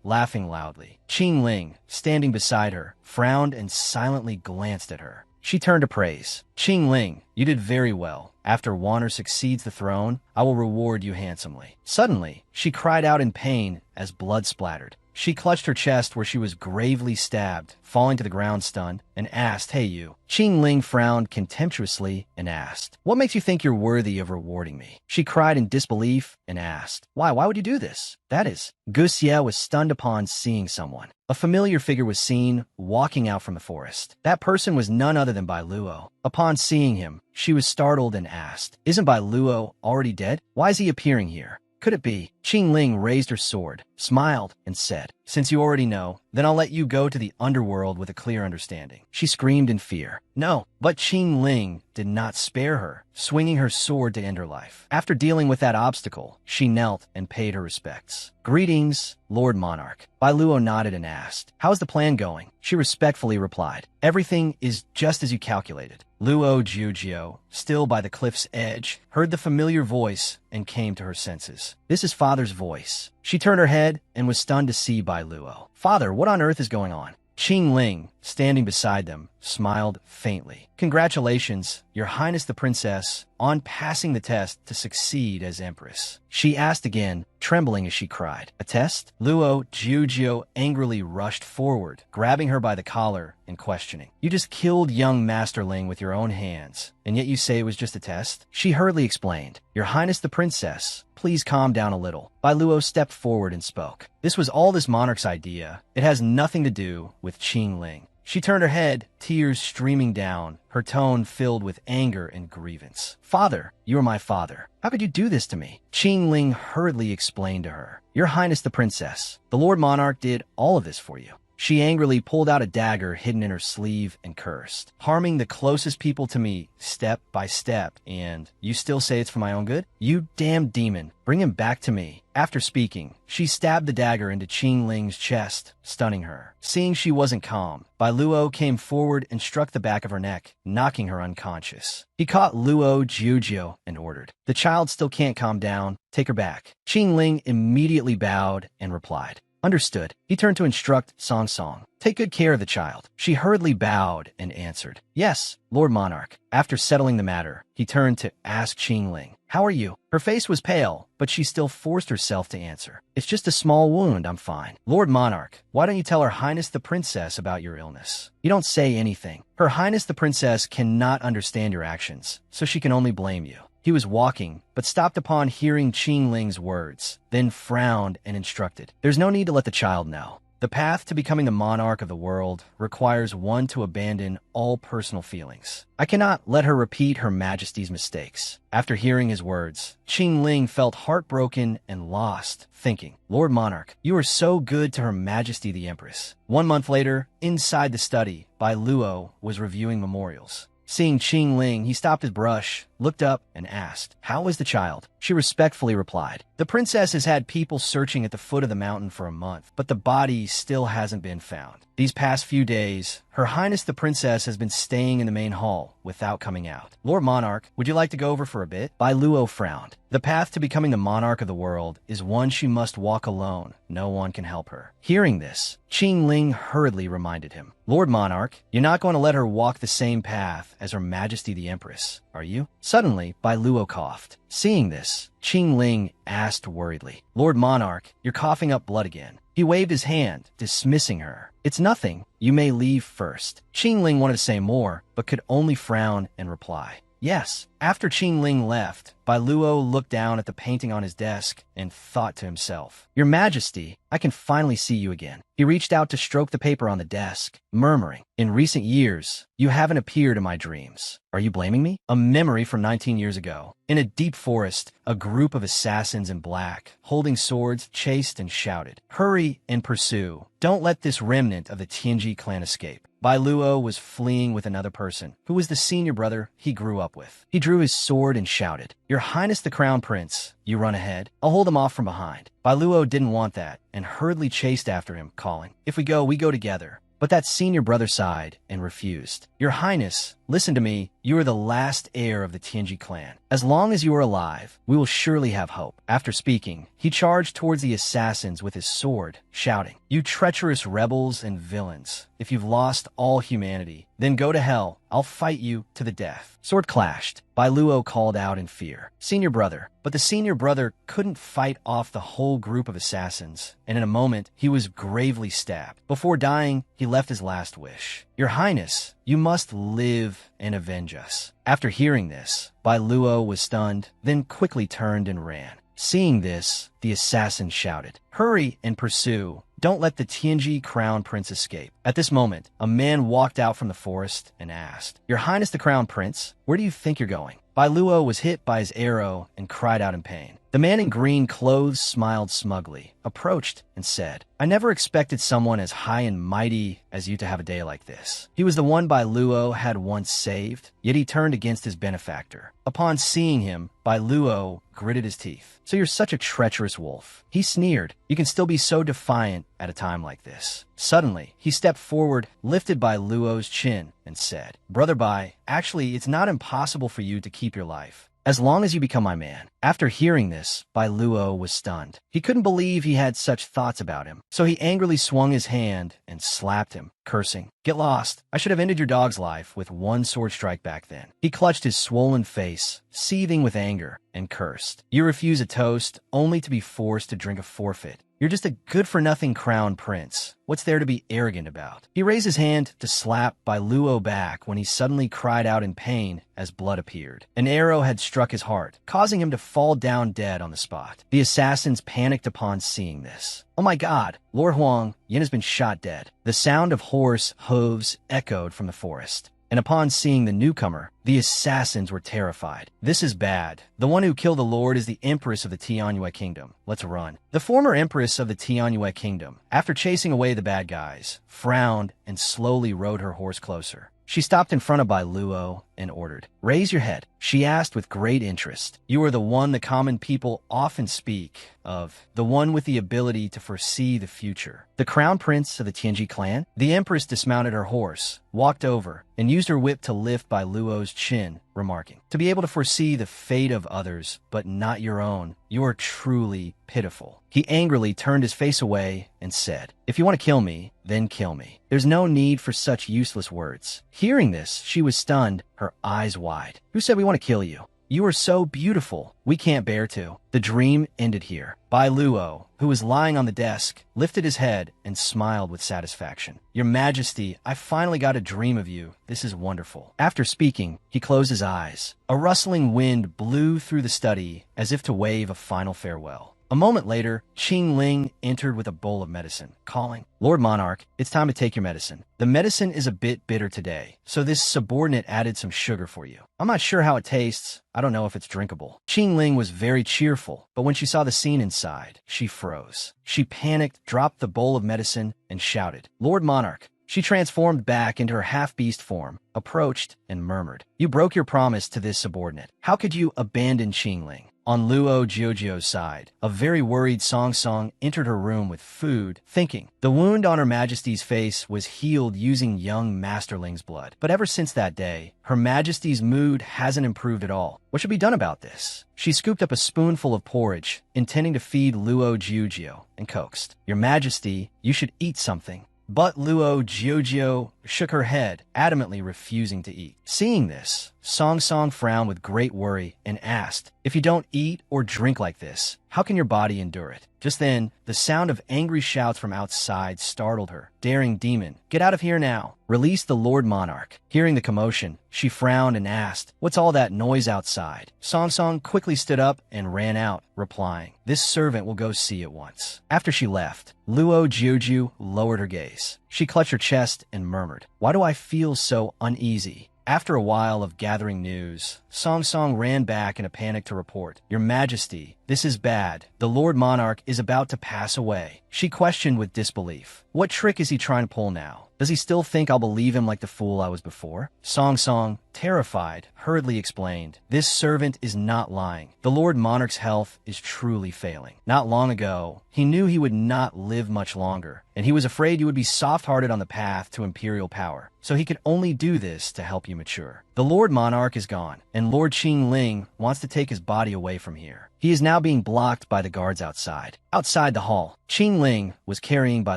laughing loudly. Qing Ling, standing beside her, frowned and silently glanced at her. She turned to praise. "Qing Ling, you did very well. After Wanner succeeds the throne, I will reward you handsomely." Suddenly, she cried out in pain as blood splattered. She clutched her chest where she was gravely stabbed, falling to the ground stunned, and asked, "Hey you." Qing Ling frowned contemptuously and asked, "What makes you think you're worthy of rewarding me?" She cried in disbelief and asked, Why would you do this?" That is, Gu Xie was stunned upon seeing someone. A familiar figure was seen walking out from the forest. That person was none other than Bai Luo. Upon seeing him, she was startled and asked, "Isn't Bai Luo already dead? Why is he appearing here? Could it be?" Qing Ling raised her sword, smiled, and said, "Since you already know, then I'll let you go to the underworld with a clear understanding." She screamed in fear. No, but Qing Ling did not spare her, swinging her sword to end her life. After dealing with that obstacle, she knelt and paid her respects. "Greetings, Lord Monarch." Bai Luo nodded and asked, "How's the plan going?" She respectfully replied, "Everything is just as you calculated." Luo Jiujio, still by the cliff's edge, heard the familiar voice and came to her senses. This is Father's voice. She turned her head and was stunned to see Bai Luo. "Father, what on earth is going on?" Qing Ling, standing beside them, smiled faintly. "Congratulations, Your Highness the Princess, on passing the test to succeed as Empress." She asked again, trembling as she cried. "A test?" Luo Jiujio angrily rushed forward, grabbing her by the collar and questioning. "You just killed young Master Ling with your own hands, and yet you say it was just a test?" She hurriedly explained, "Your Highness the Princess, please calm down a little." Bai Luo stepped forward and spoke. "This was all this monarch's idea. It has nothing to do with Qing Ling." She turned her head, tears streaming down, her tone filled with anger and grievance. "Father, you are my father. How could you do this to me?" Qing Ling hurriedly explained to her, "Your Highness the Princess, the Lord Monarch did all of this for you." She angrily pulled out a dagger hidden in her sleeve and cursed, "Harming the closest people to me, step by step, and you still say it's for my own good? You damn demon, bring him back to me." After speaking, she stabbed the dagger into Qing Ling's chest, stunning her. Seeing she wasn't calm, Bai Luo came forward and struck the back of her neck, knocking her unconscious. He caught Luo Jiujio and ordered, "The child still can't calm down. Take her back." Qing Ling immediately bowed and replied, "Understood." He turned to instruct Song Song, "Take good care of the child." She hurriedly bowed and answered, "Yes, Lord Monarch." After settling the matter, he turned to ask Qing Ling, "How are you?" Her face was pale, but she still forced herself to answer, "It's just a small wound, I'm fine." "Lord Monarch, why don't you tell Her Highness the Princess about your illness?" "You don't say anything. Her Highness the Princess cannot understand your actions, so she can only blame you." He was walking, but stopped upon hearing Qing Ling's words, then frowned and instructed, "There's no need to let the child know. The path to becoming the monarch of the world requires one to abandon all personal feelings. I cannot let her repeat Her Majesty's mistakes." After hearing his words, Qing Ling felt heartbroken and lost, thinking, "Lord Monarch, you are so good to Her Majesty the Empress." 1 month later, inside the study, Bai Luo was reviewing memorials. Seeing Qing Ling, he stopped his brush, looked up, and asked, "How is the child?" She respectfully replied, "The princess has had people searching at the foot of the mountain for a month, but the body still hasn't been found. These past few days, Her Highness the Princess has been staying in the main hall without coming out." "Lord Monarch, would you like to go over for a bit?" Bai Luo frowned. The path to becoming the monarch of the world is one she must walk alone. No one can help her. Hearing this, Qing Ling hurriedly reminded him, "Lord Monarch, you're not going to let her walk the same path as Her Majesty the Empress, are you?" Suddenly, Bai Luo coughed. Seeing this, Qing Ling asked worriedly, "Lord Monarch, you're coughing up blood again." He waved his hand, dismissing her. "It's nothing. You may leave first." Qing Ling wanted to say more, but could only frown and reply, "Yes." After Qing Ling left, Bai Luo looked down at the painting on his desk and thought to himself, "Your Majesty, I can finally see you again." He reached out to stroke the paper on the desk, murmuring, "In recent years, you haven't appeared in my dreams. Are you blaming me?" A memory from 19 years ago. In a deep forest, a group of assassins in black, holding swords, chased and shouted, "Hurry and pursue. Don't let this remnant of the Tianji clan escape." Bai Luo was fleeing with another person, who was the senior brother he grew up with. He drew his sword and shouted, "Your Highness the Crown Prince, you run ahead. I'll hold him off from behind." Bai Luo didn't want that, and hurriedly chased after him, calling, "If we go together." But that senior brother sighed and refused. "Your Highness, listen to me. You are the last heir of the Tianji clan. As long as you are alive, we will surely have hope. After speaking, he charged towards the assassins with his sword, shouting, "You treacherous rebels and villains! If you've lost all humanity, then go to hell. I'll fight you to the death." Sword clashed. Bai Luo called out in fear, "Senior brother." But the senior brother couldn't fight off the whole group of assassins, and in a moment, he was gravely stabbed. Before dying, he left his last wish. "Your Highness, you must live and avenge us." After hearing this, Bai Luo was stunned, then quickly turned and ran. Seeing this, the assassin shouted, "Hurry and pursue. Don't let the Tianji crown prince escape." At this moment, a man walked out from the forest and asked, "Your Highness the crown prince, where do you think you're going?" Bai Luo was hit by his arrow and cried out in pain. The man in green clothes smiled smugly, approached, and said, "I never expected someone as high and mighty as you to have a day like this." He was the one Bai Luo had once saved, yet he turned against his benefactor. Upon seeing him, Bai Luo gritted his teeth. "So you're such a treacherous wolf." He sneered. "You can still be so defiant at a time like this." Suddenly, he stepped forward, lifted Bai Luo's chin, and said, "Brother Bai, actually, it's not impossible for you to keep your life, as long as you become my man." After hearing this, Bai Luo was stunned. He couldn't believe he had such thoughts about him, so he angrily swung his hand and slapped him, cursing, "Get lost. I should have ended your dog's life with one sword strike back then." He clutched his swollen face, seething with anger, and cursed, "You refuse a toast only to be forced to drink a forfeit. You're just a good-for-nothing crown prince. What's there to be arrogant about?" He raised his hand to slap Bai Luo back when he suddenly cried out in pain as blood appeared. An arrow had struck his heart, causing him to fall down dead on the spot. The assassins panicked upon seeing this. "Oh my God, Lord Huang, Yin has been shot dead." The sound of horse hooves echoed from the forest. And upon seeing the newcomer, the assassins were terrified. "This is bad. The one who killed the lord is the empress of the Tianyue kingdom. Let's run." The former empress of the Tianyue kingdom, after chasing away the bad guys, frowned and slowly rode her horse closer. She stopped in front of Bai Luo and ordered, "Raise your head." She asked with great interest, "You are the one the common people often speak of, the one with the ability to foresee the future, the crown prince of the Tianji clan?" The empress dismounted her horse, walked over, and used her whip to lift Bai Luo's chin, remarking, "To be able to foresee the fate of others, but not your own, you are truly pitiful." He angrily turned his face away and said, "If you want to kill me, then kill me. There's no need for such useless words." Hearing this, she was stunned, her eyes wide. "Who said we want to kill you? You are so beautiful. We can't bear to." The dream ended here. Bai Luo, who was lying on the desk, lifted his head and smiled with satisfaction. "Your Majesty, I finally got a dream of you. This is wonderful." After speaking, he closed his eyes. A rustling wind blew through the study as if to wave a final farewell. A moment later, Qing Ling entered with a bowl of medicine, calling, "Lord Monarch, it's time to take your medicine. The medicine is a bit bitter today, so this subordinate added some sugar for you. I'm not sure how it tastes. I don't know if it's drinkable." Qing Ling was very cheerful, but when she saw the scene inside, she froze. She panicked, dropped the bowl of medicine, and shouted, "Lord Monarch." She transformed back into her half-beast form, approached, and murmured, "You broke your promise to this subordinate. How could you abandon Qing Ling?" On Luo Jiujio's side, a very worried Song Song entered her room with food, thinking. The wound on Her Majesty's face was healed using young Masterling's blood. But ever since that day, Her Majesty's mood hasn't improved at all. What should be done about this? She scooped up a spoonful of porridge, intending to feed Luo Jiujio, and coaxed, "Your Majesty, you should eat something." But Luo Jiujio shook her head, adamantly refusing to eat. Seeing this, Song Song frowned with great worry and asked, "If you don't eat or drink like this, how can your body endure it?" Just then, the sound of angry shouts from outside startled her. "Daring demon, get out of here now. Release the Lord Monarch." Hearing the commotion, she frowned and asked, "What's all that noise outside?" Song Song quickly stood up and ran out, replying, "This servant will go see at once." After she left, Luo Jiujiu lowered her gaze. She clutched her chest and murmured, "Why do I feel so uneasy?" After a while of gathering news, Song Song ran back in a panic to report, "Your Majesty, this is bad. The Lord Monarch is about to pass away." She questioned with disbelief. What trick is he trying to pull now? Does he still think I'll believe him like the fool I was before? Song Song, terrified, hurriedly explained, "This servant is not lying. The Lord Monarch's health is truly failing. Not long ago, he knew he would not live much longer, and he was afraid you would be soft-hearted on the path to imperial power. So he could only do this to help you mature. The Lord Monarch is gone, and Lord Qing Ling wants to take his body away from here. He is now being blocked by the guards outside. Outside the hall, Qing Ling was carrying Bai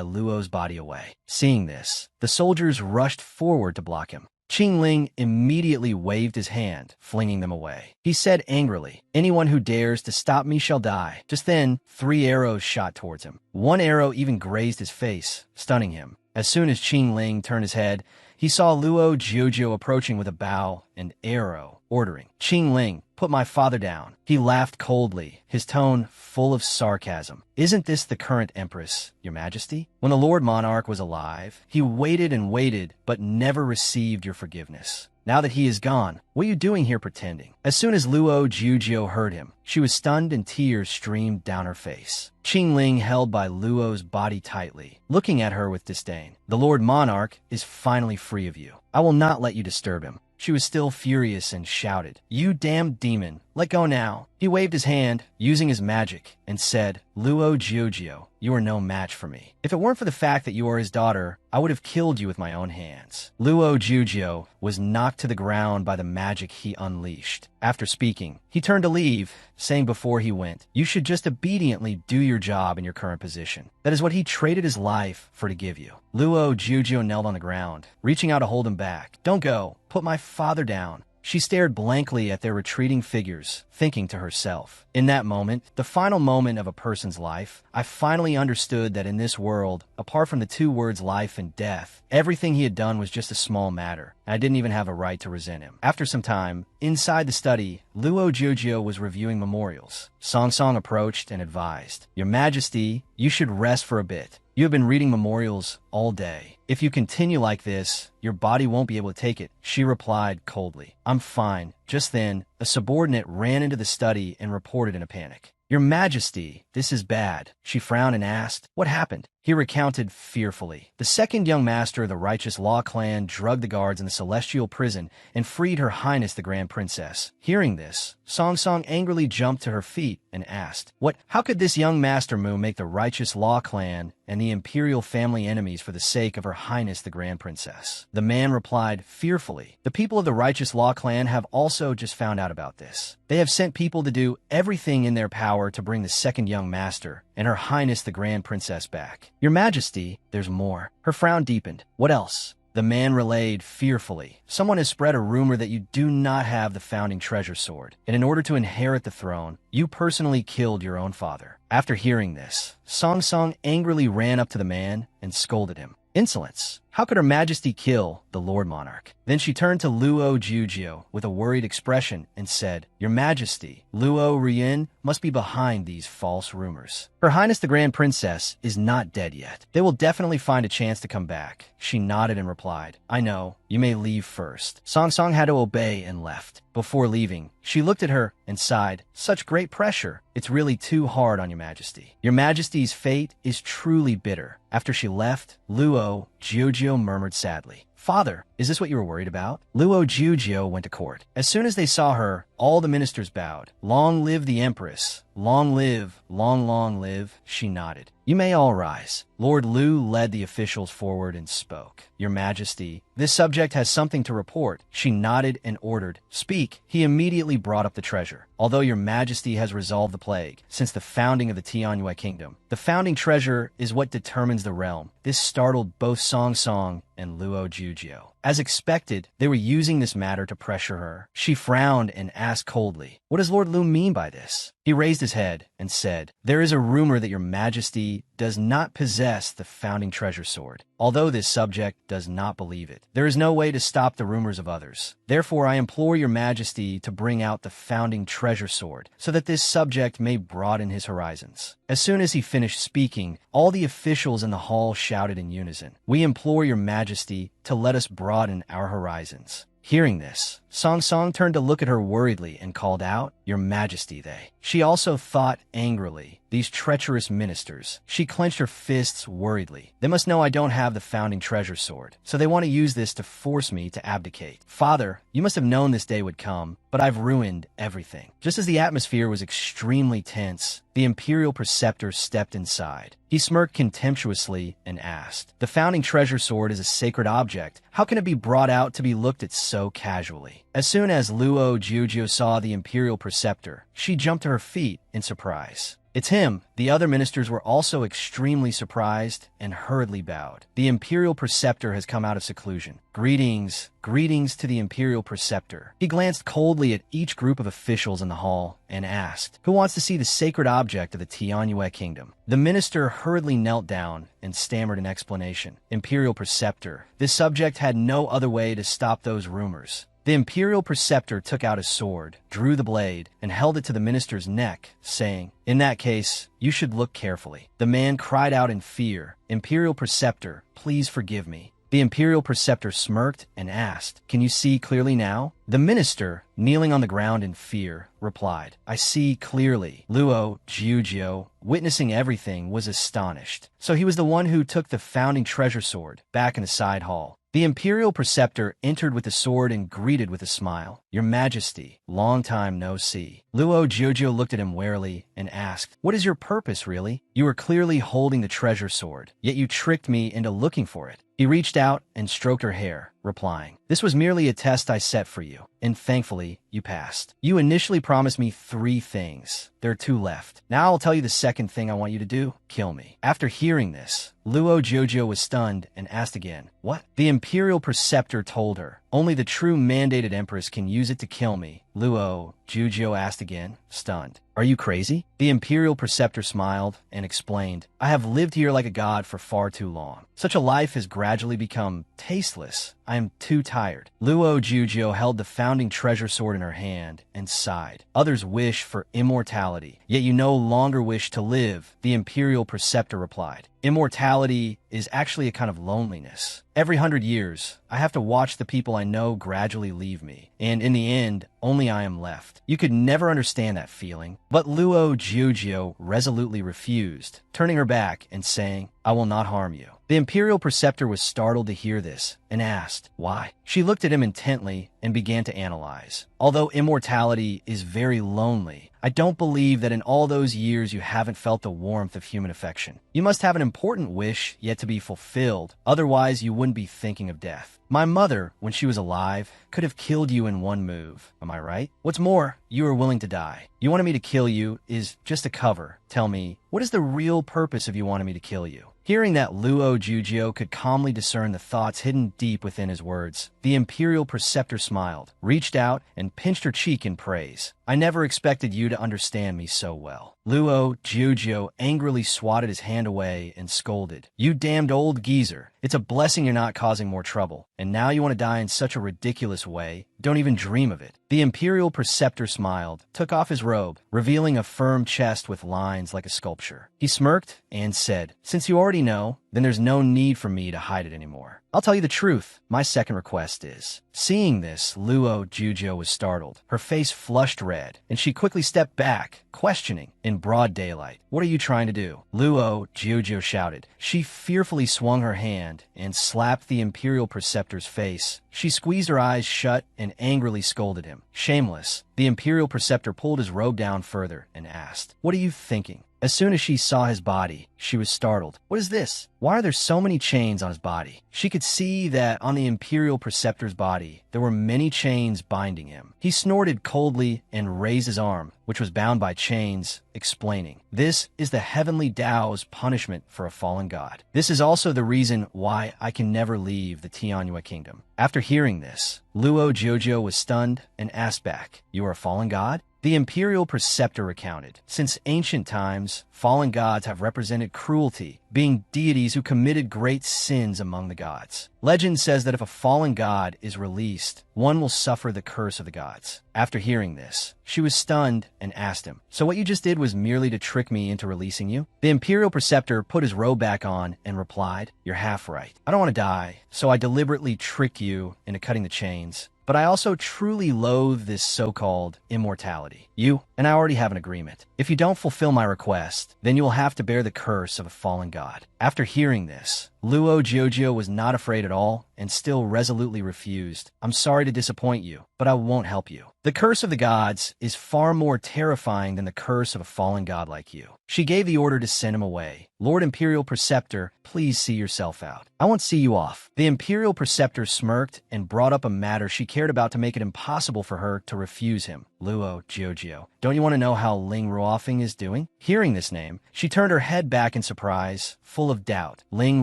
Luo's body away. Seeing this, the soldiers rushed forward to block him. Qing Ling immediately waved his hand, flinging them away. He said angrily, "Anyone who dares to stop me shall die." Just then, 3 arrows shot towards him. One arrow even grazed his face, stunning him. As soon as Qing Ling turned his head, he saw Luo Jiuzhou approaching with a bow and arrow, ordering, "Qing Ling, put my father down." He laughed coldly, his tone full of sarcasm. "Isn't this the current empress, your majesty? When the Lord Monarch was alive, he waited and waited, but never received your forgiveness. Now that he is gone, what are you doing here pretending?" As soon as Luo Jiuzhou heard him, she was stunned and tears streamed down her face. Qing Ling held by Luo's body tightly, looking at her with disdain. "The Lord Monarch is finally free of you. I will not let you disturb him." She was still furious and shouted, "You damned demon, let go now." He waved his hand, using his magic, and said, "Luo Jiuzhou, you are no match for me. If it weren't for the fact that you are his daughter, I would have killed you with my own hands." Luo Jiuzhou was knocked to the ground by the magic he unleashed. After speaking, he turned to leave, saying before he went, "You should just obediently do your job in your current position. That is what he traded his life for to give you." Luo Jiuzhou knelt on the ground, reaching out to hold him back. "Don't go. Put my father down." She stared blankly at their retreating figures, thinking to herself, "In that moment, the final moment of a person's life, I finally understood that in this world, apart from the 2 words life and death, everything he had done was just a small matter, and I didn't even have a right to resent him." After some time, inside the study, Luo Jiuzhou was reviewing memorials. Song Song approached and advised, "Your Majesty, you should rest for a bit. You have been reading memorials all day. If you continue like this, your body won't be able to take it." She replied coldly, "I'm fine." Just then, a subordinate ran into the study and reported in a panic, "Your Majesty, this is bad." She frowned and asked, "What happened?" He recounted fearfully. The second young master of the Righteous Law clan drugged the guards in the celestial prison and freed Her Highness the Grand Princess. Hearing this, Song Song angrily jumped to her feet and asked, "What? How could this young Master Mu make the Righteous Law clan and the imperial family enemies for the sake of Her Highness the Grand Princess?" The man replied fearfully, "The people of the Righteous Law clan have also just found out about this. They have sent people to do everything in their power to bring the second young master and Her Highness the Grand Princess back." "Your Majesty, there's more." Her frown deepened. "What else?" The man relayed fearfully, "Someone has spread a rumor that you do not have the founding treasure sword, and in order to inherit the throne, you personally killed your own father." After hearing this, Song Song angrily ran up to the man and scolded him. "Insolence! How could Her Majesty kill the Lord Monarch?" Then she turned to Luo Jiuzhou with a worried expression and said, "Your Majesty, Luo Rian must be behind these false rumors. Her Highness the Grand Princess is not dead yet. They will definitely find a chance to come back." She nodded and replied, "I know. You may leave first." Song Song had to obey and left. Before leaving, she looked at her and sighed, "Such great pressure. It's really too hard on Your Majesty. Your Majesty's fate is truly bitter." After she left, Luo Jiuzhou murmured sadly, "Father, is this what you were worried about?" Luo Jiuzhou went to court. As soon as they saw her, all the ministers bowed. "Long live the Empress! Long live, long live." She nodded. "You may all rise." Lord Lu led the officials forward and spoke. "Your Majesty, this subject has something to report." She nodded and ordered, "Speak." He immediately brought up the treasure. "Although Your Majesty has resolved the plague since the founding of the Tianyue Kingdom, the founding treasure is what determines the realm." This startled both Song Song and Luo Jiuzhou. As expected, they were using this matter to pressure her. She frowned and asked coldly, "What does Lord Lu mean by this?" He raised his head and said, "There is a rumor that Your Majesty does not possess the founding treasure sword. Although this subject does not believe it, there is no way to stop the rumors of others. Therefore, I implore Your Majesty to bring out the founding treasure sword so that this subject may broaden his horizons." As soon as he finished speaking, all the officials in the hall shouted in unison, "We implore Your Majesty to let us broaden our horizons." Hearing this, Song Song turned to look at her worriedly and called out, "Your Majesty, they." She also thought angrily, "These treacherous ministers." She clenched her fists worriedly. "They must know I don't have the founding treasure sword, so they want to use this to force me to abdicate. Father, you must have known this day would come, but I've ruined everything." Just as the atmosphere was extremely tense, the Imperial Preceptor stepped inside. He smirked contemptuously and asked, "The founding treasure sword is a sacred object. How can it be brought out to be looked at so casually? As soon as Luo Jiujio saw the imperial preceptor, she jumped to her feet in surprise. It's him. The other ministers were also extremely surprised and hurriedly bowed. The imperial preceptor has come out of seclusion. Greetings, greetings to the imperial preceptor. He glanced coldly at each group of officials in the hall and asked, who wants to see the sacred object of the Tianyue kingdom? The minister hurriedly knelt down and stammered an explanation. Imperial preceptor. This subject had no other way to stop those rumors. The imperial preceptor took out his sword, drew the blade, and held it to the minister's neck, saying, "In that case, you should look carefully." The man cried out in fear, "Imperial preceptor, please forgive me." The imperial preceptor smirked and asked, "Can you see clearly now?" The minister, kneeling on the ground in fear, replied, "I see clearly." Luo Jiujio, witnessing everything, was astonished. So he was the one who took the founding treasure sword back in the side hall. The imperial preceptor entered with the sword and greeted with a smile, "Your Majesty, long time no see." Luo Jiujio looked at him warily and asked, "What is your purpose, really? You were clearly holding the treasure sword, yet you tricked me into looking for it." He reached out and stroked her hair, replying, "This was merely a test I set for you, and thankfully, you passed. You initially promised me 3 things. There are 2 left. Now I'll tell you the second thing I want you to do. Kill me." After hearing this, Luo Jiujio was stunned and asked again, "What?" The imperial preceptor told her, "Only the true mandated empress can use it to kill me." Luo Jiujio asked again, stunned, "Are you crazy?" The imperial preceptor smiled and explained, "I have lived here like a god for far too long. Such a life has gradually become tasteless. I am too tired." Luo Jiujio held the founding treasure sword in her hand and sighed. "Others wish for immortality, yet you no longer wish to live," the imperial preceptor replied. "Immortality is actually a kind of loneliness. Every 100 years, I have to watch the people I know gradually leave me, and in the end, only I am left. You could never understand that feeling." But Luo Jiujio resolutely refused, turning her back and saying, "I will not harm you." The imperial preceptor was startled to hear this and asked, "Why?" She looked at him intently and began to analyze. "Although immortality is very lonely, I don't believe that in all those years you haven't felt the warmth of human affection. You must have an important wish yet to be fulfilled, otherwise you wouldn't be thinking of death. My mother, when she was alive, could have killed you in one move. Am I right? What's more, you are willing to die. You wanted me to kill you is just a cover. Tell me, what is the real purpose of you wanting me to kill you?" Hearing that Luo Jiujio could calmly discern the thoughts hidden deep within his words, the imperial preceptor smiled, reached out, and pinched her cheek in praise. "I never expected you to understand me so well." Luo Jiujio angrily swatted his hand away and scolded, "You damned old geezer. It's a blessing you're not causing more trouble. And now you want to die in such a ridiculous way? Don't even dream of it." The imperial preceptor smiled, took off his robe, revealing a firm chest with lines like a sculpture. He smirked and said, "Since you already know, then there's no need for me to hide it anymore. I'll tell you the truth. My second request is..." Seeing this, Luo Jiujio was startled. Her face flushed red, and she quickly stepped back, questioning, in broad daylight, "What are you trying to do?" Luo Jiujio shouted. She fearfully swung her hand and slapped the imperial preceptor's face. She squeezed her eyes shut and angrily scolded him. Shameless. The imperial preceptor pulled his robe down further and asked, "What are you thinking?" As soon as she saw his body, she was startled. "What is this? Why are there so many chains on his body?" She could see that on the imperial preceptor's body, there were many chains binding him. He snorted coldly and raised his arm, which was bound by chains, explaining, "This is the heavenly Tao's punishment for a fallen god. This is also the reason why I can never leave the Tianyue kingdom." After hearing this, Luo Jiujio was stunned and asked back, "You are a fallen god?" The imperial preceptor recounted, "Since ancient times, fallen gods have represented cruelty, being deities who committed great sins among the gods. Legend says that if a fallen god is released, one will suffer the curse of the gods." After hearing this, she was stunned and asked him, "So what you just did was merely to trick me into releasing you?" The imperial preceptor put his robe back on and replied, "You're half right. I don't want to die, so I deliberately tricked you into cutting the chains. But I also truly loathe this so-called immortality. You and I already have an agreement. If you don't fulfill my request, then you will have to bear the curse of a fallen god." After hearing this, Luo Jiuzhou was not afraid at all and still resolutely refused. I'm sorry to disappoint you, but I won't help you. The curse of the gods is far more terrifying than the curse of a fallen god like you. She gave the order to send him away. Lord Imperial Preceptor, please see yourself out. I won't see you off. The Imperial Preceptor smirked and brought up a matter she cared about to make it impossible for her to refuse him. Luo Jiuzhou, don't you want to know how Ling Ruofeng is doing? Hearing this name, she turned her head back in surprise, full of doubt. Ling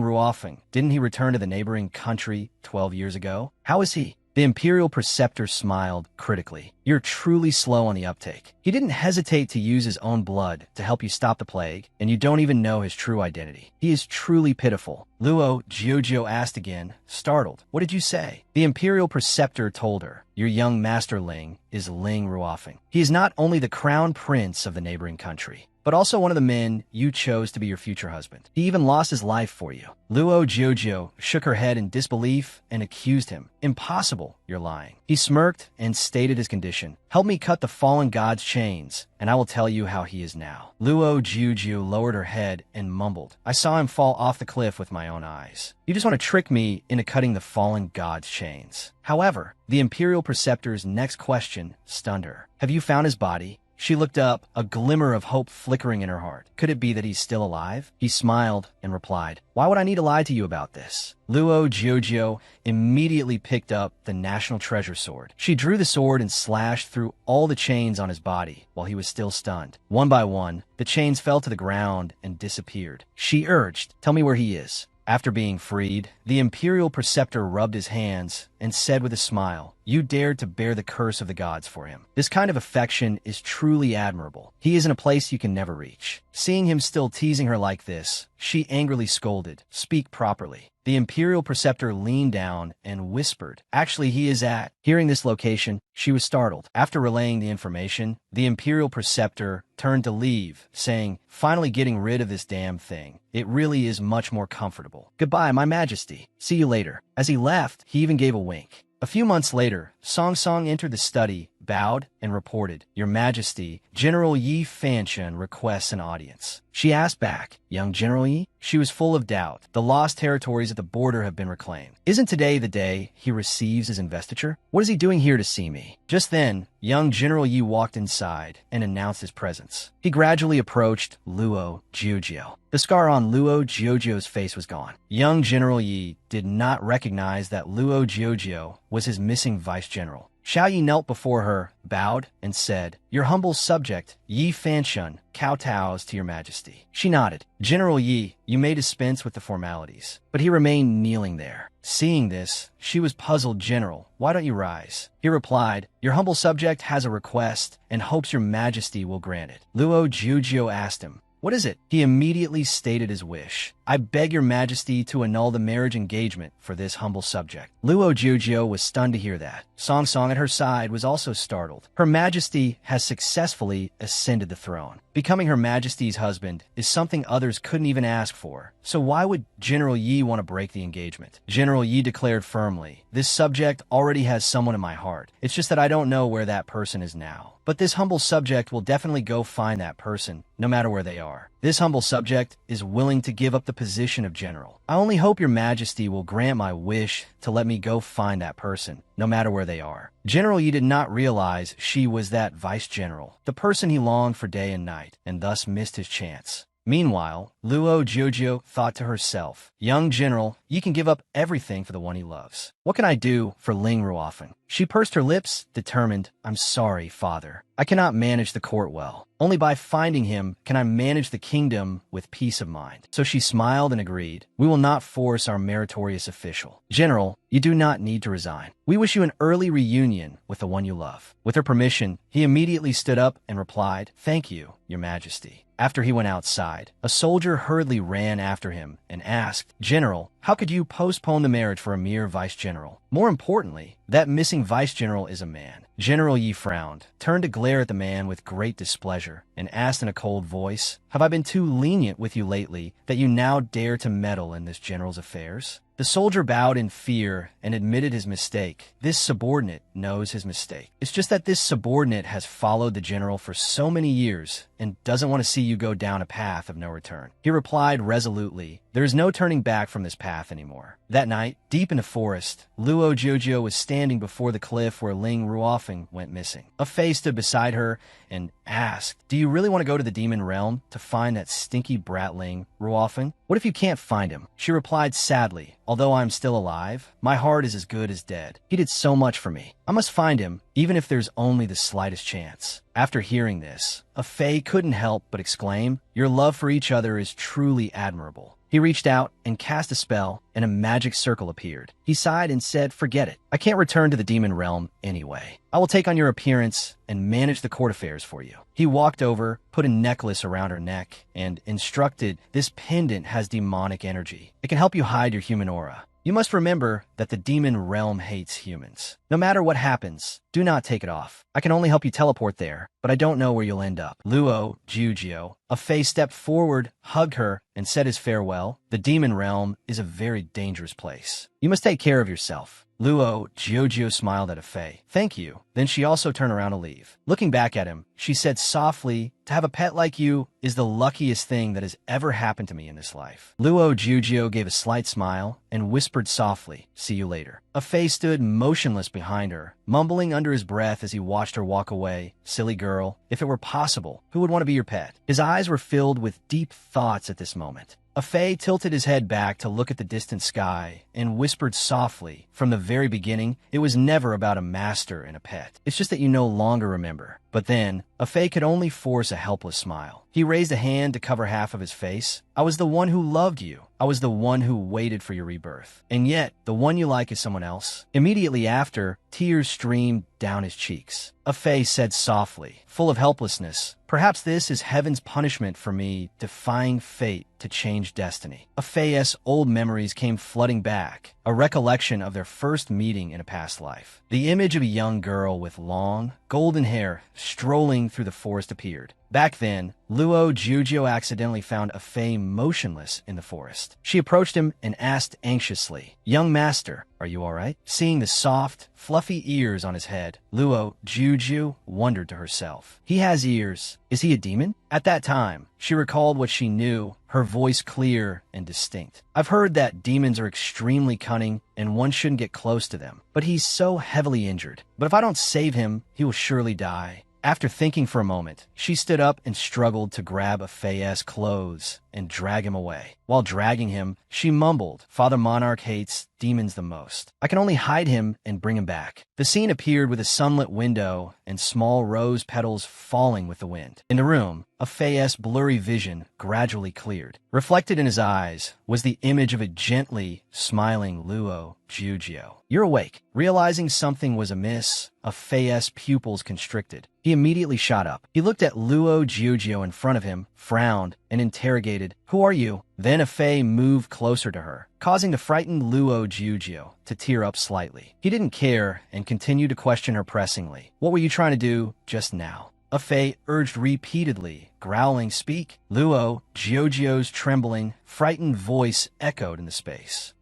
Ruofeng, didn't he return to the neighboring country 12 years ago? How is he? The Imperial Preceptor smiled critically. You're truly slow on the uptake. He didn't hesitate to use his own blood to help you stop the plague, and you don't even know his true identity. He is truly pitiful. Luo Jiuzhou asked again, startled. What did you say? The Imperial Preceptor told her, your young master Ling is Ling Ruofeng. He is not only the crown prince of the neighboring country, but also one of the men you chose to be your future husband. He even lost his life for you. Luo Jiuzhou shook her head in disbelief and accused him. Impossible, you're lying. He smirked and stated his condition. Help me cut the fallen god's chains, and I will tell you how he is now. Luo Jiuzhou lowered her head and mumbled, I saw him fall off the cliff with my own eyes. You just want to trick me into cutting the fallen god's chains. However, the Imperial Preceptor's next question stunned her. Have you found his body? She looked up, a glimmer of hope flickering in her heart. Could it be that he's still alive? He smiled and replied, why would I need to lie to you about this? Luo Jiuzhou immediately picked up the national treasure sword. She drew the sword and slashed through all the chains on his body while he was still stunned. One by one, the chains fell to the ground and disappeared. She urged, tell me where he is. After being freed, the Imperial Preceptor rubbed his hands and said with a smile, you dared to bear the curse of the gods for him. This kind of affection is truly admirable. He is in a place you can never reach. Seeing him still teasing her like this, she angrily scolded, speak properly. The Imperial Preceptor leaned down and whispered, actually he is at. Hearing this location, she was startled. After relaying the information, the Imperial Preceptor turned to leave, saying, finally getting rid of this damn thing. It really is much more comfortable. Goodbye, my majesty. See you later. As he left, he even gave a wink. A few months later, Song Song entered the study, bowed, and reported, Your Majesty, General Yi Fanshan requests an audience. She asked back, Young General Yi? She was full of doubt. The lost territories at the border have been reclaimed. Isn't today the day he receives his investiture? What is he doing here to see me? Just then, young General Yi walked inside and announced his presence. He gradually approached Luo Jiuzhou. The scar on Luo Jiuzhou's face was gone. Young General Yi did not recognize that Luo Jiuzhou was his missing vice general. Xiao Yi knelt before her, bowed, and said, Your humble subject, Yi Fanshan, kowtows to your majesty. She nodded. General Yi, you may dispense with the formalities. But he remained kneeling there. Seeing this, she was puzzled. General, why don't you rise? He replied, Your humble subject has a request and hopes your majesty will grant it. Luo Jiuzhou asked him, What is it? He immediately stated his wish. I beg your majesty to annul the marriage engagement for this humble subject. Luo Jiuzhou was stunned to hear that. Song Song at her side was also startled. Her majesty has successfully ascended the throne. Becoming her majesty's husband is something others couldn't even ask for. So why would General Yi want to break the engagement? General Yi declared firmly, This subject already has someone in my heart. It's just that I don't know where that person is now. But this humble subject will definitely go find that person, no matter where they are. This humble subject is willing to give up the position of general. I only hope your majesty will grant my wish to let me go find that person, no matter where they are. General Yi did not realize she was that vice general, the person he longed for day and night, and thus missed his chance. Meanwhile, Luo Jiuzhou thought to herself, Young general, you can give up everything for the one he loves. What can I do for Ling Ruofeng? She pursed her lips, determined, I'm sorry, father. I cannot manage the court well. Only by finding him can I manage the kingdom with peace of mind. So she smiled and agreed. We will not force our meritorious official. General, you do not need to resign. We wish you an early reunion with the one you love. With her permission, he immediately stood up and replied, Thank you, your majesty. After he went outside, a soldier hurriedly ran after him and asked, General, how could you postpone the marriage for a mere vice general? More importantly, that missing vice general is a man. General Yi frowned, turned to glare at the man with great displeasure, and asked in a cold voice, Have I been too lenient with you lately that you now dare to meddle in this general's affairs? The soldier bowed in fear and admitted his mistake. This subordinate knows his mistake. It's just that this subordinate has followed the general for so many years and doesn't want to see you go down a path of no return. He replied resolutely, There is no turning back from this path anymore. That night, deep in the forest, Luo Jiujio was standing before the cliff where Ling Ruofeng went missing. A Fei stood beside her and asked, "Do you really want to go to the demon realm to find that stinky brat Ling Ruofeng? What if you can't find him?" She replied sadly, "Although I'm still alive, my heart is as good as dead. He did so much for me. I must find him, even if there's only the slightest chance." After hearing this, a Fei couldn't help but exclaim, "Your love for each other is truly admirable." He reached out and cast a spell, and a magic circle appeared. He sighed and said, "Forget it. I can't return to the demon realm anyway. I will take on your appearance and manage the court affairs for you." He walked over, put a necklace around her neck, and instructed, "This pendant has demonic energy. It can help you hide your human aura. You must remember that the demon realm hates humans. No matter what happens, do not take it off. I can only help you teleport there, but I don't know where you'll end up." Luo Jiujio, a Fei, stepped forward, hugged her, and said his farewell. "The demon realm is a very dangerous place. You must take care of yourself." Luo Jiujio smiled at a Fei. "Thank you." Then she also turned around to leave. Looking back at him, she said softly, "To have a pet like you is the luckiest thing that has ever happened to me in this life." Luo Jiujio gave a slight smile and whispered softly, "See you later." A Fei stood motionless behind her, mumbling under his breath as he watched her walk away. "Silly girl, if it were possible, who would want to be your pet?" His eyes were filled with deep thoughts at this moment. A Fei tilted his head back to look at the distant sky and whispered softly, "From the very beginning, it was never about a master and a pet. It's just that you no longer remember." But then, a Fei could only force a helpless smile. He raised a hand to cover half of his face. "I was the one who loved you. I was the one who waited for your rebirth. And yet, the one you like is someone else." Immediately after, tears streamed down his cheeks. A Fei said softly, full of helplessness, "Perhaps this is heaven's punishment for me defying fate to change destiny." A Fei's old memories came flooding back, a recollection of their first meeting in a past life. The image of a young girl with long, golden hair strolling through the forest appeared. Back then, Luo Jiujio accidentally found a Fei motionless in the forest. She approached him and asked anxiously, "Young master, are you all right?" Seeing the soft, fluffy ears on his head, Luo Jiujio wondered to herself. "He has ears. Is he a demon?" At that time, she recalled what she knew, her voice clear and distinct. "I've heard that demons are extremely cunning and one shouldn't get close to them. But he's so heavily injured. But if I don't save him, he will surely die." After thinking for a moment, she stood up and struggled to grab a Fei's clothes and drag him away. While dragging him, she mumbled, "Father Monarch hates demons the most. I can only hide him and bring him back." The scene appeared with a sunlit window and small rose petals falling with the wind. In the room, a Fei's blurry vision gradually cleared. Reflected in his eyes was the image of a gently smiling Luo Jiujio. "You're awake." Realizing something was amiss, a Fei's pupils constricted. He immediately shot up. He looked at Luo Jiujio in front of him, frowned, and interrogated, "Who are you?" Then a Fei moved closer to her, causing the frightened Luo Jiujio to tear up slightly. He didn't care and continued to question her pressingly. "What were you trying to do just now?" A Fei urged repeatedly, growling, "Speak." Luo Jiujio's trembling, frightened voice echoed in the space.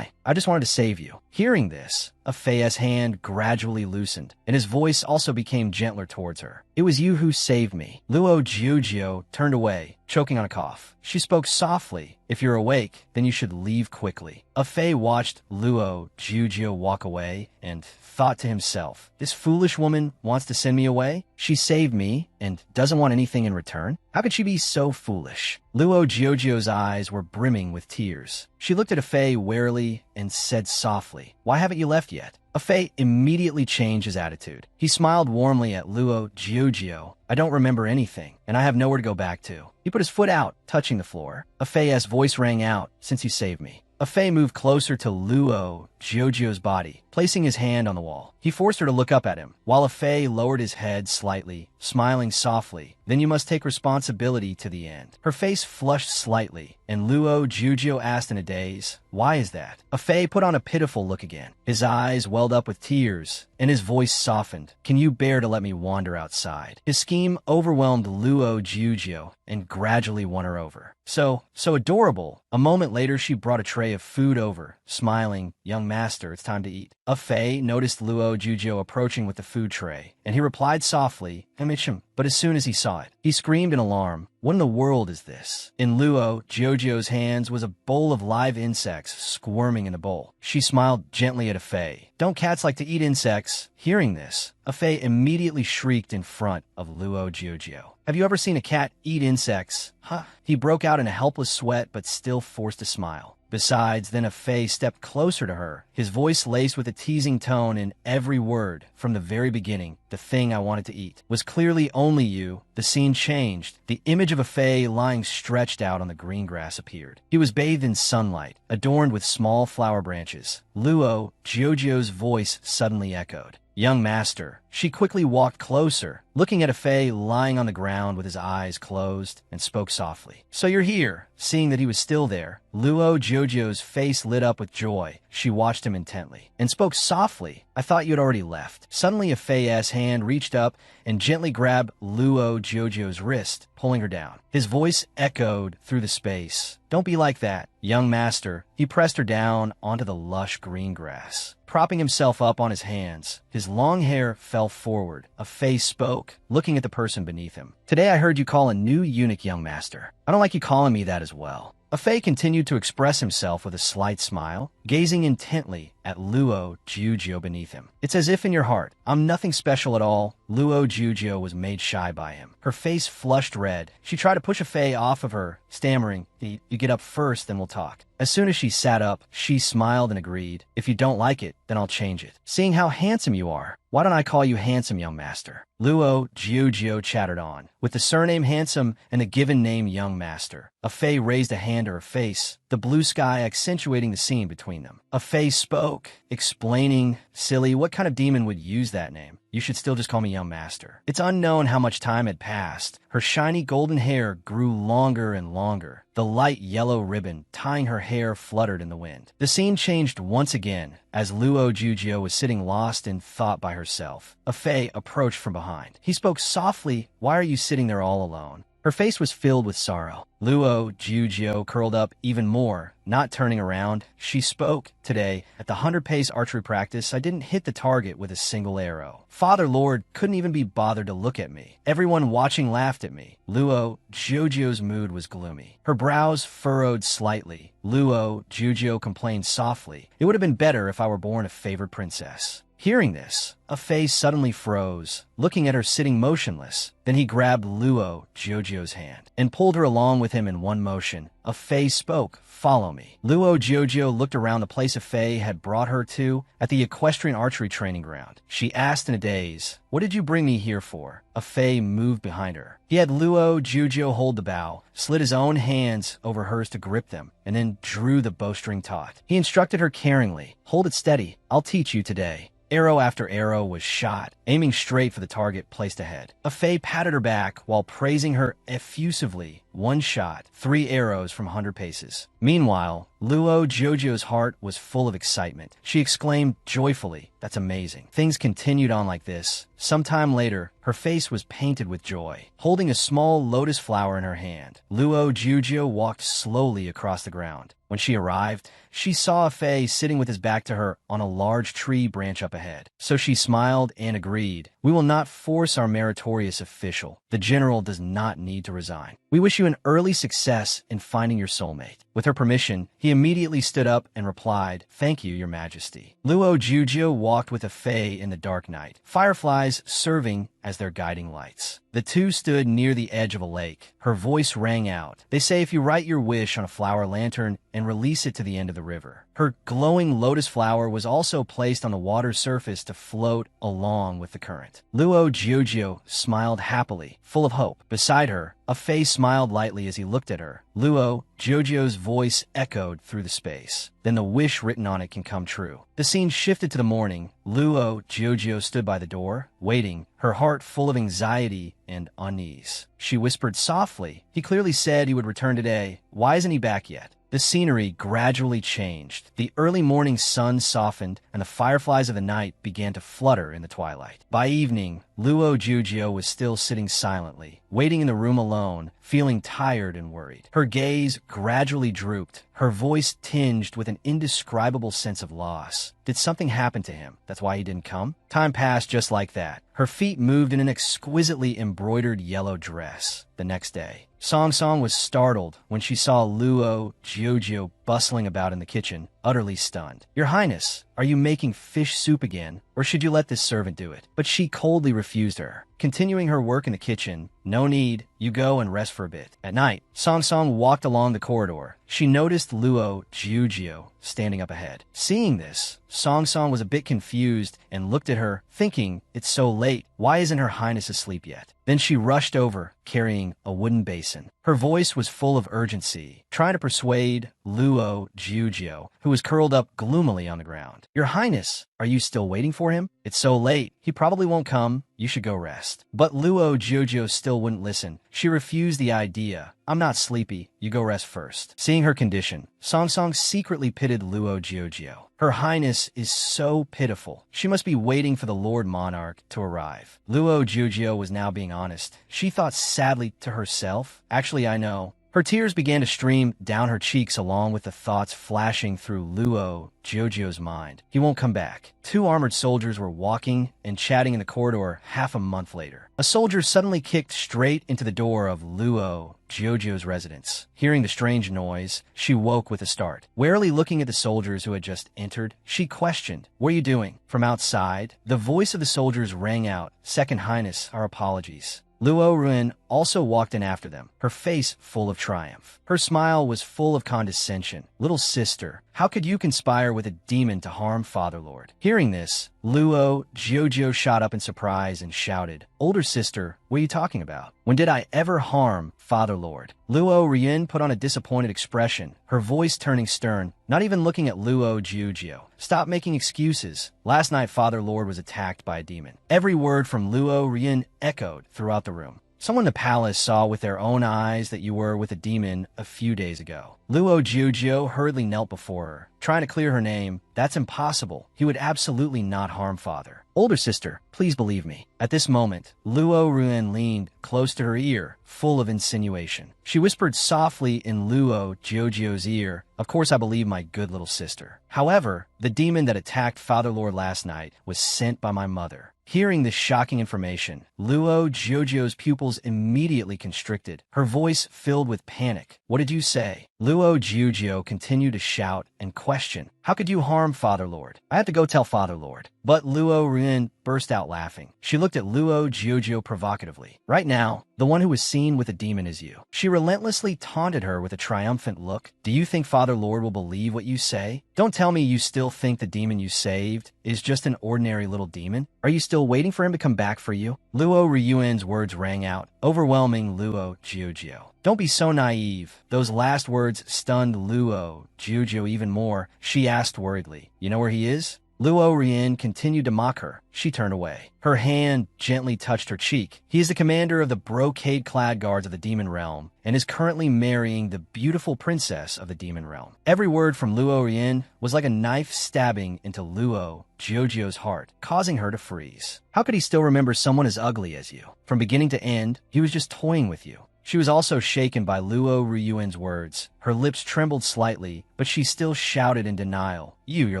I just wanted to save you." Hearing this, a Fei's hand gradually loosened, and his voice also became gentler towards her. "It was you who saved me." Luo Jiujio turned away, choking on a cough. She spoke softly, "If you're awake, then you should leave quickly." A Fei watched Luo Jiujio walk away and thought to himself, "This foolish woman wants to send me away? She saved me and doesn't want anything in return? How could she be so foolish?" Luo Jiujio's eyes were brimming with tears. She looked at a Fei warily and said softly, "Why haven't you left yet?" A Fei immediately changed his attitude. He smiled warmly at Luo Jiujio. "I don't remember anything, and I have nowhere to go back to." He put his foot out, touching the floor. A Fei's voice rang out, "Since you saved me." A Fei moved closer to Luo Jiujio's body, placing his hand on the wall. He forced her to look up at him, while a Fei lowered his head slightly, smiling softly. "Then you must take responsibility to the end." Her face flushed slightly, and Luo Jiujio asked in a daze, "Why is that?" A Fei put on a pitiful look again. His eyes welled up with tears, and his voice softened. "Can you bear to let me wander outside?" His scheme overwhelmed Luo Jiujio and gradually won her over. So adorable." A moment later, she brought a tray of food over, smiling, "Young master, it's time to eat." A Fei noticed Luo Jujo approaching with the food tray, and he replied softly, "Amichim." But as soon as he saw it, he screamed in alarm, "What in the world is this?" In Luo Jojo's hands was a bowl of live insects squirming in the bowl. She smiled gently at A Fei. "Don't cats like to eat insects?" Hearing this, A Fei immediately shrieked in front of Luo Jojo. "Have you ever seen a cat eat insects?" Huh? He broke out in a helpless sweat but still forced a smile. Besides, then A Fei stepped closer to her, his voice laced with a teasing tone in every word. From the very beginning, the thing I wanted to eat was clearly only you. The scene changed. The image of A Fei lying stretched out on the green grass appeared. He was bathed in sunlight, adorned with small flower branches. Luo Jojo's voice suddenly echoed. "Young master." She quickly walked closer, looking at A Fei lying on the ground with his eyes closed, and spoke softly. "So you're here." Seeing that he was still there, Luo Jojo's face lit up with joy. She watched him intently and spoke softly. "I thought you had already left." Suddenly, A Fei's hand reached up and gently grabbed Luo Jojo's wrist, pulling her down. His voice echoed through the space. "Don't be like that, young master." He pressed her down onto the lush green grass. Propping himself up on his hands, his long hair fell forward. A Fei spoke, looking at the person beneath him. "Today I heard you call a new eunuch young master. I don't like you calling me that as well." A Fei continued to express himself with a slight smile, gazing intently at Luo Jujo beneath him. "It's as if in your heart, I'm nothing special at all." Luo Jujo was made shy by him. Her face flushed red. She tried to push A Fei off of her, stammering, You get up first, then we'll talk." As soon as she sat up, she smiled and agreed. "If you don't like it, then I'll change it. Seeing how handsome you are, why don't I call you handsome young master?" Luo Jujo chattered on, with the surname handsome and the given name young master. A Fei raised a hand to her face, the blue sky accentuating the scene between them. A Fei spoke, explaining, "Silly, what kind of demon would use that name? You should still just call me young master." It's unknown how much time had passed. Her shiny golden hair grew longer and longer. The light yellow ribbon tying her hair fluttered in the wind. The scene changed once again as Luo Jujo was sitting lost in thought by herself. A Fei approached from behind. He spoke softly, "Why are you sitting there all alone?" Her face was filled with sorrow. Luo Jujo curled up even more, not turning around. She spoke, "Today, at the 100-pace archery practice, I didn't hit the target with a single arrow. Father Lord couldn't even be bothered to look at me. Everyone watching laughed at me." Luo Jujo's mood was gloomy. Her brows furrowed slightly. Luo Jujo complained softly, "It would have been better if I were born a favored princess." Hearing this, A Fei suddenly froze, looking at her sitting motionless. Then he grabbed Luo Jojo's hand and pulled her along with him in one motion. A Fei spoke, "Follow me." Luo Jojo looked around the place A Fei had brought her to at the equestrian archery training ground. She asked in a daze, "What did you bring me here for?" A Fei moved behind her. He had Luo Jujo hold the bow, slid his own hands over hers to grip them, and then drew the bowstring taut. He instructed her caringly, "Hold it steady. I'll teach you today." Arrow after arrow was shot, aiming straight for the target placed ahead. A Fei patted her back while praising her effusively. One shot, 3 arrows from 100 paces. Meanwhile, Luo Jojo's heart was full of excitement. She exclaimed joyfully, "That's amazing." Things continued on like this. Sometime later, her face was painted with joy. Holding a small lotus flower in her hand, Luo Jujo walked slowly across the ground. When she arrived, she saw A Fei sitting with his back to her on a large tree branch up ahead. So she smiled and agreed. "We will not force our meritorious official. The general does not need to resign. We wish you an early success in finding your soulmate." With her permission, he immediately stood up and replied, "Thank you, your majesty." Luo Jujo walked with A Fei in the dark night, fireflies serving as their guiding lights. The two stood near the edge of a lake. Her voice rang out. "They say if you write your wish on a flower lantern and release it to the end of the river." Her glowing lotus flower was also placed on the water's surface to float along with the current. Luo Jujo smiled happily, full of hope. Beside her, A Fei smiled lightly as he looked at her. Luo Jojo's voice echoed through the space. "Then the wish written on it can come true." The scene shifted to the morning. Luo Jojo stood by the door, waiting, her heart full of anxiety and unease. She whispered softly, "He clearly said he would return today. Why isn't he back yet?" The scenery gradually changed. The early morning sun softened, and the fireflies of the night began to flutter in the twilight. By evening, Luo Jujio was still sitting silently, waiting in the room alone, feeling tired and worried. Her gaze gradually drooped, her voice tinged with an indescribable sense of loss. Did something happen to him? That's why he didn't come? Time passed just like that. Her feet moved in an exquisitely embroidered yellow dress. The next day, Song Song was startled when she saw Luo Jiujio bustling about in the kitchen, utterly stunned. "Your Highness, are you making fish soup again, or should you let this servant do it?" But she coldly refused her, continuing her work in the kitchen. "No need, you go and rest for a bit." At night, Song Song walked along the corridor. She noticed Luo Jiujio standing up ahead. Seeing this, Song Song was a bit confused and looked at her, thinking, "It's so late, why isn't Her Highness asleep yet?" Then she rushed over, carrying a wooden basin. Her voice was full of urgency, trying to persuade Luo Jiujio, who was curled up gloomily on the ground. "Your Highness, are you still waiting for him? It's so late, he probably won't come. You should go rest." But Luo Jiujio still wouldn't listen. She refused the idea. "I'm not sleepy, you go rest first." Seeing her condition, Song Song secretly pitied Luo Jiujio. Her Highness is so pitiful. She must be waiting for the Lord Monarch to arrive. Luo Jiujio was now being honest. She thought sadly to herself, "Actually, I know." Her tears began to stream down her cheeks along with the thoughts flashing through Luo Jiujio's mind. He won't come back. Two armored soldiers were walking and chatting in the corridor half a month later. A soldier suddenly kicked straight into the door of Luo Jiujio's residence. Hearing the strange noise, she woke with a start. Warily looking at the soldiers who had just entered, she questioned, "What are you doing?" From outside, the voice of the soldiers rang out, "Second Highness, our apologies." Luo Ruin also walked in after them, her face full of triumph. Her smile was full of condescension. "Little sister, how could you conspire with a demon to harm Fatherlord?" Hearing this, Luo Jiujio shot up in surprise and shouted, "Older sister, what are you talking about? When did I ever harm Fatherlord?" Luo Ruin put on a disappointed expression, her voice turning stern, not even looking at Luo Jiujio. "Stop making excuses. Last night Fatherlord was attacked by a demon." Every word from Luo Ruin echoed throughout the room. "Someone in the palace saw with their own eyes that you were with a demon a few days ago." Luo Jiujio hurriedly knelt before her, trying to clear her name. "That's impossible. He would absolutely not harm Father." "Older sister, please believe me." At this moment, Luo Ruin leaned close to her ear, full of insinuation. She whispered softly in Luo Jiujio's ear, "Of course I believe my good little sister. However, the demon that attacked Fatherlord last night was sent by my mother." Hearing this shocking information, Luo Jiujio's pupils immediately constricted, her voice filled with panic. "What did you say?" Luo Jiujio continued to shout and question, "How could you harm Fatherlord? I have to go tell Fatherlord." But Luo Ruin burst out laughing. She looked at Luo Jiujio provocatively. "Right now, the one who was seen with a demon is you." She relentlessly taunted her with a triumphant look. "Do you think Fatherlord will believe what you say? Don't tell me you still think the demon you saved is just an ordinary little demon. Are you still waiting for him to come back for you?" Luo Ryuan's words rang out, overwhelming Luo Jiujio. "Don't be so naive." Those last words stunned Luo Jiujio even more. She asked worriedly, "You know where he is?" Luo Rian continued to mock her. She turned away. Her hand gently touched her cheek. "He is the commander of the brocade-clad guards of the Demon Realm and is currently marrying the beautiful princess of the Demon Realm." Every word from Luo Rian was like a knife stabbing into Luo Jiujio's heart, causing her to freeze. How could he still remember someone as ugly as you? From beginning to end, he was just toying with you. She was also shaken by Luo Ryuan's words. Her lips trembled slightly, but she still shouted in denial, You're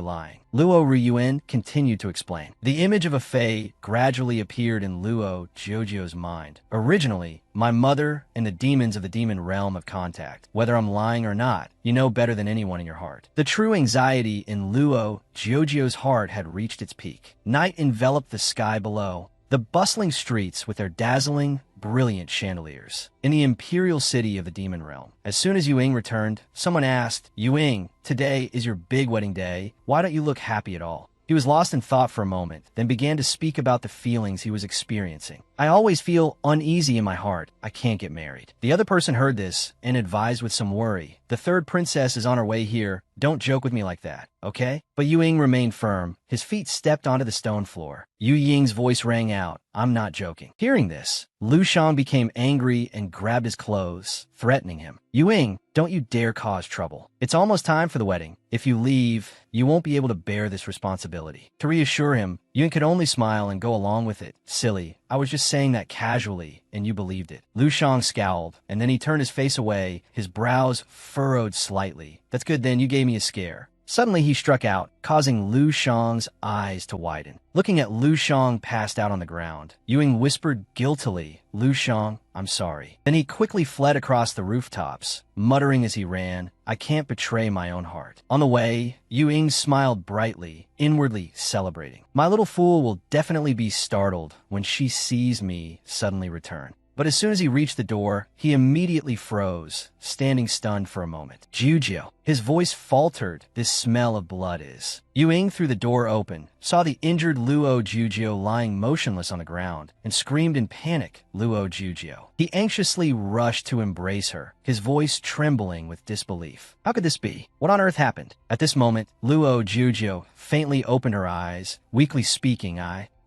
lying." Luo Ryuan continued to explain. The image of a fae gradually appeared in Luo Jiujio's mind. "Originally, my mother and the demons of the demon realm have contact. Whether I'm lying or not, you know better than anyone in your heart." The true anxiety in Luo Jiujio's heart had reached its peak. Night enveloped the sky below. The bustling streets with their dazzling, brilliant chandeliers. In the imperial city of the demon realm. As soon as Yuing returned, someone asked, "Yuing, today is your big wedding day. Why don't you look happy at all?" He was lost in thought for a moment, then began to speak about the feelings he was experiencing. "I always feel uneasy in my heart. I can't get married." The other person heard this and advised with some worry, "The third princess is on her way here. Don't joke with me like that, okay?" But Yu Ying remained firm. His feet stepped onto the stone floor. Yu Ying's voice rang out, "I'm not joking." Hearing this, Lu Shang became angry and grabbed his clothes, threatening him. "Yu Ying, don't you dare cause trouble. It's almost time for the wedding. If you leave, you won't be able to bear this responsibility." To reassure him, Ying could only smile and go along with it. Silly, I was just saying that casually, and you believed it. Lu Shang scowled, and then he turned his face away, his brows furrowed slightly. That's good then, you gave me a scare. Suddenly he struck out, causing Lu Shang's eyes to widen. Looking at Lu Shang passed out on the ground, Ying whispered guiltily, Lu Shang, I'm sorry. Then he quickly fled across the rooftops, muttering as he ran, I can't betray my own heart. On the way, Ying smiled brightly, inwardly celebrating. My little fool will definitely be startled when she sees me suddenly return. But as soon as he reached the door, he immediately froze, standing stunned for a moment. Jujio. His voice faltered. This smell of blood is. Ying threw the door open, saw the injured Luo Jujio lying motionless on the ground, and screamed in panic, Luo Jujio. He anxiously rushed to embrace her, his voice trembling with disbelief. How could this be? What on earth happened? At this moment, Luo Jujio faintly opened her eyes, weakly speaking,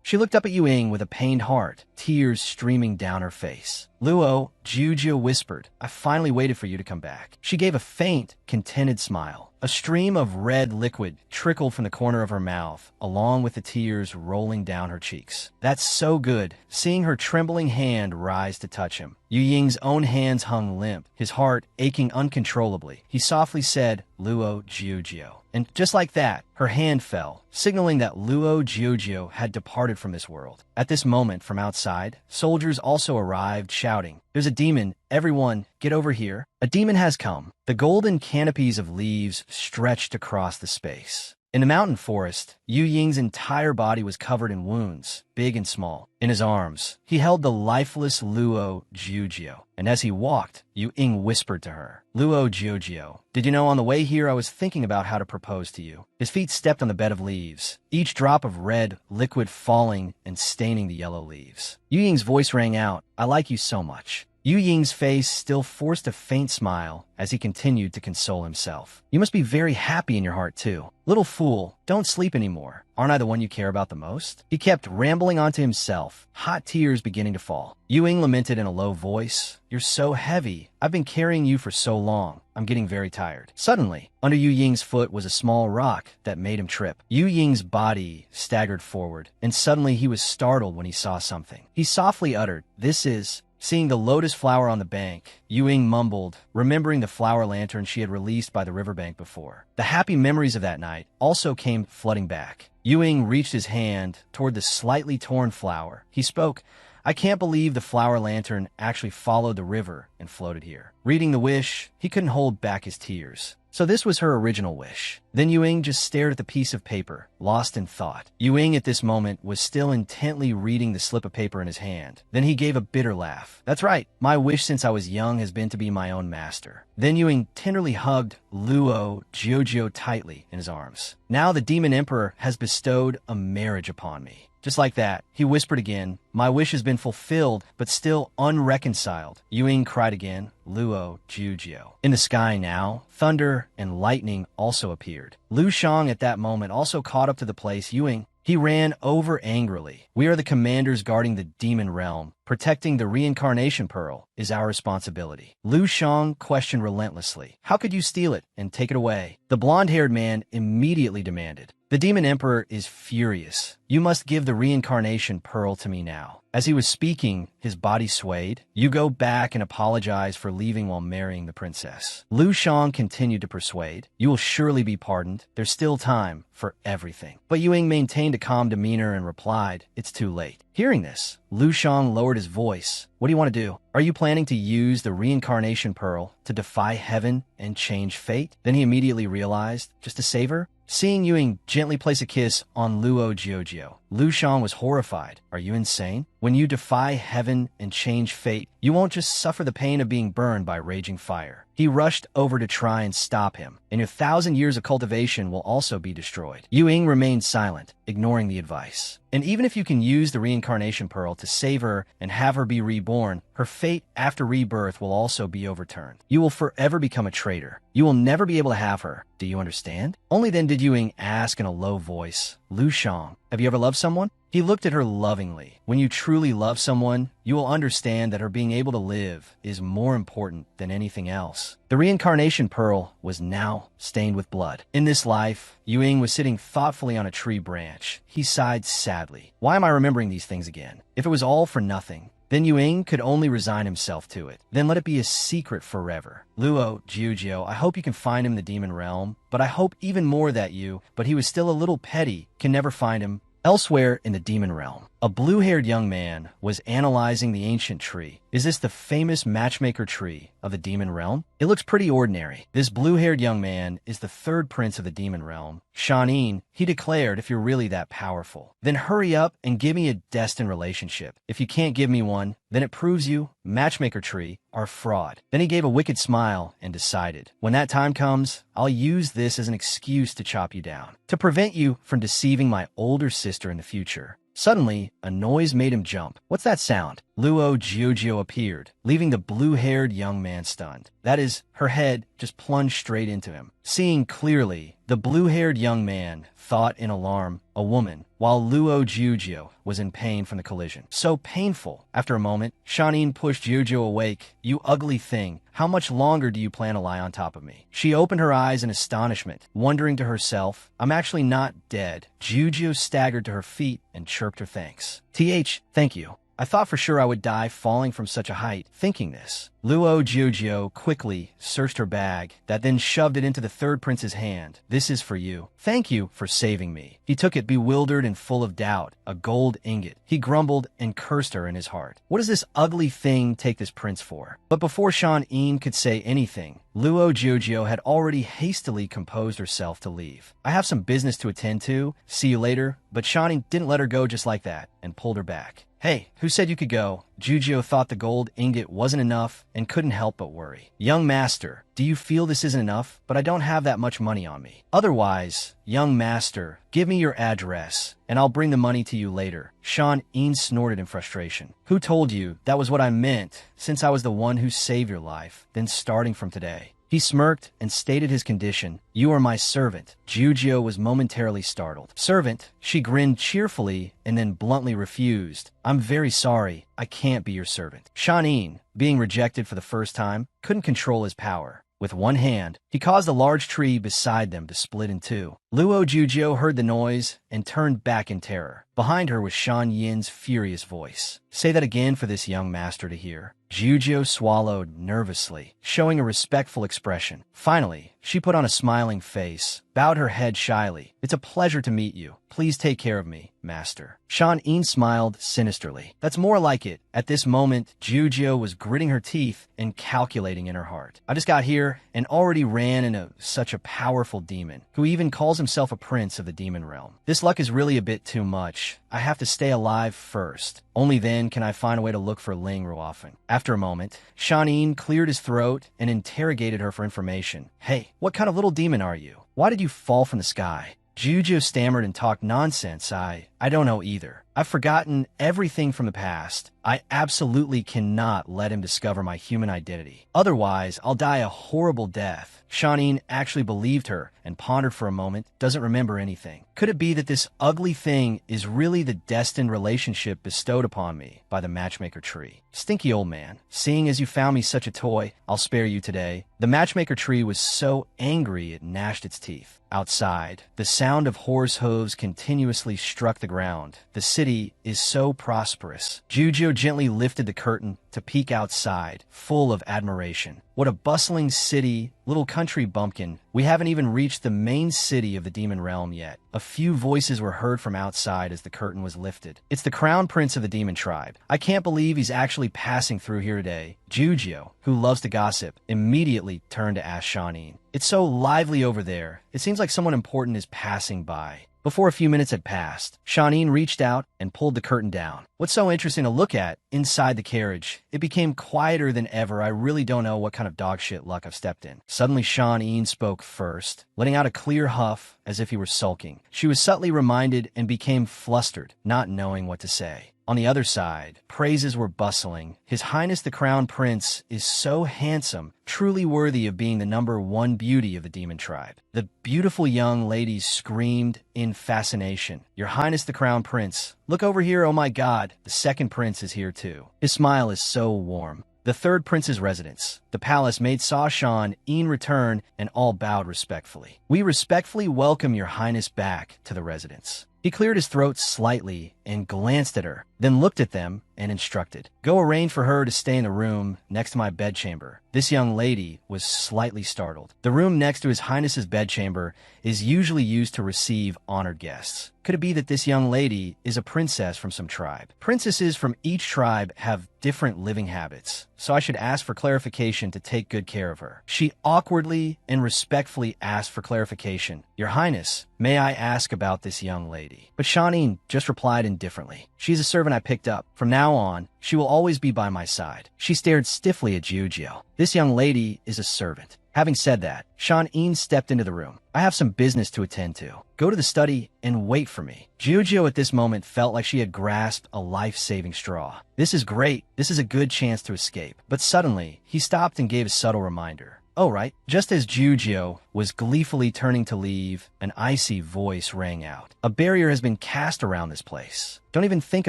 She looked up at Ying with a pained heart, tears streaming down her face. Luo, Jujio whispered, I finally waited for you to come back. She gave a faint, contented smile. A stream of red liquid trickled from the corner of her mouth, along with the tears rolling down her cheeks. That's so good, seeing her trembling hand rise to touch him. Ying's own hands hung limp, his heart aching uncontrollably. He softly said, Luo Jujio. And just like that, her hand fell, signaling that Luo Jujio had departed from this world. At this moment, from outside, soldiers also arrived, shouting, There's a demon! Everyone, get over here! A demon has come! The golden canopies of leaves stretched across the space. In the mountain forest, Ying's entire body was covered in wounds, big and small. In his arms, he held the lifeless Luo Jujio, and as he walked, Ying whispered to her, Luo Jujio, did you know on the way here I was thinking about how to propose to you? His feet stepped on the bed of leaves, each drop of red liquid falling and staining the yellow leaves. Ying's voice rang out, I like you so much. Ying's face still forced a faint smile as he continued to console himself. You must be very happy in your heart, too. Little fool, don't sleep anymore. Aren't I the one you care about the most? He kept rambling on to himself, hot tears beginning to fall. Ying lamented in a low voice, You're so heavy. I've been carrying you for so long. I'm getting very tired. Suddenly, under Ying's foot was a small rock that made him trip. Ying's body staggered forward, and suddenly he was startled when he saw something. He softly uttered, This is... Seeing the lotus flower on the bank, Ying mumbled, remembering the flower lantern she had released by the riverbank before. The happy memories of that night also came flooding back. Ying reached his hand toward the slightly torn flower. He spoke, I can't believe the flower lantern actually followed the river and floated here. Reading the wish, he couldn't hold back his tears. So this was her original wish. Then Ying just stared at the piece of paper, lost in thought. Ying at this moment was still intently reading the slip of paper in his hand. Then he gave a bitter laugh. That's right, my wish since I was young has been to be my own master. Then Ying tenderly hugged Luo Jujio tightly in his arms. Now the Demon Emperor has bestowed a marriage upon me. Just like that, he whispered again, my wish has been fulfilled, but still unreconciled. Ying cried again, Luo Jujio. In the sky now, thunder and lightning also appeared. Lu Shang at that moment also caught up to the place Ying. He ran over angrily. We are the commanders guarding the demon realm. Protecting the reincarnation pearl is our responsibility. Lu Shang questioned relentlessly. How could you steal it and take it away? The blonde-haired man immediately demanded. The Demon Emperor is furious. You must give the reincarnation pearl to me now. As he was speaking, his body swayed. You go back and apologize for leaving while marrying the princess. Lu Shang continued to persuade. You will surely be pardoned. There's still time for everything. But Ying maintained a calm demeanor and replied, It's too late. Hearing this, Lu Shang lowered his voice. What do you want to do? Are you planning to use the reincarnation pearl to defy heaven and change fate? Then he immediately realized, just to save her? Seeing Ying gently place a kiss on Luo Jujio, Lu Shang was horrified. Are you insane? When you defy heaven and change fate, you won't just suffer the pain of being burned by raging fire. He rushed over to try and stop him, and your 1,000 years of cultivation will also be destroyed. Ying remained silent, ignoring the advice. And even if you can use the reincarnation pearl to save her and have her be reborn, her fate after rebirth will also be overturned. You will forever become a traitor. You will never be able to have her. Do you understand? Only then did Ying ask in a low voice, Lu Shang, Have you ever loved someone? He looked at her lovingly. When you truly love someone, you will understand that her being able to live is more important than anything else. The reincarnation pearl was now stained with blood. In this life, Ying was sitting thoughtfully on a tree branch. He sighed sadly. Why am I remembering these things again? If it was all for nothing, then Ying could only resign himself to it. Then let it be a secret forever. Luo Jiujio, I hope you can find him in the demon realm, but I hope even more that you, but he was still a little petty, can never find him. Elsewhere in the demon realm, a blue-haired young man was analyzing the ancient tree. Is this the famous matchmaker tree of the demon realm? It looks pretty ordinary. This blue-haired young man is the third prince of the demon realm. Shanin, he declared, if you're really that powerful, then hurry up and give me a destined relationship. If you can't give me one, then it proves you, matchmaker tree, are fraud. Then he gave a wicked smile and decided, when that time comes, I'll use this as an excuse to chop you down, to prevent you from deceiving my older sister in the future. Suddenly, a noise made him jump. What's that sound? Luo Jiujio appeared, leaving the blue-haired young man stunned. That is, her head just plunged straight into him. Seeing clearly, the blue-haired young man thought in alarm, a woman, while Luo Jiujio was in pain from the collision. So painful. After a moment, Shanin pushed Jiujio awake. You ugly thing. How much longer do you plan to lie on top of me? She opened her eyes in astonishment, wondering to herself, I'm actually not dead. Jiujio staggered to her feet and chirped her thanks. Thank you. I thought for sure I would die falling from such a height. Thinking this, Luo Jiujio quickly searched her bag, that then shoved it into the third prince's hand. This is for you. Thank you for saving me. He took it bewildered and full of doubt, a gold ingot. He grumbled and cursed her in his heart. What does this ugly thing take this prince for? But before Shanin could say anything, Luo Jiujio had already hastily composed herself to leave. I have some business to attend to. See you later. But Shanin didn't let her go just like that and pulled her back. Hey, who said you could go? Jiujio thought the gold ingot wasn't enough and couldn't help but worry. Young master, do you feel this isn't enough? But I don't have that much money on me. Otherwise, young master, give me your address, and I'll bring the money to you later. Shanin snorted in frustration. Who told you that was what I meant, since I was the one who saved your life, then starting from today? He smirked and stated his condition. You are my servant. Jiujio was momentarily startled. Servant? She grinned cheerfully and then bluntly refused. I'm very sorry. I can't be your servant. Shanin, being rejected for the first time, couldn't control his power. With one hand, he caused a large tree beside them to split in two. Luo Jiujio heard the noise and turned back in terror. Behind her was Shan Yin's furious voice. Say that again for this young master to hear. Jiujio swallowed nervously, showing a respectful expression. Finally, she put on a smiling face, bowed her head shyly. It's a pleasure to meet you. Please take care of me, master. Shanin smiled sinisterly. That's more like it. At this moment, Jiujio was gritting her teeth and calculating in her heart. I just got here and already ran into such a powerful demon, who even calls himself a prince of the demon realm. This luck is really a bit too much. I have to stay alive first. Only then can I find a way to look for Ling Ruofeng. After a moment, Shanin cleared his throat and interrogated her for information. Hey, what kind of little demon are you? Why did you fall from the sky? Jiujio stammered and talked nonsense. I don't know either. I've forgotten everything from the past. I absolutely cannot let him discover my human identity. Otherwise, I'll die a horrible death. Shanin actually believed her and pondered for a moment, doesn't remember anything. Could it be that this ugly thing is really the destined relationship bestowed upon me by the matchmaker tree? Stinky old man, seeing as you found me such a toy, I'll spare you today. The matchmaker tree was so angry it gnashed its teeth. Outside, the sound of horse hooves continuously struck the ground. The city is so prosperous. Jiujio gently lifted the curtain to peek outside, full of admiration. What a bustling city, little country bumpkin. We haven't even reached the main city of the demon realm yet. A few voices were heard from outside as the curtain was lifted. It's the crown prince of the demon tribe. I can't believe he's actually passing through here today. Jiujio, who loves to gossip, immediately turned to ask Shanin. It's so lively over there. It seems like someone important is passing by. Before a few minutes had passed, Shanin reached out and pulled the curtain down. What's so interesting to look at inside the carriage? It became quieter than ever. I really don't know what kind of dog shit luck I've stepped in. Suddenly, Shanin spoke first, letting out a clear huff as if he were sulking. She was subtly reminded and became flustered, not knowing what to say. On the other side, praises were bustling. His Highness the Crown Prince is so handsome, truly worthy of being the #1 beauty of the demon tribe. The beautiful young ladies screamed in fascination. Your Highness the Crown Prince. Look over here, oh my god, the second prince is here too. His smile is so warm. The third prince's residence, the palace, made saw Sean Ian return, and all bowed respectfully. We respectfully welcome your highness back to the residence. He cleared his throat slightly and glanced at her, then looked at them and instructed, "Go arrange for her to stay in the room next to my bedchamber." This young lady was slightly startled. The room next to His Highness's bedchamber is usually used to receive honored guests. Could it be that this young lady is a princess from some tribe? Princesses from each tribe have different living habits, so I should ask for clarification to take good care of her. She awkwardly and respectfully asked for clarification. "Your Highness, may I ask about this young lady?" But Shanin just replied indifferently. "She's a servant I picked up. From now on, she will always be by my side." She stared stiffly at Jiujio. This young lady is a servant. Having said that, Shanin stepped into the room. "I have some business to attend to. Go to the study and wait for me." Jiujio at this moment felt like she had grasped a life-saving straw. This is great. This is a good chance to escape. But suddenly, he stopped and gave a subtle reminder. "Oh, right." Just as Jiujio was gleefully turning to leave, an icy voice rang out. "A barrier has been cast around this place. Don't even think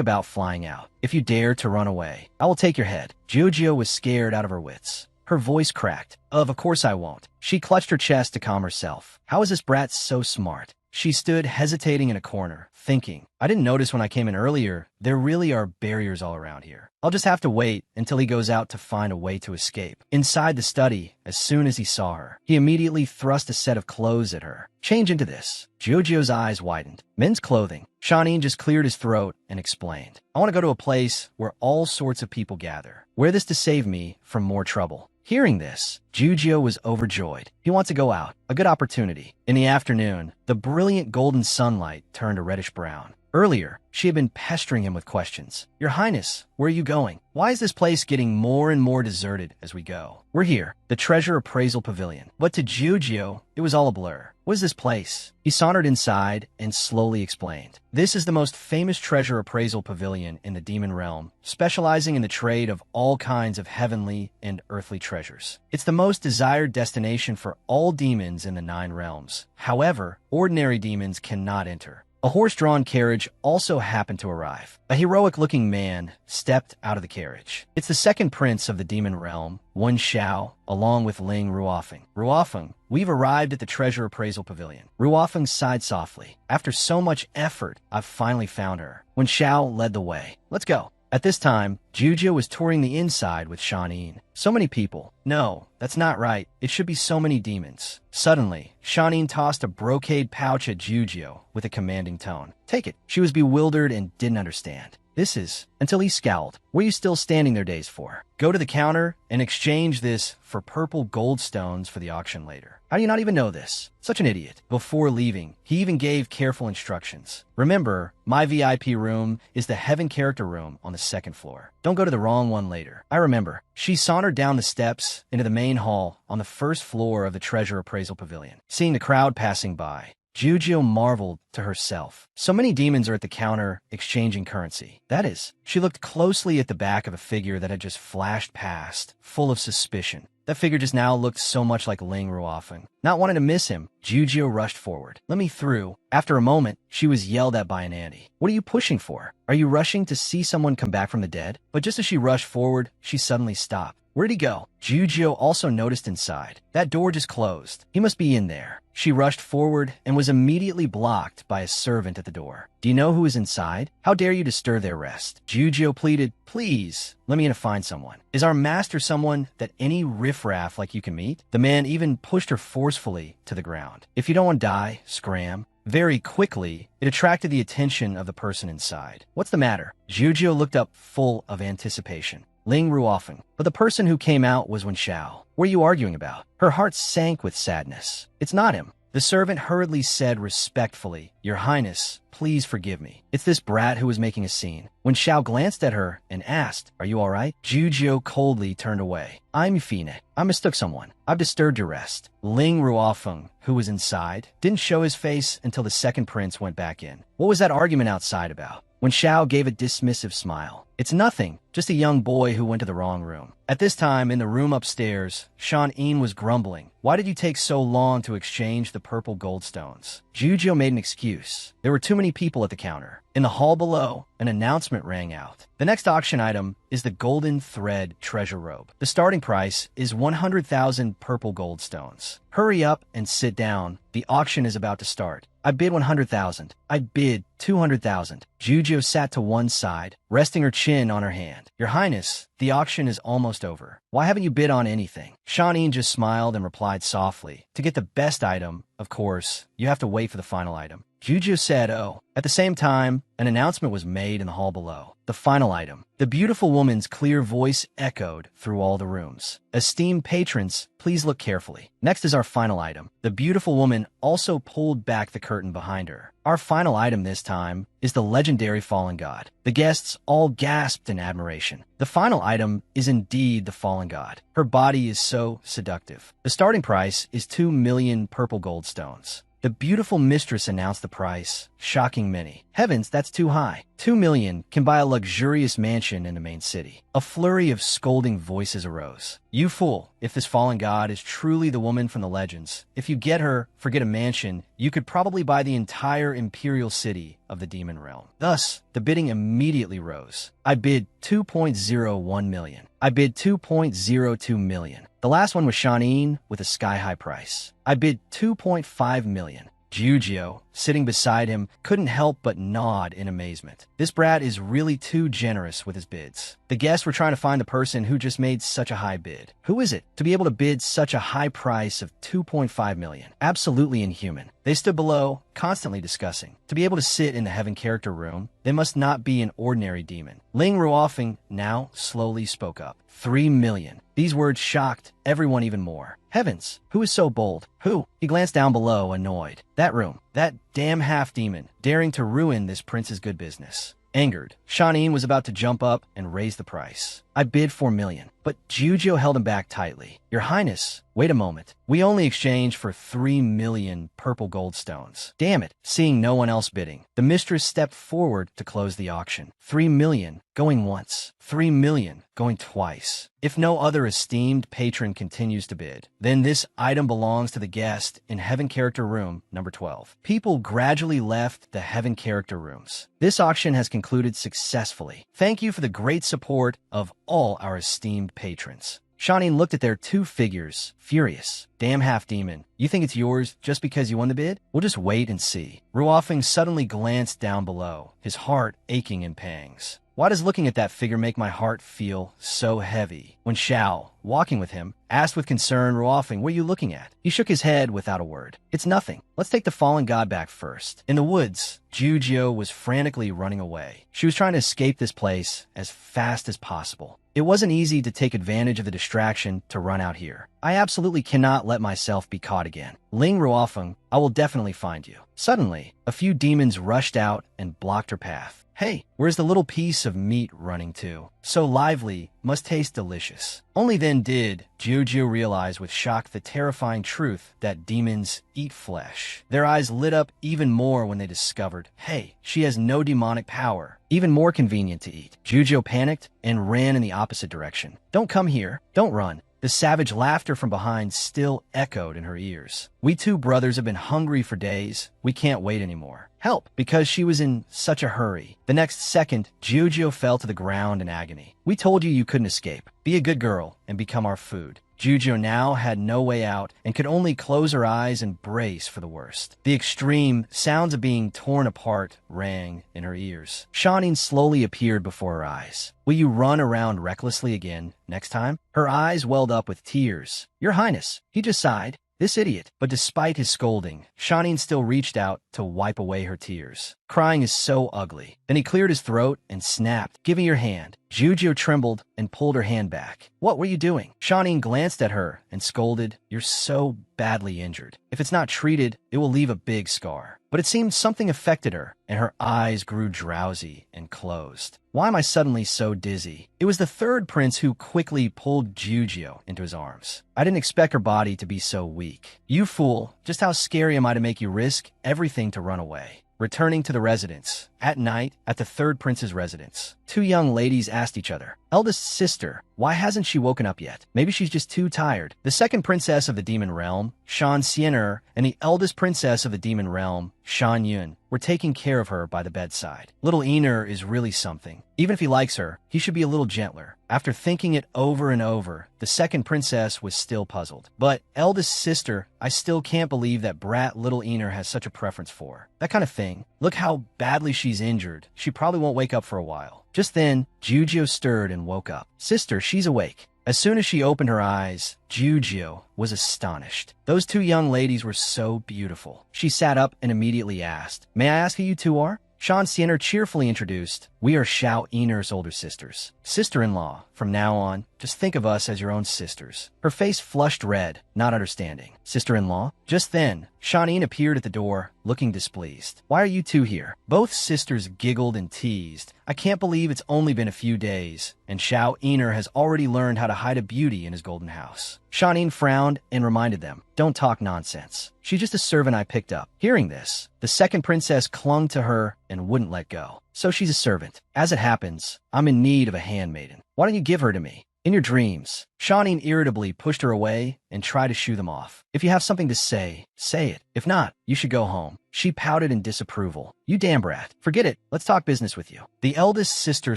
about flying out. If you dare to run away, I will take your head." Jiujio was scared out of her wits. Her voice cracked. Of course I won't." She clutched her chest to calm herself. How is this brat so smart? She stood hesitating in a corner, thinking, "I didn't notice when I came in earlier. There really are barriers all around here. I'll just have to wait until he goes out to find a way to escape." Inside the study, as soon as he saw her, he immediately thrust a set of clothes at her. "Change into this." Jiujio's eyes widened. "Men's clothing." Shanin just cleared his throat and explained, "I want to go to a place where all sorts of people gather. Wear this to save me from more trouble." Hearing this, Jiujio was overjoyed. He wants to go out. A good opportunity. In the afternoon, the brilliant golden sunlight turned a reddish-brown. Earlier, she had been pestering him with questions. "Your Highness, where are you going? Why is this place getting more and more deserted as we go?" "We're here, the Treasure Appraisal Pavilion." But to Jiujio, it was all a blur. "What is this place?" He sauntered inside and slowly explained. "This is the most famous treasure appraisal pavilion in the demon realm, specializing in the trade of all kinds of heavenly and earthly treasures. It's the most desired destination for all demons in the 9 realms. However, ordinary demons cannot enter." A horse-drawn carriage also happened to arrive. A heroic-looking man stepped out of the carriage. It's the second prince of the demon realm, Wen Xiao, along with Ling Ruofeng. "Ruofeng, we've arrived at the treasure appraisal pavilion." Ruofeng sighed softly. "After so much effort, I've finally found her." Wen Xiao led the way. "Let's go." At this time, Jiujio was touring the inside with Shanin. "So many people. No, that's not right. It should be so many demons." Suddenly, Shanin tossed a brocade pouch at Jiujio with a commanding tone. "Take it." She was bewildered and didn't understand. "This is..." Until he scowled. "What are you still standing there days for? Go to the counter and exchange this for purple gold stones for the auction later." "How do you not even know this?" Such an idiot. Before leaving, he even gave careful instructions. "Remember, my VIP room is the Heaven Character Room on the 2nd floor. Don't go to the wrong one later." "I remember." She sauntered down the steps into the main hall on the 1st floor of the Treasure Appraisal Pavilion. Seeing the crowd passing by, Jiujio marveled to herself. So many demons are at the counter exchanging currency. That is, she looked closely at the back of a figure that had just flashed past, full of suspicion. That figure just now looked so much like Ling Ruofeng. Not wanting to miss him, Jiujio rushed forward. "Let me through." After a moment, she was yelled at by an auntie. "What are you pushing for? Are you rushing to see someone come back from the dead?" But just as she rushed forward, she suddenly stopped. Where'd he go? Jiujio also noticed inside. That door just closed. He must be in there. She rushed forward and was immediately blocked by a servant at the door. "Do you know who is inside? How dare you disturb their rest?" Jiujio pleaded, "Please, let me in to find someone. Is our master someone that any riffraff like you can meet?" The man even pushed her forcefully to the ground. "If you don't want to die, scram." Very quickly, it attracted the attention of the person inside. "What's the matter?" Jiujio looked up full of anticipation. Ling Ruofeng. But the person who came out was Wen Xiao. "What are you arguing about?" Her heart sank with sadness. "It's not him." The servant hurriedly said respectfully, "Your Highness, please forgive me. It's this brat who was making a scene." Wen Xiao glanced at her and asked, "Are you all right?" Jiujio coldly turned away. "I'm Fine. I mistook someone. I've disturbed your rest." Ling Ruofeng, who was inside, didn't show his face until the second prince went back in. "What was that argument outside about?" Wen Xiao gave a dismissive smile. It's nothing, just a young boy who went to the wrong room. At this time, in the room upstairs, Sean was grumbling. Why did you take so long to exchange the purple goldstones? Jujio made an excuse. There were too many people at the counter. In the hall below, an announcement rang out. The next auction item is the golden thread treasure robe. The starting price is 100,000 purple goldstones. Hurry up and sit down. The auction is about to start. I bid 100,000. I bid 200,000. Jujio sat to one side, resting her chin on her hand. Your Highness, the auction is almost over. Why haven't you bid on anything? Sean just smiled and replied softly. To get the best item, of course, you have to wait for the final item. Jujio said, oh. At the same time, an announcement was made in the hall below. The final item. The beautiful woman's clear voice echoed through all the rooms. Esteemed patrons, please look carefully. Next is our final item. The beautiful woman also pulled back the curtain behind her. Our final item this time is the legendary fallen god. The guests all gasped in admiration. The final item is indeed the fallen god. Her body is so seductive. The starting price is 2 million purple gold stones. The beautiful mistress announced the price, shocking many. Heavens, that's too high. 2 million can buy a luxurious mansion in the main city. A flurry of scolding voices arose. You fool, if this fallen god is truly the woman from the legends, if you get her, forget a mansion, you could probably buy the entire imperial city of the demon realm. Thus, the bidding immediately rose. I bid 2.01 million. I bid 2.02 million. The last one was Sean with a sky-high price. I bid 2.5 million. Jujio, sitting beside him, couldn't help but nod in amazement. This brat is really too generous with his bids. The guests were trying to find the person who just made such a high bid. Who is it to be able to bid such a high price of 2.5 million? Absolutely inhuman. They stood below, constantly discussing. To be able to sit in the heaven character room, they must not be an ordinary demon. Ling Ruofeng now slowly spoke up. 3 million. These words shocked everyone even more. Heavens, who is so bold? Who? He glanced down below, annoyed. That room. That damn half-demon, daring to ruin this prince's good business. Angered, Sean was about to jump up and raise the price. I bid 4 million, but Jujio held him back tightly. Your Highness, wait a moment. We only exchanged for 3 million purple gold stones. Damn it. Seeing no one else bidding, the mistress stepped forward to close the auction. 3 million going once. 3 million going twice. If no other esteemed patron continues to bid, then this item belongs to the guest in Heaven Character Room number 12. People gradually left the Heaven Character Rooms. This auction has concluded successfully. Thank you for the great support of all our esteemed patrons. Sean looked at their two figures, furious. Damn half-demon, you think it's yours just because you won the bid? We'll just wait and see. Ruofeng suddenly glanced down below, his heart aching in pangs. Why does looking at that figure make my heart feel so heavy? When Xiao, walking with him, asked with concern, Ruofeng, what are you looking at? He shook his head without a word. It's nothing. Let's take the fallen god back first. In the woods, Jujio was frantically running away. She was trying to escape this place as fast as possible. It wasn't easy to take advantage of the distraction to run out here. I absolutely cannot let myself be caught again. Ling Ruofeng, I will definitely find you. Suddenly, a few demons rushed out and blocked her path. Hey, where's the little piece of meat running to? So lively, must taste delicious. Only then did Jujio realize with shock the terrifying truth that demons eat flesh. Their eyes lit up even more when they discovered, hey, she has no demonic power. Even more convenient to eat. Jujio panicked and ran in the opposite direction. Don't come here. Don't run. The savage laughter from behind still echoed in her ears. We two brothers have been hungry for days. We can't wait anymore. Help, because she was in such a hurry. The next second, Jujio fell to the ground in agony. We told you couldn't escape. Be a good girl and become our food. Jujio now had no way out and could only close her eyes and brace for the worst. The extreme sounds of being torn apart rang in her ears. Sean slowly appeared before her eyes. Will you run around recklessly again next time? Her eyes welled up with tears. Your Highness, he just sighed. This idiot. But despite his scolding, Sean still reached out to wipe away her tears. Crying is so ugly. Then he cleared his throat and snapped, "Give me your hand." Jujio trembled and pulled her hand back. What were you doing? Sean glanced at her and scolded, "You're so badly injured. If it's not treated, it will leave a big scar." But it seemed something affected her, and her eyes grew drowsy and closed. Why am I suddenly so dizzy? It was the third prince who quickly pulled Jujio into his arms. I didn't expect her body to be so weak. You fool, just how scary am I to make you risk everything to run away? returning to the residence. At night, at the third prince's residence, two young ladies asked each other, "Eldest sister, why hasn't she woken up yet? Maybe she's just too tired." The second princess of the demon realm, Shan Xian'er, and the eldest princess of the demon realm, Shan Yun, were taking care of her by the bedside. Little Ener is really something. Even if he likes her, he should be a little gentler. After thinking it over and over, the second princess was still puzzled. But, eldest sister, I still can't believe that brat little Ener has such a preference for her. That kind of thing. Look how badly she's injured. She probably won't wake up for a while. Just then, Jujio stirred and woke up. Sister, she's awake. As soon as she opened her eyes, Jujio was astonished. Those two young ladies were so beautiful. She sat up and immediately asked, "May I ask who you two are?" Shan Xian'er cheerfully introduced, "We are Xiao Ener's older sisters. Sister-in-law. From now on, just think of us as your own sisters." Her face flushed red, not understanding. Sister-in-law? Just then, Shan appeared at the door, looking displeased. "Why are you two here?" Both sisters giggled and teased. "I can't believe it's only been a few days, and Xiao Ener has already learned how to hide a beauty in his golden house." Shan frowned and reminded them, "Don't talk nonsense. She's just a servant I picked up." Hearing this, the second princess clung to her and wouldn't let go. "So she's a servant. As it happens, I'm in need of a handmaiden. Why don't you give her to me? In your dreams." Shan irritably pushed her away and tried to shoo them off. "If you have something to say, say it. If not, you should go home." She pouted in disapproval. "You damn brat. Forget it. Let's talk business with you." The eldest sister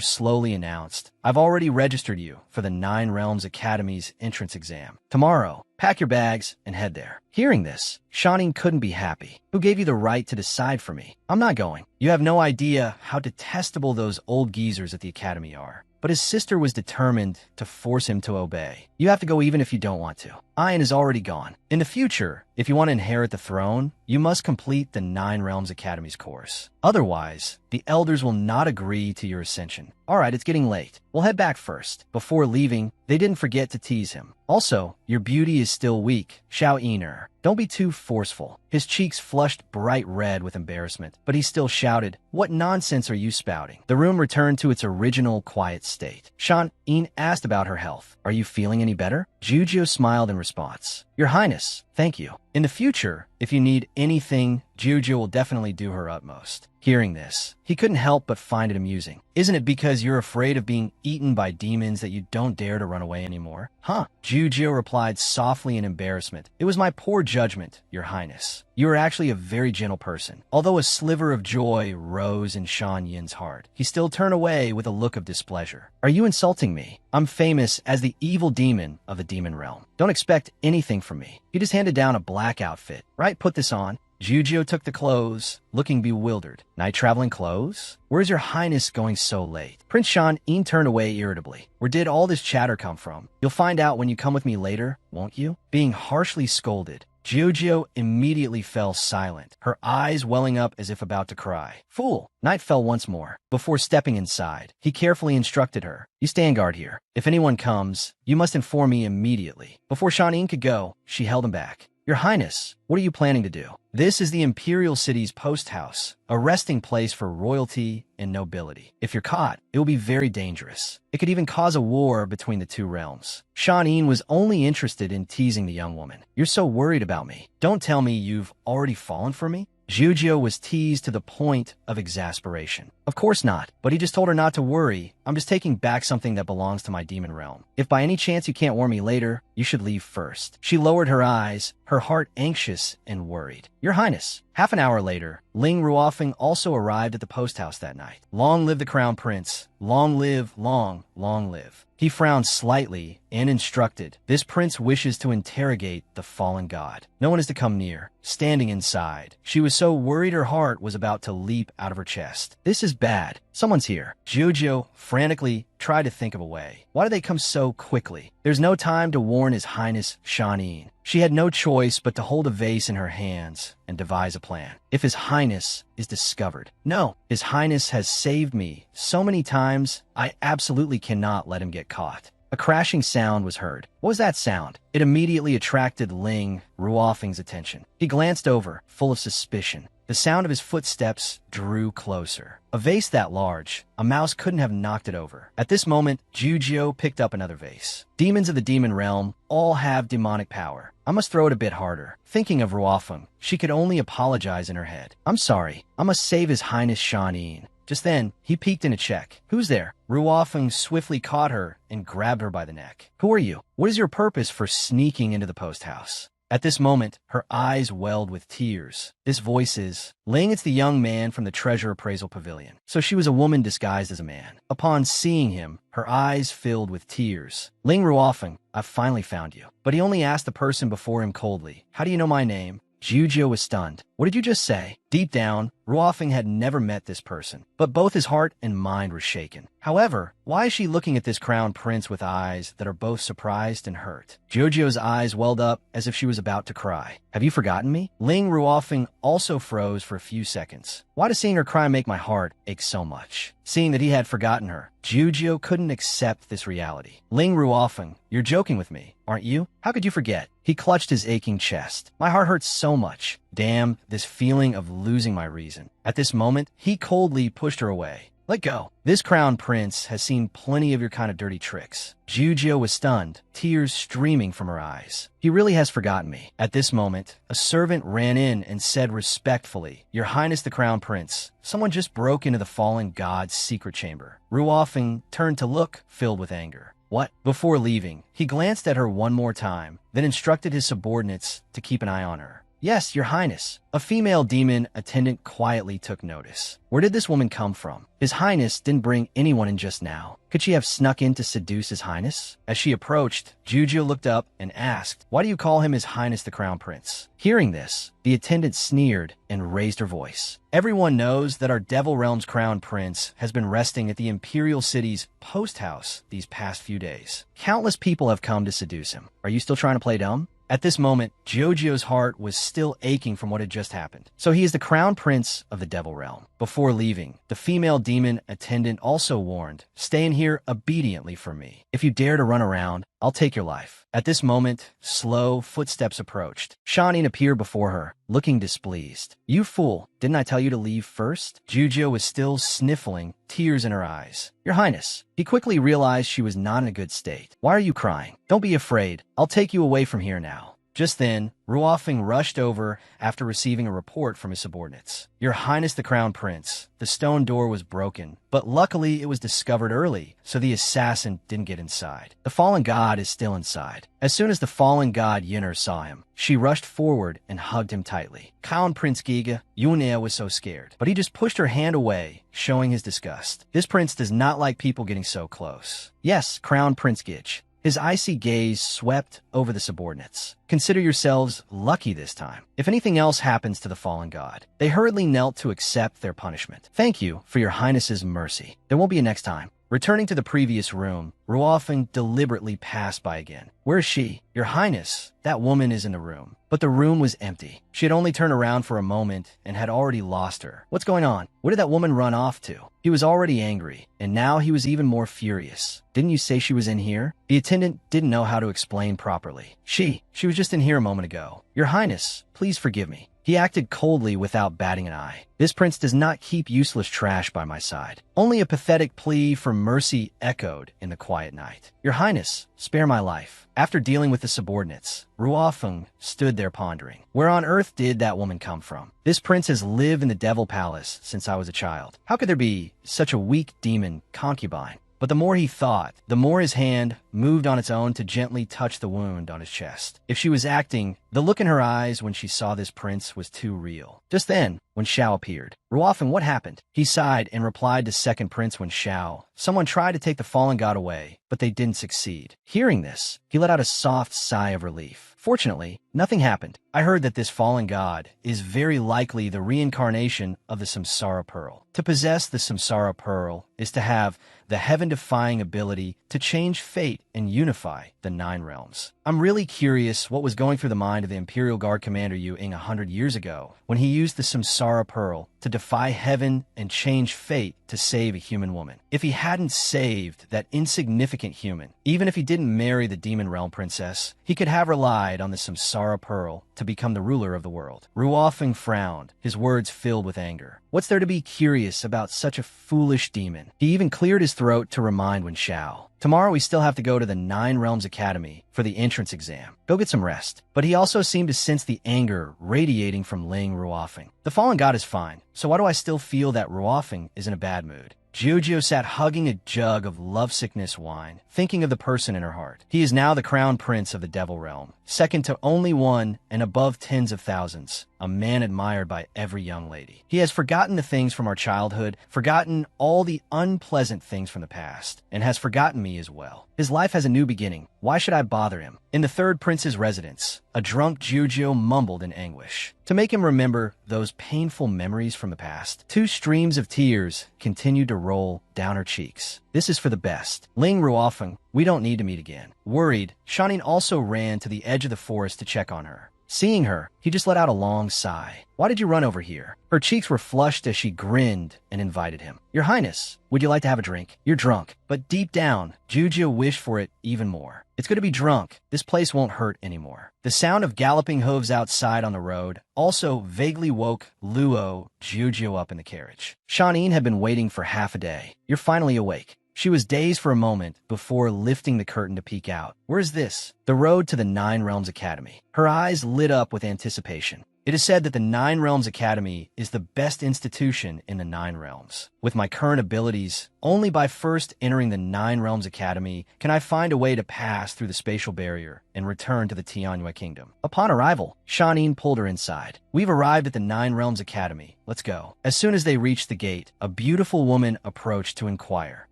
slowly announced, "I've already registered you for the Nine Realms Academy's entrance exam. Tomorrow, pack your bags and head there." Hearing this, Shan couldn't be happy. "Who gave you the right to decide for me? I'm not going. You have no idea how detestable those old geezers at the academy are." But his sister was determined to force him to obey. "You have to go even if you don't want to. Ayan is already gone. In the future, if you want to inherit the throne, you must complete the Nine Realms Academy's course. Otherwise, the elders will not agree to your ascension." "All right, it's getting late. We'll head back first." Before leaving, they didn't forget to tease him. "Also, your beauty is still weak, Xiao Ener. Don't be too forceful." His cheeks flushed bright red with embarrassment, but he still shouted, "What nonsense are you spouting?" The room returned to its original quiet state. Shan asked about her health. "Are you feeling any better?" Jujio smiled in response. "Your Highness, thank you. In the future, if you need anything, Jujio will definitely do her utmost." Hearing this, he couldn't help but find it amusing. "Isn't it because you're afraid of being eaten by demons that you don't dare to run away anymore?" "Huh?" Jujio replied softly in embarrassment. "It was my poor judgment, Your Highness. You are actually a very gentle person." Although a sliver of joy rose in Shan Yin's heart, he still turned away with a look of displeasure. "Are you insulting me? I'm famous as the evil demon of the demon realm. Don't expect anything from me." He just handed down a black outfit. "Right, put this on." Jujio took the clothes, looking bewildered. "Night-traveling clothes? Where's your highness going so late?" Prince Shan turned away irritably. "Where did all this chatter come from? You'll find out when you come with me later, won't you?" Being harshly scolded, Jujio immediately fell silent, her eyes welling up as if about to cry. "Fool!" Night fell once more. Before stepping inside, he carefully instructed her, "You stand guard here. If anyone comes, you must inform me immediately." Before Shan could go, she held him back. "Your Highness, what are you planning to do?" "This is the Imperial City's post house, a resting place for royalty and nobility. If you're caught, it will be very dangerous. It could even cause a war between the two realms." Shan was only interested in teasing the young woman. "You're so worried about me. Don't tell me you've already fallen for me?" Jujio was teased to the point of exasperation. "Of course not, but he just told her not to worry. I'm just taking back something that belongs to my demon realm. If by any chance you can't warn me later, you should leave first." She lowered her eyes, her heart anxious and worried. "Your Highness." Half an hour later, Ling Ruofeng also arrived at the post house that night. "Long live the Crown Prince. Long live, long live." He frowned slightly and instructed, "This prince wishes to interrogate the fallen god. No one is to come near." Standing inside, she was so worried her heart was about to leap out of her chest. "This is bad. Someone's here." Jujio frantically tried to think of a way. Why did they come so quickly? There's no time to warn His Highness Shan. She had no choice but to hold a vase in her hands and devise a plan. If His Highness is discovered. No, His Highness has saved me so many times, I absolutely cannot let him get caught. A crashing sound was heard. What was that sound? It immediately attracted Ling Ruofeng's attention. He glanced over, full of suspicion. The sound of his footsteps drew closer. A vase that large, a mouse couldn't have knocked it over. At this moment, Jujio picked up another vase. Demons of the demon realm all have demonic power. I must throw it a bit harder. Thinking of Ruofeng, she could only apologize in her head. I'm sorry. I must save His Highness Shanin. Just then, he peeked in to check. Who's there? Ruofeng swiftly caught her and grabbed her by the neck. Who are you? What is your purpose for sneaking into the post house? At this moment, her eyes welled with tears. This voice is, Ling, it's the young man from the treasure appraisal pavilion. So she was a woman disguised as a man. Upon seeing him, her eyes filled with tears. Ling Ruofeng, I've finally found you. But he only asked the person before him coldly, how do you know my name? Jujio was stunned. What did you just say? Deep down, Ruofeng had never met this person, but both his heart and mind were shaken. However, why is she looking at this crown prince with eyes that are both surprised and hurt? Jujio's eyes welled up as if she was about to cry. Have you forgotten me? Ling Ruofeng also froze for a few seconds. Why does seeing her cry make my heart ache so much? Seeing that he had forgotten her, Jujio couldn't accept this reality. Ling Ruofeng, you're joking with me, aren't you? How could you forget? He clutched his aching chest. My heart hurts so much. Damn, this feeling of losing my reason. At this moment, he coldly pushed her away. Let go. This crown prince has seen plenty of your kind of dirty tricks. Jujio was stunned, tears streaming from her eyes. He really has forgotten me. At this moment, a servant ran in and said respectfully, Your Highness the Crown Prince, someone just broke into the fallen god's secret chamber. Ruofeng turned to look, filled with anger. What? Before leaving, he glanced at her one more time, then instructed his subordinates to keep an eye on her. Yes, Your Highness. A female demon attendant quietly took notice. Where did this woman come from? His Highness didn't bring anyone in just now. Could she have snuck in to seduce His Highness? As she approached, Jujio looked up and asked, Why do you call him His Highness the Crown Prince? Hearing this, the attendant sneered and raised her voice. Everyone knows that our Devil Realm's Crown Prince has been resting at the Imperial City's post house these past few days. Countless people have come to seduce him. Are you still trying to play dumb? At this moment, Jojio's heart was still aching from what had just happened. So he is the crown prince of the Devil Realm. Before leaving, the female demon attendant also warned, Stay in here obediently for me. If you dare to run around, I'll take your life. At this moment, slow footsteps approached. Shanin appeared before her, looking displeased. You fool, didn't I tell you to leave first? Jujio was still sniffling, tears in her eyes. Your Highness. He quickly realized she was not in a good state. Why are you crying? Don't be afraid. I'll take you away from here now. Just then, Ruofeng rushed over after receiving a report from his subordinates. Your Highness the Crown Prince, the stone door was broken, but luckily it was discovered early, so the assassin didn't get inside. The fallen god is still inside. As soon as the fallen god Yinner saw him, she rushed forward and hugged him tightly. Crown Prince Giga, Yunea was so scared, but he just pushed her hand away, showing his disgust. This prince does not like people getting so close. Yes, Crown Prince Gitch. His icy gaze swept over the subordinates. Consider yourselves lucky this time. If anything else happens to the fallen god, they hurriedly knelt to accept their punishment. Thank you for your highness's mercy. There won't be a next time. Returning to the previous room, Ruofeng deliberately passed by again. Where is she? Your Highness, that woman is in the room. But the room was empty. She had only turned around for a moment and had already lost her. What's going on? Where did that woman run off to? He was already angry, and now he was even more furious. Didn't you say she was in here? The attendant didn't know how to explain properly. She was just in here a moment ago. Your Highness, please forgive me. He acted coldly without batting an eye. This prince does not keep useless trash by my side. Only a pathetic plea for mercy echoed in the quiet night. Your Highness, spare my life. After dealing with the subordinates, Ruofeng stood there pondering. Where on earth did that woman come from? This prince has lived in the Devil Palace since I was a child. How could there be such a weak demon concubine? But the more he thought, the more his hand moved on its own to gently touch the wound on his chest. If she was acting, the look in her eyes when she saw this prince was too real. Just then, when Xiao appeared, Ruofeng, what happened? He sighed and replied to second prince when Xiao. Someone tried to take the fallen god away, but they didn't succeed. Hearing this, he let out a soft sigh of relief. Fortunately, nothing happened. I heard that this fallen god is very likely the reincarnation of the Samsara Pearl. To possess the Samsara Pearl is to have the heaven-defying ability to change fate and unify the Nine Realms. I'm really curious what was going through the mind of the Imperial Guard Commander Yu Ing 100 years ago when he used the Samsara Pearl to defy heaven and change fate to save a human woman. If he hadn't saved that insignificant human, even if he didn't marry the Demon Realm princess, he could have relied on the Samsara Pearl to become the ruler of the world. Ruofeng frowned, his words filled with anger. What's there to be curious about such a foolish demon? He even cleared his throat to remind Wen Xiao. Tomorrow we still have to go to the Nine Realms Academy for the entrance exam. Go get some rest. But he also seemed to sense the anger radiating from Ling Ruofeng. The fallen god is fine, so why do I still feel that Ruofeng is in a bad mood? Jiujio sat hugging a jug of lovesickness wine, thinking of the person in her heart. He is now the crown prince of the Devil Realm, second to only one and above tens of thousands, a man admired by every young lady. He has forgotten the things from our childhood, forgotten all the unpleasant things from the past, and has forgotten me as well. His life has a new beginning. Why should I bother him? In the third prince's residence, a drunk Jiujio mumbled in anguish. To make him remember those painful memories from the past, two streams of tears continued to roll down her cheeks. This is for the best. Ling Ruofeng, we don't need to meet again. Worried, Shanin also ran to the edge of the forest to check on her. Seeing her, he just let out a long sigh. Why did you run over here? Her cheeks were flushed as she grinned and invited him. Your Highness, would you like to have a drink? You're drunk. But deep down, Jiujio wished for it even more. It's good to be drunk. This place won't hurt anymore. The sound of galloping hooves outside on the road also vaguely woke Luo Jiujio up in the carriage. Shanin had been waiting for half a day. You're finally awake. She was dazed for a moment before lifting the curtain to peek out. Where's this? The road to the Nine Realms Academy. Her eyes lit up with anticipation. It is said that the Nine Realms Academy is the best institution in the Nine Realms. With my current abilities, only by first entering the Nine Realms Academy can I find a way to pass through the spatial barrier and return to the Tianyue Kingdom. Upon arrival, Shanin pulled her inside. We've arrived at the Nine Realms Academy. Let's go. As soon as they reached the gate, a beautiful woman approached to inquire.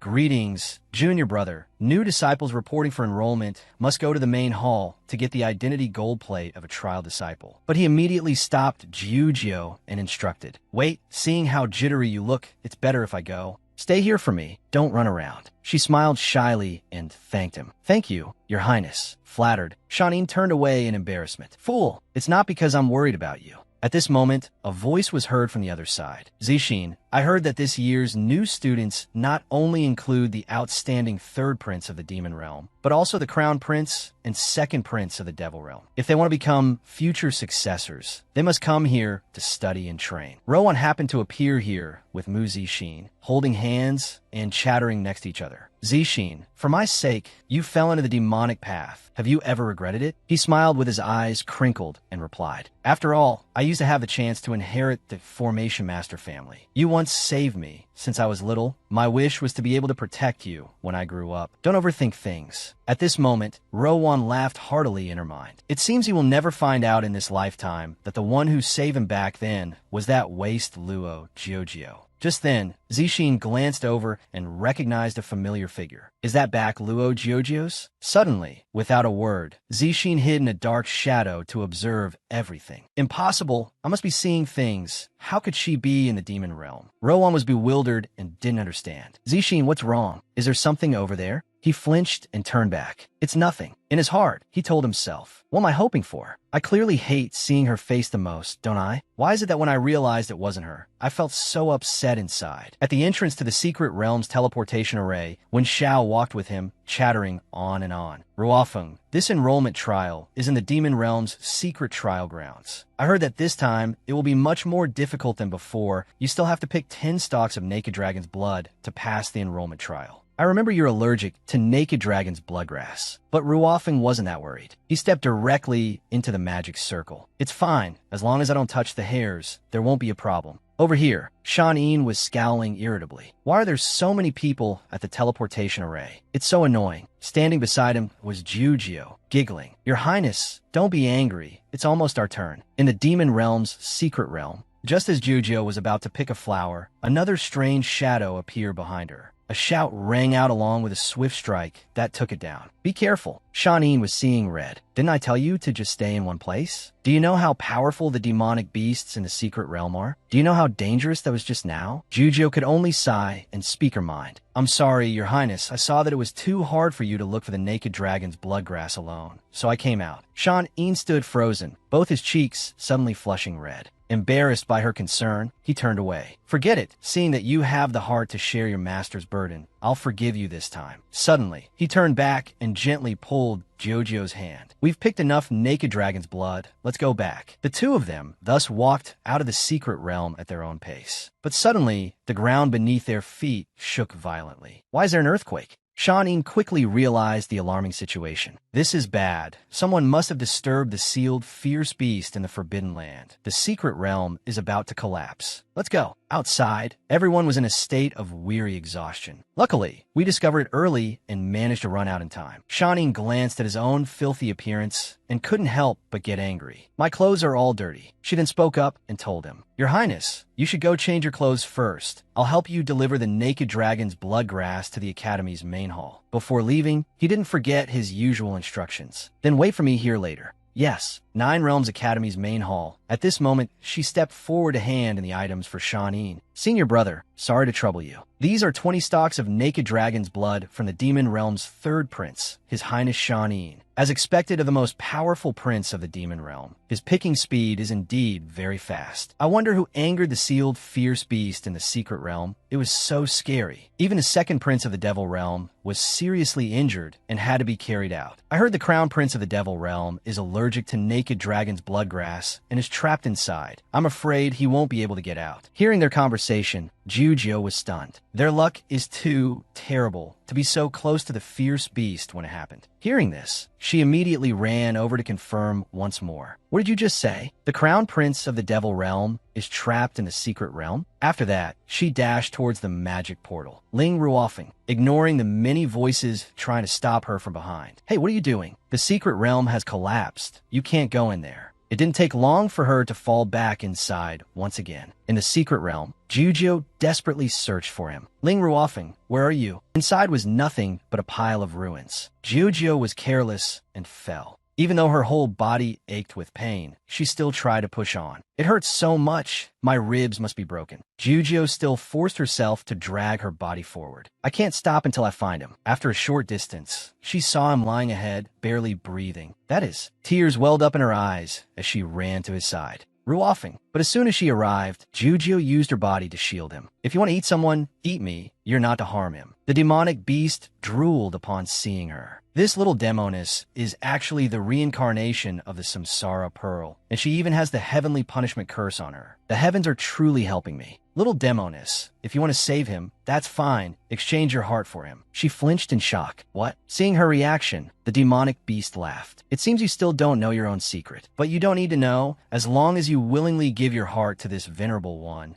Greetings, junior brother. New disciples reporting for enrollment must go to the main hall to get the identity gold plate of a trial disciple. But he immediately stopped Jiujio and instructed, wait, seeing how jittery you look, it's better if I go. Stay here for me. Don't run around. She smiled shyly and thanked him. Thank you, Your Highness. Flattered, Shanin turned away in embarrassment. Fool, it's not because I'm worried about you. At this moment, a voice was heard from the other side. Zixin, I heard that this year's new students not only include the outstanding third prince of the Demon Realm, but also the crown prince and second prince of the Devil Realm. If they want to become future successors, they must come here to study and train. Rowan happened to appear here with Mu Zixin, holding hands and chattering next to each other. Zixin, for my sake, you fell into the demonic path. Have you ever regretted it? He smiled with his eyes crinkled and replied, after all, I used to have the chance to inherit the Formation Master family. You once saved me. Since I was little, my wish was to be able to protect you when I grew up. Don't overthink things. At this moment, Rowan laughed heartily in her mind. It seems he will never find out in this lifetime that the one who saved him back then was that waste Luo Jiujio. Just then, Zixin glanced over and recognized a familiar figure. Is that back Luo Jiujio's? Suddenly, without a word, Zixin hid in a dark shadow to observe everything. Impossible. I must be seeing things. How could she be in the demon realm? Rowan was bewildered and didn't understand. Zixin, what's wrong? Is there something over there? He flinched and turned back. It's nothing. In his heart, he told himself, what am I hoping for? I clearly hate seeing her face the most, don't I? Why is it that when I realized it wasn't her, I felt so upset inside? At the entrance to the Secret Realms teleportation array, Wen Xiao walked with him, chattering on and on. Ruofeng, this enrollment trial is in the Demon Realm's secret trial grounds. I heard that this time it will be much more difficult than before. You still have to pick 10 stalks of Naked Dragon's blood to pass the enrollment trial. I remember you're allergic to Naked Dragon's bloodgrass. But Ruofeng wasn't that worried. He stepped directly into the magic circle. It's fine. As long as I don't touch the hairs, there won't be a problem. Over here, Shanin was scowling irritably. Why are there so many people at the teleportation array? It's so annoying. Standing beside him was Jiujio, giggling. Your Highness, don't be angry. It's almost our turn. In the Demon Realm's secret realm, just as Jiujio was about to pick a flower, another strange shadow appeared behind her. A shout rang out along with a swift strike that took it down. Be careful. Shanin was seeing red. Didn't I tell you to just stay in one place? Do you know how powerful the demonic beasts in the secret realm are? Do you know how dangerous that was just now? Jujo could only sigh and speak her mind. I'm sorry, Your Highness. I saw that it was too hard for you to look for the naked dragon's bloodgrass alone, so I came out. Sean-in stood frozen, both his cheeks suddenly flushing red. Embarrassed by her concern, he turned away. Forget it. Seeing that you have the heart to share your master's burden, I'll forgive you this time. Suddenly, he turned back and gently pulled Jojo's hand. We've picked enough naked dragon's blood. Let's go back. The two of them thus walked out of the secret realm at their own pace. But suddenly, the ground beneath their feet shook violently. Why is there an earthquake? Sean-in quickly realized the alarming situation. This is bad. Someone must have disturbed the sealed, fierce beast in the Forbidden Land. The secret realm is about to collapse. Let's go. Outside, everyone was in a state of weary exhaustion. Luckily, we discovered it early and managed to run out in time. Sean-in glanced at his own filthy appearance and couldn't help but get angry. My clothes are all dirty. She then spoke up and told him, Your Highness, you should go change your clothes first. I'll help you deliver the naked dragon's bloodgrass to the Academy's main hall. Before leaving, he didn't forget his usual instructions. Then wait for me here later. Yes, Nine Realms Academy's main hall. At this moment, she stepped forward to hand in the items for Sean-in. Senior brother, sorry to trouble you. These are 20 stalks of naked dragon's blood from the Demon Realm's third prince, His Highness Sean-in. As expected of the most powerful prince of the Demon Realm, his picking speed is indeed very fast. I wonder who angered the sealed, fierce beast in the secret realm. It was so scary. Even the second prince of the Devil Realm was seriously injured and had to be carried out. I heard the crown prince of the Devil Realm is allergic to naked dragon's bloodgrass and is trapped inside. I'm afraid he won't be able to get out. Hearing their conversation, Jujo was stunned. Their luck is too terrible to be so close to the fierce beast when it happened. Hearing this, she immediately ran over to confirm once more. What did you just say? The crown prince of the Devil Realm is trapped in the secret realm? After that, she dashed towards the magic portal, Ling Ruofeng, ignoring the many voices trying to stop her from behind. Hey, what are you doing? The secret realm has collapsed. You can't go in there. It didn't take long for her to fall back inside once again. In the secret realm, Jujo desperately searched for him. Ling Ruofeng, where are you? Inside was nothing but a pile of ruins. Jujo was careless and fell. Even though her whole body ached with pain, she still tried to push on. It hurt so much, my ribs must be broken. Jujo still forced herself to drag her body forward. I can't stop until I find him. After a short distance, she saw him lying ahead, barely breathing. That is, tears welled up in her eyes as she ran to his side. Ruofeng. But as soon as she arrived, Jujo used her body to shield him. If you want to eat someone, eat me. You're not to harm him. The demonic beast drooled upon seeing her. This little demoness is actually the reincarnation of the Samsara Pearl, and she even has the heavenly punishment curse on her. The heavens are truly helping me. Little demoness, if you want to save him, that's fine. Exchange your heart for him. She flinched in shock. What? Seeing her reaction, the demonic beast laughed. It seems you still don't know your own secret, but you don't need to know. As long as you willingly give your heart to this venerable one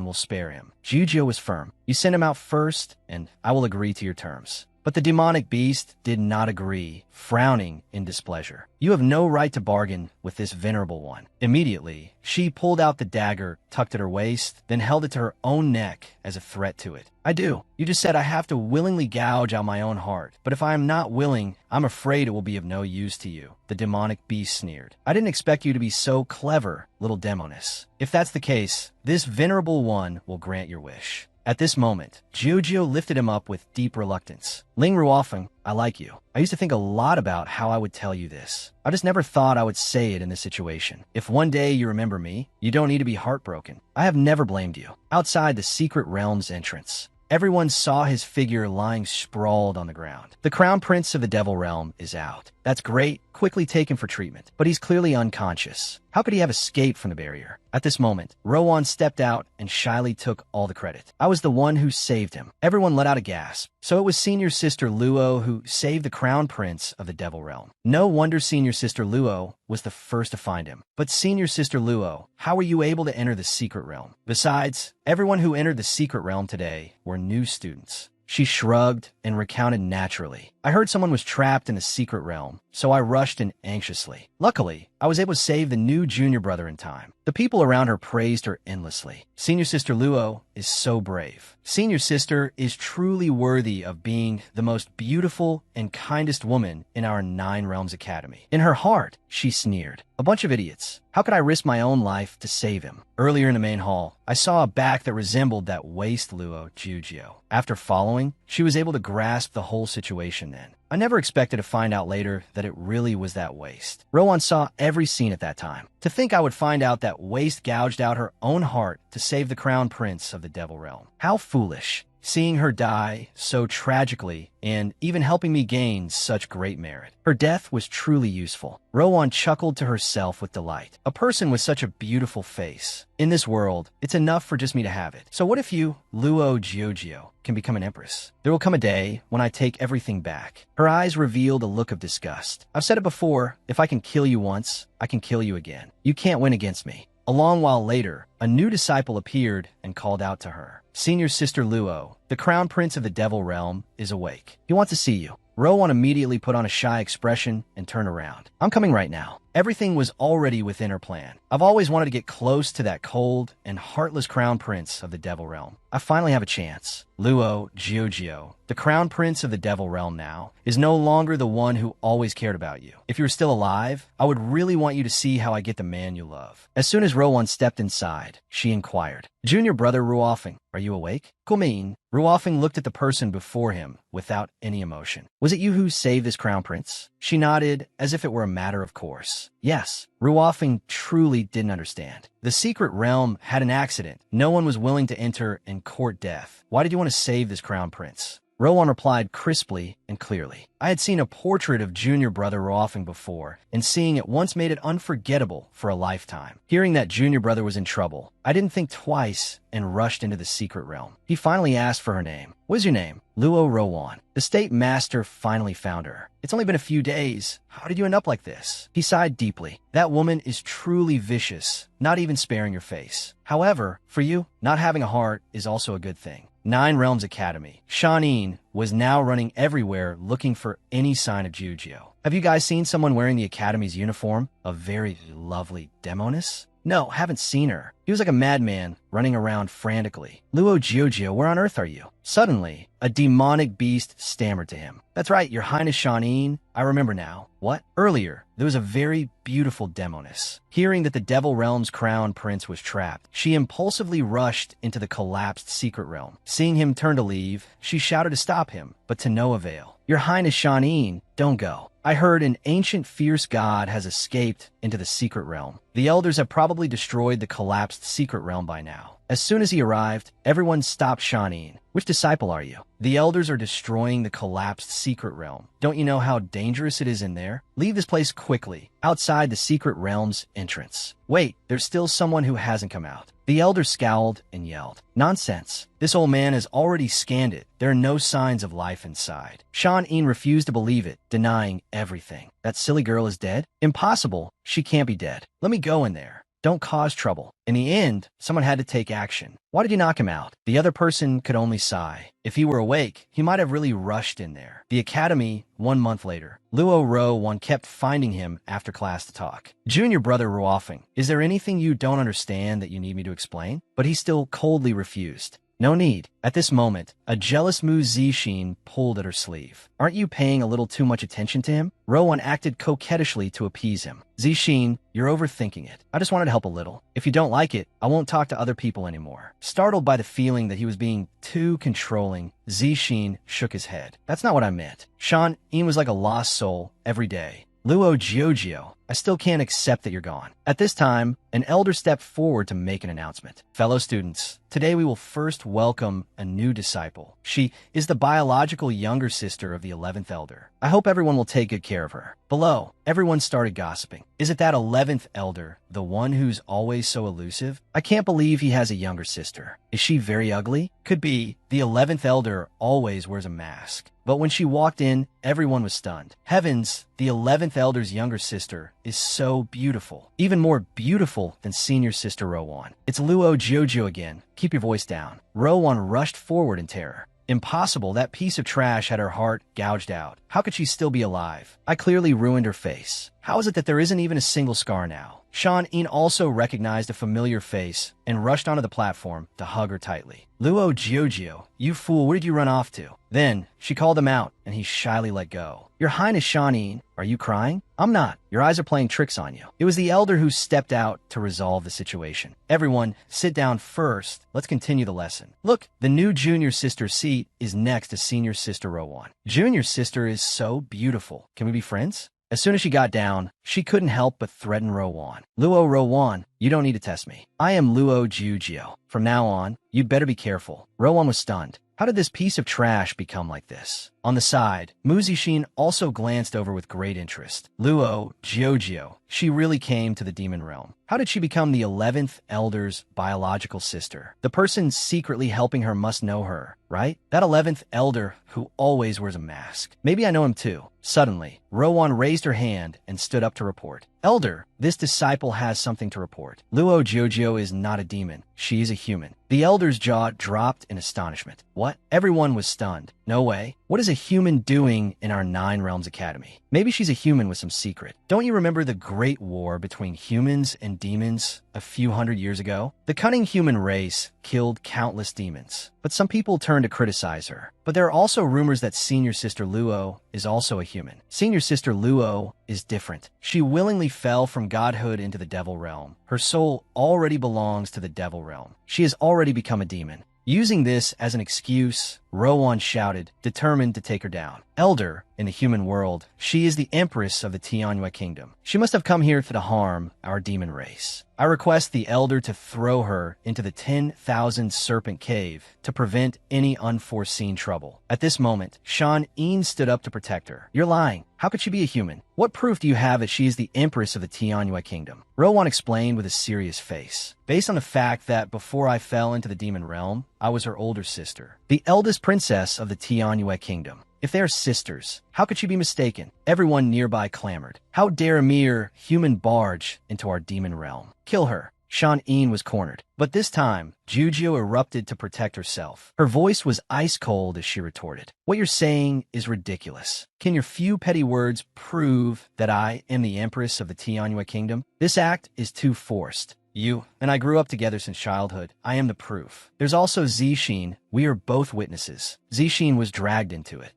will spare him. Jujo was firm. You send him out first, and I will agree to your terms. But the demonic beast did not agree, frowning in displeasure. You have no right to bargain with this venerable one. Immediately, she pulled out the dagger tucked at her waist, then held it to her own neck as a threat to it. I do. You just said I have to willingly gouge out my own heart. But if I am not willing, I'm afraid it will be of no use to you. The demonic beast sneered. I didn't expect you to be so clever, little demoness. If that's the case, this venerable one will grant your wish. At this moment, Jujo lifted him up with deep reluctance. Ling Ruofeng, I like you. I used to think a lot about how I would tell you this. I just never thought I would say it in this situation. If one day you remember me, you don't need to be heartbroken. I have never blamed you. Outside the secret realm's entrance, everyone saw his figure lying sprawled on the ground. The crown prince of the Devil Realm is out. That's great, quickly taken for treatment, but he's clearly unconscious. How could he have escaped from the barrier? At this moment, Rowan stepped out and shyly took all the credit. I was the one who saved him. Everyone let out a gasp. So it was Senior Sister Luo who saved the crown prince of the Devil Realm. No wonder Senior Sister Luo was the first to find him. But Senior Sister Luo, how were you able to enter the secret realm? Besides, everyone who entered the secret realm today were new students. She shrugged and recounted naturally. I heard someone was trapped in the secret realm, so I rushed in anxiously. Luckily, I was able to save the new junior brother in time. The people around her praised her endlessly. Senior sister Luo is so brave. Senior sister is truly worthy of being the most beautiful and kindest woman in our 9 Realms Academy. In her heart, she sneered. A bunch of idiots. How could I risk my own life to save him? Earlier in the main hall, I saw a back that resembled that waist Luo Jujio. After following, she was able to grasp the whole situation then. I never expected to find out later that it really was that waist. Rowan saw every scene at that time. To think I would find out that waist gouged out her own heart to save the crown prince of the Devil Realm. How foolish. Seeing her die so tragically and even helping me gain such great merit. Her death was truly useful. Rowan chuckled to herself with delight. A person with such a beautiful face. In this world, it's enough for just me to have it. So what if you, Luo Jiojio, can become an empress? There will come a day when I take everything back. Her eyes revealed a look of disgust. I've said it before, if I can kill you once, I can kill you again. You can't win against me. A long while later, a new disciple appeared and called out to her. Senior sister Luo, the crown prince of the Devil Realm, is awake. He wants to see you. Rowan immediately put on a shy expression and turned around. I'm coming right now. Everything was already within her plan. I've always wanted to get close to that cold and heartless crown prince of the Devil Realm. I finally have a chance. Luo Jiojio, the crown prince of the Devil Realm now, is no longer the one who always cared about you. If you were still alive, I would really want you to see how I get the man you love. As soon as Rowan stepped inside, she inquired, Junior brother Ruofeng, are you awake? Kumin. Ruofeng looked at the person before him without any emotion. Was it you who saved this crown prince? She nodded as if it were a matter of course. Yes. Ruofeng truly didn't understand. The secret realm had an accident. No one was willing to enter and court death. Why did you want to save this crown prince? Rowan replied crisply and clearly. I had seen a portrait of junior brother Ruofeng before, and seeing it once made it unforgettable for a lifetime. Hearing that junior brother was in trouble, I didn't think twice and rushed into the secret realm. He finally asked for her name. What is your name? Luo Rowan. The state master finally found her. It's only been a few days. How did you end up like this? He sighed deeply. That woman is truly vicious, not even sparing your face. However, for you, not having a heart is also a good thing. 9 Realms Academy. Shanin was now running everywhere looking for any sign of Jujio. Have you guys seen someone wearing the Academy's uniform? A very lovely demoness? No, haven't seen her. He was like a madman, running around frantically. Luo Jiojio, where on earth are you? Suddenly, a demonic beast stammered to him. That's right, your highness Shanin. I remember now. What? Earlier, there was a very beautiful demoness. Hearing that the Devil Realm's crown prince was trapped, she impulsively rushed into the collapsed secret realm. Seeing him turn to leave, she shouted to stop him, but to no avail. Your highness Shanin, don't go. I heard an ancient fierce god has escaped into the secret realm. The elders have probably destroyed the collapsed secret realm by now. As soon as he arrived, everyone stopped Shanin. Which disciple are you? The elders are destroying the collapsed secret realm. Don't you know how dangerous it is in there? Leave this place quickly, outside the secret realm's entrance. Wait, there's still someone who hasn't come out. The elder scowled and yelled. Nonsense. This old man has already scanned it. There are no signs of life inside. Shanin refused to believe it, denying everything. That silly girl is dead? Impossible. She can't be dead. Let me go in there. Don't cause trouble. In the end, someone had to take action. Why did you knock him out? The other person could only sigh. If he were awake, he might have really rushed in there. The academy, 1 month later. Luo Ro kept finding him after class to talk. Junior brother Ruofeng, is there anything you don't understand that you need me to explain? But he still coldly refused. No need. At this moment, a jealous Mu Zixin pulled at her sleeve. Aren't you paying a little too much attention to him? Rowan acted coquettishly to appease him. Zixin, you're overthinking it. I just wanted to help a little. If you don't like it, I won't talk to other people anymore. Startled by the feeling that he was being too controlling, Zixin shook his head. That's not what I meant. Shanin was like a lost soul every day. Luo Jiojio, I still can't accept that you're gone. At this time, an elder stepped forward to make an announcement. Fellow students, today we will first welcome a new disciple. She is the biological younger sister of the 11th elder. I hope everyone will take good care of her. Below, everyone started gossiping. Is it that 11th elder, the one who's always so elusive? I can't believe he has a younger sister. Is she very ugly? Could be. The 11th elder always wears a mask. But when she walked in, everyone was stunned. Heavens, the 11th elder's younger sister is so beautiful. Even more beautiful than senior sister Rowan. It's Luo Jiojio again. Keep your voice down. Rowan rushed forward in terror. Impossible, that piece of trash had her heart gouged out. How could she still be alive? I clearly ruined her face. How is it that there isn't even a single scar now? Sean-in also recognized a familiar face and rushed onto the platform to hug her tightly. Luo Jiujio, you fool, where did you run off to? Then, she called him out, and he shyly let go. Your Highness Sean-in, are you crying? I'm not. Your eyes are playing tricks on you. It was the elder who stepped out to resolve the situation. Everyone, sit down first. Let's continue the lesson. Look, the new junior sister seat is next to senior sister Rowan. Junior sister is so beautiful. Can we be friends? As soon as she got down, she couldn't help but threaten Rowan. Luo Rowan, you don't need to test me. I am Luo Jiujio. From now on, you'd better be careful. Rowan was stunned. How did this piece of trash become like this? On the side, Mu Zixin also glanced over with great interest. Luo Jiujio, she really came to the demon realm. How did she become the 11th elder's biological sister? The person secretly helping her must know her, right? That 11th elder who always wears a mask. Maybe I know him too. Suddenly, Rowan raised her hand and stood up to report. Elder, this disciple has something to report. Luo Jiujio is not a demon. She is a human. The elder's jaw dropped in astonishment. What? Everyone was stunned. No way. What is a human doing in our Nine Realms Academy? Maybe she's a human with some secret. Don't you remember the great war between humans and demons a few hundred years ago? The cunning human race killed countless demons, but some people turned to criticize her. But there are also rumors that senior sister Luo is also a human. Senior sister Luo is different. She willingly fell from godhood into the devil realm. Her soul already belongs to the devil realm. She has already become a demon. Using this as an excuse, Rowan shouted, determined to take her down. Elder, in the human world, she is the empress of the Tianyue kingdom. She must have come here to harm our demon race. I request the elder to throw her into the 10,000 serpent cave to prevent any unforeseen trouble. At this moment, Sean-in stood up to protect her. You're lying. How could she be a human? What proof do you have that she is the empress of the Tianyue kingdom? Rowan explained with a serious face. Based on the fact that before I fell into the demon realm, I was her older sister, the eldest princess of the Tianyue kingdom. If they are sisters, how could she be mistaken? Everyone nearby clamored. How dare a mere human barge into our demon realm? Kill her. Sean-in was cornered. But this time, Jiujio erupted to protect herself. Her voice was ice cold as she retorted. What you're saying is ridiculous. Can your few petty words prove that I am the empress of the Tianyue kingdom? This act is too forced. You and I grew up together since childhood. I am the proof. There's also Zixin. We are both witnesses. Zixin was dragged into it.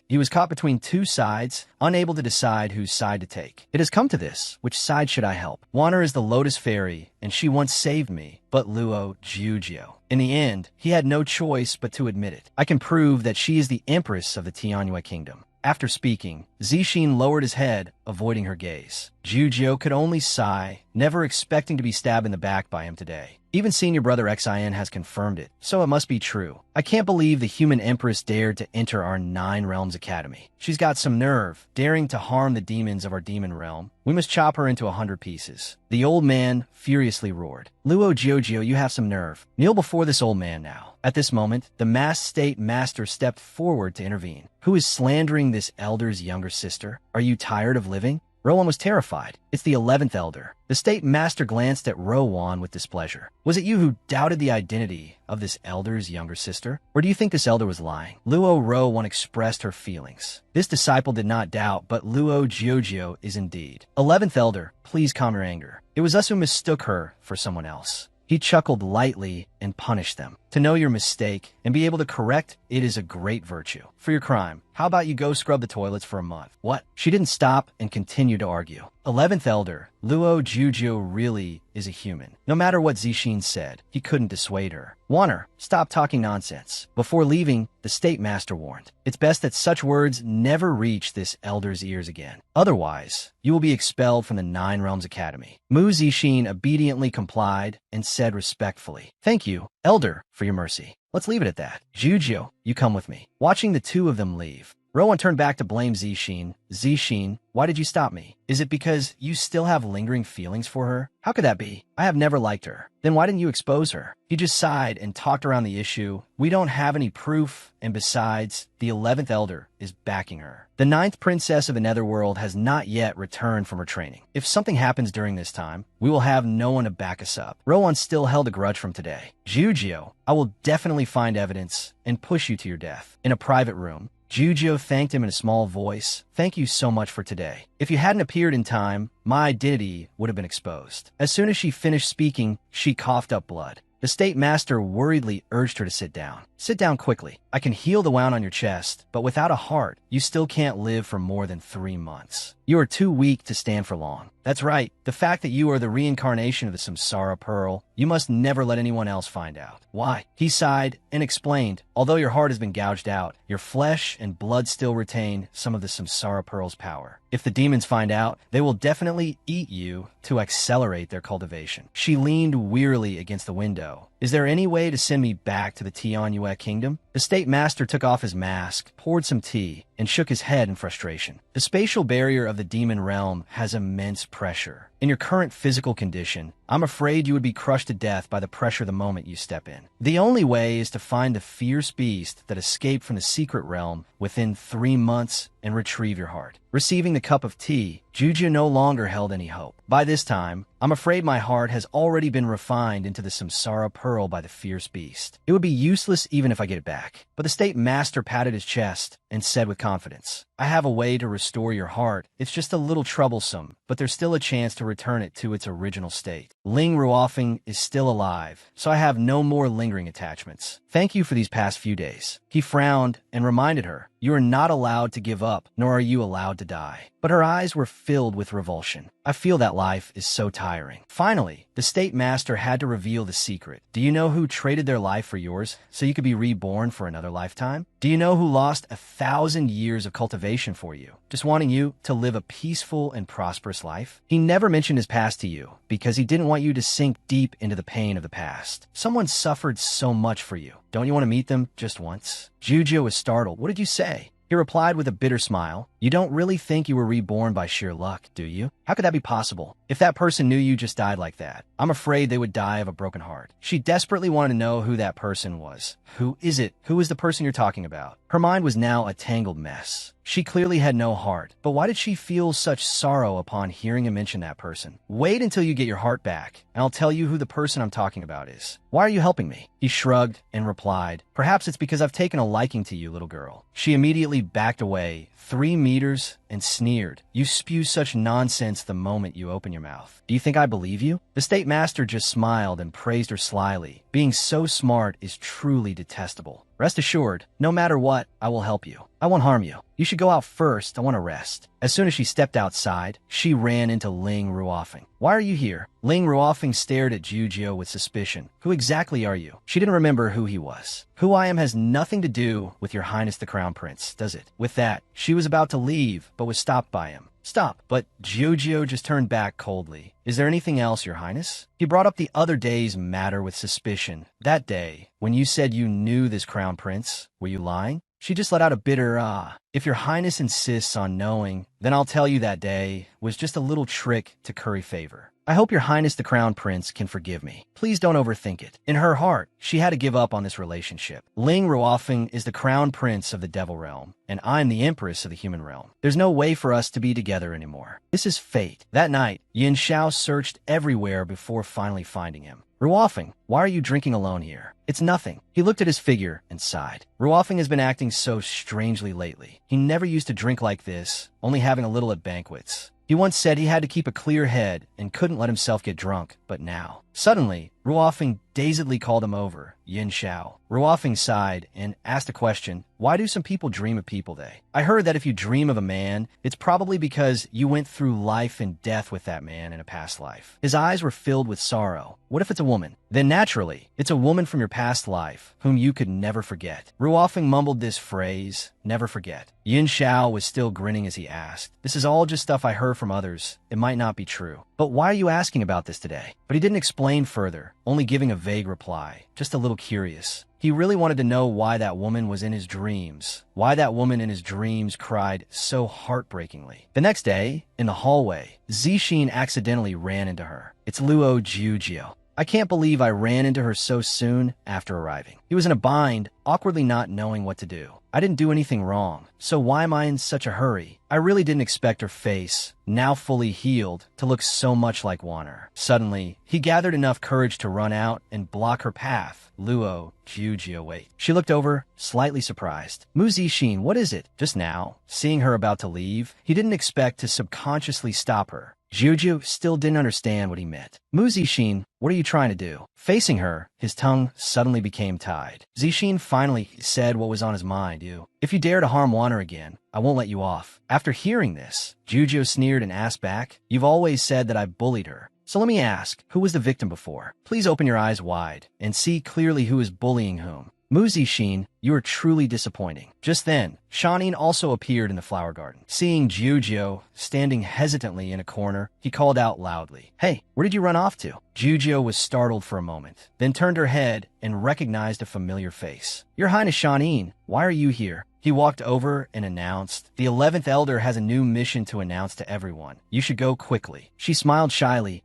He was caught between two sides, unable to decide whose side to take. It has come to this. Which side should I help? Wanner is the Lotus Fairy, and she once saved me, but Luo Jiujio. In the end, he had no choice but to admit it. I can prove that she is the empress of the Tianyue kingdom. After speaking, Zixin lowered his head, avoiding her gaze. Jiujio could only sigh, never expecting to be stabbed in the back by him today. Even senior brother Xin has confirmed it, so it must be true. I can't believe the human empress dared to enter our Nine Realms Academy. She's got some nerve, daring to harm the demons of our demon realm. We must chop her into 100 pieces. The old man furiously roared. Luo Jiujio, you have some nerve. Kneel before this old man now. At this moment, the masked state master stepped forward to intervene. Who is slandering this elder's younger sister? Are you tired of living? Rowan was terrified. It's the 11th elder. The state master glanced at Rowan with displeasure. Was it you who doubted the identity of this elder's younger sister? Or do you think this elder was lying? Luo Rowan expressed her feelings. This disciple did not doubt, but Luo Jiujio is indeed. 11th elder, please calm your anger. It was us who mistook her for someone else. He chuckled lightly and punished them. To know your mistake and be able to correct it is a great virtue. For your crime, how about you go scrub the toilets for a month? What? She didn't stop and continued to argue. 11th elder, Luo Jiujio really is a human. No matter what Zixin said, he couldn't dissuade her. Wanner, stop talking nonsense. Before leaving, the state master warned. It's best that such words never reach this elder's ears again. Otherwise, you will be expelled from the Nine Realms Academy. Mu Zixin obediently complied and said respectfully, thank you, elder, for your mercy. Let's leave it at that. Jiujio, you come with me. Watching the two of them leave, Rowan turned back to blame Zixin. Zixin, why did you stop me? Is it because you still have lingering feelings for her? How could that be? I have never liked her. Then why didn't you expose her? He just sighed and talked around the issue. We don't have any proof, and besides, the 11th elder is backing her. The 9th princess of the Netherworld has not yet returned from her training. If something happens during this time, we will have no one to back us up. Rowan still held a grudge from today. Jiujio, I will definitely find evidence and push you to your death. In a private room, Jujo thanked him in a small voice. Thank you so much for today. If you hadn't appeared in time, my identity would have been exposed. As soon as she finished speaking, she coughed up blood. The state master worriedly urged her to sit down. Sit down quickly. I can heal the wound on your chest, but without a heart, you still can't live for more than 3 months. You are too weak to stand for long. That's right. The fact that you are the reincarnation of the Samsara Pearl, you must never let anyone else find out. Why? He sighed and explained, although your heart has been gouged out, your flesh and blood still retain some of the Samsara Pearl's power. If the demons find out, they will definitely eat you to accelerate their cultivation. She leaned wearily against the window. Is there any way to send me back to the Tianyue kingdom? The state master took off his mask, poured some tea, and shook his head in frustration. The spatial barrier of the demon realm has immense pressure. In your current physical condition, I'm afraid you would be crushed to death by the pressure the moment you step in. The only way is to find the fierce beast that escaped from the secret realm within 3 months and retrieve your heart. Receiving the cup of tea, Juju no longer held any hope. By this time, I'm afraid my heart has already been refined into the Samsara Pearl by the fierce beast. It would be useless even if I get it back. But the state master patted his chest and said with confidence, I have a way to restore your heart. It's just a little troublesome, but there's still a chance to return it to its original state. Ling Ruofeng is still alive, so I have no more lingering attachments. Thank you for these past few days. He frowned and reminded her, you are not allowed to give up, nor are you allowed to die. But her eyes were filled with revulsion. I feel that life is so tiring. Finally, the state master had to reveal the secret. Do you know who traded their life for yours so you could be reborn for another lifetime? Do you know who lost 1,000 years of cultivation for you, just wanting you to live a peaceful and prosperous life? He never mentioned his past to you because he didn't want you to sink deep into the pain of the past. Someone suffered so much for you. Don't you want to meet them just once? Jujo was startled. What did you say? He replied with a bitter smile, you don't really think you were reborn by sheer luck, do you? How could that be possible? If that person knew you just died like that, I'm afraid they would die of a broken heart. She desperately wanted to know who that person was. Who is it? Who is the person you're talking about? Her mind was now a tangled mess. She clearly had no heart, but why did she feel such sorrow upon hearing him mention that person? Wait until you get your heart back, and I'll tell you who the person I'm talking about is. Why are you helping me? He shrugged and replied, perhaps it's because I've taken a liking to you, little girl. She immediately backed away 3 meters and sneered. You spew such nonsense the moment you open your mouth. Do you think I believe you? The state master just smiled and praised her slyly. Being so smart is truly detestable. Rest assured, no matter what, I will help you. I won't harm you. You should go out first. I want to rest. As soon as she stepped outside, she ran into Ling Ruofeng. Why are you here? Ling Ruofeng stared at Jujio with suspicion. Who exactly are you? She didn't remember who he was. Who I am has nothing to do with your highness the crown prince, does it? With that, she was about to leave, but was stopped by him. Stop. But Jujio just turned back coldly. Is there anything else, your highness? He brought up the other day's matter with suspicion. That day, when you said you knew this crown prince, were you lying? She just let out a bitter ah. If your highness insists on knowing, then I'll tell you that day was just a little trick to curry favor. I hope your highness the crown prince can forgive me. Please don't overthink it. In her heart, she had to give up on this relationship. Ling Ruofeng is the crown prince of the devil realm, and I'm the empress of the human realm. There's no way for us to be together anymore. This is fate. That night, Yin Xiao searched everywhere before finally finding him. Ruofeng, why are you drinking alone here? It's nothing. He looked at his figure and sighed. Ruofeng has been acting so strangely lately. He never used to drink like this, only having a little at banquets. He once said he had to keep a clear head and couldn't let himself get drunk, but now. Suddenly, Ruofeng dazedly called him over, Yin Xiao. Ruofeng sighed and asked a question. Why do some people dream of people they? I heard that if you dream of a man, it's probably because you went through life and death with that man in a past life. His eyes were filled with sorrow. What if it's a woman? Then naturally, it's a woman from your past life, whom you could never forget. Ruofeng mumbled this phrase, never forget. Yin Xiao was still grinning as he asked. This is all just stuff I heard from others. It might not be true. But why are you asking about this today? But he didn't explain further, only giving a vague reply, just a little curious. He really wanted to know why that woman was in his dreams, why that woman in his dreams cried so heartbreakingly. The next day, in the hallway, Zixin accidentally ran into her. It's Luo Jujio. I can't believe I ran into her so soon after arriving. He was in a bind, awkwardly not knowing what to do. I didn't do anything wrong, so why am I in such a hurry? I really didn't expect her face, now fully healed, to look so much like Wanner. Suddenly, he gathered enough courage to run out and block her path. Luo, Jiujio, wait. She looked over, slightly surprised. Mu Zixin, what is it? Just now, seeing her about to leave, he didn't expect to subconsciously stop her. Jiujio still didn't understand what he meant. Mu Zixin, what are you trying to do? Facing her, his tongue suddenly became tied. Zixin finally said what was on his mind. If you dare to harm Wanner again, I won't let you off. After hearing this, Jiujio sneered and asked back, you've always said that I bullied her. So let me ask, who was the victim before? Please open your eyes wide and see clearly who is bullying whom. Mu Zixin, you are truly disappointing. Just then, Shanin also appeared in the flower garden. Seeing Jiujio standing hesitantly in a corner, he called out loudly, hey, where did you run off to? Jiujio was startled for a moment, then turned her head and recognized a familiar face. Your Highness Shanin, why are you here? He walked over and announced, the 11th Elder has a new mission to announce to everyone. You should go quickly. She smiled shyly,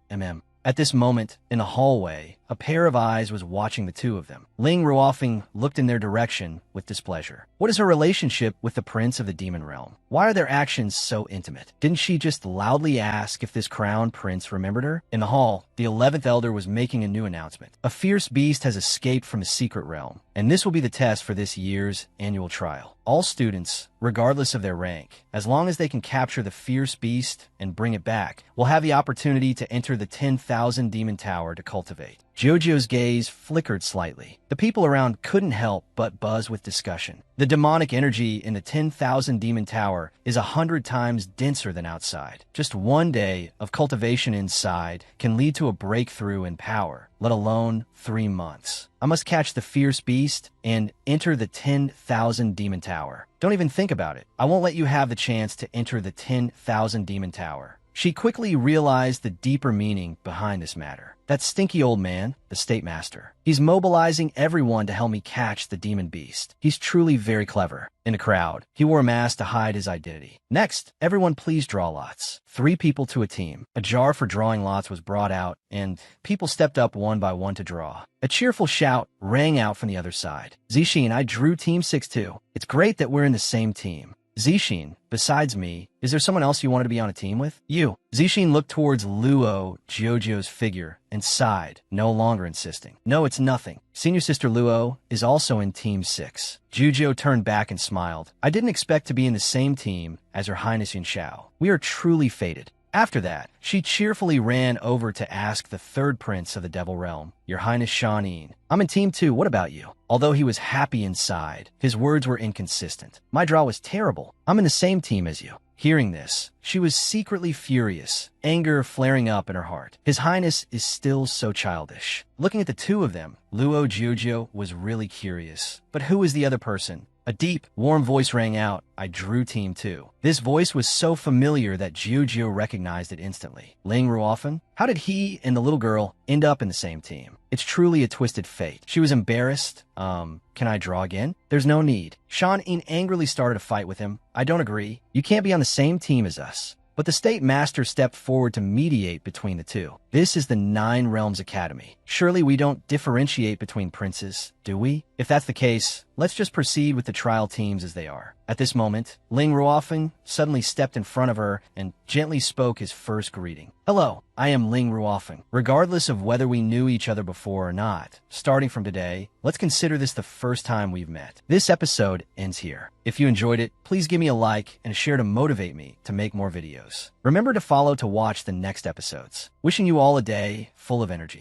At this moment, in the hallway, a pair of eyes was watching the two of them. Ling Ruofeng looked in their direction with displeasure. What is her relationship with the Prince of the Demon Realm? Why are their actions so intimate? Didn't she just loudly ask if this crowned prince remembered her? In the hall, the 11th Elder was making a new announcement. A fierce beast has escaped from the secret realm, and this will be the test for this year's annual trial. All students, regardless of their rank, as long as they can capture the fierce beast and bring it back, will have the opportunity to enter the 10,000 Demon Tower to cultivate. Jojo's gaze flickered slightly. The people around couldn't help but buzz with discussion. The demonic energy in the 10,000 Demon Tower is 100 times denser than outside. Just one day of cultivation inside can lead to a breakthrough in power, let alone 3 months. I must catch the fierce beast and enter the 10,000 Demon Tower. Don't even think about it. I won't let you have the chance to enter the 10,000 Demon Tower. She quickly realized the deeper meaning behind this matter. That stinky old man, the State Master. He's mobilizing everyone to help me catch the demon beast. He's truly very clever. In the crowd, he wore a mask to hide his identity. Next, everyone please draw lots. 3 people to a team. A jar for drawing lots was brought out, and people stepped up one by one to draw. A cheerful shout rang out from the other side. Zixin, I drew Team 6 too. It's great that we're in the same team. Zixin, besides me, is there someone else you wanted to be on a team with? You. Zixin looked towards Luo Jiujio's figure and sighed, no longer insisting. No, it's nothing. Senior sister Luo is also in Team 6. Jiujio turned back and smiled. I didn't expect to be in the same team as Her Highness Yin Xiao. We are truly fated. After that, she cheerfully ran over to ask the 3rd prince of the Devil Realm, Your Highness Shanin. I'm in Team 2, what about you? Although he was happy inside, his words were inconsistent. My draw was terrible. I'm in the same team as you. Hearing this, she was secretly furious, anger flaring up in her heart. His Highness is still so childish. Looking at the two of them, Luo Jiujio was really curious. But who is the other person? A deep, warm voice rang out, I drew Team 2. This voice was so familiar that Jiujio recognized it instantly. Ling Ruofeng? How did he and the little girl end up in the same team? It's truly a twisted fate. She was embarrassed. Can I draw again? There's no need. Shanin angrily started a fight with him. I don't agree. You can't be on the same team as us. But the State Master stepped forward to mediate between the two. This is the 9 Realms Academy. Surely we don't differentiate between princes, do we? If that's the case, let's just proceed with the trial teams as they are. At this moment, Ling Ruofeng suddenly stepped in front of her and gently spoke his first greeting. Hello, I am Ling Ruofeng. Regardless of whether we knew each other before or not, starting from today, let's consider this the first time we've met. This episode ends here. If you enjoyed it, please give me a like and a share to motivate me to make more videos. Remember to follow to watch the next episodes. Wishing you all a day full of energy.